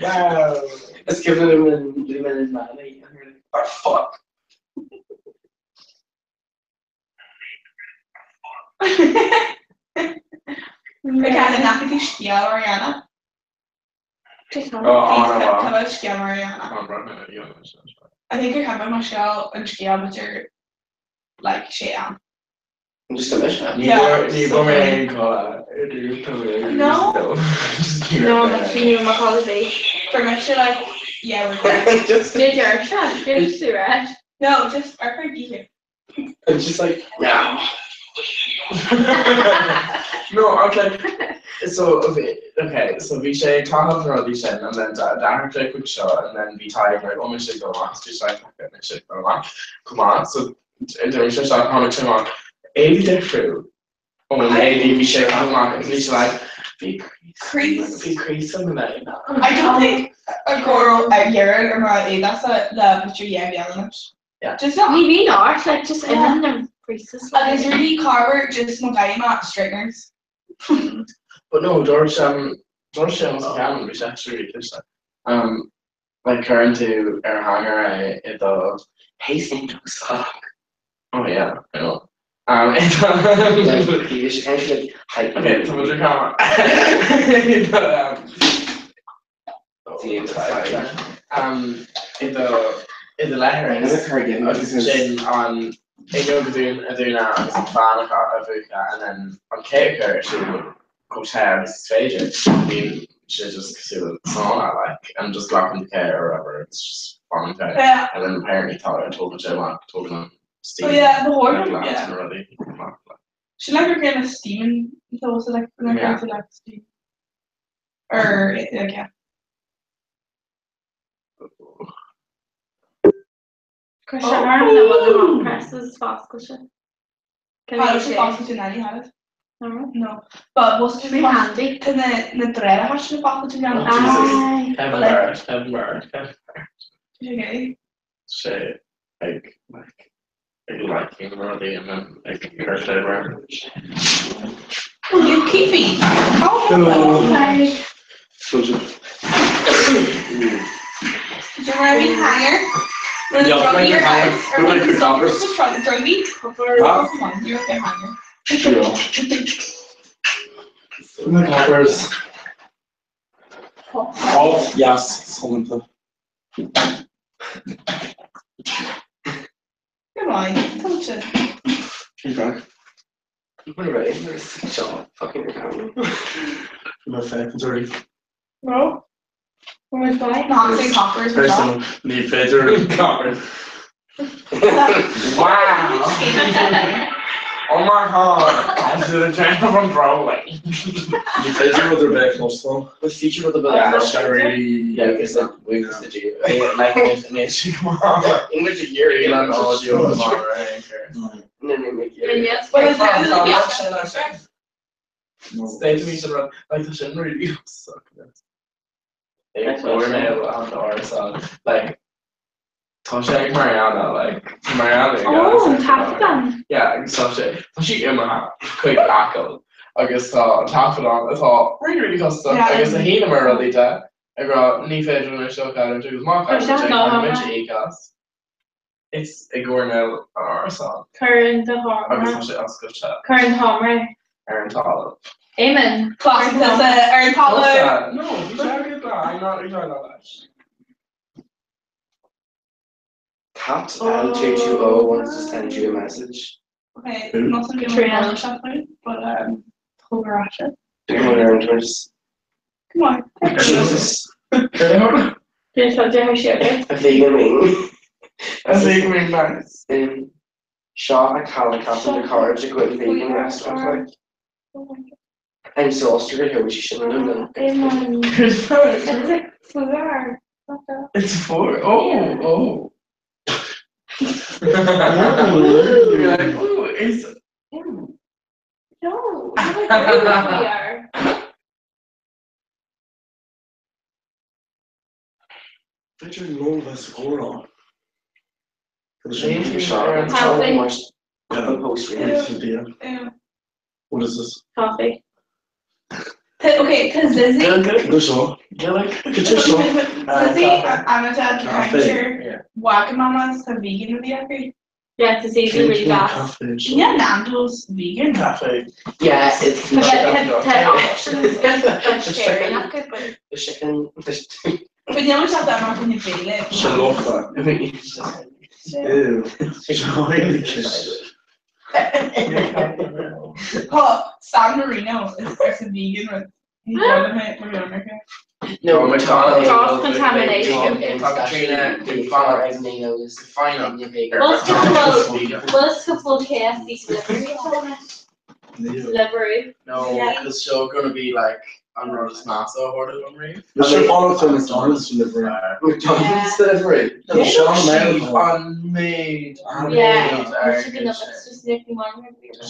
S11: Wow.
S2: Let's give them in Mali and you're like oh fuck.
S1: We kan not be Shkia Mariana. Shkia Mariana. I think you're having Michelle and Shkia, but you're like Shea.
S2: I'm just a mission.
S1: Yeah.
S11: No.
S4: No, I'm actually new Macaulay.
S1: For Michelle, like, yeah, we're good.
S2: just
S4: Did your shot? Did you right?
S1: No, just our friend here.
S2: it's just like yeah.
S11: No, I was like, so so we say Tahan Rodishan and then Darren Click would show and then we tie like, oh, we should go on, just like, okay, we should go on. Come on, so then we should start calling him on. A different. Oh, and A, we should come on, and we should like, be crease and like that.
S1: I don't think a girl out here or my that's the picture
S11: Yeah.
S1: Just not.
S4: Maybe not, like just in them creases.
S1: And it's really carver just no guy mat straighteners.
S11: But no, George Jones Cameron was actually really good. Like current to air hanger at the
S2: Hey St. Sock.
S11: oh yeah, I know.
S2: Like, you should kind of like hype.
S11: Okay, so what's your camera? In the letter,
S2: I'm gonna try again, because-
S11: Jane on Iduna agus an fánacha a bhuacha and then an céir she would go tear Mrs. Phaedra. I mean, she just cosúil sauna like and just got in the care or whatever. It's just fun care.
S1: Yeah.
S11: And then apparently told him Steve.
S1: Oh yeah, the horn.
S11: Like,
S1: Yeah.
S11: already.
S1: She like her kind of steaming. So was it like
S11: Yeah.
S1: to like steam? Or yeah.
S4: Christian Arnold that wasn't on press was Fosco shit. Can
S1: How
S4: I
S1: does she
S4: say?
S1: pass to Nanny had it?
S4: No.
S1: No. But was it
S4: Maybe handy.
S1: to the dread how she pass to Nanny?
S4: Aye.
S11: Kevin
S1: Like-
S11: Barrett.
S1: Okay.
S11: She like him already and then like her flavor.
S1: You keepy.
S10: Hello.
S4: Sorry.
S1: Did you wear any hanger? Or the
S10: Yeah,
S1: druggy
S10: like
S1: or
S10: a hanger.
S1: ice?
S10: Or like a collar.
S1: Just the druggy?
S10: Huh?
S1: Come on, you're okay hanger.
S10: My coppers. Oh, yes, someone to.
S1: Come on, touch it.
S10: Okay.
S2: What about it? Shut up, fucking your camera.
S10: My seconds already.
S1: No?
S4: Where's why?
S1: Not say coppers or not.
S10: Person, need Phaedra coppers.
S11: Wow! Oh my god! I should have changed from Broadway.
S10: Need Phaedra with their back most of them.
S2: The feature of the book.
S11: Yeah,
S10: That's really.
S2: Yeah, because like we was the G.
S11: Like
S2: English a year,
S11: you know,
S2: know,
S11: all you
S2: and
S11: right?
S2: then make
S4: And
S2: it.
S4: yes,
S1: But
S4: but
S1: it's
S11: Stay to me, so like the shit really suck. Like Ornell on our side, like Tosha Mariana, like Mariana.
S4: oh, tap them.
S11: Yeah, Tosha. She in my quick tackle. I guess tap it on. I thought really custom.
S1: Yeah.
S11: I guess the heat of my really dead. I got knee fade when I shook out into his mark.
S4: Oh, shut up,
S11: I mentioned E-cast. It's a Gornell on our side.
S4: Current the
S11: I guess
S4: hormone.
S11: I should ask good chat.
S4: Current hormone.
S11: Aaron Tyler.
S4: Amen.
S1: classic that's Aaron Tyler.
S11: No, you can't get that. I'm not that.
S2: Cat and 220 wants to send you a message.
S1: Okay,
S10: Who?
S1: nothing doing with
S4: Katrina.
S1: Roller Shuffling, but Hogarasha.
S2: Come on, Aaron, towards
S1: Come on.
S2: Jesus.
S4: Just told you how she did.
S2: A vegan wing.
S11: I think we're nice.
S2: Shot a calicat in the car to go to vegan restaurant. Like, I'm so frustrated how she shouldn't have done that.
S4: Amen.
S11: It's
S4: It's a flower.
S11: It's four. Oh. You're like, oh, it's.
S4: No, look how good we are.
S10: I didn't know that's score on.
S11: Maybe
S2: Shot.
S4: How big?
S2: Much post
S1: Yeah.
S10: What is this?
S4: Coffee.
S1: Okay, because Zizzy.
S10: Good song.
S11: You're like,
S10: Get your song.
S1: Zizzy, I'm a dad
S10: Cafe.
S1: character. Wagamama's a vegan with the epi.
S4: Yeah, it's easy, really fast.
S1: Yeah, Nando's vegan.
S11: cafe.
S2: Yeah, it's
S4: But
S2: the
S4: had options. That's scary. Not good, but
S2: chicken.
S1: But you always have that one when you feel it.
S10: She love that. Ew. Join
S1: Oh, San Marino is a vegan with he's one of my
S2: No,
S11: McDonald's.
S4: Cross-contamination.
S11: Katrina, final.
S4: Let's go full KFC delivery.
S11: No,
S4: Yeah.
S11: it's still gonna be like on Rhoda's Massa order one read.
S10: You should follow to McDonald's delivery.
S2: McDonald's delivery.
S11: They
S10: Sean
S11: don't
S10: Mayo.
S11: cheap unmade.
S4: Yeah, we're chicken nuggets, just making one.
S10: Dude, I'm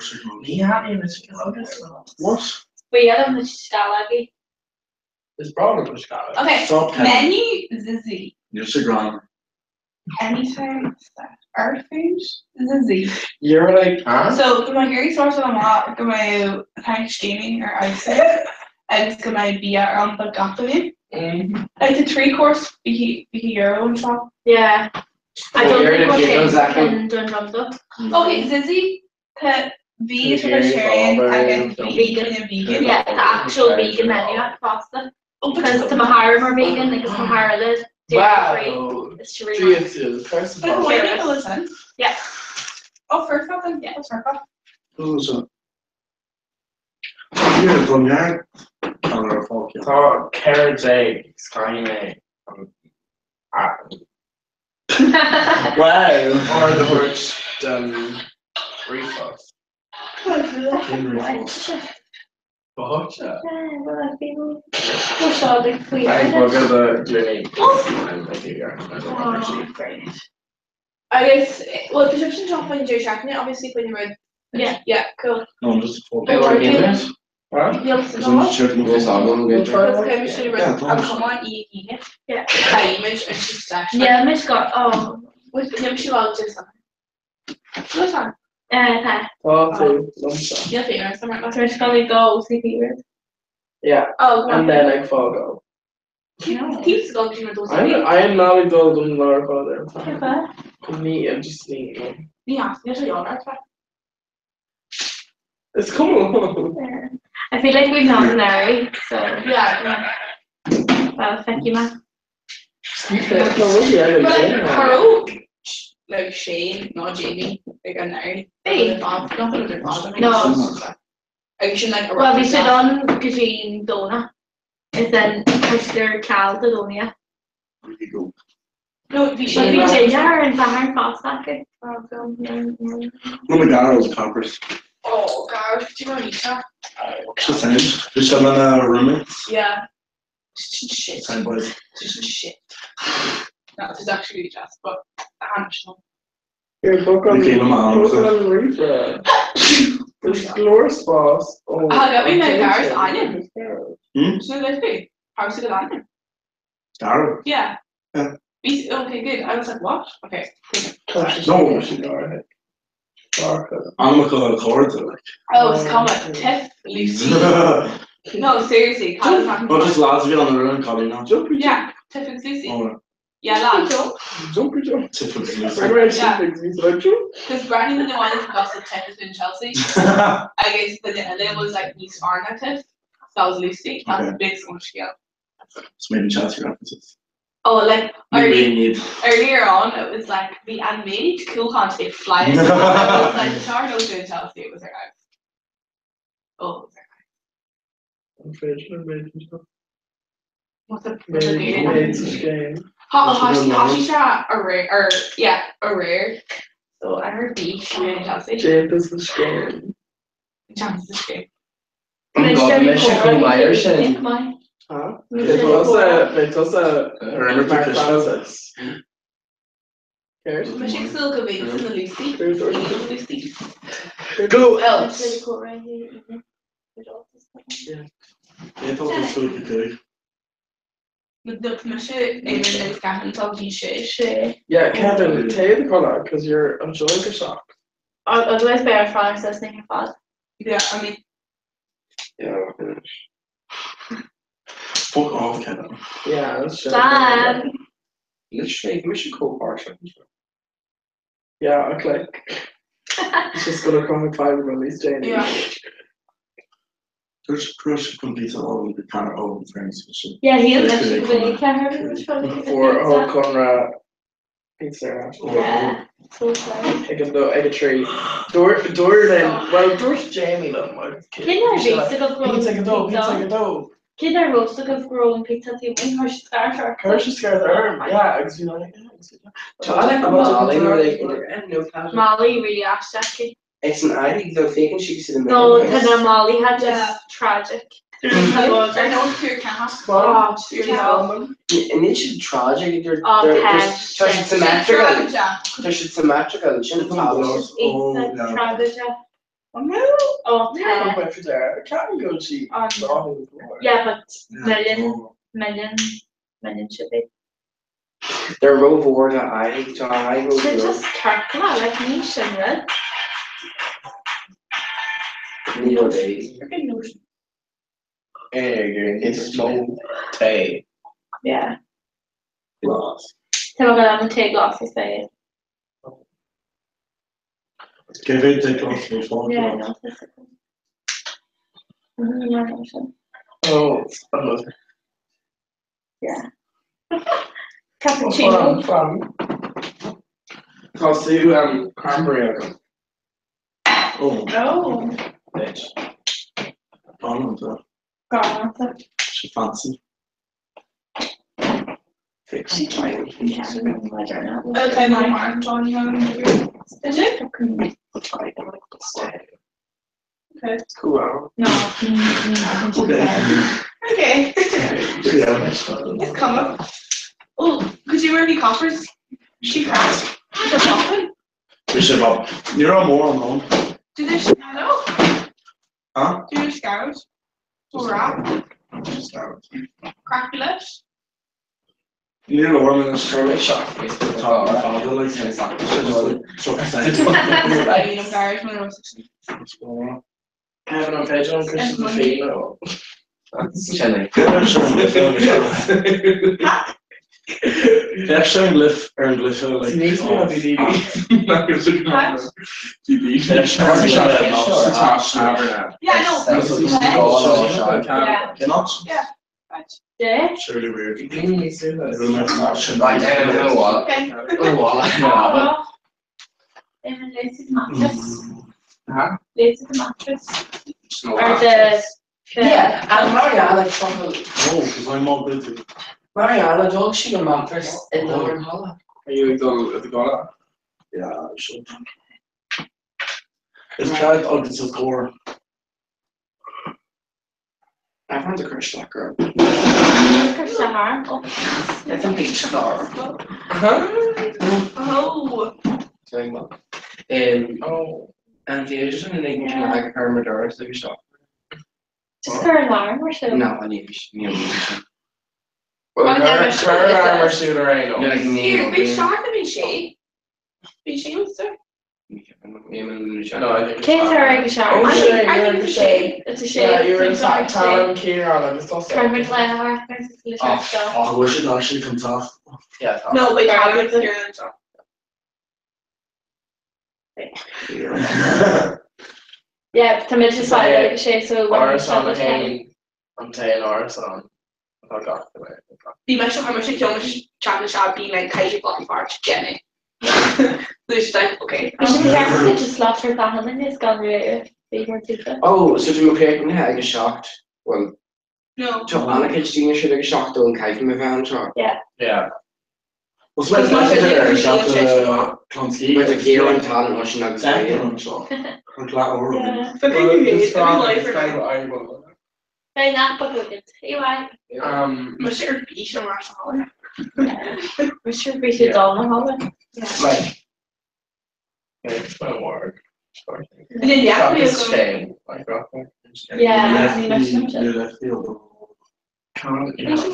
S10: chicken.
S11: Me happy in the chicken nuggets.
S10: What?
S4: But yeah, I'm the scalaggy.
S11: It's probably the Scottish.
S1: Okay,
S10: Stop telling.
S1: menu Zizzy.
S10: You're so grand.
S1: Anything art food Zizzy.
S11: You're like, huh?
S1: So my Gary source on that go my thanks gaming or ice and go my beer on the gathering. Like the 3-course €1 shop.
S4: Yeah. I don't
S2: You're
S4: think
S2: the
S4: we're
S2: Beatles, Zachary.
S4: in Dundrum.
S1: Okay, Zizzy, to be a vegetarian and get vegan.
S4: Yeah, the actual vegan menu at pasta. Because to Mahara are vegan, because Mahara is dairy free.
S11: Wow.
S4: It's to read.
S11: Jesus, first of
S1: But
S11: all.
S1: why make all the sense?
S4: Yeah.
S1: Oh, first off, then, yeah, that's first off.
S13: So. Yeah, from there.
S11: Tá carrot egg, skyne.
S10: Wow.
S11: Or the words reflux. Gotcha. I will get the clinic. I'm here. I don't know.
S8: I guess, well, perception top when you're tracking it, obviously when you're
S4: Yeah.
S8: Yeah, cool.
S13: No, just for
S8: I want
S13: it.
S11: Huh?
S8: You'll see
S13: So you check
S2: Yes,
S13: the
S2: I'm gonna get
S8: Because chemistry
S13: Yeah,
S8: was
S13: Thomas.
S8: come on eating
S4: Yeah.
S8: the image and she's actually
S4: Yeah, Miss got
S8: with the chemistry all just what's on?
S4: okay.
S11: Party, lumps.
S8: Yeah, famous. I'm not
S4: So it's gonna go see people.
S11: Yeah,
S8: Oh,
S11: and then I follow.
S8: Keeps going between those.
S11: I am not a dog on our father.
S4: Okay.
S11: Me and just me.
S8: Yeah, usually all right.
S11: It's cool.
S4: I feel like we've not married, so
S8: Yeah.
S4: well, thank you, man.
S8: But Harold, like Shane, not Jamie, like a nerd.
S4: Hey.
S8: Nothing with their father.
S4: No.
S8: Like should like
S4: Well, we should on Gajeen Dona. It's then Mr. Cal Donia.
S13: Where you go?
S8: No, we
S4: Should
S8: should
S4: we
S8: be
S4: change her and Bahar Fossacker?
S13: No, McDonald's poppers.
S8: Oh god, do you want to eat that?
S13: What's the same? Just having a roommates.
S8: Yeah. Just shit.
S13: Same boys.
S8: Just shit. No, this is actually just, but I'm sure.
S11: Here, book on
S13: Okay, no,
S11: refresh. There's glorious boss. Oh,
S8: I'll get me my
S11: okay,
S8: cars
S11: so-
S8: onion.
S13: Hmm?
S8: So let's see. How's it onion?
S13: Darryl.
S8: Yeah.
S13: Yeah.
S8: Okay, good. I was like, what? Okay.
S13: No. I'm gonna call it a cord to like.
S8: Oh, it's coming. Tiff, Lucy. No, seriously. Colin's not
S13: Oh, just lads of you on the room, Colin now.
S8: Yeah, Tiff and Lucy.
S13: Oh,
S8: Yeah, lads.
S11: Jumpy.
S13: typically.
S8: Because Granny when they wanted to gossip Tiff is in Chelsea. I guess the name was like Miss Arna Tiff. So that was Lucy. That's
S13: Okay.
S8: a big so much scale.
S13: It's made in Chelsea references.
S8: Oh, like
S13: We really need.
S8: earlier on, it was like the animated cool hunt. They fly. It was like the Star knows in Chelsea. It was her house. Oh, it was her house. What's the game? Hashisha a rare. So I heard beach in Chelsea.
S11: James is game.
S8: Chance this game.
S2: Oh God, Michigan Myers and
S11: Huh?
S4: It
S11: was a
S13: Remember the
S11: Francis.
S8: Michigan still convinced in the Lucy. Lucy.
S2: Go
S4: It's
S2: else.
S4: really cool right here.
S13: Yeah, I thought it was so good.
S8: The Michigan even is getting talking shit.
S11: Yeah, Kevin, tell the colour because you're enjoying the shop.
S4: Otherwise, by our father says thinking fast.
S8: Yeah, I mean.
S11: Yeah.
S13: Fuck off, Kevin.
S11: Yeah, that's true.
S4: Sam.
S11: Literally, we should call Parsha. Yeah, I click. It's just gonna come with 5 release Jane.
S8: Yeah.
S13: There's crush complete all of the kind of old friends and shit.
S4: Yeah, he is
S13: That's
S4: actually
S13: really
S4: really clever. Which probably
S11: For all Conrad pizza.
S4: Yeah. So sorry.
S11: I get 3. Door then. Well, Door's Jamie then.
S4: Kinder roasted of growing pizza too. When her starter.
S11: Kirsch scared her. Yeah, because you know, like,
S2: I like Molly, or like,
S4: Molly really asked Jackie.
S2: it's an idea, though, faking she could see the
S4: No, because Molly had just tragic.
S8: I know pure chaos.
S4: Oh,
S2: And then she's tragic, they're
S4: cash.
S2: just symmetrical. They're symmetrical, shouldn't have
S4: Just eat the tragic.
S11: Oh no!
S4: Oh,
S11: Yeah, I went for there. I can't go cheap.
S4: yeah, but million should be.
S2: They're Roe Vorda, I go
S4: They're just turkey, like niche and red.
S2: Neo days.
S11: It's slow tay.
S4: Yeah.
S2: Lost.
S4: Tá agora não tem glasses daí.
S14: Give it the glass of water.
S4: Yeah, no.
S11: Oh, it's fun.
S4: Yeah. Cappuccino.
S11: Fun. Cause you cranberry.
S14: Oh,
S6: Oh,
S11: Bitch.
S6: God.
S14: she fancy.
S11: Fix.
S6: Okay, no more. John, you did you? Okay.
S11: Cool.
S6: No. Okay. It's coming. Oh, could you wear any coffers? She crashed. For shopping?
S14: Bishop up. You're on more on home.
S6: Do they no?
S14: Huh?
S6: Do they scout? Or wrap? Craculus?
S14: You're the woman that's trying to shop.
S11: I
S6: mean, embarrassed when I was 16.
S11: have an page on Christmas Female. That's chilling.
S14: They're showing Glyph or Glyph like.
S11: It needs to be on DVD.
S14: They're showing
S6: Yeah, I know.
S4: Yeah. Yeah.
S14: Surely weird.
S11: You need to do this.
S2: Right down in the wall.
S6: Okay.
S4: Oh. And Lucy's mattress.
S11: Huh?
S4: Lucy's mattress. Or the.
S2: Yeah, and Mariana fucking
S14: No, because I'm all busy.
S2: Mariana dog she got mattress in Northern Holland.
S11: Are you at the Gola?
S14: Yeah, I should. It's tried August of Core.
S2: I've heard the crush that girl.
S4: Sahar.
S2: It's a beach star.
S6: Oh.
S2: Saying what? And the Asian and they can like her Madura so you shop.
S4: Just her alarm or so.
S2: No, I need
S11: Well,
S6: I've never
S11: her
S6: seen it.
S11: armor suit or ain't
S2: You're like
S6: Here,
S2: me.
S6: we started in shape. Be she was there?
S11: No, I think
S4: Kids are like a shower.
S11: Oh,
S6: I
S11: shit,
S6: think
S11: you're in
S6: it's a
S11: the
S6: shape.
S4: It's a
S11: Yeah,
S4: shape.
S11: you're in
S4: Things are
S11: fact Tara and Kira and it's also.
S4: Carmen Glenn
S14: I wish it actually comes off.
S2: Yeah,
S6: No, but Carmen's here and stuff.
S4: Yeah, to mention side like a shape, so when
S11: Oris on the
S4: it's
S11: hang. I'm saying Oris on. I got the way.
S6: Bí me how much kilometers chat shop being like casual body parts, Jenny. There's like, okay.
S4: We should be careful to just lost her that and it's gone really big or two.
S2: Oh, so do okay, I get shocked. Well,
S6: No.
S2: so Anna Christina should have shocked on Kai from van truck.
S4: Yeah.
S11: Yeah.
S14: What's my favorite shop to Klonsky?
S2: With the gear and talent machine like that.
S14: I'm glad over
S4: Yeah.
S6: But maybe it's life
S4: They not but good. Anyway.
S6: Mr. Beach and Russian.
S4: Mr. Beach is all my holiday.
S11: Like. It's my work.
S6: And then yeah, we
S11: It's
S6: go.
S11: shame. Like
S4: Yeah,
S14: You left field.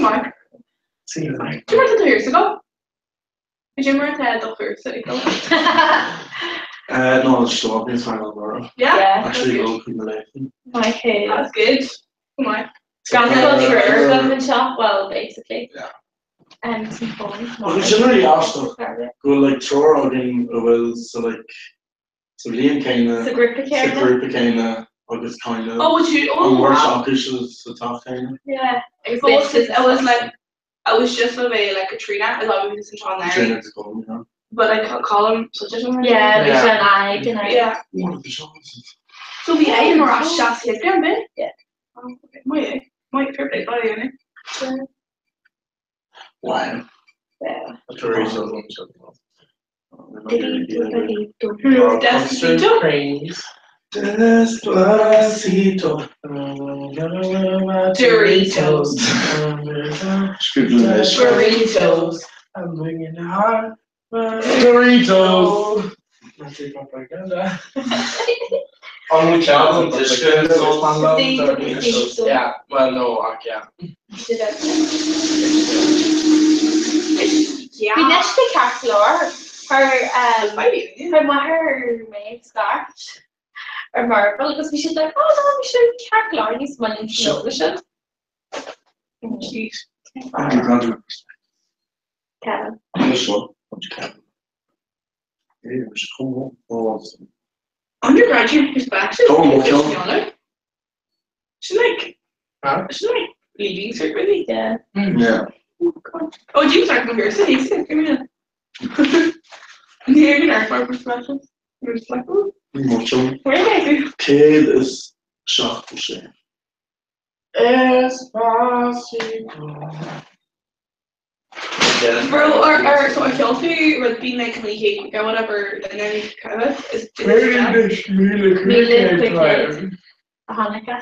S6: Mark.
S11: See you later.
S6: Do you remember 2 years ago? Did you remember the first city?
S14: No, it's still up in final tomorrow.
S6: Yeah.
S14: Actually, go to the left.
S4: My kid.
S6: That's good. Come on.
S4: Scandal government shop, well, basically.
S11: Yeah.
S4: And some phones.
S14: Well, we generally ask them. Go like throw out in a will, so like, so Liam kinda.
S4: The group of
S14: kinda, August kinda.
S6: Oh, would you?
S14: And
S6: Oh,
S14: we're
S6: wow.
S14: shockers, the top kinda.
S4: Yeah.
S6: It was like, I was just away like Katrina. I thought we was in John Larry.
S14: Trainer to call me, huh?
S6: But I can't call him such a something.
S4: Yeah,
S11: Yeah.
S4: Lisa and I, you know.
S6: Yeah.
S14: One of the shows.
S6: So we ate more ash shots here, didn't we?
S4: Yeah.
S6: My favorite body, isn't it?
S14: Wow.
S4: Yeah.
S6: Despacito.
S14: Despacito.
S6: Doritos. Burritos.
S11: I'm bringing the heart. Doritos. On the channel, yeah, well, no, yeah.
S6: Yeah.
S4: We next to Carflor, her maid starch, or Marvel, because we should like, oh no, we should Carflor, he's money to know, we should.
S6: Jeez.
S4: Kevin.
S14: This one. What's Kevin? Yeah, we should come home. Oh,
S1: Undergraduate perspective.
S14: Come on,
S1: She's
S14: Michael.
S1: on it. She's like, leaving cert with me.
S4: Yeah.
S14: yeah.
S1: Oh god. Oh, do you start from here? So he's like, give me a. And here you are for perspective. You're just like, oh,
S14: Much of
S1: where are you?
S14: kid is shocked to say.
S11: Espacito.
S1: Bro, or so I feel you with being like communicate or whatever, and then kind of is
S4: Mila Quickhead. Hanukkah.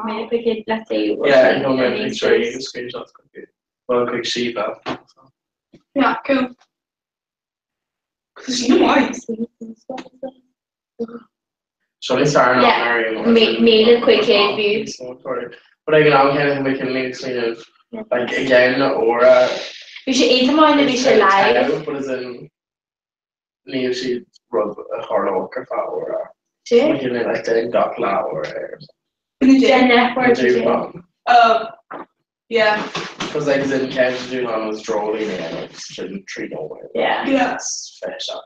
S4: Mila Quickhead, let's say.
S11: Yeah, no, maybe it's right. You can screenshot it. Well, quick sheet that.
S1: Yeah, cool. Because you know why.
S11: So they started
S4: Yeah,
S11: not marrying.
S4: Mila Quickhead view.
S11: But I can all kind of make a mix of like again or
S4: We should eat them on and we should live.
S11: but as in Neil she rub a hard walker or
S4: Too.
S11: like in like the dock la or
S4: Jen Network.
S1: Yeah.
S11: because like as in Kevin Duhan was drolling and like shouldn't treat no way.
S4: Yeah.
S11: Yes, finish up.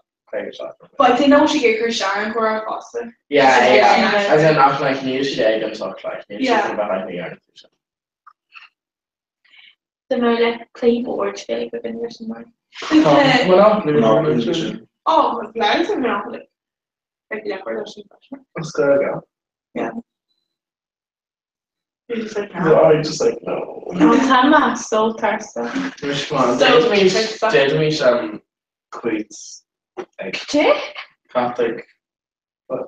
S1: But they know she gave her Sharon for our pasta.
S11: Yeah,
S1: Yeah.
S11: as in not like Neil she did and talk like Neil
S1: Yeah.
S11: behind the yarn.
S4: The more like keyboard feel like we've been there somewhere.
S1: Oh, with Lance and Monopoly. Like the upper ocean.
S11: Let's go.
S1: Yeah. You just like,
S11: No, I just like no.
S4: I'm telling you, I'm so thirsty.
S11: Which one?
S1: So
S11: Did me some queens. Like
S4: Jay?
S11: Catholic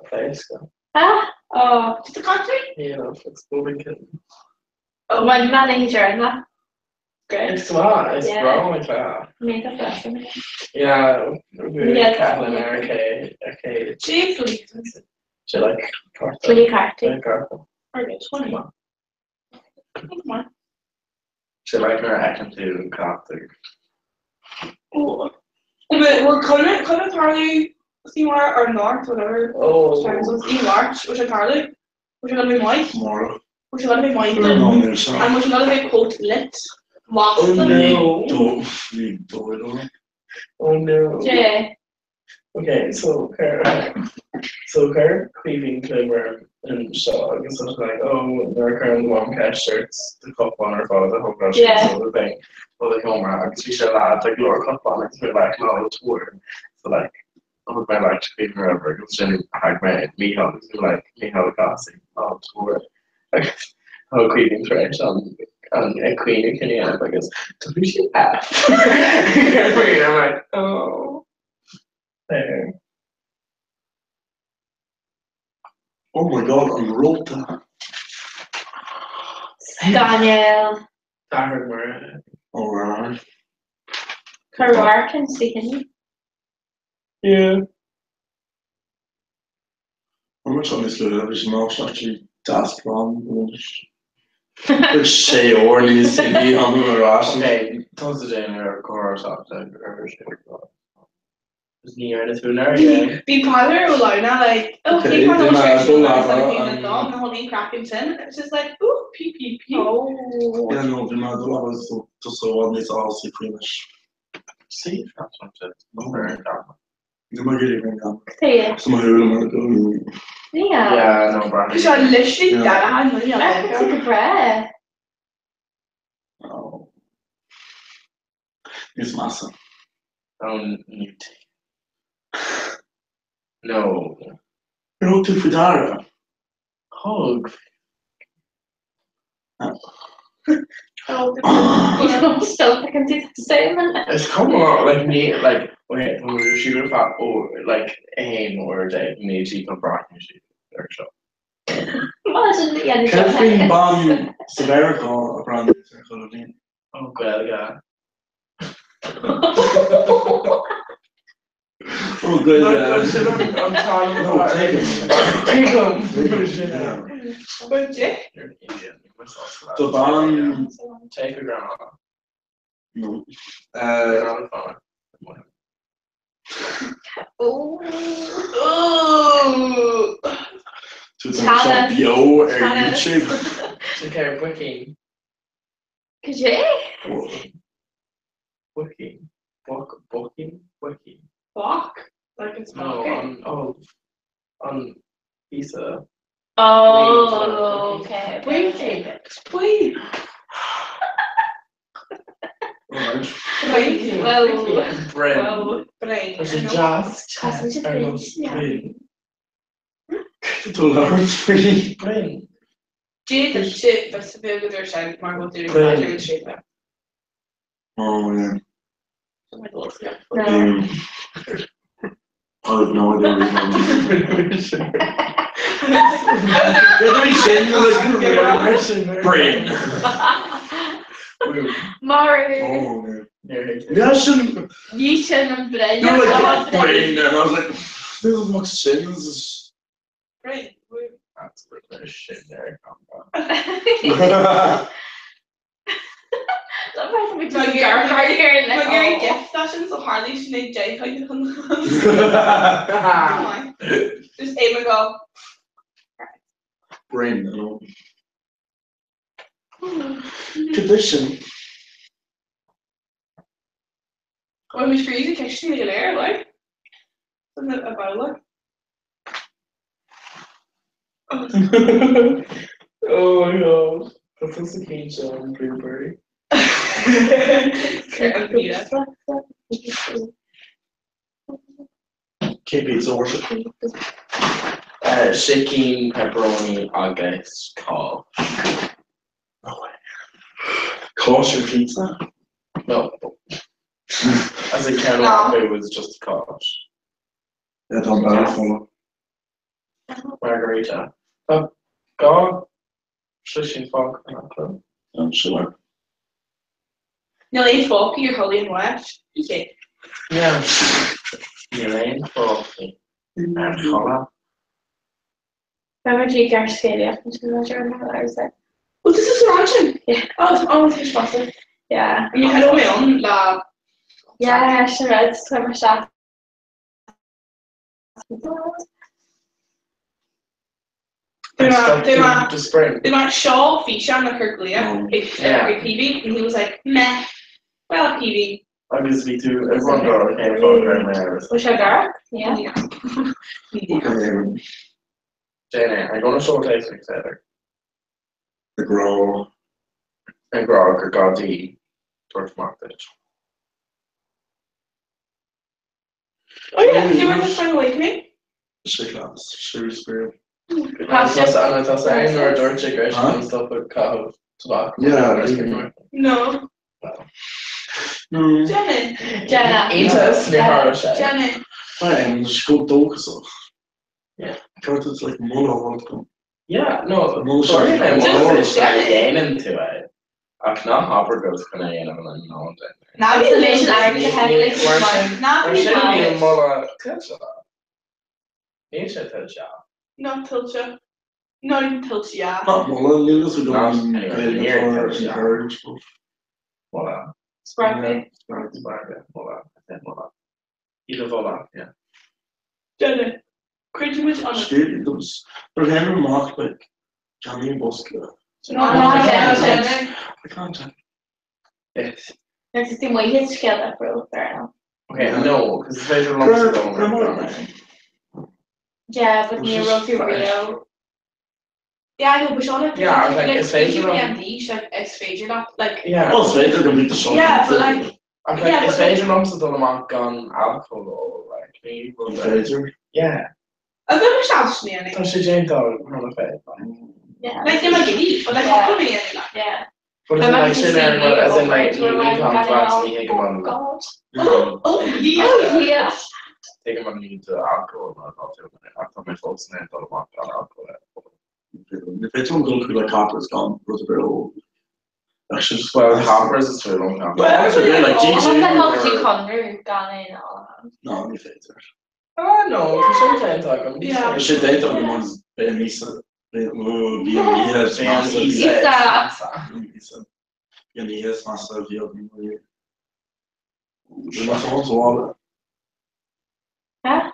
S11: place.
S4: Ah?
S1: oh, the country?
S11: Yeah, it's moving.
S4: Oh, my man is your that. Great.
S11: It's smart, it's
S4: Yeah.
S11: wrong like that.
S4: Make a blessing.
S11: Yeah,
S4: Yeah.
S11: Kathleen okay.
S1: Jeez,
S11: She like
S4: Play carty.
S11: careful.
S1: okay, 20. Come on.
S11: She like her acting to Catholic.
S1: Oh. But we're couldn't Carly see more or north, whatever.
S11: Oh.
S1: See March, which is Carly. Which is gonna be Mike.
S14: Tomorrow.
S1: Which is gonna be Mike.
S14: No,
S1: And
S14: there's some.
S1: which is gonna be quote lit. Lots
S11: Oh,
S1: of
S11: no.
S14: You do it all.
S11: Oh no.
S4: Jay.
S11: Okay, so her cleaving clever and so I guess I was like, oh, they're current long cash shirts, the cup on her father, the whole brush,
S4: Yeah.
S11: so the thing. Well, the camera, because we should have like lower cup on it, so like, no, it's weird. So like, I would like to clean her over, because then I met me how the casting, oh, it's weird. Like, how cleaning trash on a queen of Kenny, I guess, so we should have. I'm like, oh. There.
S14: Oh my god, I wrote that.
S4: Daniel.
S11: I heard more.
S14: Alright.
S4: Carrar can see him.
S11: Yeah.
S14: I'm not trying to slow down, there's no actually that's wrong. It's Shay Orley's in the Rashi.
S11: Okay, towards the day or chorus after is near the tuner again.
S1: Be father Olona, like, oh,
S14: Okay,
S1: he can't
S14: then I
S1: share
S14: don't
S1: the
S14: have
S1: like
S14: a,
S1: the dog, the whole name cracking tin. It's just like, ooh, pee pee pee.
S4: Oh.
S14: Yeah, no, the man was just so on this all see finish.
S11: See, that's what it is. Very dark.
S14: You might get it down.
S4: Yeah.
S14: Some of them
S4: Yeah.
S11: Yeah, no, Brian.
S1: So I literally
S14: Yeah.
S1: that I had money on
S4: I can take a breath.
S14: Oh. It's massive.
S11: Don't need. No.
S14: You're not too Fidara.
S11: Hug.
S4: Oh, still I can do the same.
S11: It's come on, like me, like wait, when we were shooting for like aim or like me to come back and shoot or so.
S4: Imagine the end.
S14: Catherine Bomb Severico around the circle of me.
S11: Oh, well, yeah.
S14: Oh, good.
S11: I'm talking
S14: No,
S11: about
S14: take
S11: Take
S14: him.
S1: But Jay?
S11: You're an idiot.
S14: The bomb.
S11: Take your grandma.
S14: No.
S11: On the phone.
S4: Oh.
S14: To some bio or YouTube.
S11: Take care of Wiki.
S4: Jay?
S11: Wiki. Booking? Wiki.
S1: Walk? Like it's
S11: No,
S1: walking?
S11: on pizza.
S4: Oh, okay.
S1: Waiting. Wait. Waiting.
S4: Well,
S11: Brain.
S1: Well, brain.
S11: There's
S1: I
S11: a
S1: know.
S11: jazz.
S4: Hasn't it
S11: I
S4: been?
S11: love
S4: Yeah.
S11: brain.
S14: The large tree.
S11: Brain.
S1: Jade and shit, but it's a bit of their side. Margot did it.
S11: Brain.
S1: I demonstrate that.
S14: Oh, yeah.
S1: Oh my God, yeah.
S14: Um, I have no idea what you're talking about. Brain.
S4: Mari.
S14: Oh,
S11: Yeah.
S14: yeah. I shouldn't.
S4: You shouldn't brain.
S14: You're like, brain, and I was like, this is what sins.
S1: Brain.
S11: That's where there's shit there.
S1: My Gary gift sessions of Harley Sinead J. How you can just aim and go.
S14: Brain, no. Tradition.
S1: When we freeze the kitchen in the air, like. Isn't it a bowl?
S11: Oh my god. That's just a clean show on Blueberry.
S14: Keep pizza worship.
S11: Shaking pepperoni agus call.
S14: Kosher pizza.
S11: No. As a kernel, it was just a cosh.
S14: Yeah, don't bad for
S11: Margarita. God. Shushing fuck.
S14: I'm sure.
S1: Nearly 8 folk, you're holy and wet. Okay.
S11: Yeah. Elaine, coffee. And cola.
S4: Remember G. Garcia from I was there.
S1: Oh, this is Ranching.
S4: Yeah.
S1: Oh, it's fish pasta.
S4: Yeah.
S1: And you had all my own lab.
S4: Yeah, sure. It's so much that.
S1: They were Shaw fish on the Kirklia,
S11: Yeah.
S1: PV, and he was like, meh. Well, PV.
S11: Obviously, too. Everyone got a can of right now.
S4: Which are dark? Yeah.
S11: Jenny, I'm going to show taste mix either.
S14: The grow.
S11: And grog or Gaudi towards Market.
S1: Oh, yeah, they were just trying to awakening.
S14: Shit class. Sure spirit.
S11: And I thought saying or dirt cigarettes and stuff with cow tobacco.
S14: Yeah.
S1: No.
S14: No.
S1: Jenny.
S4: Jenna.
S11: Eat us near Harlow.
S1: Jenny.
S14: And just go doke so.
S11: Yeah.
S14: Because it's like mono.
S11: Yeah, no.
S14: No,
S11: sorry, I'm
S1: Just
S11: getting into it. I cannot hopper goes kind of in and I'm not.
S1: Now
S4: It's a little Irish heavily.
S1: Now
S11: We're shouldn't be more tilcha. You should tilcha.
S1: Not Tilcha. Not even Tilcha, yeah.
S14: Not mono. Lilies who don't
S11: near
S14: encourage.
S11: Voila.
S1: Sparkly.
S11: Sparkly. Voila. Voila. Either voila, yeah.
S1: Jenny. Pretty much on it.
S14: Scared. But Henry Mark like Johnny Bosco.
S1: Jenny.
S14: I can't tell.
S11: Yes.
S4: There's a thing where you hit together for a little.
S11: Okay, no, because the facial lumps are going.
S4: Yeah, but near Rocky Rio.
S1: Yeah, I know, but Sean, like,
S11: Yeah, I think it's
S1: speaking
S11: facial.
S1: PMD, she's like, it's facial, not like.
S11: Yeah.
S14: Oh, so they're gonna be the short.
S1: Yeah, but like.
S11: I think it's facial lumps that don't want gun alcohol, like me. Yeah.
S1: A bit of a shout to me, I
S11: Don't you Jane thought on the face?
S4: Yeah.
S1: like, they might get eat, but like, not coming in, like.
S4: Yeah.
S11: But it's like sitting there, as in like, you can't pass me, take him on.
S4: God.
S1: Oh, yeah.
S4: Yeah.
S11: Take him on me to alcohol, and I'll tell you, I thought my folks and I thought about alcohol.
S14: If it's one go through like Copper's gone, was a bit old. That's just
S11: Well, Hoppers is too long.
S1: Well, actually,
S14: like
S4: What the hell
S14: G2
S4: did you
S14: or
S4: Connor gone in all?
S14: no, me favorite.
S11: Oh no, sometimes I can.
S1: Yeah.
S14: Shit, they thought the ones being Lisa. Yes, massive.
S4: Lisa.
S14: Yes, massive. The massive ones all.
S4: Huh?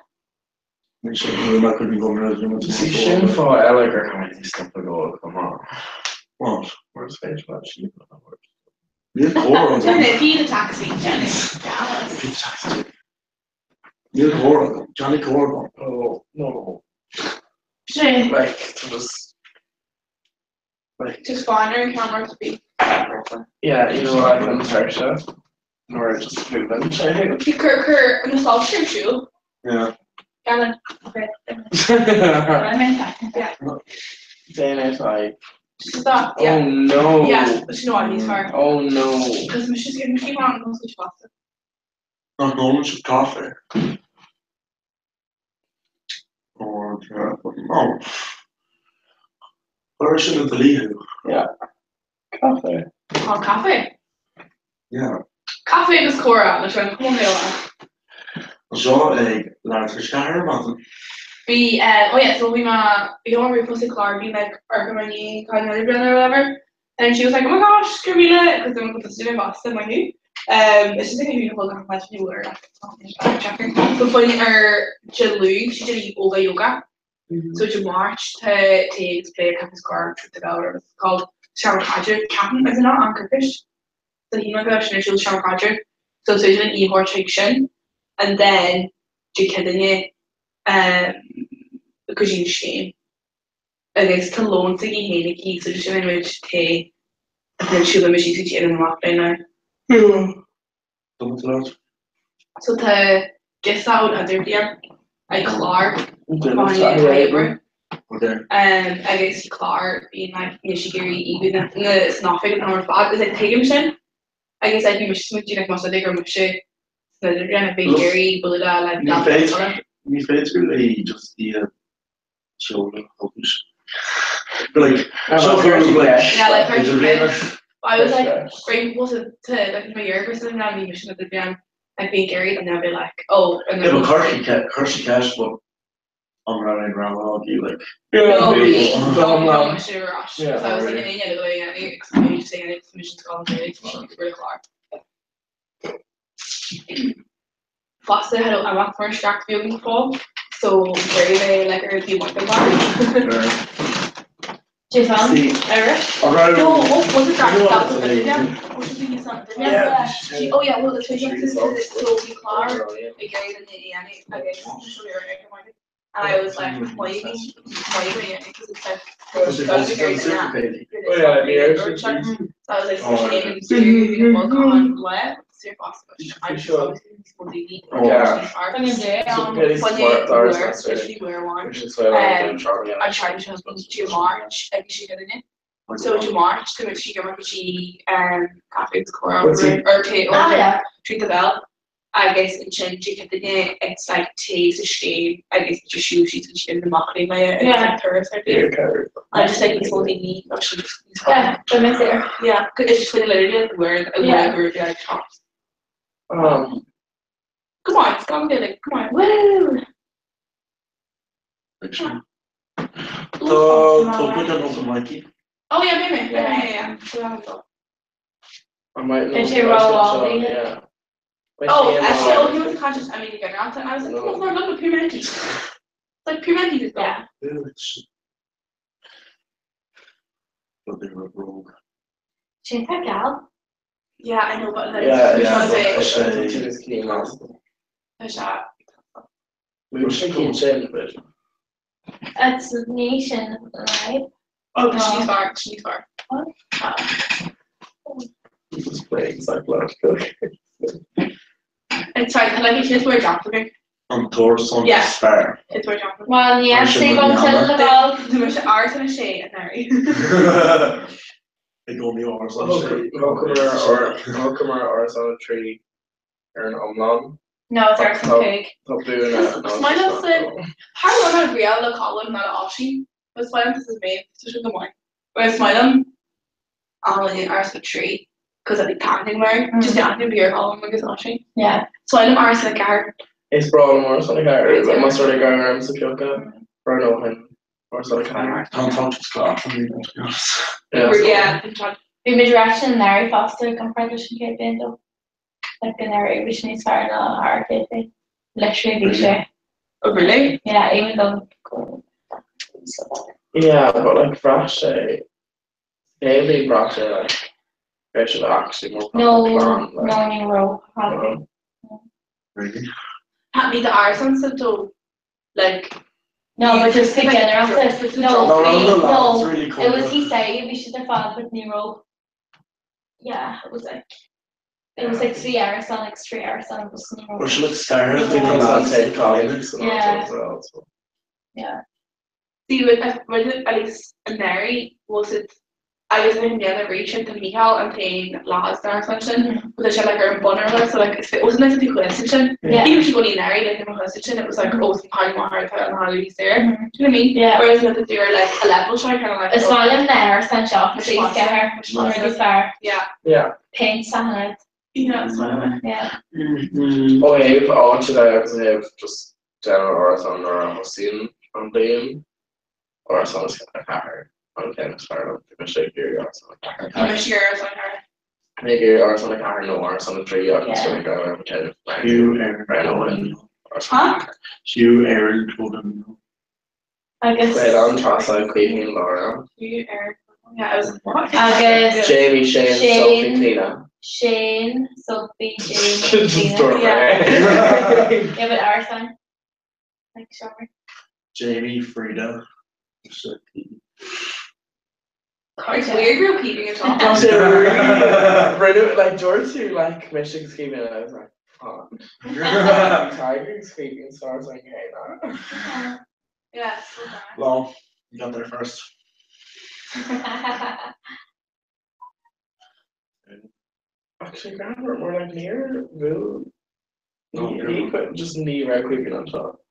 S14: Make sure you couldn't go around.
S11: See, shame for Elegor how many stuff ago, come on.
S14: What?
S11: Where's face what she
S14: Neil Horan.
S1: Be the taxi, Jenny.
S14: Neil Horan. Johnny Corgan.
S11: Oh, no.
S1: Shane.
S11: Like, just. Like,
S1: Just find her and camera to be.
S11: yeah, you know what, I'm Tarsha. Or just moving.
S1: Kirk, and the salt cream shoe.
S14: Yeah.
S1: Gavin. Okay. Yeah.
S11: Dana, like.
S1: Stop.
S11: Oh
S1: Yeah.
S11: no.
S1: Yeah, but you know what? He's far.
S11: Oh no.
S1: Because we're just gonna keep on going switch faster.
S14: Not going to coffee. Or, oh. Where should it leave?
S11: Yeah. Coffee.
S1: Oh, cafe.
S14: Yeah.
S1: Cafe was Cora, which went home there.
S14: So, lads for Shire, man.
S1: We, oh yeah, so we don't want to repost a Clara being like, Argamani, kind of or whatever. And she was like, oh my gosh, Carmela, because then we put the student in Boston, like you. It's just like a beautiful complex when you were checking. So funny, Jalu, she did yoga yoga. So to March to play a campus car trip to Bell, it's called Sharma Project. Captain, is it not Anchorfish? So he went to the Sharma Project. So it's an e-board section. And then, do you kidding it? Because you shame. Agus tá lón sa héanaí so sin muid té na siúla me sí tí an amach na. So tá gesáil idir bia ag chlár fáin agus chlár bíon le ní si gurí íú na snáfig an fad is ag taigim sin agus ag mu smutí ag mas ag mu sé na rinne big gurí bulida le
S14: Ní féidir just the children focus. But like,
S1: I was like, great, was it to like my year or something? Now we mission at the band, like being Gary, and they'll be like, oh, and then
S14: Hershey cash, but I'm running around all you like.
S1: No, I'm sure rush. So I was like, yeah, the way I explained saying it's mission's called really Clark. Foster had I went for a track viewing fall, so very like a few months ago. Jason, Irish. No, what was it track about? Yeah. Oh yeah, well the switching to Sophie Clark, the guy in the end, and I was like, why are you doing it? Because it's like, oh yeah, so I was like, switching and doing work on what? I'm sure. Yeah. Especially wear one. I tried to to March, like she did it. So to March, to she came up with coffee's core or treat the bell. I guess in it's like taste a shade. I guess it's your shoe sheets and she did the marketing by it. Yeah. I just like it's what they need. Yeah, that makes it. Yeah, it's just literally wearing like tops. Come on, it's gonna get it. Come on, woo! Oh yeah, maybe. Yeah.
S11: I might know.
S1: Yeah. Oh, actually, he was conscious. I mean, again, and I was like, oh, no, look at Pimenti. It's like Pimenti is gone.
S14: But they were rogue.
S8: She's that gal.
S1: Yeah, I know, but like, a shot.
S11: We should go in, but.
S8: It's a nation, right?
S1: Oh, she's far.
S8: What?
S11: It's playing psychological.
S1: It's fine, like, it's where Joplin.
S14: On Torson, fair.
S1: It's where Joplin.
S8: Well, yeah, they go to the ball.
S1: There's ours and a shade and Mary.
S14: They go me ours.
S11: How come our ours on a tree? Or an omlon?
S8: No, it's ours and pig.
S11: Stop doing that.
S1: Smile up the. How long have we all column, not an offshoot? But smile up, this is me, especially the morning. But smile up, I'll only ours with tree. Because I think parenting where just the active beer column because offshoot. Yeah. Smile up, ours in the car.
S11: It's broad more so the car. But must sort of go around the Kyoka. Or no, him. Or so the car.
S14: Don't talk to Scott.
S1: Yeah.
S8: We made reaction Larry Foster competition cape into like an area which needs fire in our cafe. Literally DJ.
S1: Oh really?
S8: Yeah, even though
S11: yeah, but like Brash, daily Brash like I should actually more
S4: No,
S11: plan,
S4: no,
S11: like,
S4: Nero, probably.
S14: Really?
S1: Had me the hours on some though. Like
S4: No, but just the general says, no,
S14: No, it's really cool.
S4: it was he saying we should have followed with Nero. Yeah, it was like 3 hours on, like 3 hours on, it was Nero.
S14: Or should it start?
S11: I think I'll take comments and all
S4: Yeah.
S11: as well. So.
S4: Yeah.
S1: see with at least in Mary was it I was in the other reach into Michal and playing lads or something, but they had like her bunner so like it wasn't nice to do question.
S4: Yeah.
S1: Even if you go in Mary like in a question, it was like oh some hard more hard and how he's there.
S4: Mhm.
S1: Do you know what I mean?
S4: Yeah.
S1: Whereas with the theory like a level so I kinda like
S4: It's not in there, sent off,
S1: Which
S4: please
S1: one's
S4: get
S1: it?
S4: her.
S1: Which one's
S4: Already
S1: it?
S4: far.
S1: Yeah.
S11: Yeah.
S4: Paint on it.
S1: Yeah, that's what I meant.
S4: Yeah.
S11: Oh, hey, on today I have just general Horizon or I'm seeing on Dame or some kind of hacker. I'm kind of started to mistake here or something like
S1: I'm
S11: that.
S1: sure it's on her.
S11: Maybe or something like hacker no or something 3 I'm just going to go and kind of like
S14: Hugh, Aaron,
S11: right away.
S1: Huh?
S14: Hugh, Aaron told him.
S4: I guess.
S11: Wait, I'm trying to Queen and Laura.
S1: You Eric. Yeah, I was what?
S4: I guess.
S11: Jamie, Shane, Sophie, Tina.
S4: Shane, Sophie, Shane, Tina.
S11: Storm,
S1: Yeah.
S4: Yeah, but our son. Like Summer.
S14: Jamie, Frida.
S1: It's weird group keeping it on.
S11: Right, like George who like Michigan scheming and I was like, oh. Tiger scheming, so I was like, hey, no.
S1: Yeah, so bad.
S14: Well, you got there first.
S11: Actually, God, we're like near Will.
S14: No,
S11: He quit just knee right quick on top.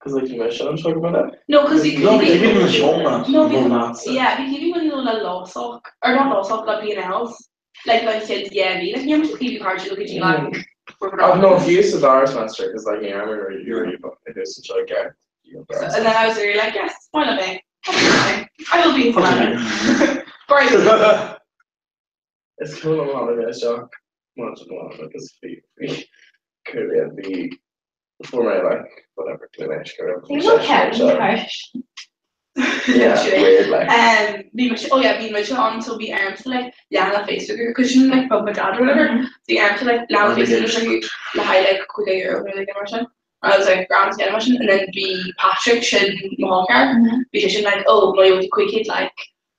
S11: Because like you mentioned, I'm talking about that.
S1: No, because you
S14: No, maybe it was young man.
S1: No,
S14: Young
S1: because
S14: man.
S1: yeah, because even when you know law sock or not law sock, like B&Ls, like I said, yeah, me like you're just TV cards, you look at you like.
S11: I've no views to the Irish master because like yeah, I remember you but it is such a guy.
S1: And then I was really like, yes, why not me? I will be in Spanish. Right.
S11: It's cool on holiday, so much more because we could be before my like whatever Clinish or
S4: You look at Irish.
S11: yeah, weird like.
S1: Be much on so be arms to like Lana Facebook because she's like from my dad or whatever. The arms to like Lana Facebook the highlight quick or whatever they immersion. I was like ground skin immersion and then be Patrick should Mahawker because she's like oh my with the quick hit like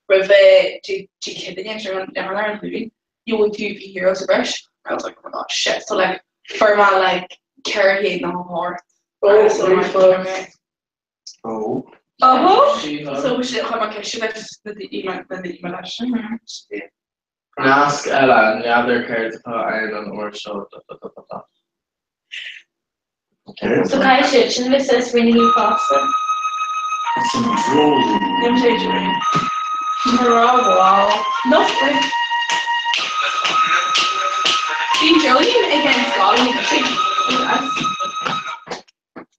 S1: with to kid the youngster on down there including you would do be heroes of brush. I was like oh my god shit so like for my like carry no more.
S11: Oh,
S1: So we should have a question that's the email
S10: And ask Ella and the other cards about Ireland or so.
S14: Okay.
S4: So Kai Shitchin, this is really new pasta.
S1: Let me tell you wow. Nothing. Being Jolene against Scotland.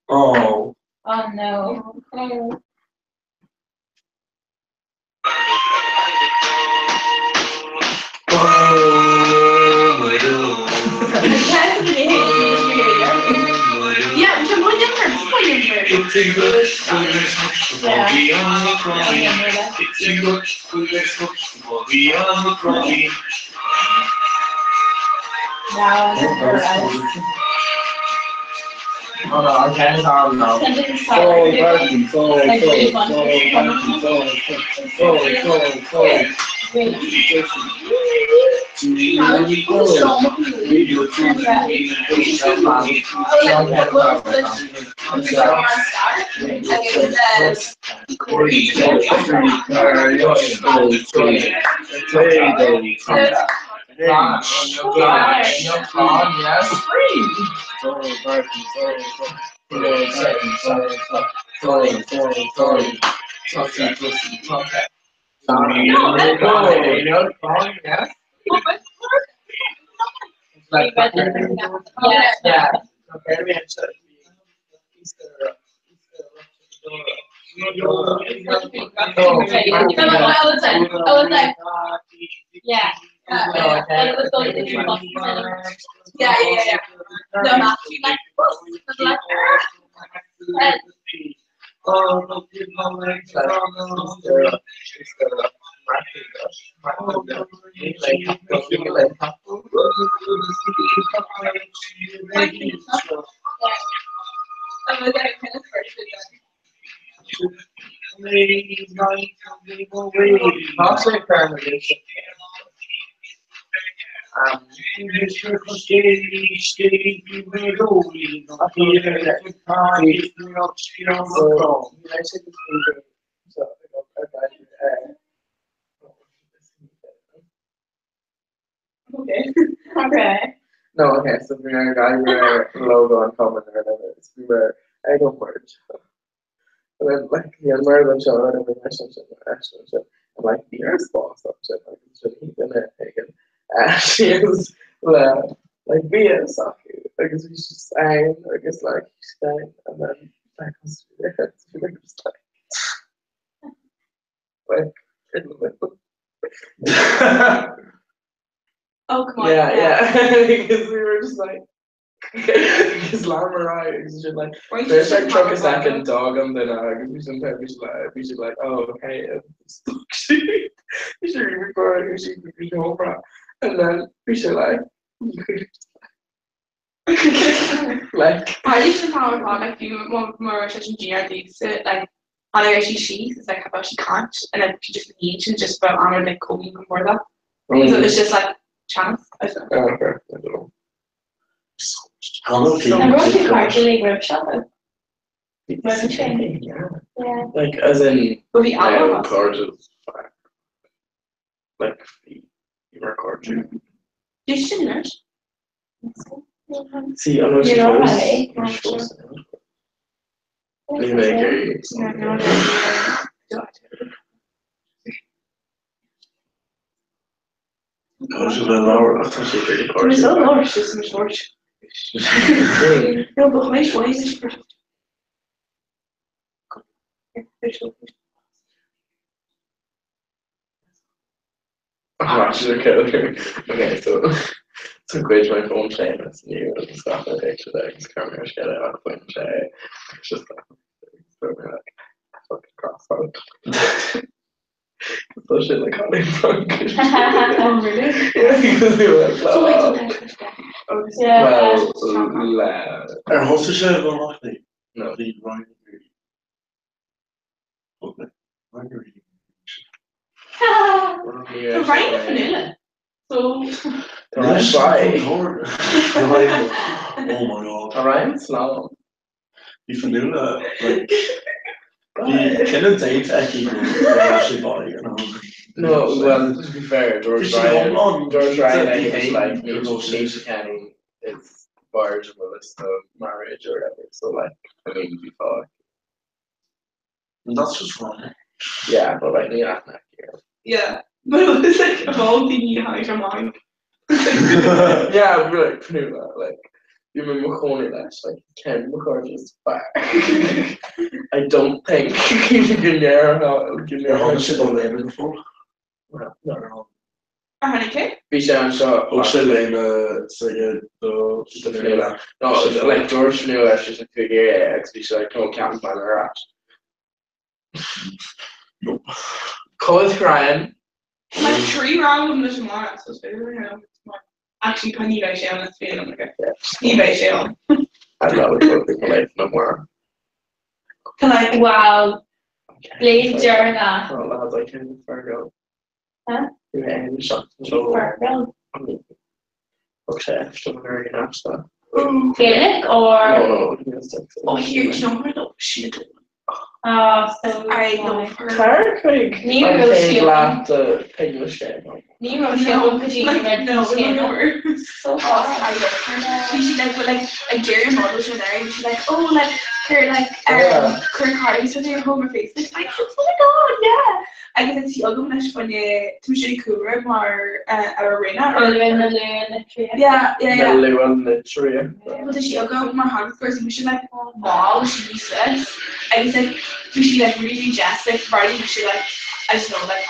S14: Oh.
S4: Oh no. Oh.
S1: Yeah, we can put in for
S10: Oh no, I can't harm now.
S1: Okay. Okay.
S11: No, okay, so we are logo on common or whatever. We were I go for it. And then like the American show and everything and like the Earth boss up shit like he's in it again. She is like being Saki. I guess we should sang, I guess like sang and then that comes to the head. So we're just like in the middle.
S1: Oh come on.
S11: Yeah. Because we were just like because Lamar is just like there's like truck a second dog on the dog. We should like oh okay we should record we should go for and then we should like like
S1: I used to follow a lot like you more such a GRD sit like on actually she's like about she can't and then she just needs and just about honor like coding before that. So it's just like chance. I don't know.
S11: Okay, I don't know.
S14: How long
S4: I'm working partially workshop.
S11: Yeah.
S4: Yeah.
S11: Like as in
S1: Will be album.
S11: cards like you record you.
S1: You should nurse.
S11: See, I'm not
S4: You're
S11: supposed
S4: alright.
S11: I'm supposed to you make a
S14: Gosh, you've been lower. I thought you did
S1: It's so low, it's just so short. No, but why is it for
S11: I'm actually okay, so quit my phone chain that's new and stuff I take today because camera get it out of phone chain. It's just like fucking cross out. So shit like how they fuck.
S1: Oh really?
S11: Yeah, because they were like
S4: Yeah.
S14: Er hoofd is wel nog niet.
S11: No.
S14: Die Ryan. Okay.
S1: So Ryan is vanilla. So
S11: That's right.
S14: Oh my god.
S11: Alright, slow.
S14: Die vanilla, like, die kennen date actually body, you know.
S11: No, well, to be fair, George Ryan is like, Keisha Kenny is barge of a list of marriage or whatever, so like, I mean, we thought.
S14: That's just wrong.
S11: Yeah, but like, yeah,
S1: yeah. But it was like a whole thing how from mine.
S11: yeah, but like, vanilla, like, you remember calling that, like, Ken McCarthy's back. I don't think you can hear how
S14: shit on the before.
S11: No.
S1: Honey cake?
S11: Bishan shot.
S14: Lane, say the vanilla.
S11: No, like George knew I should figure it out because like no counting by the rat.
S14: Nope.
S11: Cole's crying.
S1: Like 3 random this morning, so it's very actually can you guys share this feeling like you guys share.
S11: I love it for life no more.
S1: Can I
S4: Wow. Blade journal.
S11: Oh lads, I can't Fargo.
S4: Huh?
S11: Yeah, shot so
S4: Fargo.
S11: okay, still very enough stuff.
S4: Gaelic or
S11: No,
S1: oh here, you know what shit.
S4: so
S1: I love her.
S11: Perfect.
S4: Nero
S11: I'm
S4: Shield.
S11: glad the English game.
S4: Nero Shield because you read
S1: No,
S4: the so far.
S1: I love her. She's like, but like Jerry models were there, and she's like, oh, like her, like Kirk Hardy's with her home face. It's like, oh my god, yeah. I can see other ones when you to show Kura or Arena or yeah. But she go my heart first and she like wow she said I was like she like really majestic very she like I just know like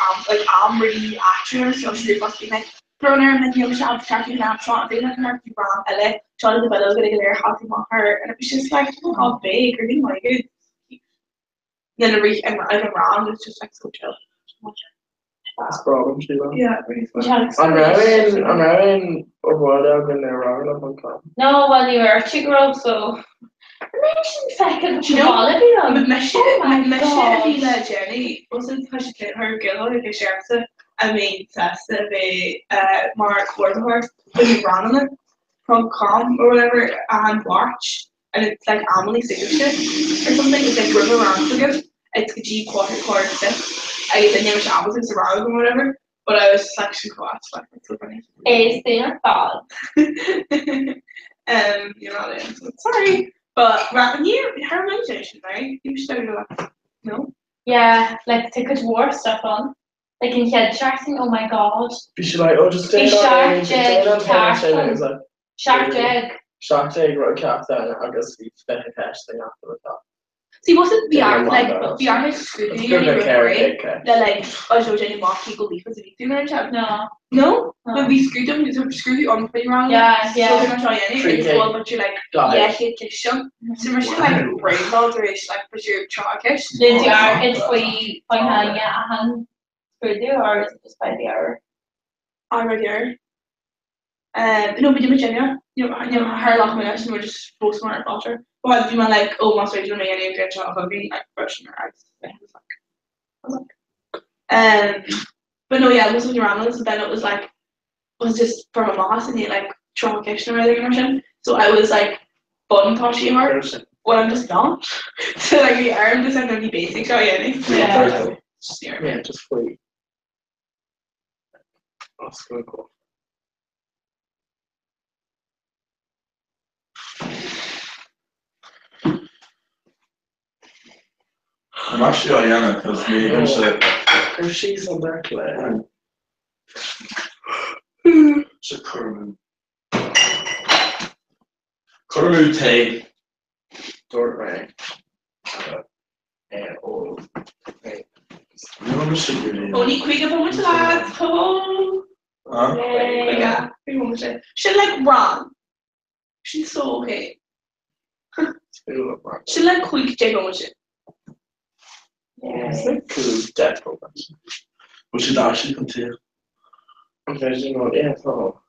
S1: I'm really actress so she must be like thrown her and then you know she abstracting that shot they like her from LA trying to develop it her how to want her and it was just like how big or didn't like it then I reach and I go around it's just like so chill.
S11: That's problem, Sheila.
S1: Yeah, really fun.
S11: I'm around a while I've been there around up on camp.
S4: No, well, you were a two girl, so. Imagine second
S1: Do you know
S4: quality on.
S1: With Misha,
S4: Oh my
S1: with Misha,
S4: gosh.
S1: Avila, Jenny, wasn't how she did her girl, like a sheriff, I mean, that's the Mark Wardhorse, when you ran on it from Com or whatever, and watch, and it's like Amelie Sigurdsson or something, it's like River Ramshagen, it's the G quarter 6. I guess I never saw was around or whatever, but I was just like, she class, like, it's so funny.
S4: Is there thought?
S1: You're not in, so sorry. But her imagination, right? You should do that. No?
S4: Yeah, like Ticket War stuff on. Like in Kid Sharking, oh my god.
S11: You should like, just stay
S4: Shark
S11: on
S4: Jig,
S11: it was like
S4: Shark Jig.
S11: Shark Jig, right, captain, I guess we spent a cash thing after the top.
S1: See, wasn't
S11: Yeah,
S1: VR like
S11: Wanda.
S1: VR like screwed
S11: It's
S1: you
S11: good
S1: when you
S11: to
S1: were
S11: carry
S1: great?
S11: big cash.
S1: That like I showed Jenny mock people leave as a meeting and chat.
S4: No.
S1: No? When we screwed them, so screwed you on pretty wrong.
S4: Yeah,
S1: So
S4: yeah.
S1: they're not trying any
S11: Free
S1: it's
S11: cake.
S1: all but you're like,
S11: Guys.
S1: yeah, hate kiss them. So we're just like brain balls or it's like but you're trying to kiss.
S4: Lindsay, are it's by hand, yeah, a hand screwed you, or is it just by the hour?
S1: Already are. No, we did with Jenny. You know, her lock my and we're just both smart at Potter. But if you like, oh, my story, you know, me, and you're trying to be like brushing her eyes. I was like, but no, yeah, it was with your animals, and then it was just from a moss and you like trauma kitchen or anything. So I was like button touching her when I'm just not. So like the arm just like really basic, so yeah.
S11: Yeah, just wait. That's cool.
S14: I'm actually Diana because me and shit.
S11: If she's on that play.
S14: It's a Kurmu. Kurmu tape.
S11: Door ring. And all.
S14: You know the shit really.
S1: Only quick up on which lads. Oh,
S14: Huh?
S1: yeah. She like Ron. She's so okay. She like quick Jake on it.
S11: It's like cool death programs.
S14: But she'd actually continue.
S11: Okay, so you know, yeah, so.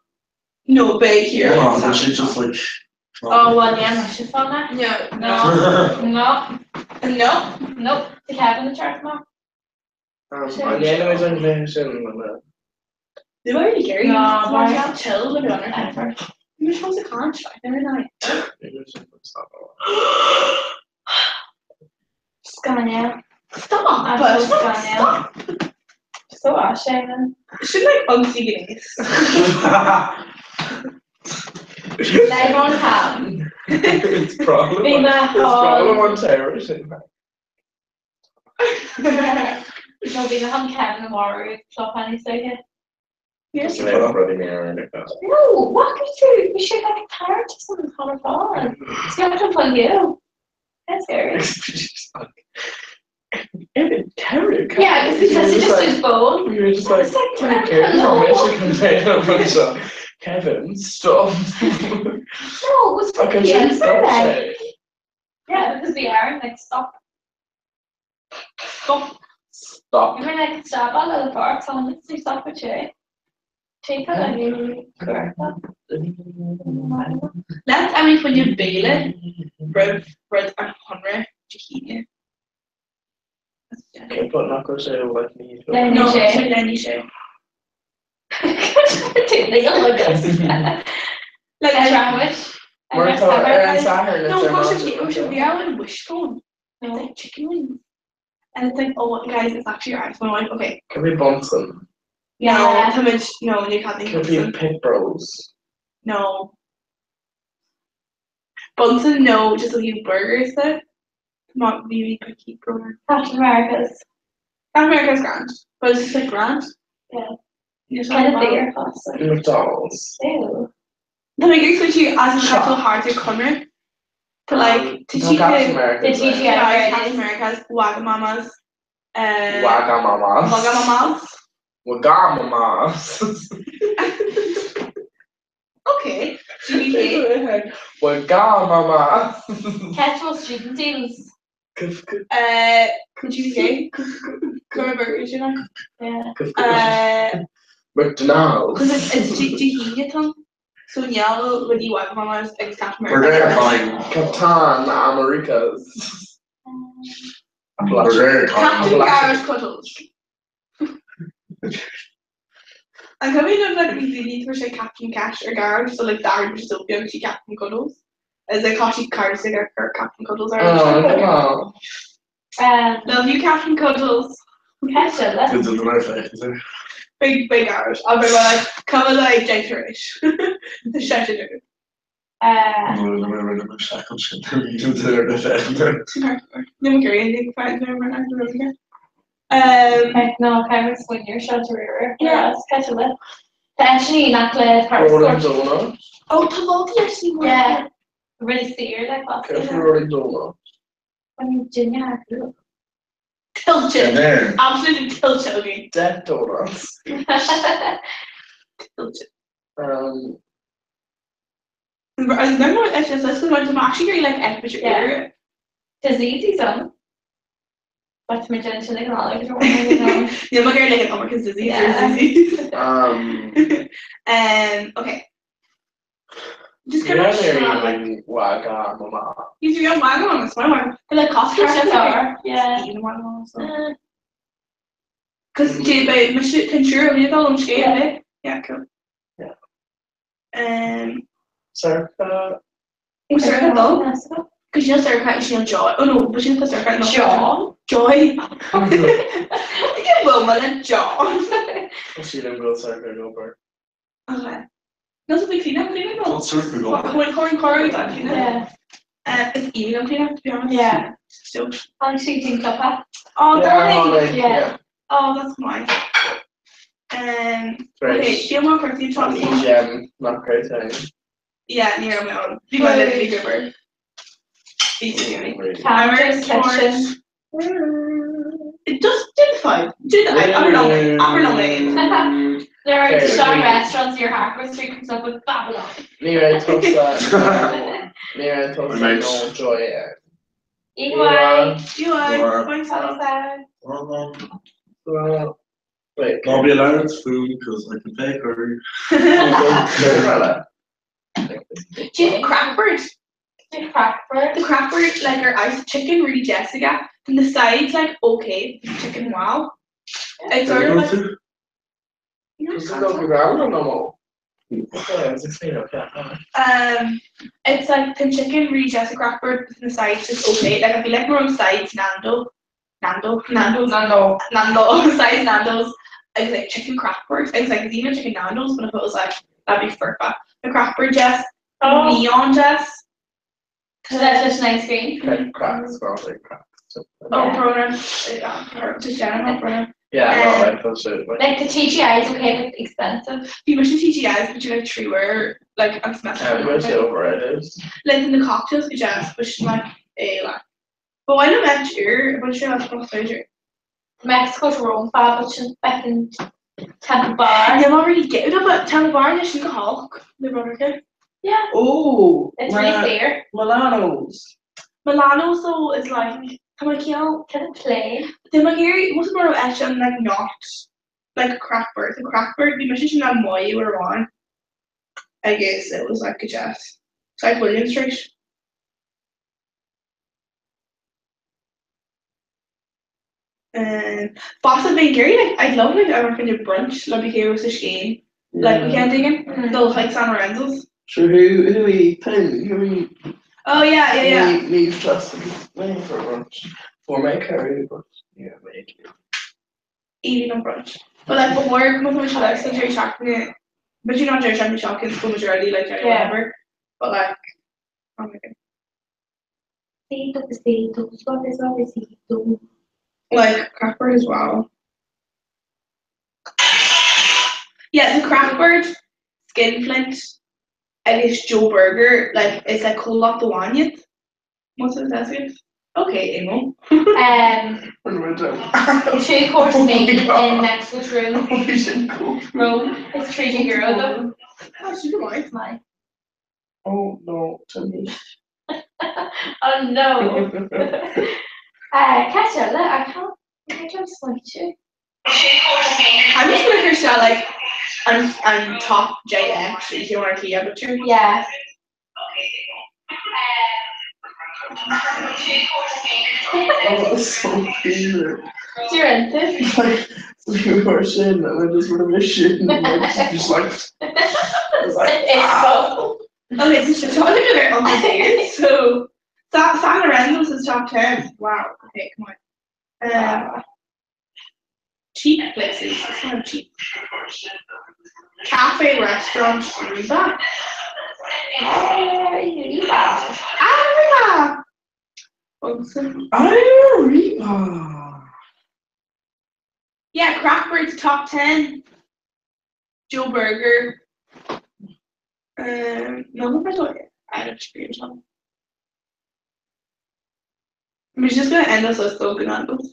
S1: No, big here.
S14: Oh, but she just like.
S4: Oh, well, yeah, I should phone that. No. Nope. The Kevin the chart mark.
S11: And the enemies on the
S1: They were really scary.
S4: No,
S1: It's
S4: but-
S1: not chill, to be honest. You're supposed to can't like every night.
S4: Scania.
S1: Stop!
S4: Absolute
S1: But
S4: Scania.
S1: stop!
S4: So ashamed.
S1: Should like unsee it.
S4: Leg on ham.
S11: It's problem.
S4: Be my
S11: problem
S4: home.
S11: on terrorism.
S4: No, be the ham Kevin and Warrior. Stop any second.
S1: Yes.
S11: Put up ready mirror in the car.
S4: No, what could you? You should like a tired to something kind of fun. It's not to play you. That's scary.
S11: Terrier.
S4: Yeah, because it's just his bone.
S11: You're just like,
S4: It's like,
S11: take care of Michigan container a bunch of Kevin, stop.
S4: No, it was
S11: I
S4: from
S11: can
S4: the
S11: see
S4: inside.
S11: stop
S4: Like,
S11: say.
S4: yeah, because we are like stop.
S11: Stop.
S4: You were like stop all of the parks on it. So stop with you. Take it like correct.
S1: Let's when you bail it, bread and Henry Chiquita.
S11: Okay, but not gonna say like me.
S4: Then
S1: No,
S4: you say.
S1: it's then you say.
S4: Take the yellow guys. Like a sandwich.
S11: We're talking
S1: No, we should be out in Wishbone. It's like chicken wings. And it's like, oh guys, it's actually alright. So I'm like, okay.
S11: Can we Bunsen?
S1: No, too much. No, you can't think
S11: Can
S1: of
S11: we
S1: Bunsen.
S11: Pit Bros?
S1: No. Bunsen, no, just a few burgers there. Not really picky burger.
S4: Captain America's.
S1: Captain America's grand. But it's just like grand.
S4: Yeah.
S1: You just
S4: Kind of
S1: like,
S4: bigger cost.
S11: McDonald's.
S4: Ew.
S1: The biggest which you as a capital hard to corner. To like to cheat
S11: Captain
S1: the
S11: America's.
S1: Captain America's Wagamamas.
S11: Wagamamas.
S1: Wagamamas.
S11: Wagamamas.
S1: Okay. GBK.
S11: Wagamamas.
S4: Kettle student deals.
S1: GBK. Curry burgers, you know?
S4: Yeah.
S11: McDonald's.
S1: Because it's Tahiti tongue. So in yellow, when you wipe them on, it's Captain
S14: We're there
S1: America.
S14: kind.
S11: Captain Americas.
S14: We're there
S1: Captain
S14: kind.
S1: Garage Cuddles. I'm coming up like we need to say Captain Cash or Garage, so like Darren which is up young to Captain Cuddles. As they call she cards or Captain Cuddles are.
S11: Oh,
S1: Love you, Captain Cuddles.
S14: This is the right fact, is it?
S1: Big Garage. I'll be like, come alive, James. The shut it out.
S14: No, no, no, no, second shit. You do the fact.
S1: No, anything fine there, we're not doing it.
S4: No, Cameron's when you're shot to river. Yeah, it's catch a lip. Actually, not glad
S11: Rolling donuts.
S1: Oh, Pavolti actually.
S4: Yeah. Really steer like that.
S11: Careful rolling donuts.
S4: When Virginia.
S1: Tilt
S14: And
S1: it.
S14: then,
S1: Absolutely tilt it, okay.
S11: Dead donuts.
S1: Tilt it. I remember what SSS was when I'm actually getting like temperature area.
S4: It's easy, son. What's my genital acknowledge?
S1: Yeah, I'm not getting like an over because disease. Okay. Just kind of
S11: like Waga Mama.
S1: He's real wagon on this one. They're like Costco chefs are.
S4: Yeah.
S1: Because by Michelle Conjuro, you call them skate, yeah, cool.
S11: Yeah. Circa.
S1: Oh, Circa though. Because you know Circa, you know Joy. Oh no, but you know Circa. Joy. Yeah, well, man, John.
S11: She didn't go Circa over.
S1: Okay. That's a big cleanup, though.
S14: what's Circa go?
S1: When Corey done cleanup.
S4: Yeah.
S1: It's easy to clean up, to be honest.
S4: Yeah.
S1: So.
S4: I'm shooting club hat.
S1: Oh,
S4: darling. Yeah.
S1: Oh, that's nice.
S11: Great.
S1: Okay, feel more quickly.
S11: Not great thing.
S1: Yeah, near my own. Be my little big giver.
S4: Cameron's kitchen.
S1: It just did fine. Did I don't know. I don't know.
S4: There are Sean restaurants near Harper Street comes up with Babylon.
S11: Near I took that. Near I took that. No joy.
S4: EY.
S11: Well, wait.
S14: I'll be allowed food because I can pay curry.
S1: Do you have crackbird?
S4: The
S1: crackbird, like our iced chicken, really Jessica. And the sides, like, okay. Chicken, wow. It's sort of like.
S11: It's
S1: like the chicken, really Jessica crackbird, and the sides just okay. Like I feel like we're on sides Nando's. Sides Nando's. I was like chicken crackbird. I was like it's even chicken Nando's, but if it was like that'd be perfect. The crackbird Jess, neon Jess.
S4: So that's just nice green.
S11: Cracks, like cracks.
S1: Oh, program. Just general program.
S11: Yeah, no, like that's it.
S4: Like the TGI is okay, but expensive.
S1: You wish the TGI is but you like truer, like I'm smashing.
S11: I'm going to say overrated.
S1: Like in the cocktails, you just wish like a like. But why not match your? What's your last pleasure?
S4: Mexico's Rome Fab, which is back in Tampa Bar.
S1: They've already given up at Tampa Bar. They should Hulk. The brother kid.
S4: Yeah.
S11: Oh.
S4: It's really fair.
S11: Milano's.
S1: Milano's though is like. I'm like, can it play? Then like here, it wasn't more of action like not like a crackbird. The crackbird, we mentioned that Moy were on. I guess it was like a jazz. It's like William Street. Boss of being Gary, like I'd love like I work in a brunch, like here was a game. Like weekend digging. They'll like San Lorenzo's.
S11: So who we pin? Who we
S1: Oh yeah.
S11: Leave just waiting for brunch. For my curry, but yeah, make it.
S1: Eating on brunch. But like before coming from like still Jerry Shocking, but you know Jerry Shocking school majority like Jerry whatever. But like oh my god. Like crackbird as well. Yeah, the crackbird, skinflint, I guess Joe Burger, like it's like cold off the one yet. What's it that's it? Okay, Emo.
S4: 2-course meal in Mexico's Rome. Rome. It's €3 though.
S1: Oh, super nice.
S4: Mine.
S11: Oh no, to me.
S4: Oh no. Catch it, I can't switch it.
S1: I'm just gonna hear that like and top JX if you want to hear it too.
S4: Yeah.
S11: Oh, that's so weird.
S4: Do you rent it?
S11: Like, we were shitting and then just went a shit and like, just like, it's like,
S4: so.
S1: Okay, so talking about unfair, so San Lorenzo's is top 10. Wow. Okay, come on. Cheap places. It's not cheap. Cafe, restaurant, Riba.
S4: Riba.
S1: Riba. Awesome.
S11: Riba.
S1: Yeah, Crackbird's top 10. Joe Burger. No, what was it? I had a experience on. We're just gonna end us with so good Nando's.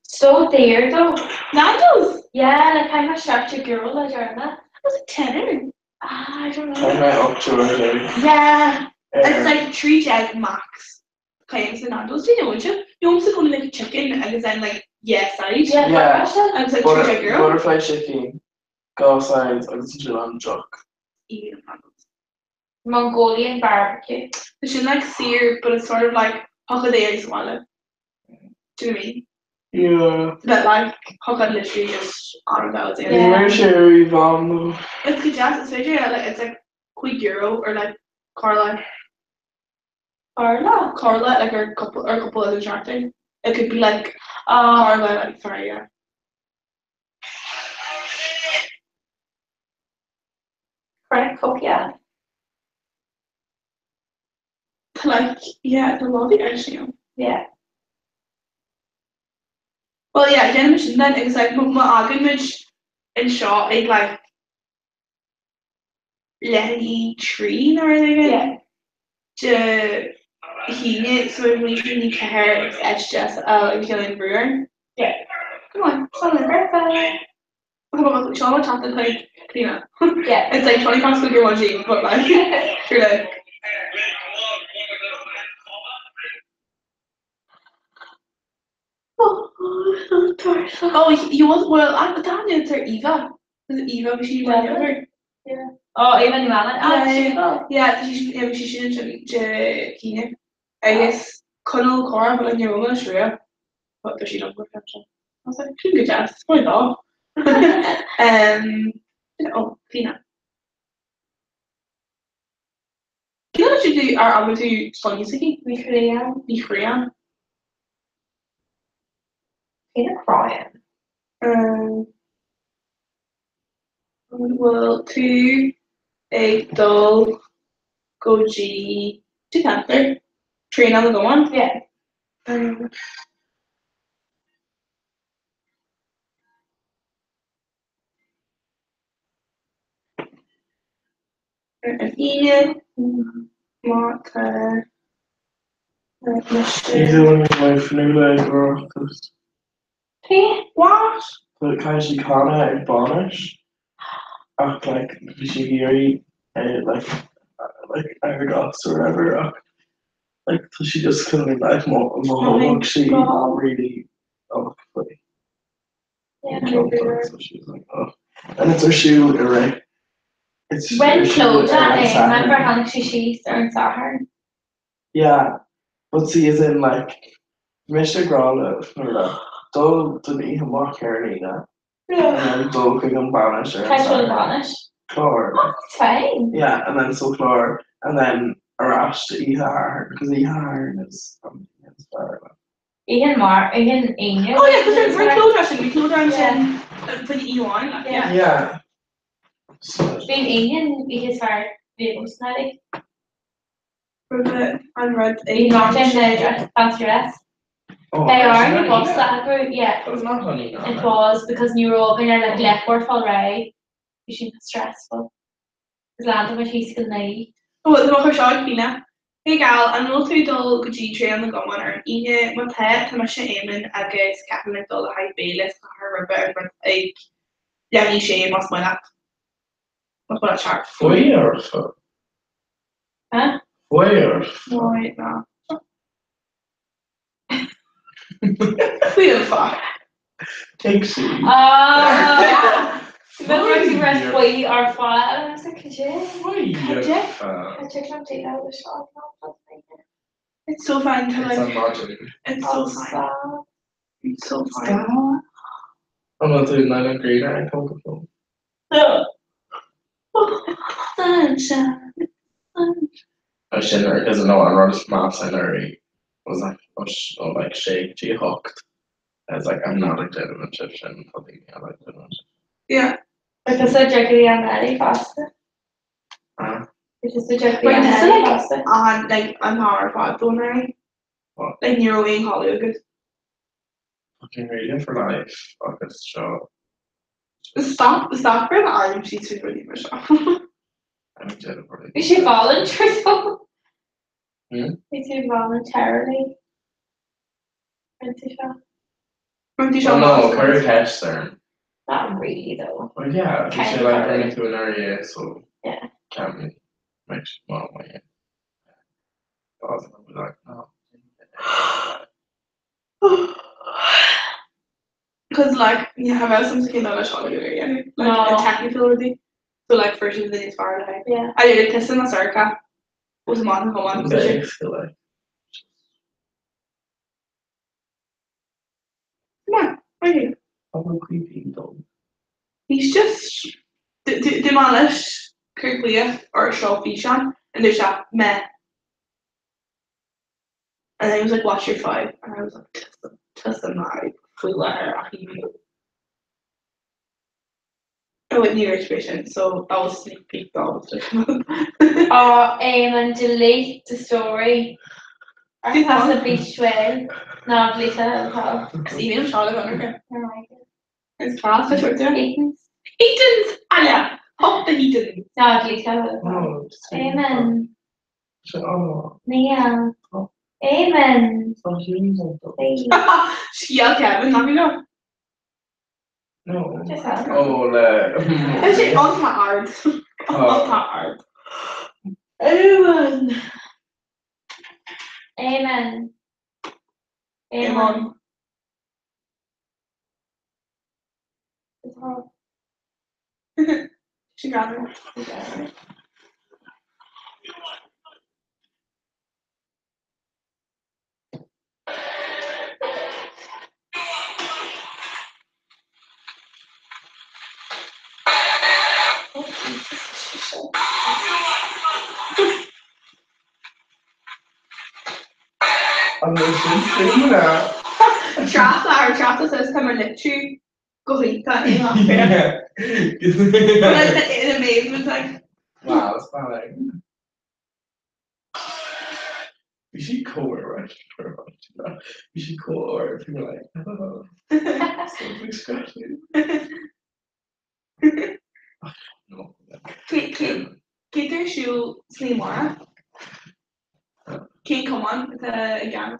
S4: So dear though.
S1: Nando's?
S4: Yeah, like how much after girl like that?
S1: That was a tenner. I don't know.
S11: I might up to it.
S1: Yeah. It's like 3 egg max. Claims the Nando's, do you know, would you? You almost only like a chicken and it's then like side.
S4: Yeah.
S1: And it's like 3 egg girl.
S11: Butterfly chicken, go sides, and it's on jock.
S1: Eating Nando's.
S4: Mongolian barbecue.
S1: It's just like sear, but it's sort of like Hokkaido swallow. Do you know what I mean?
S11: Yeah.
S1: But like Hokkaido literally just on those.
S11: Yeah. Where's Sherry Vom though?
S1: It's good jazz, it's very like it's like quick Euro or like Carla, like a couple of attracting. It could be like Carla, like sorry, yeah.
S4: Correct cook, yeah.
S1: Like yeah, the lobby actually.
S4: Yeah.
S1: Well yeah, again then it's like my argument in short is like Lenny Tree or anything. Yeah. He so we need to hear it's just killing brewer.
S4: Yeah.
S1: Come on, something perfect. Oh, Sean chocolate like cleaner.
S4: Yeah.
S1: It's like 20 pounds cookie one sheet, but like you're like oh, you want well I thought it's her Eva. Is it Eva? She went over.
S4: Yeah. Oh, Eva Newman.
S1: Yeah, she shouldn't Keenan. I guess Colonel Cora, but like your woman sure. But does she don't work out? I was like, good job, it's my dog. Pina. You know what you do? I would do Sonysuki.
S4: Be Korean. Pina crying.
S1: Well, 2 egg doll, goji, 2 panther, 3 another go on.
S4: Yeah.
S1: Ian, Martha,
S11: He's the one who went for new leg or
S1: what?
S11: But kind of Kana and Bonish act like Vishigiri and like Argos or whatever. Like so she just couldn't like more she really funny.
S4: Yeah,
S11: so she was like, oh. And it's her shoe right. It's
S4: when clothes remember
S11: Saturn.
S4: how she started Saturn?
S11: Yeah. But see as in like Mr. Gralla for Dol Denny and Mark Carolina.
S4: Yeah.
S11: And then Dol King Banish or
S4: Casual Banish.
S11: Clore.
S4: Oh, it's fine.
S11: Yeah, and then so Clore and then Arash to Ihar because Ihar is from Inspired.
S4: Ian.
S1: Oh yeah, because we're clothes dressing. We clothes dressing for the E1.
S11: Yeah.
S4: Being Ian, his heart, the personality.
S1: I read
S4: He's not in the fancy dress.
S11: Oh,
S4: They are, he was that group, yeah.
S11: It was not honey. No,
S4: it was because you were all kind of like left work already. You shouldn't be stressful. Because Landon was he's still naive.
S1: Oh, the mocha shot, Pina. Hey gal, I'm not too dull good G-tray on the go on or Ine, my pet, I'm a shit aiming, I guess, Captain like dull the high bailiff, her rubber, but like, yeah, me shame, what's my lap? What's my chart?
S11: Where?
S1: Huh?
S11: Where?
S1: No, wait, no. We don't fuck.
S11: Takes you.
S4: Remember when you rest white or flat? And I was like, could you?
S11: Why you?
S4: Could you come take that with a shot?
S1: It's so fun to
S11: It's
S1: like.
S11: unmarginal.
S1: It's so fun.
S4: Stop.
S1: It's so fun.
S11: I'm not doing that in green. I told the film.
S4: Sunshine.
S11: I should know because I know I wrote maths and I was like, like shake, G hooked. I was like, I'm not a gentleman Egyptian. I think I like gentleman.
S1: Yeah.
S4: Because the jerky and Nelly pasta. It's just the jerky
S1: Wait,
S4: and
S1: this is
S4: Nelly
S1: like
S4: pasta.
S1: on like an hour pod though now.
S11: What?
S1: Like near away in Hollywood.
S11: Fucking radio for life. Fuck this show.
S1: Stop for the Ireland she's really for sure.
S11: I'm a gentleman.
S4: Is she voluntary though?
S11: Hmm?
S4: Is she voluntarily?
S11: Oh no, Carrie Hester.
S4: Not really though.
S11: Well, yeah,
S4: Kind
S11: she
S4: of
S11: like
S4: Carrie.
S11: went into an area, so
S4: Yeah.
S11: can't be make well, yeah. Awesome. I'm like, no.
S1: Because like you have some skin on a Hollywood area. Like
S4: No.
S1: a technical already. So like first in the far like.
S4: Yeah.
S1: I did a test in my circa. Was a man come on.
S11: Okay, still like.
S1: Come on, right here.
S11: How creepy though.
S1: He's just demolish Kirklia or Shaw Fishan and there's that meh. And then he was like, what's your 5? And I was like, Tessa my full I went New Year's vision, so I was sneak peek obviously.
S4: And delete the story. Or pass the beach way. No, delete it.
S1: See me, Charlotte Hunter.
S4: I like it.
S1: It's fast, I took there.
S4: Eaton's.
S1: Eaton's! Anya! Hop the Eaton.
S4: No, delete it.
S11: No,
S4: Amen.
S11: oh,
S4: Neil. Amen. Please.
S1: She yelled Kevin, let me know.
S11: no.
S4: Just that.
S11: Oh,
S1: Actually, on my hard. On my hard. Amen.
S4: Amen.
S1: Amen.
S4: It's hard.
S1: She got it.
S11: I'm listening now.
S1: Trafta says come and let you go eat that in half fair. But like in amazement, like
S11: Wow, it's fine. We should call her right for much. We should call her if you're like, oh, something special. No.
S1: Keith shoe Slimora. Kate come on with a again